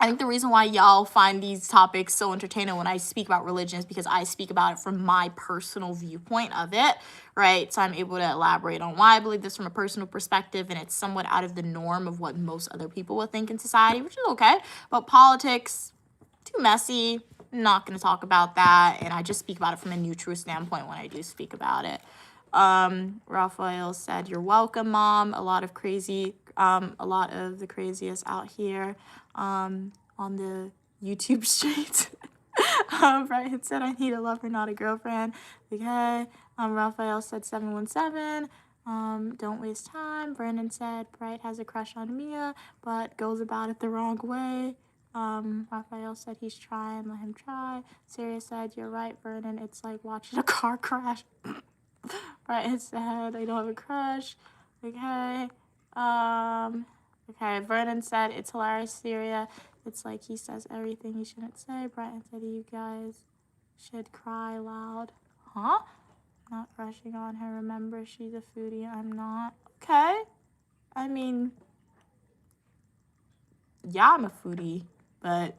I think the reason why y'all find these topics so entertaining when I speak about religion is because I speak about it from my personal viewpoint of it, right? So I'm able to elaborate on why I believe this from a personal perspective, and it's somewhat out of the norm of what most other people would think in society, which is okay. But politics, too messy, not going to talk about that, and I just speak about it from a neutral standpoint when I do speak about it. Raphael said, "You're welcome, Mom. A lot of the craziest out here on the YouTube streets." Brian said, "I need a lover, not a girlfriend." Okay. Raphael said 717. Don't waste time. Brandon said, "Bright has a crush on Mia, but goes about it the wrong way." Raphael said he's trying, let him try. Sarah said, "You're right, Vernon. It's like watching a car crash." Brian said, "I don't have a crush." Okay. Okay, Vernon said, "It's hilarious, Syria. It's like he says everything he shouldn't say." Brian said, "You guys should cry loud." Huh? Not crushing on her. Remember, she's a foodie. I'm not. Okay. I mean, yeah, I'm a foodie, but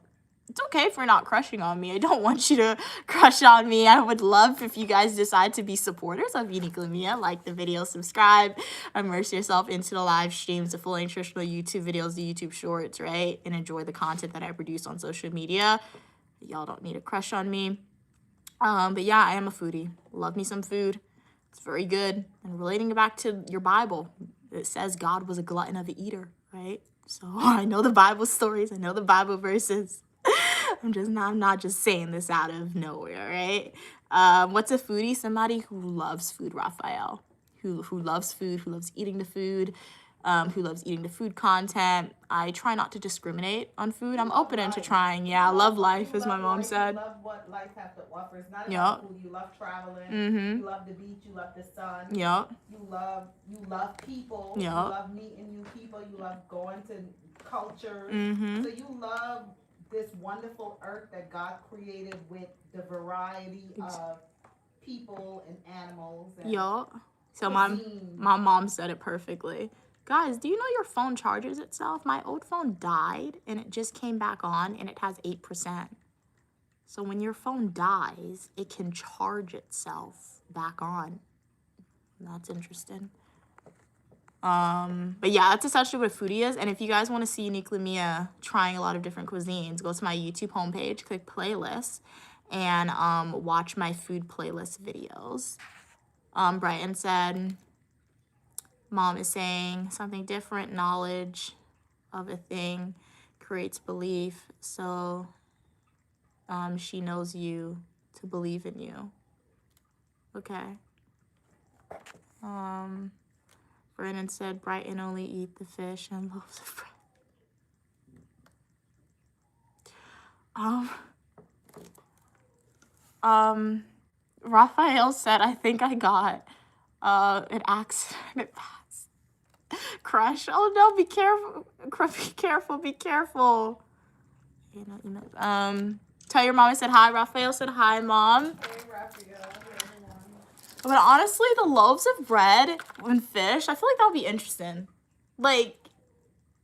it's okay if you're not crushing on me. I don't want you to crush on me. I would love if you guys decide to be supporters of Unique Lamia. Like the video, subscribe, immerse yourself into the live streams, the full nutritional YouTube videos, the YouTube shorts, right? And enjoy the content that I produce on social media. Y'all don't need a crush on me. But yeah, I am a foodie. Love me some food. It's very good. And relating it back to your Bible, it says God was a glutton of an eater, right? So I know the Bible stories. I know the Bible verses. I'm not just saying this out of nowhere, right? What's a foodie? Somebody who loves food, Raphael. Who loves food, who loves eating the food, who loves eating the food content. I try not to discriminate on food. I'm open into trying. Yeah, I love life, as my mom said. You love what life has to offer. It's not about food. You love traveling. You love the beach. You love the sun. Yep. You love people. Yep. You love meeting new people. You love going to cultures. So you love this wonderful earth that God created with the variety of people and animals. And so my mom said it perfectly. Guys, do you know your phone charges itself? My old phone died and it just came back on and it has 8%. So when your phone dies, it can charge itself back on. That's interesting. But yeah, that's essentially what a foodie is. And if you guys want to see Unique Lamia trying a lot of different cuisines, go to my YouTube homepage, click playlists, and watch my food playlist videos. Brighton said, "Mom is saying something different. Knowledge of a thing creates belief. So she knows you to believe in you." Okay. Brennan said, "Brighton only eat the fish and loaves of bread." Raphael said, "I think I got an accident pass. Crush. Oh no, be careful. Be careful. Okay, no emails. Tell your mom I said hi." Raphael said hi, Mom. Hey, Raphael. But honestly, the loaves of bread and fish, I feel like that would be interesting. Like,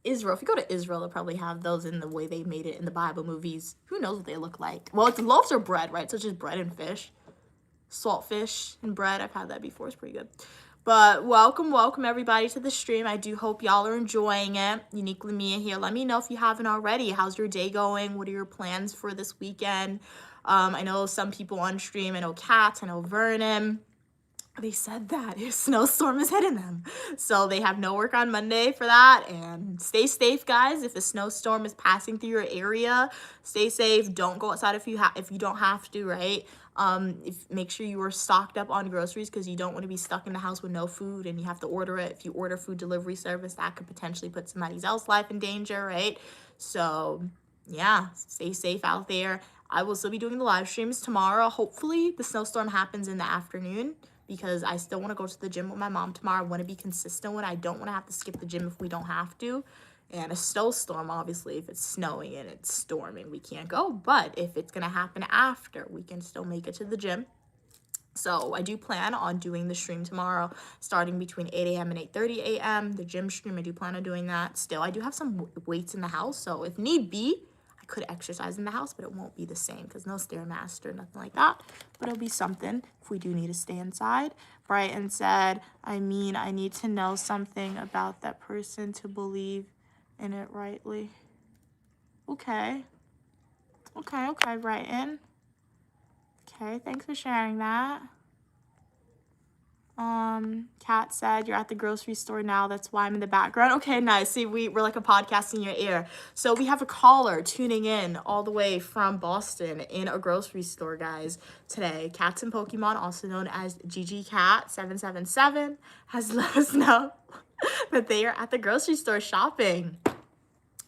Israel. If you go to Israel, they'll probably have those in the way they made it in the Bible movies. Who knows what they look like? Well, it's loaves or bread, right? So it's just bread and fish. Salt fish and bread. I've had that before. It's pretty good. But welcome everybody to the stream. I do hope y'all are enjoying it. Unique Lamia here. Let me know if you haven't already. How's your day going? What are your plans for this weekend? I know some people on stream. I know Kat. I know Vernon. They said that a snowstorm is hitting them. So they have no work on Monday for that. And stay safe, guys. If a snowstorm is passing through your area, stay safe. Don't go outside if you don't have to, right? Make sure you are stocked up on groceries because you don't want to be stuck in the house with no food and you have to order it. If you order food delivery service, that could potentially put somebody else's life in danger, right? So yeah, stay safe out there. I will still be doing the live streams tomorrow. Hopefully the snowstorm happens in the afternoon, because I still want to go to the gym with my mom tomorrow. I want to be consistent with it. I don't want to have to skip the gym if we don't have to. And a snowstorm, obviously, if it's snowing and it's storming, we can't go. But if it's going to happen after, we can still make it to the gym. So I do plan on doing the stream tomorrow, starting between 8 a.m. and 8:30 a.m. The gym stream, I do plan on doing that. Still, I do have some weights in the house. So if need be, I could exercise in the house, but it won't be the same because no Stairmaster, nothing like that. But it'll be something if we do need to stay inside. Brighton said, I need to know something about that person to believe in it rightly. Okay, Brighton. Okay, thanks for sharing that. Kat said, you're at the grocery store now. That's why I'm in the background. Okay, nice. See, we're like a podcast in your ear. So we have a caller tuning in all the way from Boston in a grocery store, guys, today. Cats and Pokemon, also known as Gigi Cat 777, has let us know that they are at the grocery store shopping.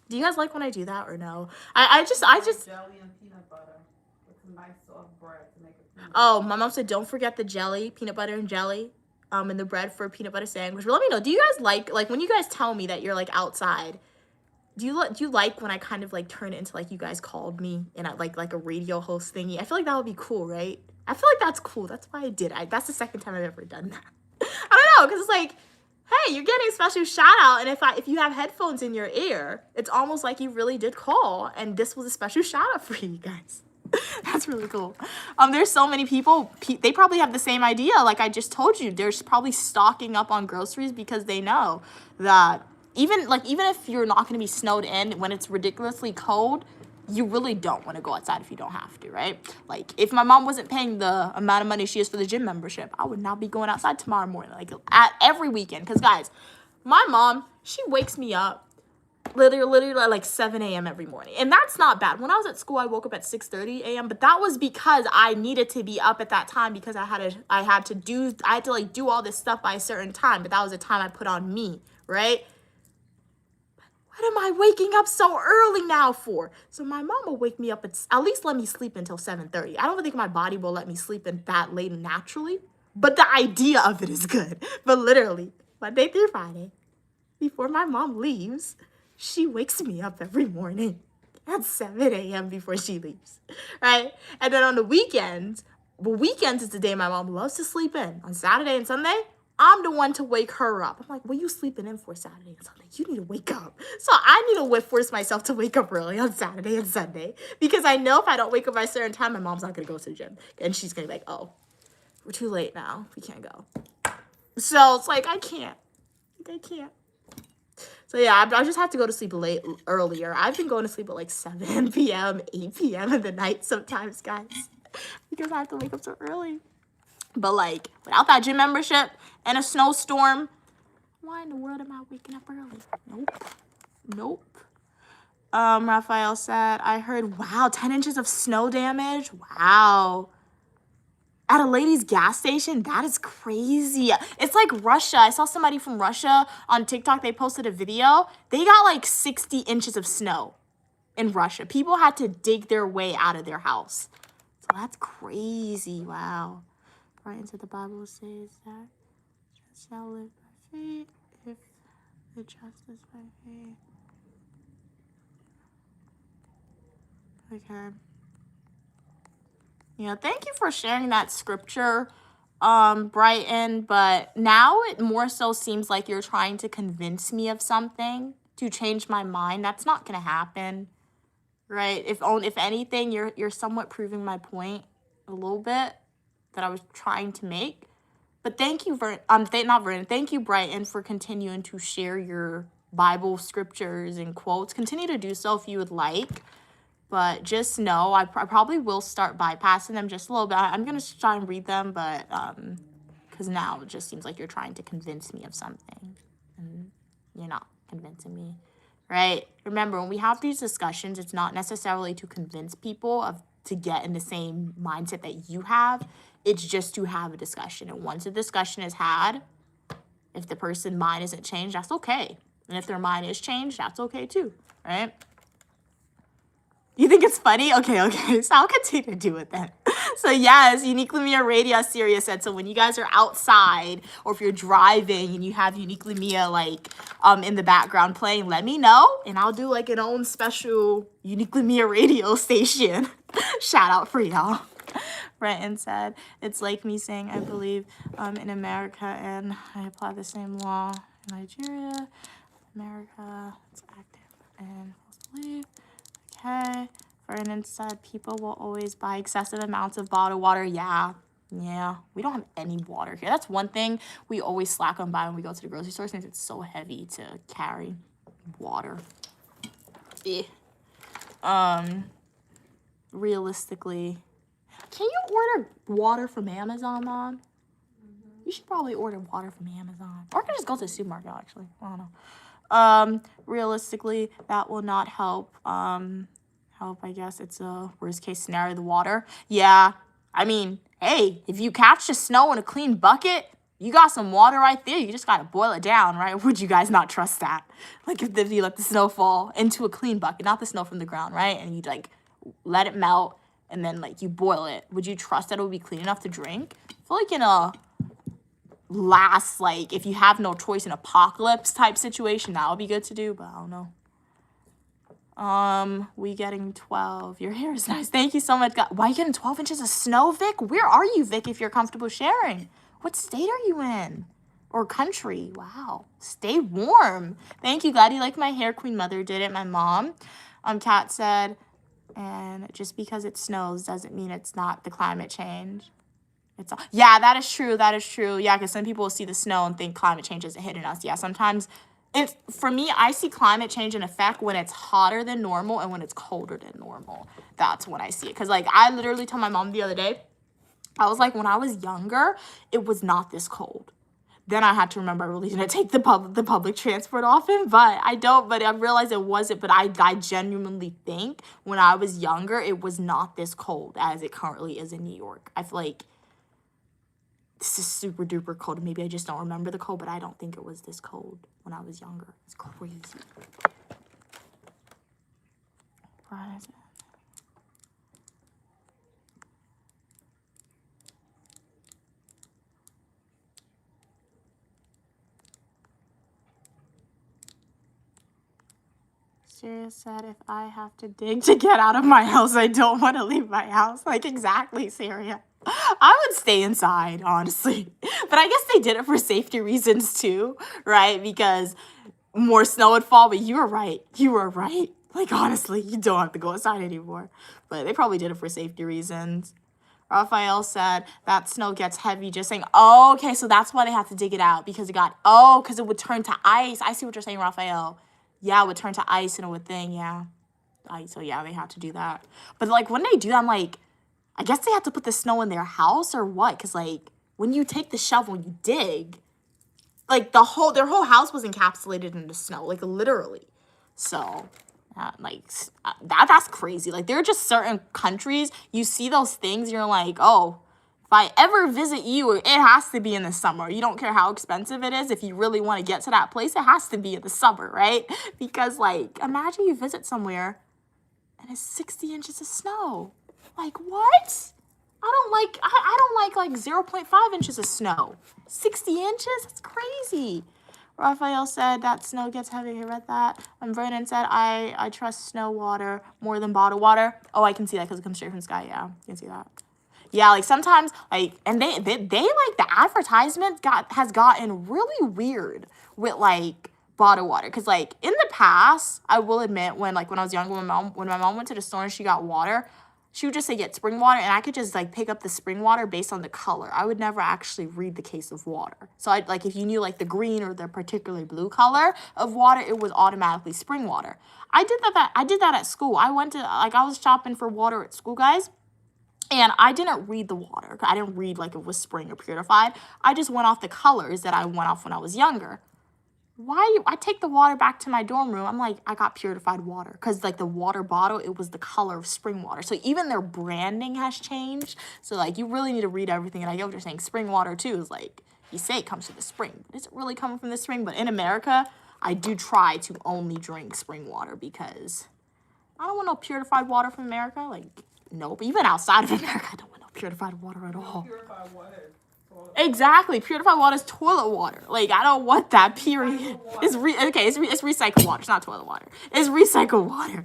Do you guys like when I do that or no? I just Jelly and peanut butter with some nice soft bread to make it. Oh, my mom said don't forget the jelly, peanut butter and jelly, and the bread for a peanut butter sandwich. But let me know, do you guys like when you guys tell me that you're like outside? Do you like when I kind of like turn it into like you guys called me and I like a radio host thingy? I feel like that would be cool, right? I feel like that's cool. That's why I did. That's the second time I've ever done that. I don't know, because it's like, hey, you're getting a special shout out, and if you have headphones in your ear, it's almost like you really did call, and this was a special shout out for you guys. That's really cool. There's so many people, they probably have the same idea. Like I just told you, they're probably stocking up on groceries because they know that even if you're not going to be snowed in when it's ridiculously cold, you really don't want to go outside if you don't have to, right? Like if my mom wasn't paying the amount of money she is for the gym membership, I would not be going outside tomorrow morning, like at every weekend. Because guys, my mom, she wakes me up literally like 7 a.m. every morning. And that's not bad. When I was at school, I woke up at 6:30 a.m. But that was because I needed to be up at that time because I had to do all this stuff by a certain time. But that was a time I put on me, right? What am I waking up so early now for? So my mom will wake me up at least let me sleep until 7:30. I don't think my body will let me sleep in that late naturally. But the idea of it is good. But literally, Monday through Friday, before my mom leaves, she wakes me up every morning at 7 a.m. before she leaves, right? And then on the weekends is the day my mom loves to sleep in. On Saturday and Sunday, I'm the one to wake her up. I'm like, what are you sleeping in for Saturday and Sunday? You need to wake up. So I need to force myself to wake up early on Saturday and Sunday because I know if I don't wake up by a certain time, my mom's not going to go to the gym. And she's going to be like, oh, we're too late now. We can't go. So it's like, I can't. So yeah, I just have to go to sleep earlier. I've been going to sleep at like 7 p.m., 8 p.m. in the night sometimes, guys, because I have to wake up so early. But like, without that gym membership and a snowstorm, why in the world am I waking up early? Nope. Raphael said, I heard, wow, 10 inches of snow damage. Wow. At a lady's gas station? That is crazy. It's like Russia. I saw somebody from Russia on TikTok. They posted a video. They got like 60 inches of snow in Russia. People had to dig their way out of their house. So that's crazy. Wow. Right into the Bible says that just shall live by faith if the justice by faith. Okay. Yeah, thank you for sharing that scripture, Brighton. But now it more so seems like you're trying to convince me of something to change my mind. That's not gonna happen, right? If anything, you're somewhat proving my point a little bit that I was trying to make. But thank you, thank you, Brighton, for continuing to share your Bible scriptures and quotes. Continue to do so if you would like. But just know, I probably will start bypassing them just a little bit. I'm going to try and read them, but Because now it just seems like you're trying to convince me of something. And you're not convincing me, right? Remember, when we have these discussions, it's not necessarily to convince people to get in the same mindset that you have. It's just to have a discussion. And once a discussion is had, if the person's mind isn't changed, that's okay. And if their mind is changed, that's okay too, right? You think it's funny? Okay. So I'll continue to do it then. So yes, Unique Lumia Radio, Syria said, so when you guys are outside or if you're driving and you have Unique Lumia like in the background playing, let me know and I'll do like an own special Unique Lumia radio station. Shout out for y'all. Brenton said, it's like me saying I believe in America and I apply the same law in Nigeria. America, it's active and false belief. Okay. Vernon said people will always buy excessive amounts of bottled water. Yeah. We don't have any water here. That's one thing we always slack on buying when we go to the grocery store since it's so heavy to carry water. Realistically, can you order water from Amazon, Mom? You should probably order water from Amazon. Or I could just go to the supermarket, actually. I don't know. Realistically, that will not help. I guess it's a worst case scenario, the water. Yeah, I mean, hey, if you catch the snow in a clean bucket, you got some water right there. You just got to boil it down, right? Would you guys not trust that? Like if you let the snow fall into a clean bucket, not the snow from the ground, right? And you like let it melt and then like you boil it. Would you trust that it would be clean enough to drink? I feel like in a last, like if you have no choice, an apocalypse type situation, that would be good to do, but I don't know. We getting 12. Your hair is nice. Thank you so much. Why are you getting 12 inches of snow, Vic? Where are you, Vic, if you're comfortable sharing? What state are you in? Or country? Wow. Stay warm. Thank you. Glad you like my hair. Queen Mother did it. My mom. Kat said, and just because it snows doesn't mean it's not the climate change. Yeah, that is true. Yeah, because some people will see the snow and think climate change isn't hitting us. Yeah, sometimes for me, I see climate change in effect when it's hotter than normal and when it's colder than normal. That's when I see it. Because, like, I literally told my mom the other day, I was like, when I was younger, it was not this cold. Then I had to remember I really didn't take the public transport often, but I realized it wasn't. But I genuinely think when I was younger, it was not this cold as it currently is in New York. I feel like this is super duper cold. Maybe I just don't remember the cold, but I don't think it was this cold when I was younger. It's crazy. Right. Sirius said, if I have to dig to get out of my house, I don't want to leave my house. Like, exactly, Syria. I would stay inside, honestly. But I guess they did it for safety reasons too, right? Because more snow would fall, but you were right. Like, honestly, you don't have to go outside anymore. But they probably did it for safety reasons. Raphael said, that snow gets heavy, just saying, oh, okay, so that's why they have to dig it out, because because it would turn to ice. I see what you're saying, Raphael. Yeah, it would turn to ice and it would thing, yeah. So, yeah, they have to do that. But, like, when they do that, I'm like, I guess they have to put the snow in their house or what? Because, like, when you take the shovel and you dig, like, their whole house was encapsulated in the snow, like, literally. So, that's crazy. Like, there are just certain countries, you see those things, you're like, oh, if I ever visit you, it has to be in the summer. You don't care how expensive it is. If you really want to get to that place, it has to be in the summer, right? Because, like, imagine you visit somewhere and it's 60 inches of snow. Like, what? I don't like 0.5 inches of snow. 60 inches? That's crazy. Raphael said that snow gets heavy. I read that. Vernon said, I trust snow water more than bottled water. Oh, I can see that because it comes straight from the sky. Yeah, you can see that. Yeah, like sometimes, like, and they like the advertisement has gotten really weird with like bottled water. Cause like in the past, I will admit when I was younger, when my mom went to the store and she got water, she would just say get spring water, and I could just like pick up the spring water based on the color. I would never actually read the case of water. So I'd like if you knew like the green or the particularly blue color of water, it was automatically spring water. I did that at school. I was shopping for water at school, guys. And I didn't read the water. I didn't read like if it was spring or purified. I just went off the colors that I went off when I was younger. I take the water back to my dorm room. I'm like, I got purified water because like the water bottle, it was the color of spring water. So even their branding has changed. So like you really need to read everything. And I get what you're saying. Spring water too is like, you say it comes from the spring, but is it really coming from the spring? But in America, I do try to only drink spring water because I don't want no purified water from America. Like, nope. Even outside of America, I don't want no purified water at all. Purified water. Exactly. Purified water is toilet water. Like, I don't want that, period. It's recycled water. It's not toilet water. It's recycled water.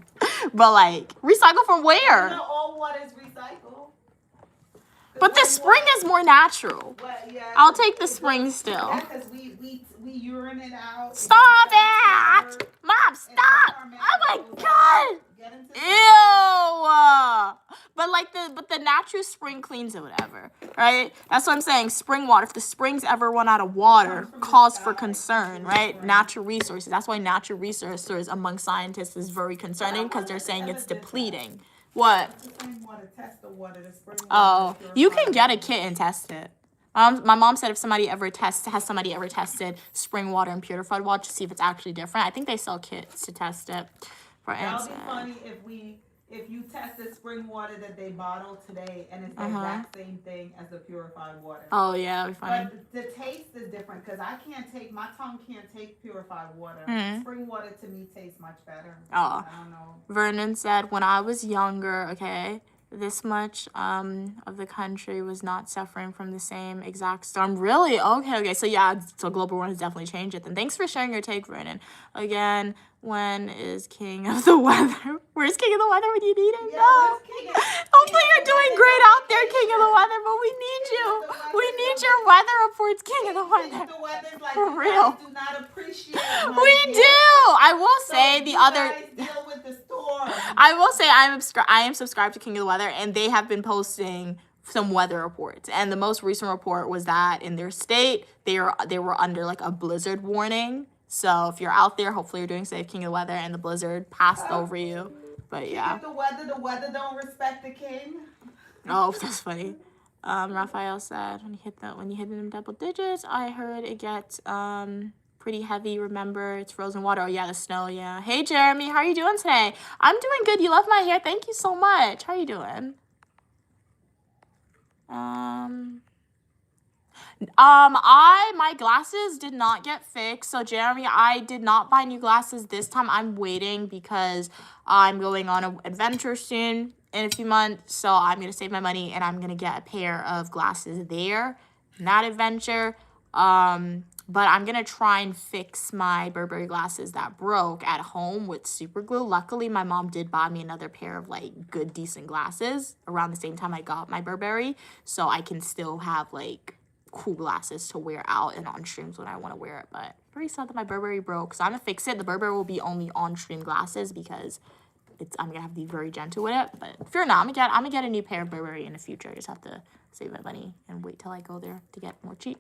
But, like, recycled from where? Not all water is recycled. But the spring is more natural. Well, yeah, I'll take the spring still. Yeah, because we urinate out. Stop it! Mom, stop! Oh my god! Ew! But the natural spring cleans it, whatever, right? That's what I'm saying. Spring water. If the springs ever run out of water, cause for concern, right? Natural resources. That's why natural resources among scientists is very concerning because they're saying it's depleting. What? Oh, you can get a kit and test it. My mom said if somebody ever tested spring water and purified water to see if it's actually different. I think they sell kits to test it. For That'll instance. be funny if you tested spring water that they bottled today and it's the exact same thing as the purified water. Oh yeah, that'd be funny. But the taste is different because my tongue can't take purified water. Spring water to me tastes much better. Oh. I don't know. Vernon said, when I was younger, okay, this much of the country was not suffering from the same exact storm. Really? Okay. So yeah, so global warming has definitely changed it. Then thanks for sharing your take, Vernon. Again, when is King of the Weather? Where's King of the Weather when you need him? Yeah, No. Hopefully you're doing great out there, King of the Weather, but we need you. We need your weather reports, King of the Weather. The weather's like, For you real. guys do not appreciate We do. I will say the other. deal with the storm. I will say I am subscribed to King of the Weather, and they have been posting some weather reports. And the most recent report was that in their state, they were under like a blizzard warning. So if you're out there, hopefully you're doing safe, King of the Weather, and the blizzard passed over you. But yeah. The weather don't respect the king. Oh, that's funny. Raphael said when you hit them double digits, I heard it gets pretty heavy. Remember, it's frozen water. Oh yeah, the snow. Yeah. Hey Jeremy, how are you doing today? I'm doing good. You love my hair. Thank you so much. How are you doing? My glasses did not get fixed. So Jeremy, I did not buy new glasses this time. I'm waiting because I'm going on an adventure soon in a few months. So I'm going to save my money and I'm going to get a pair of glasses there in that adventure. But I'm going to try and fix my Burberry glasses that broke at home with super glue. Luckily, my mom did buy me another pair of like good, decent glasses around the same time I got my Burberry. So I can still have like cool glasses to wear out and on streams when I want to wear it. But very sad that my Burberry broke. So I'm going to fix it. The Burberry will be only on stream glasses because I'm going to have to be very gentle with it. But fear not, I'm going to get a new pair of Burberry in the future. I just have to save my money and wait till I go there to get more cheap.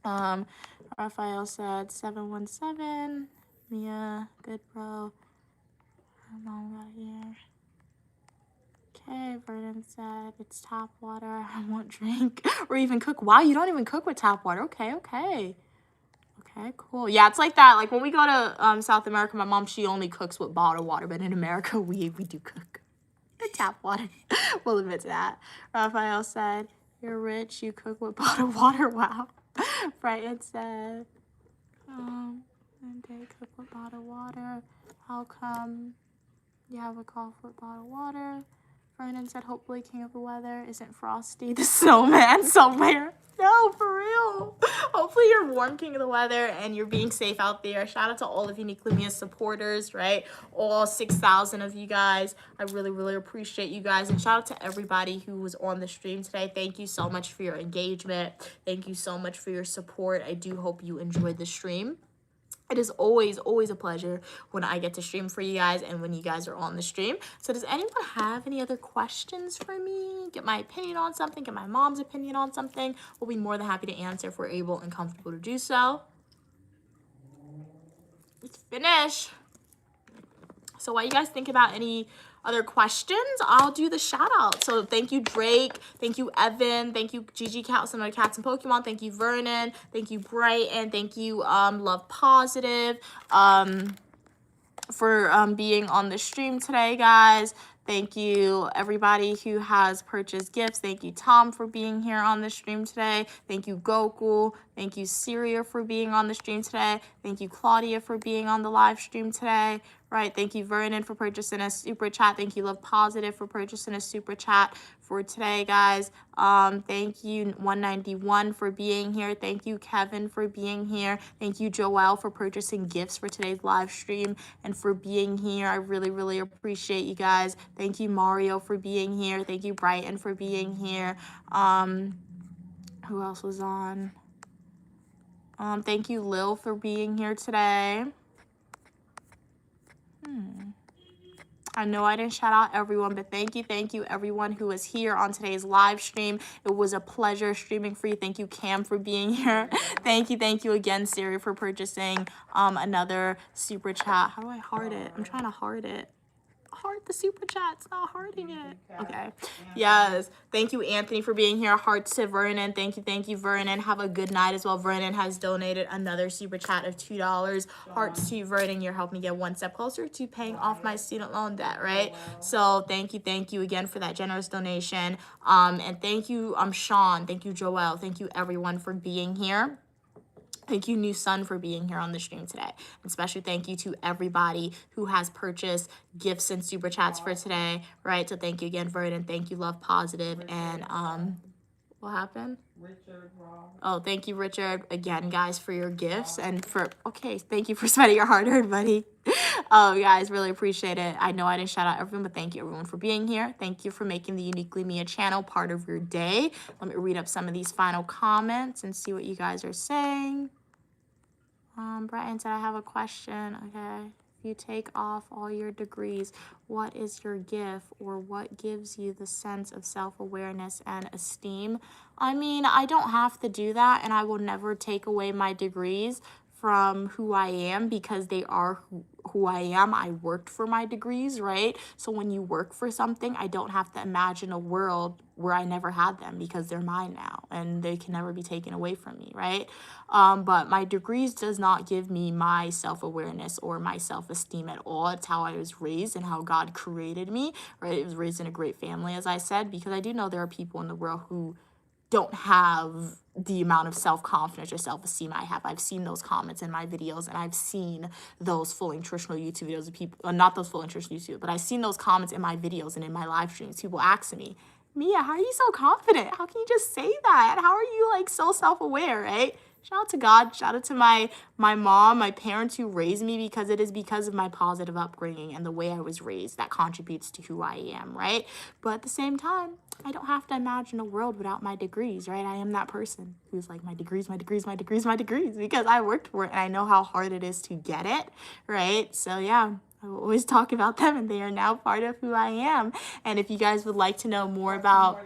Raphael said 717. Mia, good bro. How long got here? Okay, Vernon said it's tap water. I won't drink or even cook. Wow, you don't even cook with tap water. Okay, cool. Yeah, it's like that. Like when we go to South America, my mom, she only cooks with bottled water, but in America, we do cook with tap water. We'll admit to that. Raphael said, you're rich, you cook with bottled water. Wow. Brighton said, and they cook with bottled water. How come you have a cough with bottled water? Vernon said, hopefully King of the Weather isn't Frosty the snowman somewhere. No, for real. Hopefully you're warm, King of the Weather, and you're being safe out there. Shout out to all of Unique Lumia supporters, right? All 6,000 of you guys. I really, really appreciate you guys. And shout out to everybody who was on the stream today. Thank you so much for your engagement. Thank you so much for your support. I do hope you enjoyed the stream. It is always, always a pleasure when I get to stream for you guys and when you guys are on the stream. So does anyone have any other questions for me? Get my opinion on something, get my mom's opinion on something. We'll be more than happy to answer if we're able and comfortable to do so. Let's finish. So what you guys think about any other questions, I'll do the shout out. So thank you, Drake. Thank you, Evan. Thank you, Gigi Cat, some other cats and Pokemon. Thank you, Vernon. Thank you, Brighton. Thank you, Love Positive, for being on the stream today, guys. Thank you, everybody who has purchased gifts. Thank you, Tom, for being here on the stream today. Thank you, Gokul. Thank you, Syria, for being on the stream today. Thank you, Claudia, for being on the live stream today. Right. Thank you, Vernon, for purchasing a super chat. Thank you, Love Positive, for purchasing a super chat for today, guys. Thank you, 191, for being here. Thank you, Kevin, for being here. Thank you, Joelle, for purchasing gifts for today's live stream and for being here. I really, really appreciate you guys. Thank you, Mario, for being here. Thank you, Brighton, for being here. Who else was on? Thank you, Lil, for being here today. I know I didn't shout out everyone, but thank you, everyone who was here on today's live stream. It was a pleasure streaming for you. Thank you, Cam, for being here. Thank you again, Siri, for purchasing another super chat. How do I heart it? I'm trying to heart it. Heart the super chat. It's not hearting it. Okay. Yes. Thank you, Anthony, for being here. Hearts to Vernon. Thank you, Vernon. Have a good night as well. Vernon has donated another super chat of $2. Hearts to you, Vernon. You're helping me get one step closer to paying off my student loan debt, right? So thank you again for that generous donation. And thank you, Sean. Thank you, Joelle. Thank you, everyone, for being here. Thank you, New Sun, for being here on the stream today. And special thank you to everybody who has purchased gifts and super chats for today, right? So thank you again, Vernon. Thank you, Love Positive. And what happened? Richard, Rob. Oh, thank you, Richard, again, guys, for your gifts and for, okay, thank you for spending your hard-earned money. Oh, guys, really appreciate it. I know I didn't shout out everyone, but thank you, everyone, for being here. Thank you for making the Uniquely Mia channel part of your day. Let me read up some of these final comments and see what you guys are saying. Brighton said, I have a question. Okay. If you take off all your degrees, what is your gift or what gives you the sense of self-awareness and esteem? I mean, I don't have to do that, and I will never take away my degrees from who I am because they are who I am. I worked for my degrees, right? So when you work for something, I don't have to imagine a world where I never had them because they're mine now and they can never be taken away from me, right? But my degrees does not give me my self-awareness or my self-esteem at all. It's how I was raised and how God created me, right? I was raised in a great family, as I said, because I do know there are people in the world who don't have the amount of self-confidence or self-esteem I have. I've seen those comments in my videos, and I've seen those full nutritional YouTube videos of people, not those full nutritional YouTube, but I've seen those comments in my videos and in my live streams. People asking me, Mia, how are you so confident? How can you just say that? How are you like so self-aware, right? Shout out to God. Shout out to my mom, my parents who raised me, because it is because of my positive upbringing and the way I was raised that contributes to who I am, right? But at the same time, I don't have to imagine a world without my degrees, right? I am that person who's like, my degrees, because I worked for it and I know how hard it is to get it, right? So yeah, I will always talk about them and they are now part of who I am. And if you guys would like to know more about...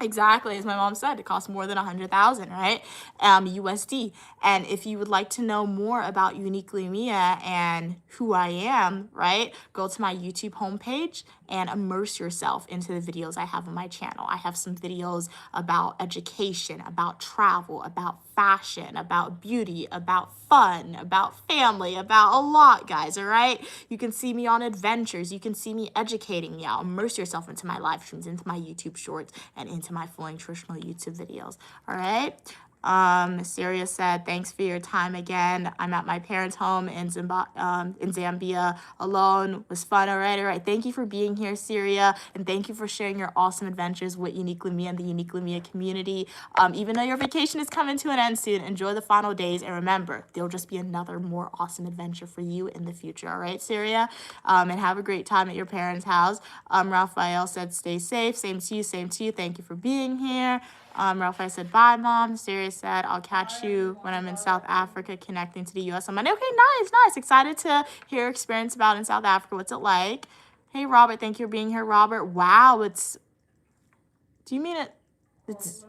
Exactly, as my mom said, it costs more than $100,000, right? USD. And if you would like to know more about Uniquely Mia and who I am, right, go to my YouTube homepage and immerse yourself into the videos I have on my channel. I have some videos about education, about travel, about fashion, about beauty, about fun, about family, about a lot, guys, all right? You can see me on adventures. You can see me educating you. Immerse yourself into my live streams, into my YouTube shorts, and into my full nutritional YouTube videos, all right? Syria said, thanks for your time again. I'm at my parents' home in Zambia alone. It was fun, all right? Thank you for being here, Syria, and thank you for sharing your awesome adventures with Uniquely Mia and the Uniquely Mia community. Even though your vacation is coming to an end soon, enjoy the final days, and remember, there'll just be another more awesome adventure for you in the future, all right, Syria? And have a great time at your parents' house. Raphael said, stay safe. Same to you. Thank you for being here. Raphael said, bye, Mom. Sirius said, I'll catch you when I'm in South Africa connecting to the U.S. on Monday. Okay, nice. Excited to hear your experience about in South Africa. What's it like? Hey, Robert, thank you for being here, Robert. Wow, do you mean it's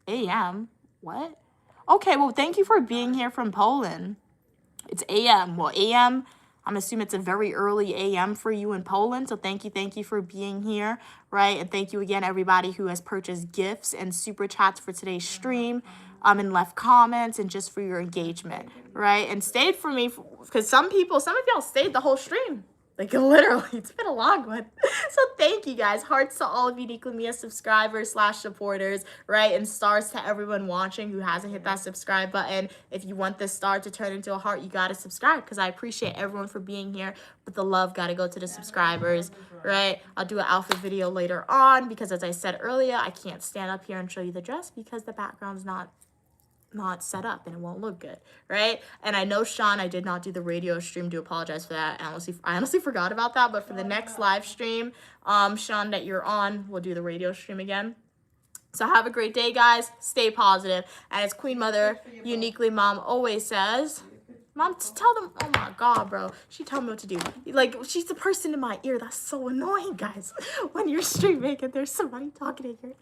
a.m.? What? Okay, well, thank you for being here from Poland. It's a.m. Well, a.m., I'm assuming it's a very early AM for you in Poland. So thank you for being here, right? And thank you again, everybody who has purchased gifts and super chats for today's stream, and left comments and just for your engagement, right? And stayed for me, because some of y'all stayed the whole stream. Like, literally, it's been a long one. So thank you, guys. Hearts to all of Uniquely Mia subscribers / supporters, right? And stars to everyone watching who hasn't hit that subscribe button. If you want this star to turn into a heart, you got to subscribe, because I appreciate everyone for being here. But the love got to go to the subscribers, right? I'll do an outfit video later on, because as I said earlier, I can't stand up here and show you the dress because the background's not set up and it won't look good, right? And I know, Sean, I did not do the radio stream. Do apologize for that. I honestly forgot about that. But for the next live stream, Sean, that you're on, we'll do the radio stream again. So have a great day, guys. Stay positive. And as Queen Mother Uniquely Mom always says, Mom, tell them, oh my God, bro. She told me what to do. Like, she's the person in my ear. That's so annoying, guys. When you're streaming and there's somebody talking in your ear.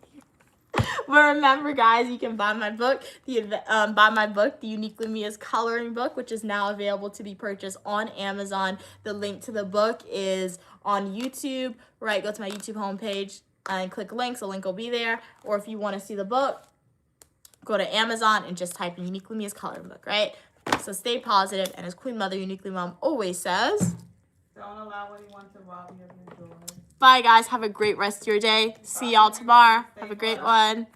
But remember, guys, you can buy my book, the Uniquely Mia's coloring book, which is now available to be purchased on Amazon. The link to the book is on YouTube, right? Go to my YouTube homepage and click links. The link will be there. Or if you want to see the book, go to Amazon and just type in Uniquely Mia's coloring book, right? So stay positive, and as Queen Mother Uniquely Mom always says, Don't allow anyone to rob you of your joy. bye, guys. Have a great rest of your day. See y'all tomorrow. Have a great one.